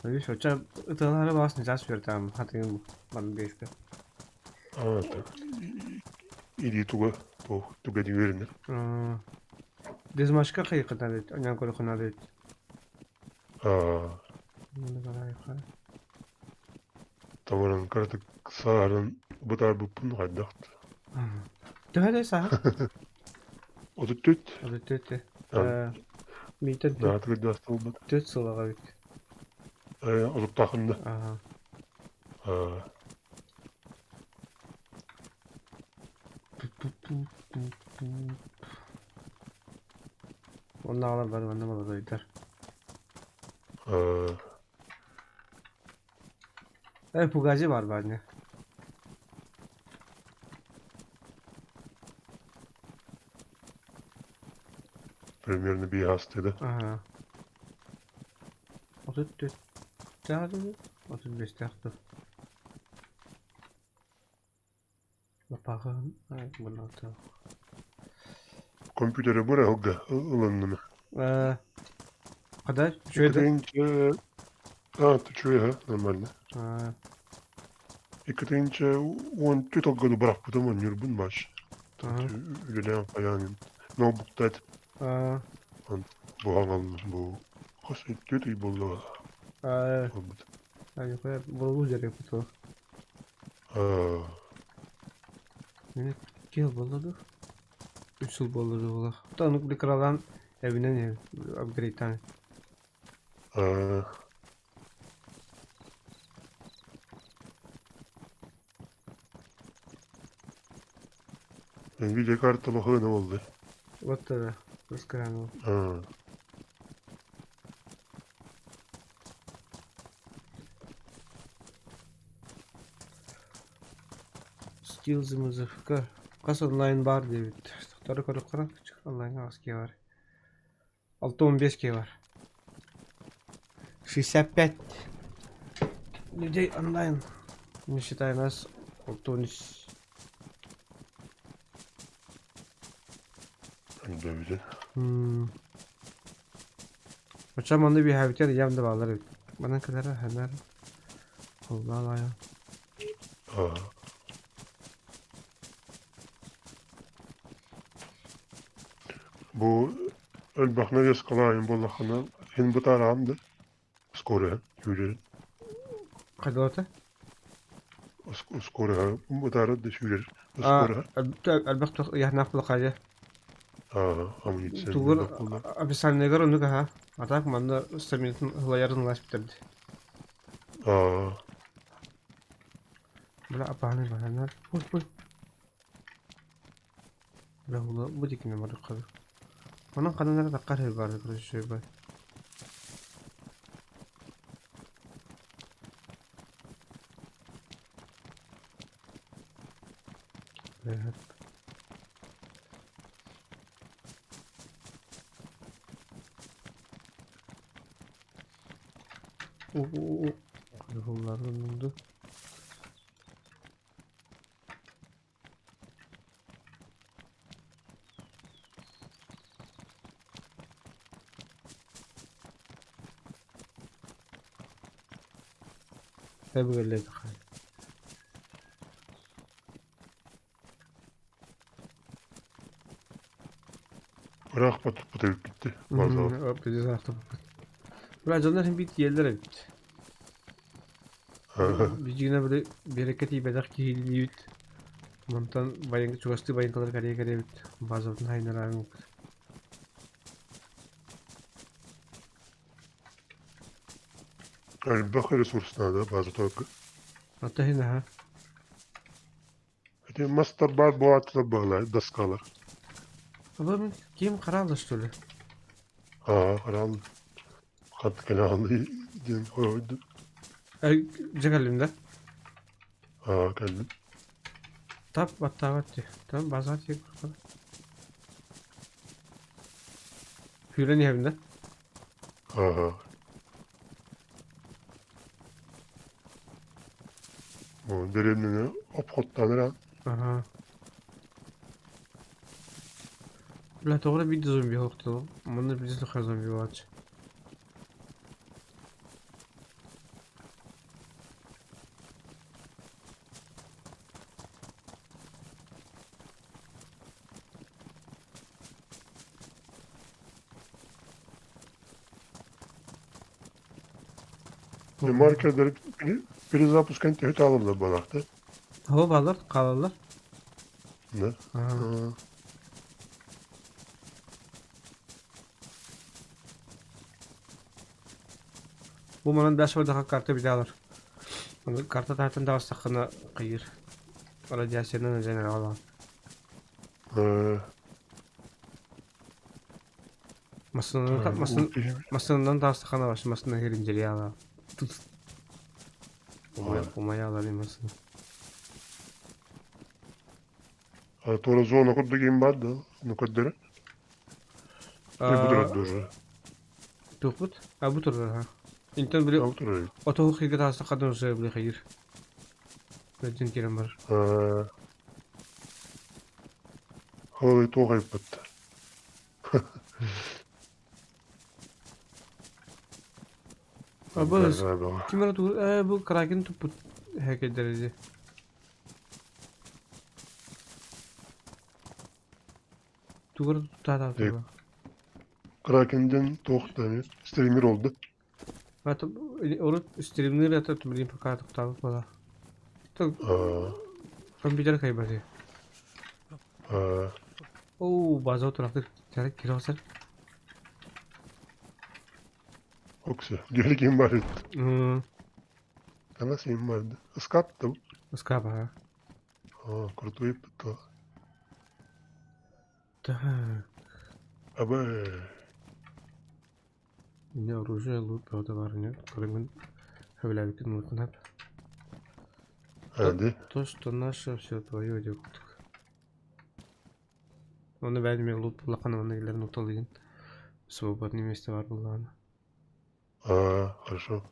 Видишь, o çap ıtaları basın jas ver tamam. Hatayım bu. Bana değişti. Так. Иди туга. Туга не вернер. Dizmaşka kıyıkıdan et. Ondan koru kına et. Bunu kadar yukarı. Тамаран карты сааран бутар бупун гаддакт. Töhede sağ. O da tüt. O da töte. Tamam. Miten Daha tüt dastıl bak. töt sılağa bit. O da takında. Aha. Onda alır var, onda alır da yeter. Pugacı var bende. Примерно bir hastaydı. Aha. 34 tane mi? 35 tane. Bakın. Ay bunu da. Kompütere bırak hoga ılanını. Kadar şöyle. Ekatınca... Ha, şöyle ha, normalde. Ha. Ekatınca on tütoggalı bırak bu da mı yürübün baş. Aha. Öyle ne yapayım. Notebook'ta Ha. bu hangalım bu. Kası tütü buldu. Ha. Ay koyar. Bu üzere kutu. Yine 2 yıl boladı. 3 yıl boladı ola. Tanık bir kralan evine ne? Upgrade tane. Ben video kartalı hına oldu. Вот это. Раскранул. Skills'ımızı kas online var diye bitti. Tarı koru karan küçük online az ki var. 6-15 ki var. 65 людей онлайн. Не считая нас, 6-13. Dövdü. Hocam onda bir habiter yem de bağlar. Bana kadar hemen. Allah Allah ya. Bu Ölbakna yaskalayın bollakına. Hen bu tarağımdı. Skore yürüyelim. Hadi ota. Skore bu tarağı da yürüyelim. Aa, Skore. elbette ya naflı kaja. Ama gitsen. Tuğur abi sen ne göründü ki ha? Atak manda staminetin hılayarın ulaş bitirdi. Böyle apağını bahanlar. Uy. Böyle hula bu dikine var kadı. Onun kanallara da kar her vardı kırışı şey var. Evet. Kırıkların oldu. Hep öyle takar. Bırak batıp batıp gitti. Bazalı. Bir de zaten. Böyle canlar hem bit yerlere bitti. Bir yine böyle bir hareket iyi bedek ki hili bit. Mantan bayang çuğastı bayang kadar karıya bit. Bazı vaktin hayır narağın. Ölbak resursuna da bazı toku. Hatta yine ha. Hadi master bar bu atla bağlar, daskalar. Ama kim kararlaştı Karanlı. Kat kenarlı diyen koydu. Cegalimde. Kendim. Tap battavatti. Tamam bazı şey kurtar. Hülen evinde. Bu derimini opotlanır. Aha. Bla doğru bir de zombi yoktu. Bunda bir de zombi var. Markerleri biri zapuskan tehdit alırlar balakta. Hava bağlar, kalarlar. Ne? Bu bana dashboard'a kartı bir daha alır. Kartı taraftan daha sakına kıyır. Radyasyondan üzerine alalım. Masanından daha sakına var. Masanından her inceliği alalım. Umaya alalım masını. Tora zona kudda game badda. Nukaddere. Budur dur. Tuput. Bu tur ha. İnten bile Otur. otoğu hıgı da kadın olsa bile hayır. Bence kerem var. Hava toğay battı. Bu kim var tur? Bu kraken tuput hack derece. Tur tutar Evet. da. Kraken'den toğdan streamer oldu. Hatta onu streamleri yatar tüm bileyim fakat tutar falan. Çok komputer kaybediyor. Bazı oturaktır. Çarek kirasar. Oksa. Gelgen var. Ana sen vardı. Iskattım. Скаба, Крутой пытал. Так. Аба. У меня оружие, лут, правда, var нет. Кроме хавлявики нужно. Hadi. То, что наше, все твое, деп. Оны бәлме лут булақан оны келерін ұталыйын. Свободный месте var бұллағына. Хорошо.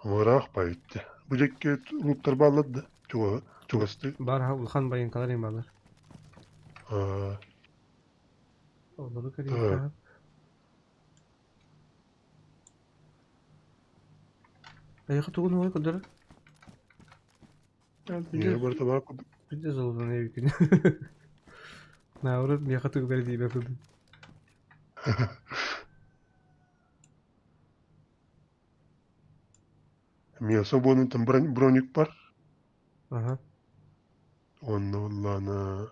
Мурах байытты. Bu cekket lootlar bağladı. Çok astı. Бар бұлқан байын қалар ең балар. Олары Так. көрейін. Аяқы тұғын ой қыдыры. Niye burada var kudu? Bir de zoldan ev günü. Ne olur аяқы тұғы бәрі дейбе қыдым. Мне свободный там броник var. Ага. Onunla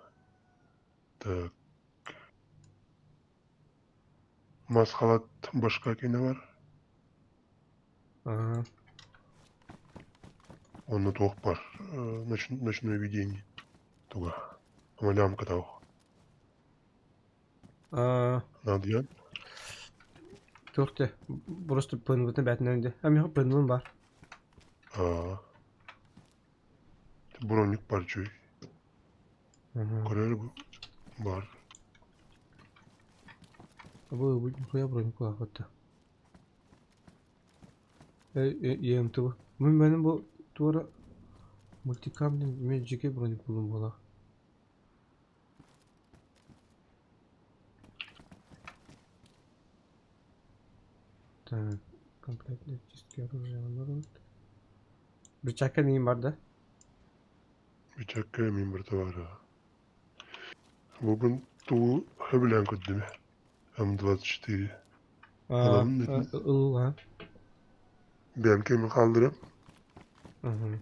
так. Maskalat başka kene var. Ага. Onunla toğuk var. Ночное видение. Туга. Ama lямка тау. Надо yan. Жоқ те. Просто пынбытын бәтінерінде. Әмі пынбын бар. Броник var çöy. Ага. Korer bu. Var. Bu koya bırakın kulak hatta. Yem tabi. Benim bu duvara multicam'ın mecike bırakın bulun bola. Так, комплектные чистки оружия выбран. Bıçakka neyim vardı? Bıçak kıyamayım burada var ha. Bu tuğu hebilen kuddimi. M24. Adamın dedi. Ilı ha. Benim kemi kaldırım. Hı.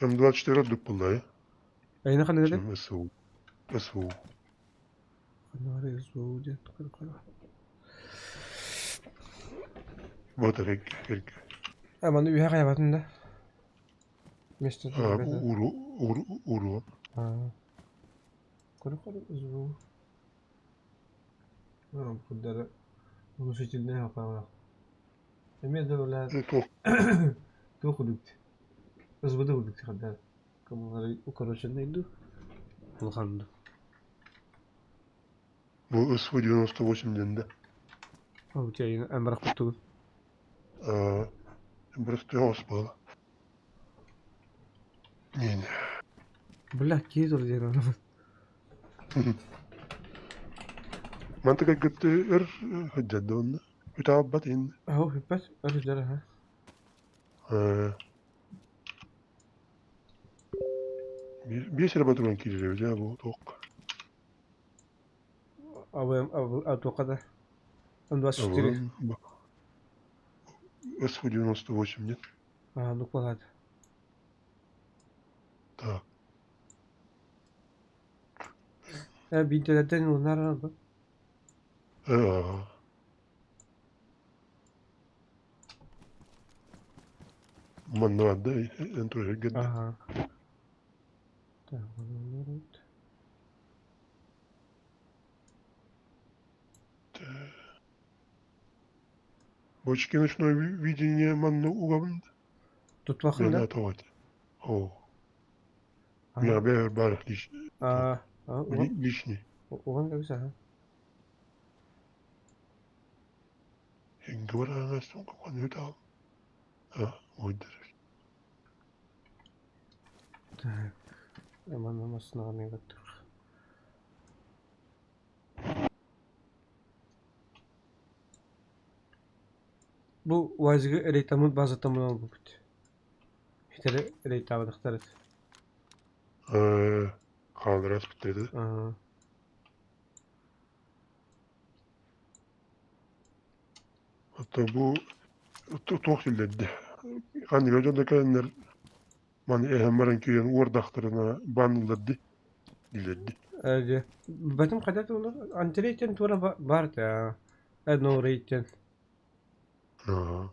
M24 öldük bulayı. Ayına kadar dedi? Şimdi SU. SU. Kanarya zoğucu. Bu da gerek. Ama üye hayatında. Mesut Bu uru. Kuru zoğu. Bunları bu şekilde yapalım. Emin de böyle Tok. dokuduk. Özbede bulduk kadar. Kamuları o karışındaydı. Kullandı. Bu SU 98 dende. O şeyin emrak kutu. Burası da hoşbala. Yani. Bırak ki olacak onu. Mantıka gitti hüccede onda. Müteabbat indi. Aho hüppet öyle der ha. Bir sene batırman kiriliyor ya bu tok. Abi o kadar. Он 24. SU 98 нет. Ну ладно. Так. Bir internetten onlar aradı. Man var da entroya gitti. Ага. Так, вот. Бочки ночное видение манна угавнда. Тут Ben vakında. atamadı. O. Ya bir barık diş. А, Лишний. оған да güzel. Hinge var anasını kapanıyor da. Ha, oydur. Так. Aman amasını almaya gittik. Bu vazgeçi ereitamın bazı tamamı bu bit. Hitleri ereitamı dıktarız. Kaldıras bitirdi. Hatta bu toh dildi. Hani hocam da kendiler mani ehemmerin köyün uğurdaklarına banladı. Dildi. Öyle. Benim kadar da olur. Antireyten tuğra var ya. No reyten. Ha.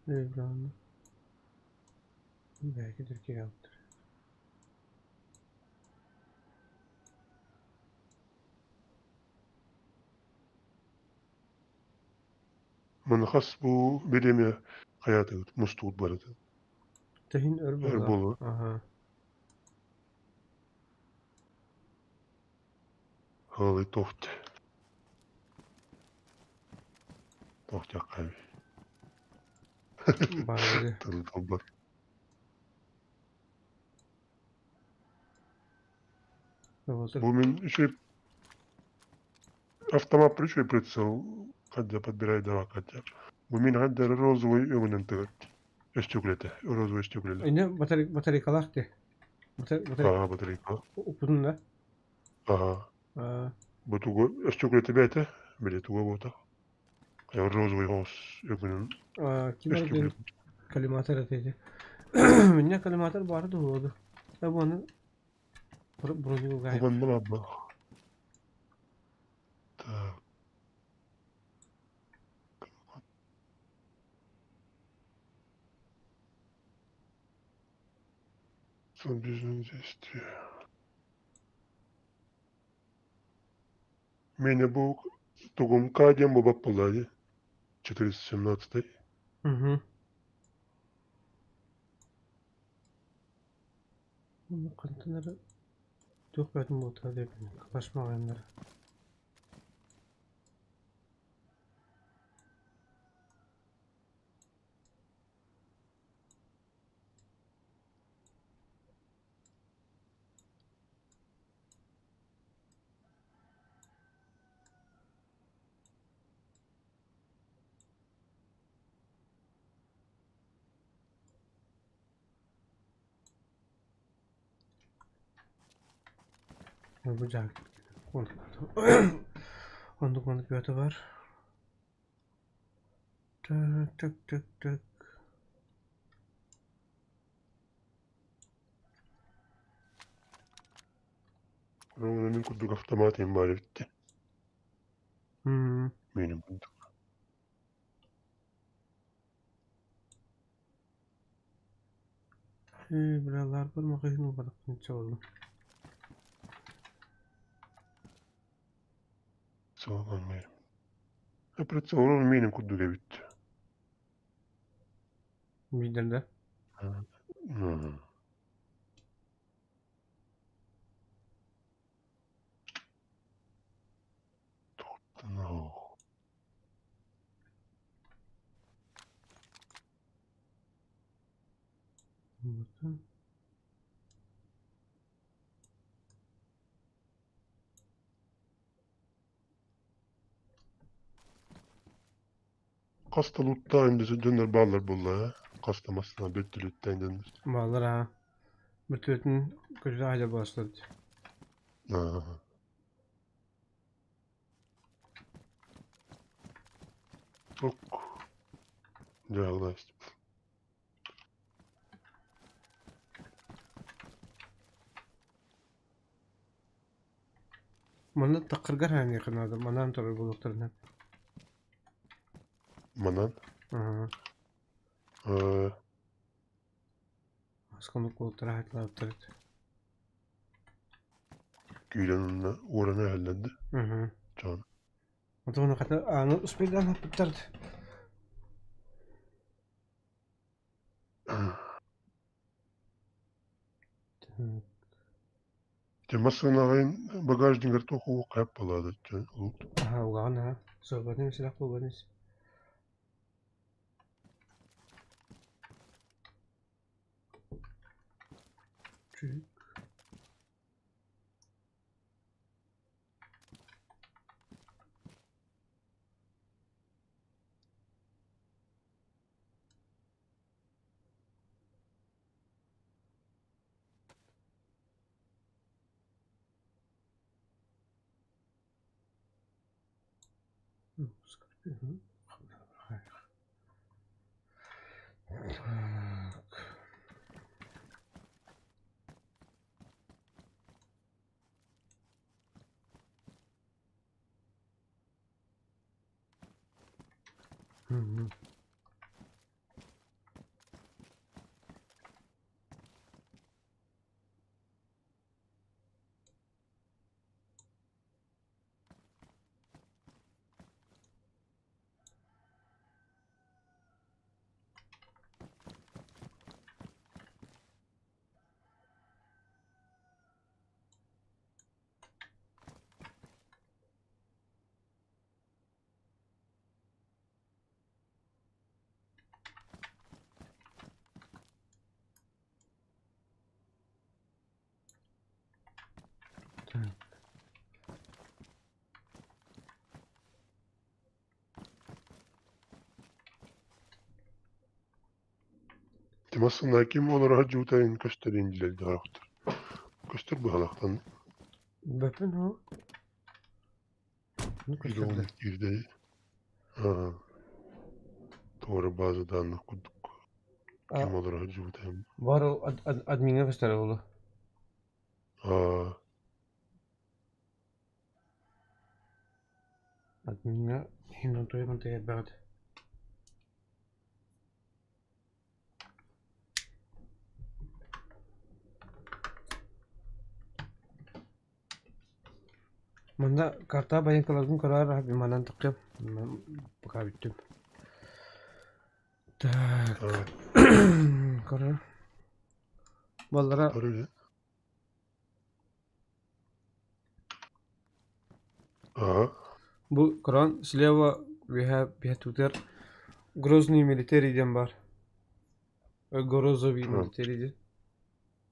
Evet lan. Belki Türkiye yaptır. Mana has bu birimi hayatı mustut barıdı. Tehin Erbolu. Erbolu. Aha. Halı toht. Toht yakayı. Bari. Tadı tolbar. Работает. Bu min еще автомат еще прицел, хотя подбирает дава хотя. Bu min hadda розовый ömünün tığır. Östüklete, rozovый östüklete. Yine batarikalar de. Aha, batarika. Upudun da. Aha. Bu tuğu östüklete bete, bile tuğu bota. Ya rozovый hos ömünün Kimler östüklete. kalimatlar atıydı. Minne kalimatlar vardı oldu. Ya bu anı bunu diyor gayet. Aman bana abla. Tak. Son düzgün istiyor. Meni bu tuğum kadem bu bapalayı. 417. Hı hı. Bu kantinleri çok benim bu tadı. Kalaşma olanları. Bu cak. Onda konuk götü var. Tık tık tık tık. Onun min kuduk avtomatim bari bitti. Hmm. Benim kuduk. Buralar var mı? Kıyın balık neçe oldu. Soğan benim. Hep onun benim kuduk bitti. Midende. Hı. No. Burada. Kastalutta endisi döner bağlar bulla. Kastamasına döttülütten döner. Bağlar ha. Bütün köşede aile başladı. Ha. Çok. Yağlaştım. Bana takırgar hani yakın adam. Bana antarı buluklarından. Manan. Aha. Askanlık bulukları hayatlar aptarıdı. Güylen'in uğranı hallendi. Hı hı. Can. O da onu kadar anı uspeyden aptarıdı. Темасын ағайын багаждың артоқу қап болады. Aha, ulan ha. Sohbetin silah bulmanız. Çocuk. Sıkıntı yok. Hayır. Так. Hı. Так. Темасын hakim olarak cütayın kösterin diledi araktır. Köster bu halaktan. Bakın o. Ne Bir de onu kadar. girdi. Ha. Doğru bazı dağını kurduk. Kim olarak cütayın. Var o admin'e göster oğlu. Aa. Admin'e hindu duyman diye bağdı. Manda karta bayın kalalım karar bir manan takım. Bakar bittim. Tak. Ha. Karar. Vallahi Öyle. Ага. bu Kur'an слева we have Twitter Grozny military diyen var. Gorozovi Tamam. military diye.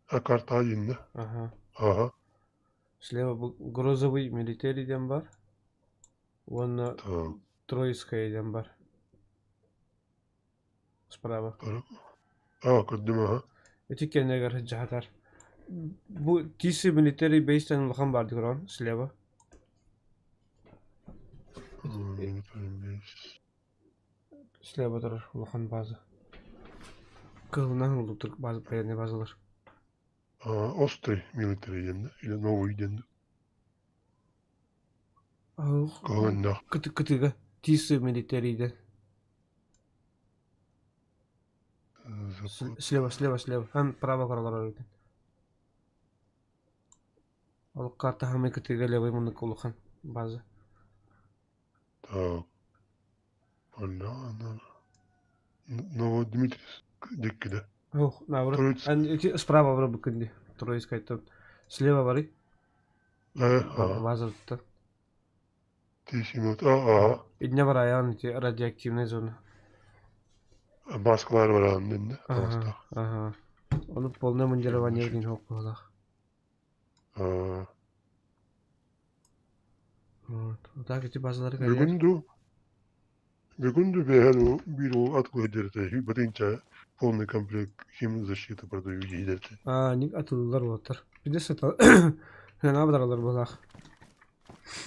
Ha karta yine. Aha. Aha. Слева bu Grozovi military diyen var. Вон Tamam. Троицкая diyen var. Справа. Aa kırdım aha. Эти kendine göre cihatlar. Bu TC military base'ten bakan vardı Kur'an слева. Слева durur bakan bazı. Kılından oldu bazı paylarına bazılar. Aa Ostri military yine. İle Novoy yine. Kıvındak. Kıtıga TC military'den. Слева. Hem prava karalar öyle. Al karta hem kıtıga levay bunu kulukan bazı. Tamam. Allah. Новодмитриевск. Деккиде. Oh, наоборот. Троицкий. Справа вроде бы Троицкая там. Слева вари. Ага. Вазовта. 10 минут. Ага. Идня var ayağın içi radyoaktifne zona. Baskılar var anında. Aha, aha. Onu polne mıncalavanya din hok bola. Aa. O da geçi bazıları Бегунду бегал биру атку ederte. Батинча полный комплект химзащиты продаю едерте. Aa, nik atıldılar otur. Bir de sata. Ne yaptılar bola.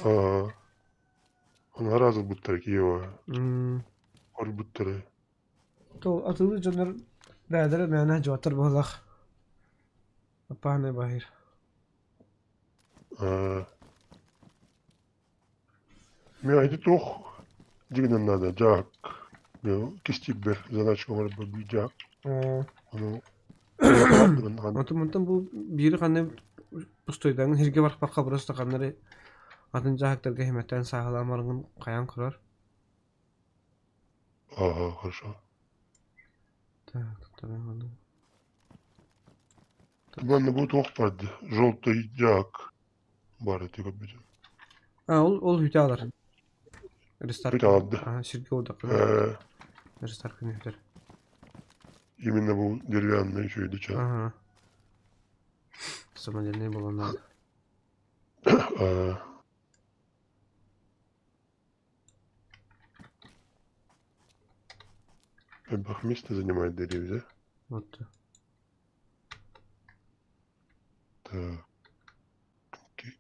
Ага. Он разу буттар Киева. Ор буттары. To atıldı canlar. Bədərə mənə cavablar bola. Apane bahir. Aa. Мне это тох. Дигнан надо. Джак. Кистибер. Задачка var bir Джак. Onu Ondan bu biri kanne pustoydan herge var bakka burası kanları atınca haklarga hemmetten sağlamarının kayan kurar. Ага, хорошо. Так, tamam oldu. Bende bu tok vardı. Желтый jak. Bari tek bir. Ol hüte alır. Restart. Hüte aldı. Aha, şirke odaklı. He. Restart kını hüter. Yeminle bu deriyanlı şöyle çağ. Aha. Sama ne bulanlar. Бах место занимает деревья. Вот. Так. Окей.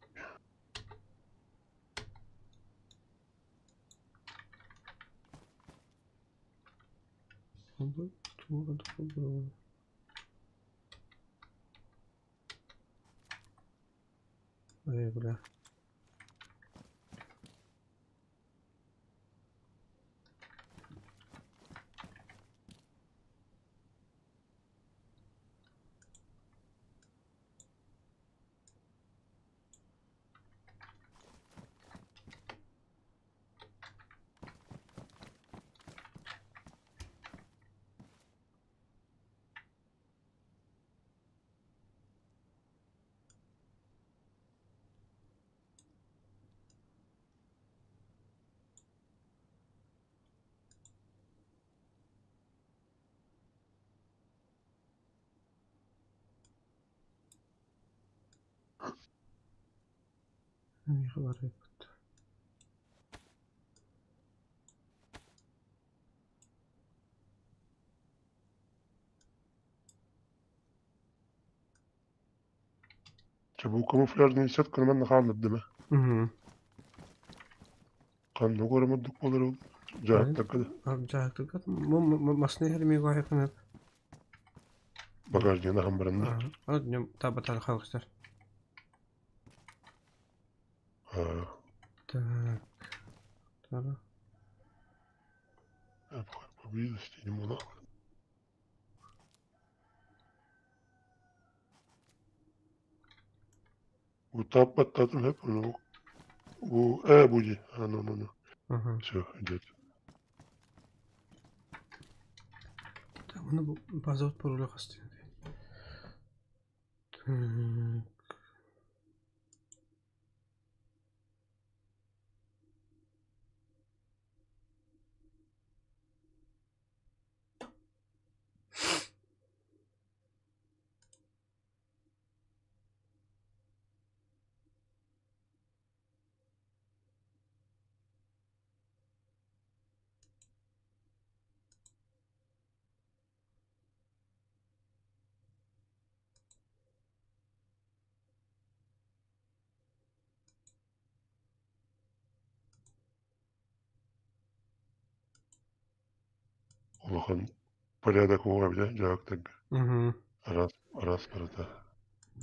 Ой, бля. Не говори. Bu kamuflajlı setkını ben de kaldırdım. Hı. Kanlı koramadık olur oldu. Cahit dakikada. Abi cahil kat. Masne her mi var yakın hep. Bagajlığına hambarında. Hadi ne tabat al kalkışlar. Ha. Tak. Tamam. Поблизости ему надо. Bu tap patladım hep onu. Bu buji. Ну. Aha. Все, идет. Так, bunu bazı parayla kastıyor. Allah'ın порядок var bile. Cahit dakika. Hı. Aras parada.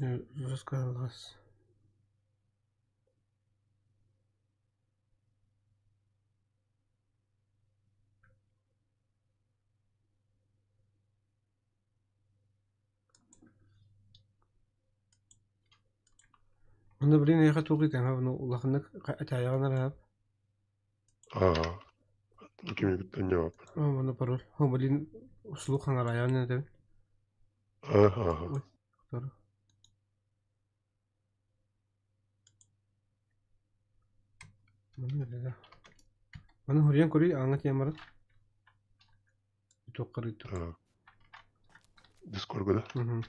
Ne raskalas. Bunda bir ne yakın toqi kan ha bunu Allah'ın atayağına ha. Aa. Kimi bitten cevap. Ama bunda parol. Ha bilin uslu kan arayağına da. Aha. Doğru. Mana ada. Mana hurian kori angat ya marat. Itu kari itu. Discord'da. Hı.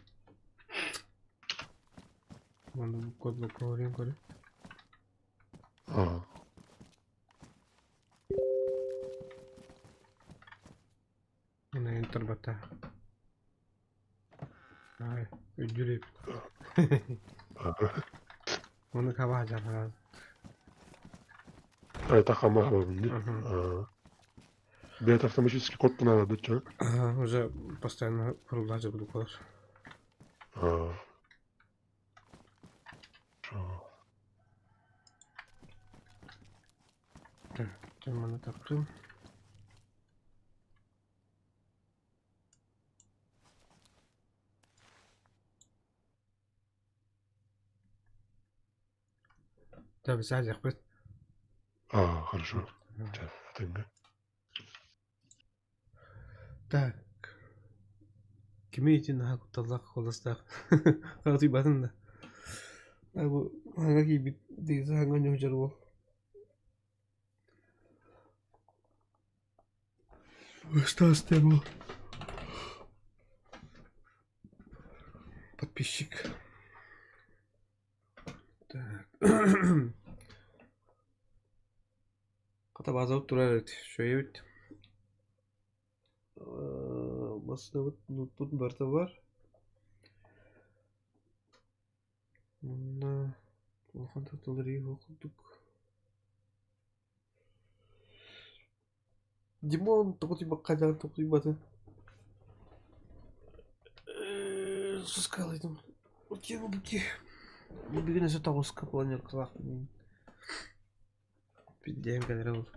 Mana kod lo hurian kori. Aha. Mana enter bata. Ay, ücret. Mana kaba hajar ha. Takama var bindi. Bir tarafta мышечки код надо человек. Ага, уже постоянно паролажи буду колор. Так, mana taktım. Да, бисажах бит. Хорошо. Тенге. Так. Kime için ha kutalak kolastak. Kaldı batın da. Bu hangi bir dizi hangi nyojar bu. Что bu? Подписчик. Так. Kata bazı durar şöyle bit. Basında notebook barda var. Bunda Volkan tatlıları okuduk. Dimon tokuti bakacağım tokuti batı. Sus kalıydım. Bakayım bakayım. Bir gün ise tavus kapılanıyor kılak. Bildiğim kadar olur.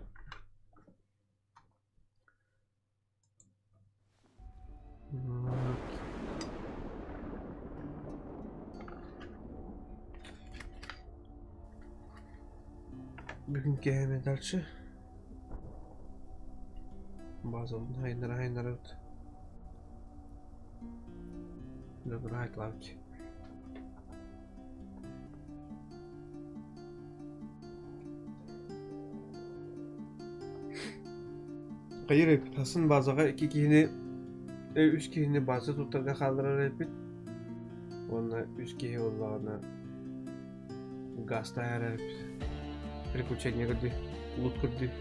Bugünkü hemen karşı bazen haynara öt. Ne rahat var ki. Hayır hep tasın bazağa iki kihini üç kihini bazı tutarga kaldırar hep. Ona üç kihi olağına gazda her hep. Приключения кырды, лут кырды.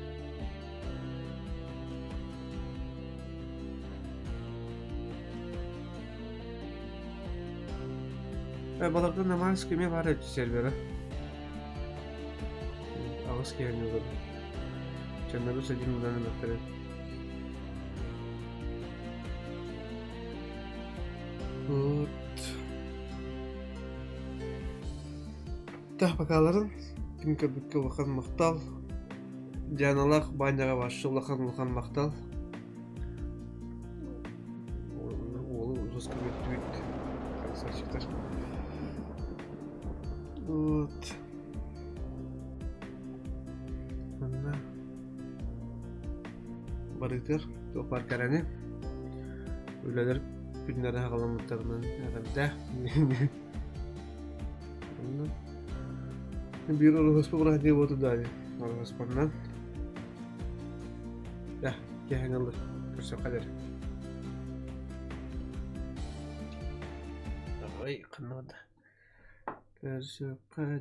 Баларда намаз кеме бар эти сервера. Ağız gelmiyor. Çanları sadece buradan baktılar. Tah bakalım. Kimke bütke ulaqan maqtal. Janalaq banyaga başı ulaqan maqtal. Oğlu uzas köbet. Krasavчиктар. Вот. Mana barıtır topar karani. Öyleler günleri haqalamıtlarından herhalde. Bir orospu bırak diye botu dali. Orospu'ndan. Ya, gel alır. Görse kadar. Ay, kanadı. Görse kadar.